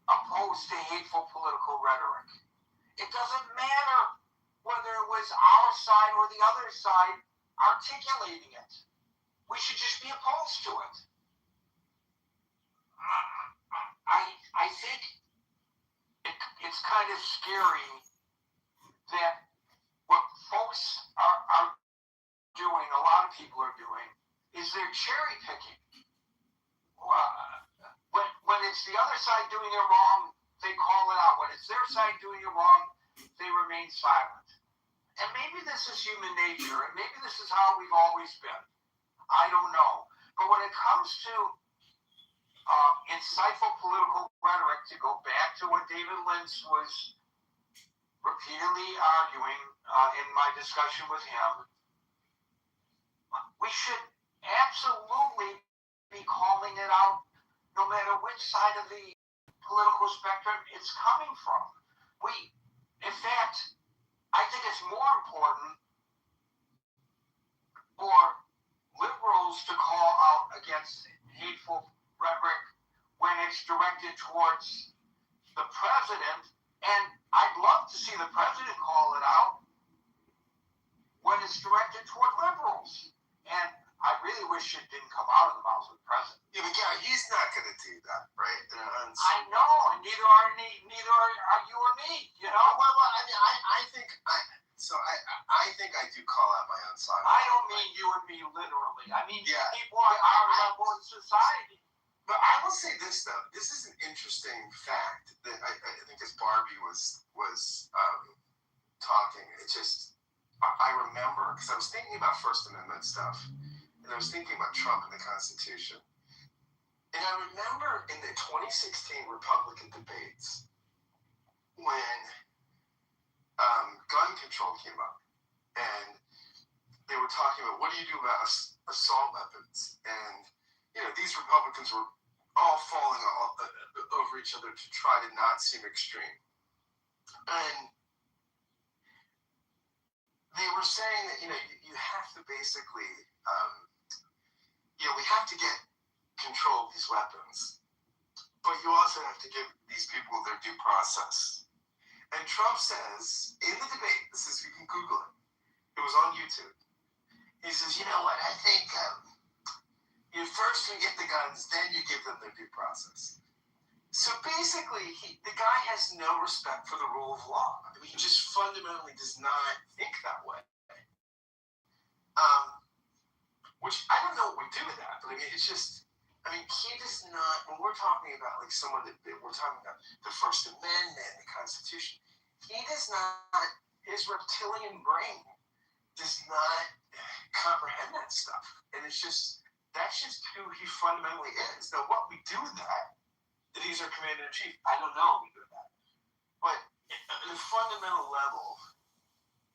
opposed to hateful political rhetoric. It doesn't matter whether it was our side or the other side articulating it. We should just be opposed to it. I think it's kind of scary that what folks are doing, a lot of people are doing, is they're cherry picking. When it's the other side doing it wrong, they call it out. When it's their side doing it wrong, they remain silent. And maybe this is human nature, and maybe this is how we've always been. I don't know. But when it comes to insightful political rhetoric, to go back to what David Lentz was repeatedly arguing in my discussion with him, we should absolutely be calling it out no matter which side of the political spectrum it's coming from. In fact, I think it's more important for liberals to call out against hateful rhetoric when it's directed towards the president, and I'd love to see the president call it out when it's directed toward liberals. And I really wish it didn't come out of the mouth of the president. Yeah, but Gary, he's not going to do that, right? I know, and neither are you or me. You know. Well, I mean, I think I do call out my own side. I don't mean you and me literally. I mean people on our level in society. But I will say this though. This is an interesting fact that I think as Barbie was talking, it just I remember because I was thinking about First Amendment stuff. And I was thinking about Trump and the Constitution. And I remember in the 2016 Republican debates when gun control came up. And they were talking about what do you do about assault weapons? And, these Republicans were all falling over each other to try to not seem extreme. And they were saying that, you have to basically... we have to get control of these weapons, but you also have to give these people their due process. And Trump says in the debate, you can Google it. It was on YouTube. He says, you know what? I think you first you get the guns, then you give them their due process. So basically, the guy has no respect for the rule of law. I mean, he just fundamentally does not think that way. Which I don't know what we do with that, but I mean, it's just, he does not, when we're talking about like someone that we're talking about the First Amendment, the Constitution, he does not, his reptilian brain does not comprehend that stuff. And it's just, that's just who he fundamentally is. Now, what we do with that he's our commander-in-chief, I don't know what we do with that. But at a fundamental level,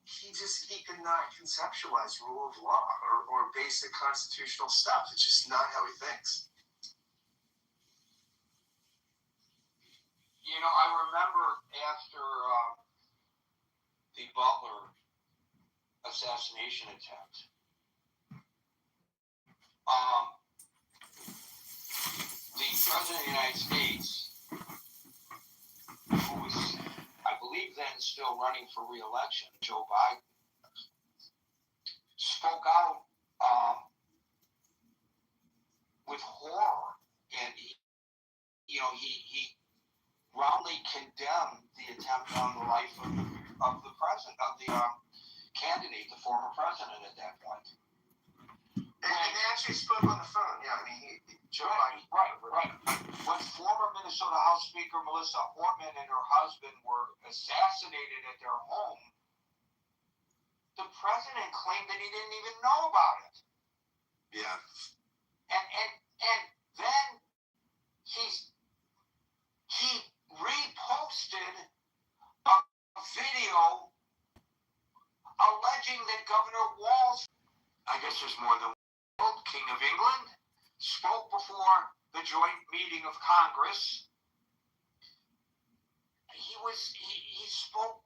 he cannot conceptualize rule of law or basic constitutional stuff. It's just not how he thinks. I remember after the Butler assassination attempt, the President of the United States, who was, I believe then still running for re-election, Joe Biden, spoke out with horror, and he roundly condemned the attempt on the life of the president, of the candidate, the former president at that point. And they actually spoke on the phone. Yeah, Joe Biden. Right. When former Minnesota House Speaker Melissa Hortman and her husband were assassinated at their home, the president claimed that he didn't even know about it. Yeah. And then he reposted a video alleging that Governor Walz, I guess there's more than one, King of England, spoke before the joint meeting of Congress. He spoke,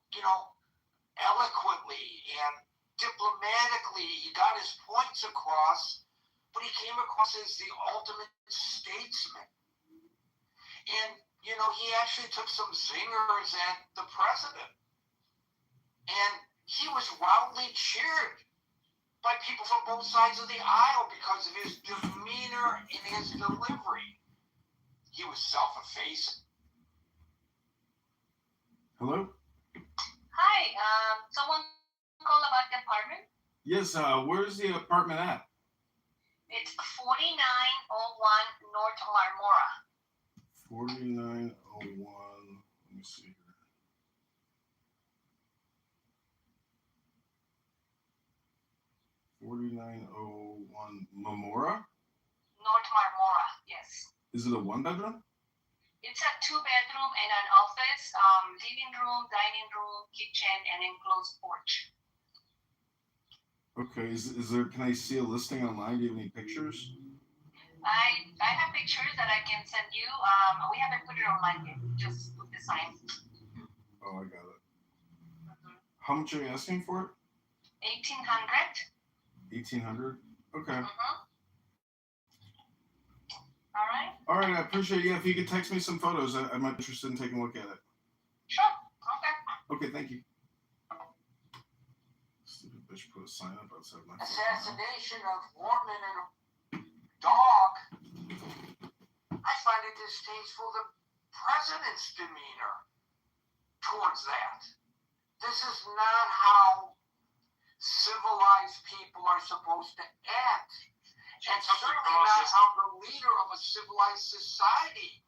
eloquently and diplomatically. He got his points across, but he came across as the ultimate statesman. And, he actually took some zingers at the president. And he was roundly cheered by people from both sides of the aisle because of his demeanor and his delivery. He was self-effacing. Hello? Hi, someone called about the apartment? Yes, where's the apartment at? It's 4901 North Marmora. 4901, let me see here. 4901 Marmora? North Marmora, yes. Is it a one-bedroom? It's a 2-bedroom and an office, living room, dining room, kitchen, and enclosed porch. Okay, is there? Can I see a listing online? Do you have any pictures? I have pictures that I can send you. We haven't put it online yet. Just put the sign. Oh, I got it. How much are you asking for it? 1,800. 1,800. Okay. All right. All right, I appreciate it. Yeah, if you could text me some photos, I might be interested in taking a look at it. Sure. Okay. Okay, thank you. Stupid bitch put a sign up outside my Assassination of woman and a dog. I find it distasteful the president's demeanor towards that. This is not how civilized people are supposed to act. And certainly not how the leader of a civilized society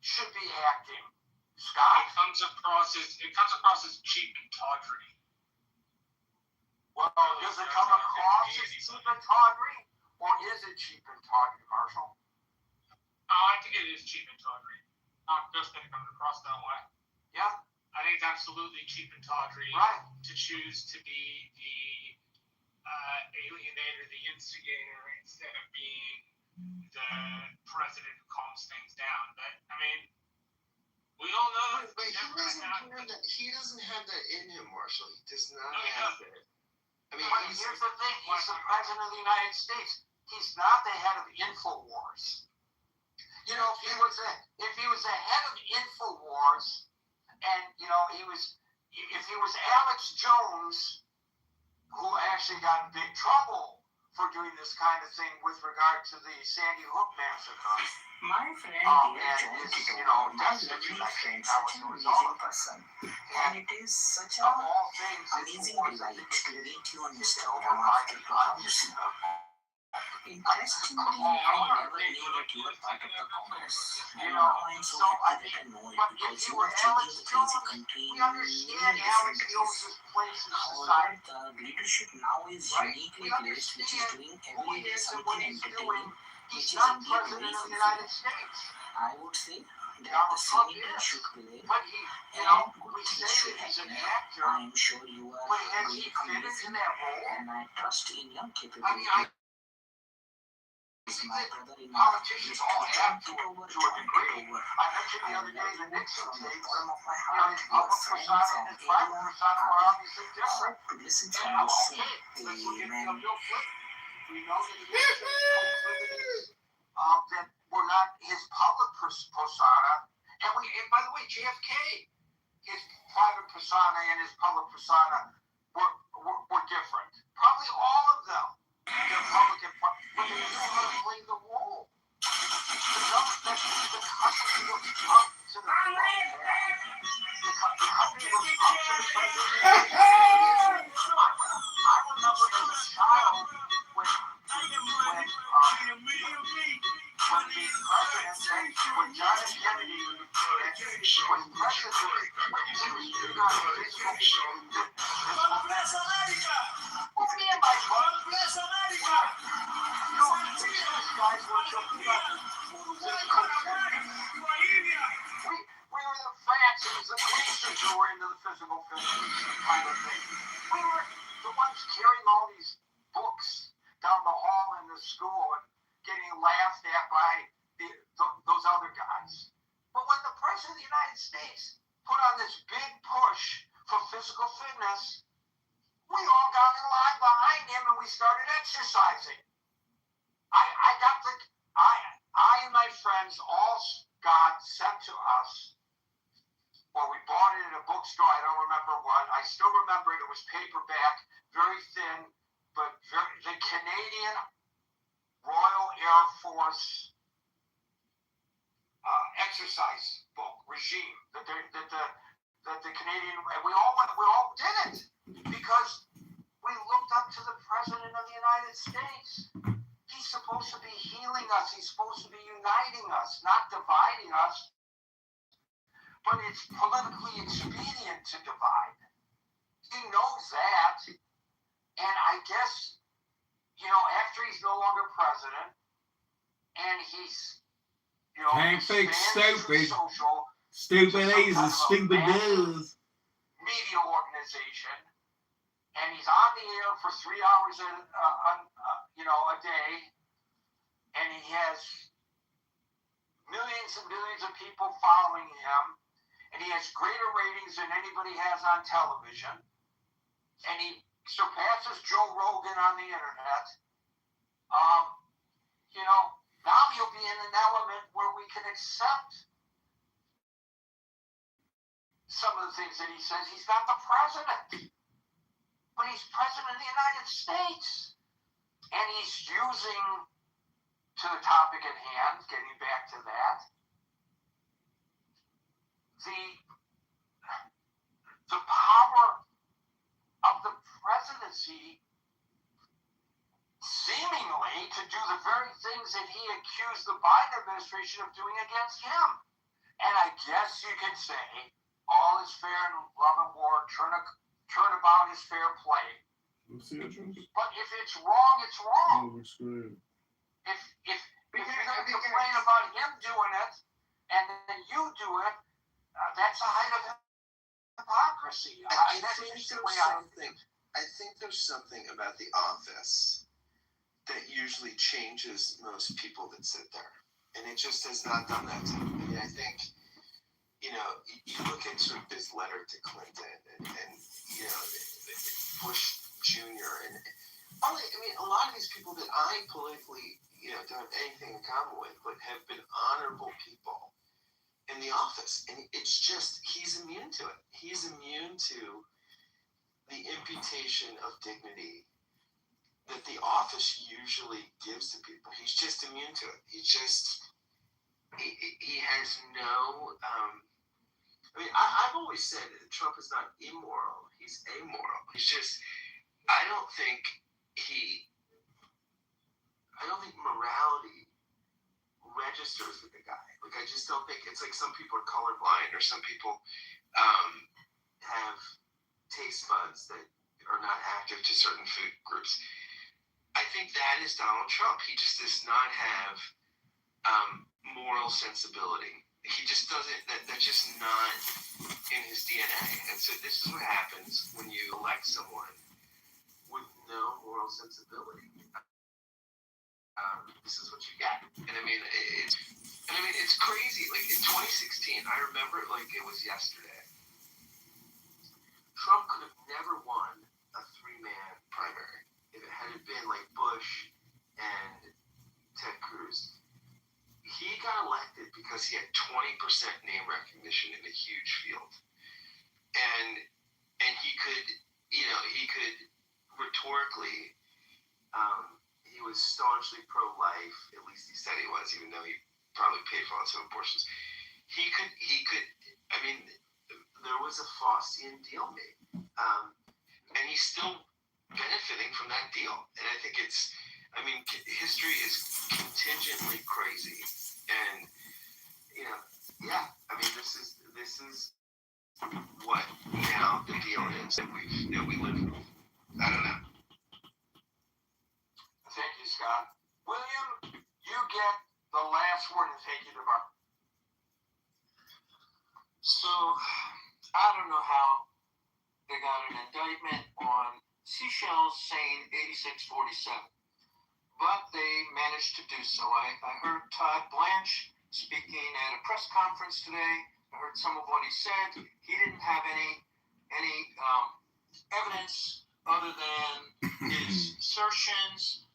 should be acting. Scott? It comes across as cheap and tawdry. Well, does it come across as cheap and tawdry? Or is it cheap and tawdry, Marshall? I think it is cheap and tawdry. Not just that it comes across that way. Yeah. I think it's absolutely cheap and tawdry to choose to be the alienator, the instigator, instead of being the president who calms things down. But I mean, we all know But he doesn't have that in him, Marshall. He does not have it. I mean, but here's the thing: he's the president of the United States. He's not the head of InfoWars. You know, if he was the head of InfoWars, and if he was Alex Jones, who actually got in big trouble for doing this kind of thing with regard to the Sandy Hook massacre. My friend dear John Kitover, my lovely friend, such an amazing person. And it is such an amazing delight to meet you on Instagram after 2 hours. Interestingly, I never knew that you were part of the Congress. And now I am so happy that I know it because you are changing the crazy country in many different ways. However, the leadership now is uniquely placed, which is doing every day something entertaining, which is indeed very fulfilling. I would say that the senator should play and good things should happen. I am sure you are doing amazing and I trust in your capability. My brother-in-law, Politicians all have to a degree. Kitover. I mentioned the other day the Nixon From the tapes. bottom of my heart, your friends and And private area persona were obviously different. hope to listen to And you soon. let's look at Amen. Bill Clinton. We know that he had proclivities that were not his public persona. And by the way, JFK, his private persona and his public persona were different. Probably all of them. They're public and private, but they still want to play the role. The country looks up to the president. I remember as a child when John F. Kennedy was president, he was putting on Facebook. Me and my brother. We were the fancies, the Christians who were into the physical kind of thing. We were the ones carrying all these books down the hall in the school and getting laughed at by those other guys. But when the President of the United States put on this big push for physical fitness, we all got in line behind him and we started exercising. I and my friends all got sent to us. Well, we bought it at a bookstore. I don't remember what. I still remember it. It was paperback, very thin, but the Canadian Royal Air Force exercise book regime that the Canadian, and we all did it because we looked up to the President of the United States. He's supposed to be healing us. He's supposed to be uniting us, not dividing us. But it's politically expedient to divide. He knows that. And I guess, after he's no longer president, and he's, Can't fix stupid. Social, Stupid A's and stupid does. Media organization, and he's on the air for 3 hours a day, and he has millions and millions of people following him, and he has greater ratings than anybody has on television, and he surpasses Joe Rogan on the internet. Now he'll be in an element where we can accept some of the things that he says. He's not the president, but he's president of the United States. And he's using, to the topic at hand, getting back to that, the power of the presidency seemingly to do the very things that he accused the Biden administration of doing against him. And I guess you can say all is fair in love and war, turnabout is fair play. But if it's wrong, it's wrong. It's good. If you're going to complain about him doing it and then you do it, that's a height of hypocrisy. I think there's something about The Office that usually changes most people that sit there. And it just has not done that to me. I mean, I think, you look at sort of his letter to Clinton and Bush Jr. and a lot of these people that I politically, don't have anything in common with, but have been honorable people in the office. And it's just, he's immune to it. He's immune to the imputation of dignity that the office usually gives to people. He's just immune to it. He has no, I've always said that Trump is not immoral. He's amoral. He's just, I don't think morality registers with the guy. Like, I just don't think, it's like some people are colorblind or some people have taste buds that are not active to certain food groups. I think that is Donald Trump. He just does not have moral sensibility. He just doesn't, that's just not in his DNA. And so this is what happens when you elect someone with no moral sensibility. This is what you get. And it's crazy. Like in 2016, I remember it like it was yesterday. Trump could have never won a 3-man primary if it hadn't been like Bush and Ted Cruz. He got elected because he had 20% name recognition in a huge field. And he could rhetorically, he was staunchly pro-life, at least he said he was, even though he probably paid for lots of abortions. There was a Faustian deal made. And he's still benefiting from that deal. And I think history is contingently crazy. And, this is what now the deal is that we live with. I don't know. Thank you, Scott. William, you get the last word and take you to bar. So, I don't know how they got an indictment on Seychelles saying 8647, but they managed to do so. I heard Todd Blanche speaking at a press conference today. I heard some of what he said. He didn't have any evidence other than his assertions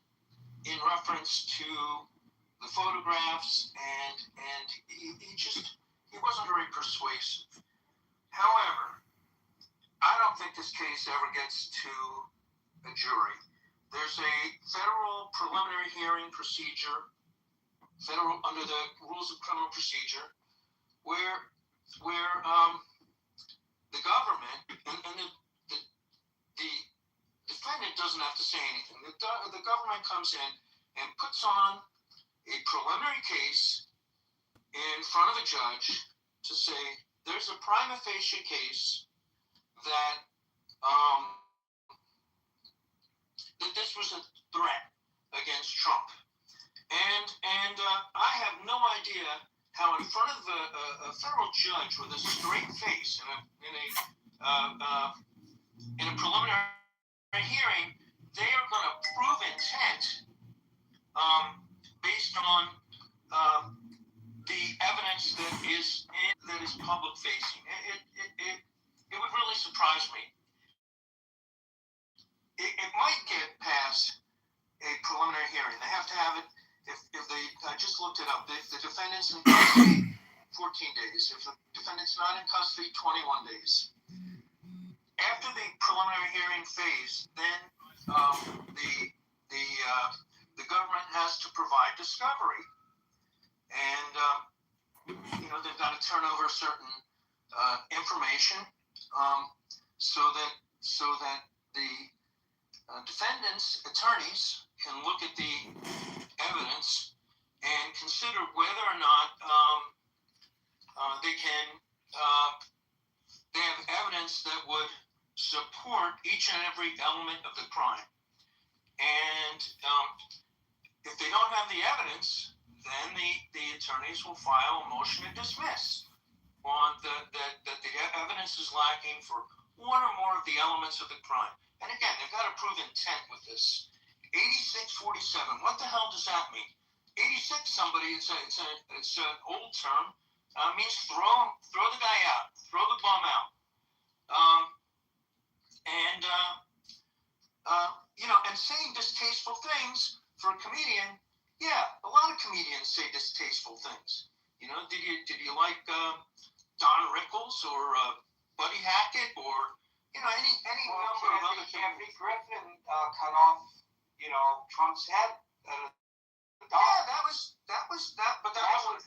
in reference to the photographs, and he wasn't very persuasive. However, I don't think this case ever gets to a jury. There's a federal preliminary hearing procedure, under the rules of criminal procedure, where the government and the defendant doesn't have to say anything. The government comes in and puts on a preliminary case in front of a judge to say there's a prima facie case that this was a threat against Trump, and I have no idea how in front of a federal judge with a straight face in a preliminary facing. It would really surprise me. It might get past a preliminary hearing. They have to have it. If they, I just looked it up. If the defendant's in custody, 14 days. If the defendant's not in custody, 21 days. After the preliminary hearing phase, then the government has to provide discovery, and they've got to turn over certain information so that the defendant's attorneys can look at the evidence and consider whether or not they have evidence that would support each and every element of the crime. And if they don't have the evidence, then the attorneys will file a motion to dismiss on that the evidence is lacking for one or more of the elements of the crime. And again, they've got to prove intent with this. 8647. What the hell does that mean? 86 somebody. It's an old term. Means throw the guy out, throw the bum out. And saying distasteful things for a comedian. Yeah, a lot of comedians say distasteful things. Did you like Don Rickles or Buddy Hackett or any number of other people? Kathy Griffin cut off Trump's head. Yeah, that was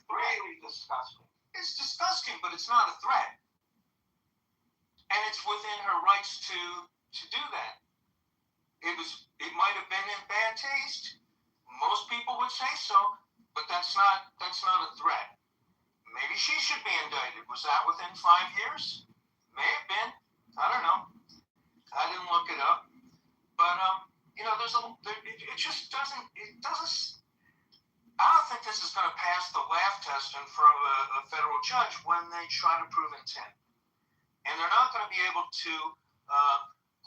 really disgusting. It's disgusting, but it's not a threat, and it's within her rights to do that. It might have been in bad taste. Most people would say so, but that's not a threat. Maybe she should be indicted. Was that within 5 years? May have been. I don't know. I didn't look it up. But it just doesn't. I don't think this is going to pass the laugh test in front of a federal judge when they try to prove intent. And they're not going to be able to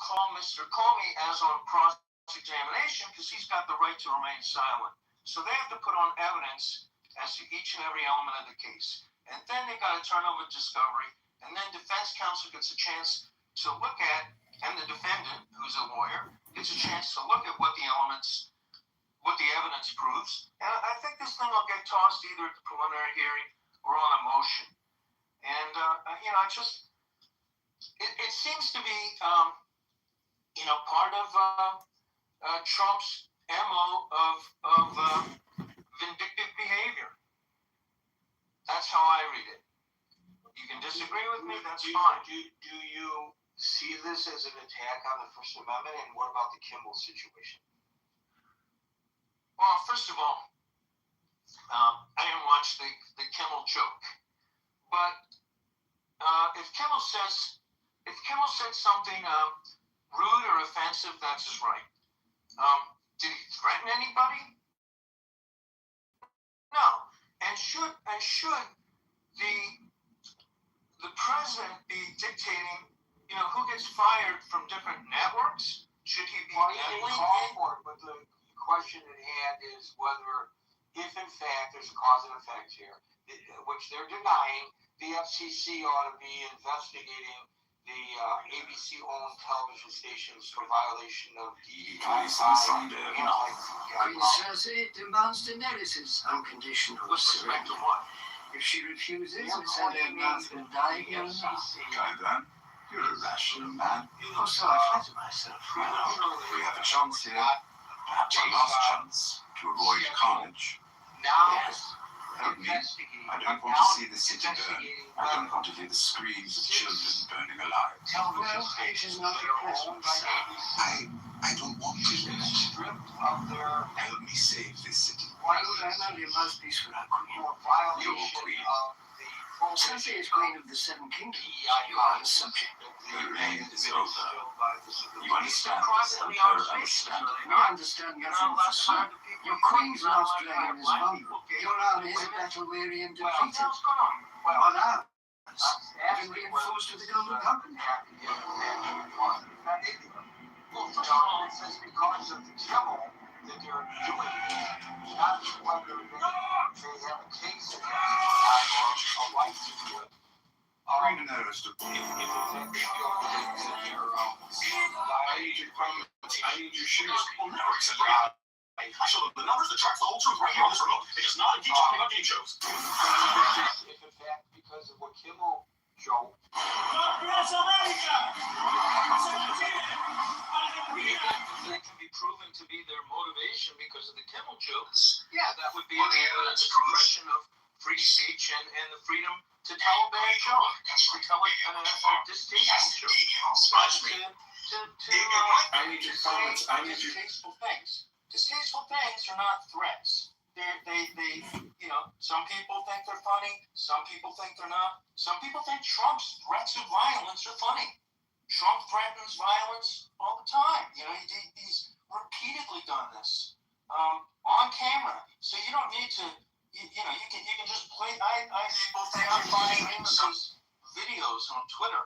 call Mr. Comey as on cross-examination because he's got the right to remain silent. So they have to put on evidence as to each and every element of the case. And then they got to turn over discovery. And then defense counsel gets a chance to look at, and the defendant, who's a lawyer, gets a chance to look at what the evidence proves. And I think this thing will get tossed either at the preliminary hearing or on a motion. And, it seems to be, part of Trump's MO of vindictive behavior. That's how I read it. You can disagree with me, that's fine. Do you see this as an attack on the First Amendment? And what about the Kimmel situation? Well, first of all, I didn't watch the Kimmel joke. But if Kimmel said something rude or offensive, that's his right. Did he threaten anybody? No. And should the president be dictating, who gets fired from different networks? Should he be call for it, but the question at hand is whether, if in fact there's a cause and effect here, which they're denying, the FCC ought to be investigating the ABC-owned television stations for violation of DEI. It demands Daenerys' unconditional respect to what? If she refuses, it's her own mouth will die here and now. Kaidan, you're a rational man. Oh, so I flatter myself. We have a chance here, perhaps a last chance, to avoid carnage. Yes. Help me. I don't want to see the city burn. I don't want to hear the screams of children burning alive. Well, it is not a Christmas. I don't want to. Help me save this city. Why would I marry a mouthpiece for our queen? Your queen. Cersei is queen of the Seven Kingdoms. You are the subject. The reign is over. You understand this, and her understand it. We understand nothing for certain. Your queen's last dragon is vulnerable. Your army is battle-weary and depleted. While ours have been reinforced with the Golden Company. Well, first of all, it's because of the Kimmel that they're doing it, not whether they have a case against it or a right to do it. Bringing that as to I need your comments. I need your shares. We'll never accept that. I show them the numbers, the charts, the whole truth right here on this remote. It does not keep talking about game shows. If in fact, because of what Kimmel showed, that can be proven to be their motivation because of the Kimmel jokes, yeah, that would be an expression of free speech and the freedom to tell a bad joke, to tell a distasteful joke, I need your comments. I need your distasteful things. Distasteful things are not threats. They, some people think they're funny. Some people think they're not. Some people think Trump's threats of violence are funny. Trump threatens violence all the time. He's repeatedly done this on camera. So you don't need to. You can just play. I found finding Amos's videos on Twitter.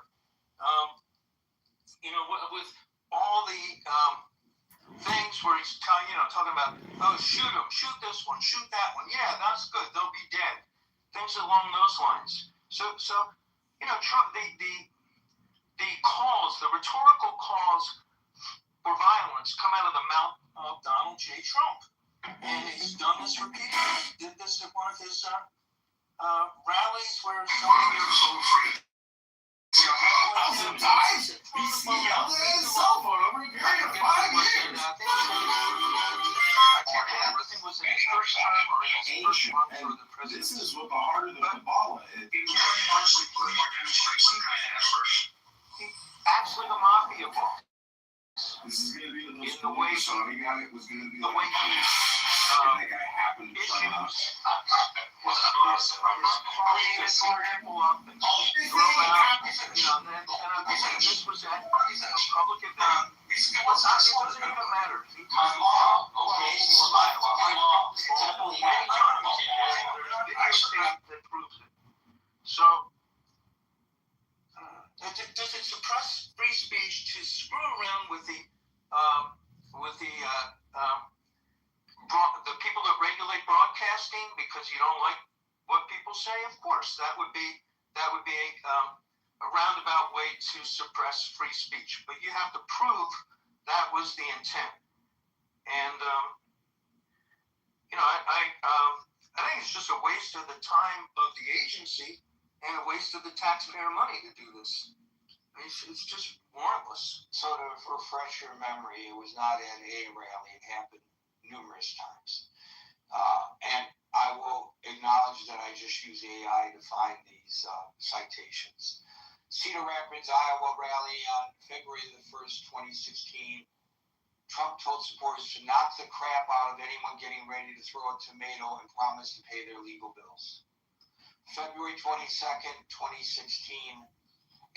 With all the things where he's talking about, oh, shoot him, shoot this one, shoot that one. Yeah, that's good. They'll be dead. Things along those lines. So Trump, the calls, the rhetorical calls for violence come out of the mouth of Donald J. Trump. And he's done this repeatedly. He did this at one of his rallies where somebody was this is what the heart of the Kabbalah is. Actually, the mafia boss. This is going to be the most the way Saudi guy. It was going to be the way he that guy happened issues from his example of the throw out, this was at a public event. It doesn't even matter. He talked about that proves it. So, does it suppress free speech to screw around with the people that regulate broadcasting because you don't like what people say? Of course, that would be a roundabout way to suppress free speech. But you have to prove that was the intent. And I think it's just a waste of the time of the agency and a waste of the taxpayer money to do this. It's just warrantless. So to refresh your memory, it was not an A rally. It happened numerous times. And I will acknowledge that I just use AI to find these citations. Cedar Rapids, Iowa rally on February the 1st, 2016. Trump told supporters to knock the crap out of anyone getting ready to throw a tomato and promise to pay their legal bills. February 22nd, 2016,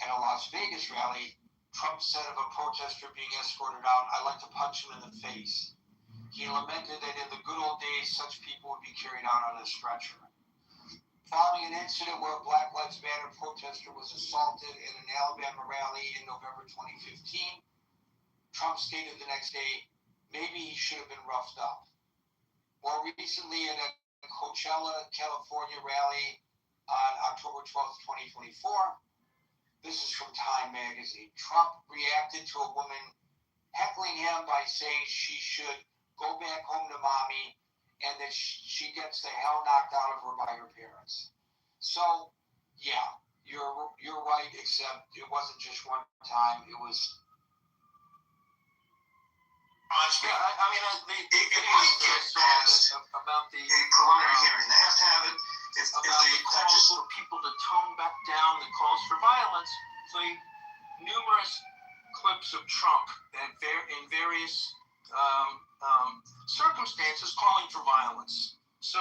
at a Las Vegas rally, Trump said of a protester being escorted out, "I'd like to punch him in the face." He lamented that in the good old days, such people would be carried out on a stretcher. Following an incident where a Black Lives Matter protester was assaulted at an Alabama rally in November 2015, Trump stated the next day, maybe he should have been roughed up. More recently, at a Coachella, California rally on October 12th, 2024, this is from Time magazine, Trump reacted to a woman heckling him by saying she should go back home to mommy and that she gets the hell knocked out of her by her parents. So, yeah, you're right, except it wasn't just one time, it was... Yeah, I mean, it might get passed about the preliminary hearing. They have to have it. About the calls for people to tone back down the calls for violence. Played numerous clips of Trump in various circumstances calling for violence. So,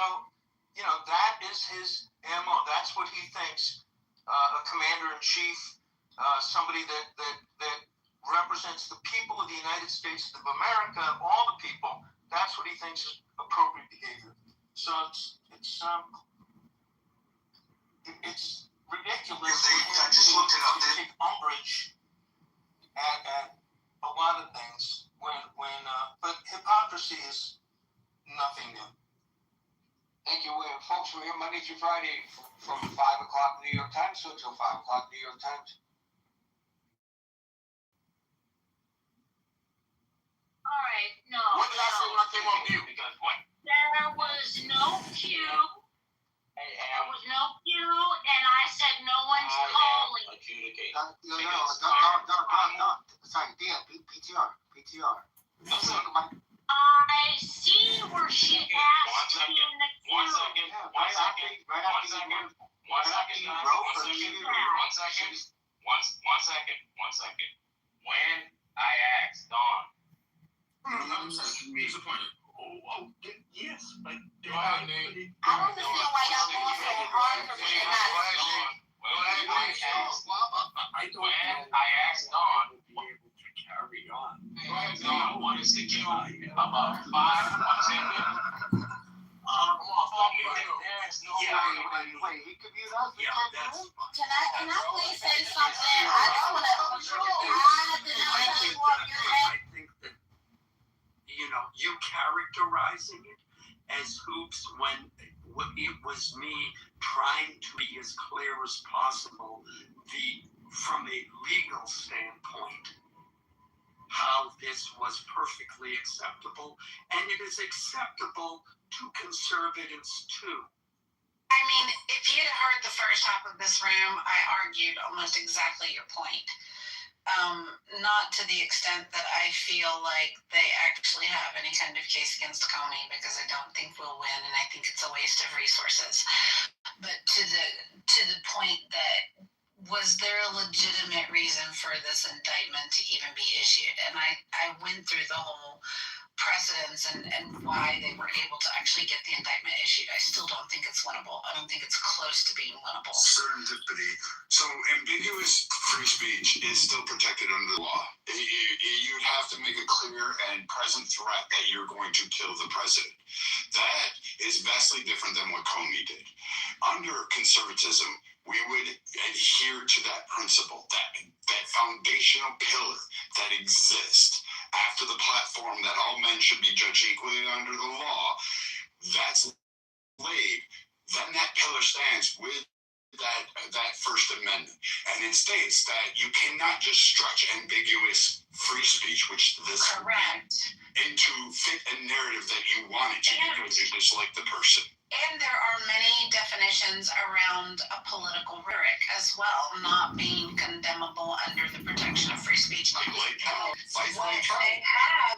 that is his MO. That's what he thinks a commander-in-chief, somebody that represents the people of the United States of America, all the people. That's what he thinks is appropriate behavior. So it's ridiculous to take umbrage at a lot of things but hypocrisy is nothing new. Thank you, William. Folks, from here Monday through Friday from 5 o'clock New York Times until 5 o'clock New York Times. All right, no. What did I say when I came on mute? Because what? There was no cue. There was no cue, and I said no one's calling. Adjudicate. Don't. Sorry, PTR. I see where she asked to be in the queue. One second. When I asked Dawn. I'm disappointed. Yes, but I don't understand why y'all going so hard for me to not When I asked Dawn, carry on. Dawn, what is the queue? About 5 or 10 minutes. Wait, he could mute us? We can't do it? Can I please say something? I just want to. I did not tell you what you're saying. I think that, you characterizing it as hoops when it was me trying to be as clear as possible, from a legal standpoint, how this was perfectly acceptable, and it is acceptable to conservatives too. I mean, if you'd heard the first half of this room, I argued almost exactly your point. Not to the extent that I feel like they actually have any kind of case against Comey, because I don't think we'll win, and I think it's a waste of resources. But to the point that, was there a legitimate reason for this indictment to even be issued? And I went through the whole precedents and why they were able to actually get the indictment issued. I still don't think it's winnable. I don't think it's close to being winnable. Serendipity. So ambiguous free speech is still protected under the law. You'd have to make a clear and present threat that you're going to kill the president. That is vastly different than what Comey did. Under conservatism, we would adhere to that principle, that foundational pillar that exists after the platform that all men should be judged equally under the law. That's laid. Then that pillar stands with that First Amendment, and it states that you cannot just stretch ambiguous free speech, which this Correct. into fit a narrative that you want it to, because you dislike the person. And there are many definitions around a political rhetoric as well, not being condemnable under the protection of free speech. Like what they have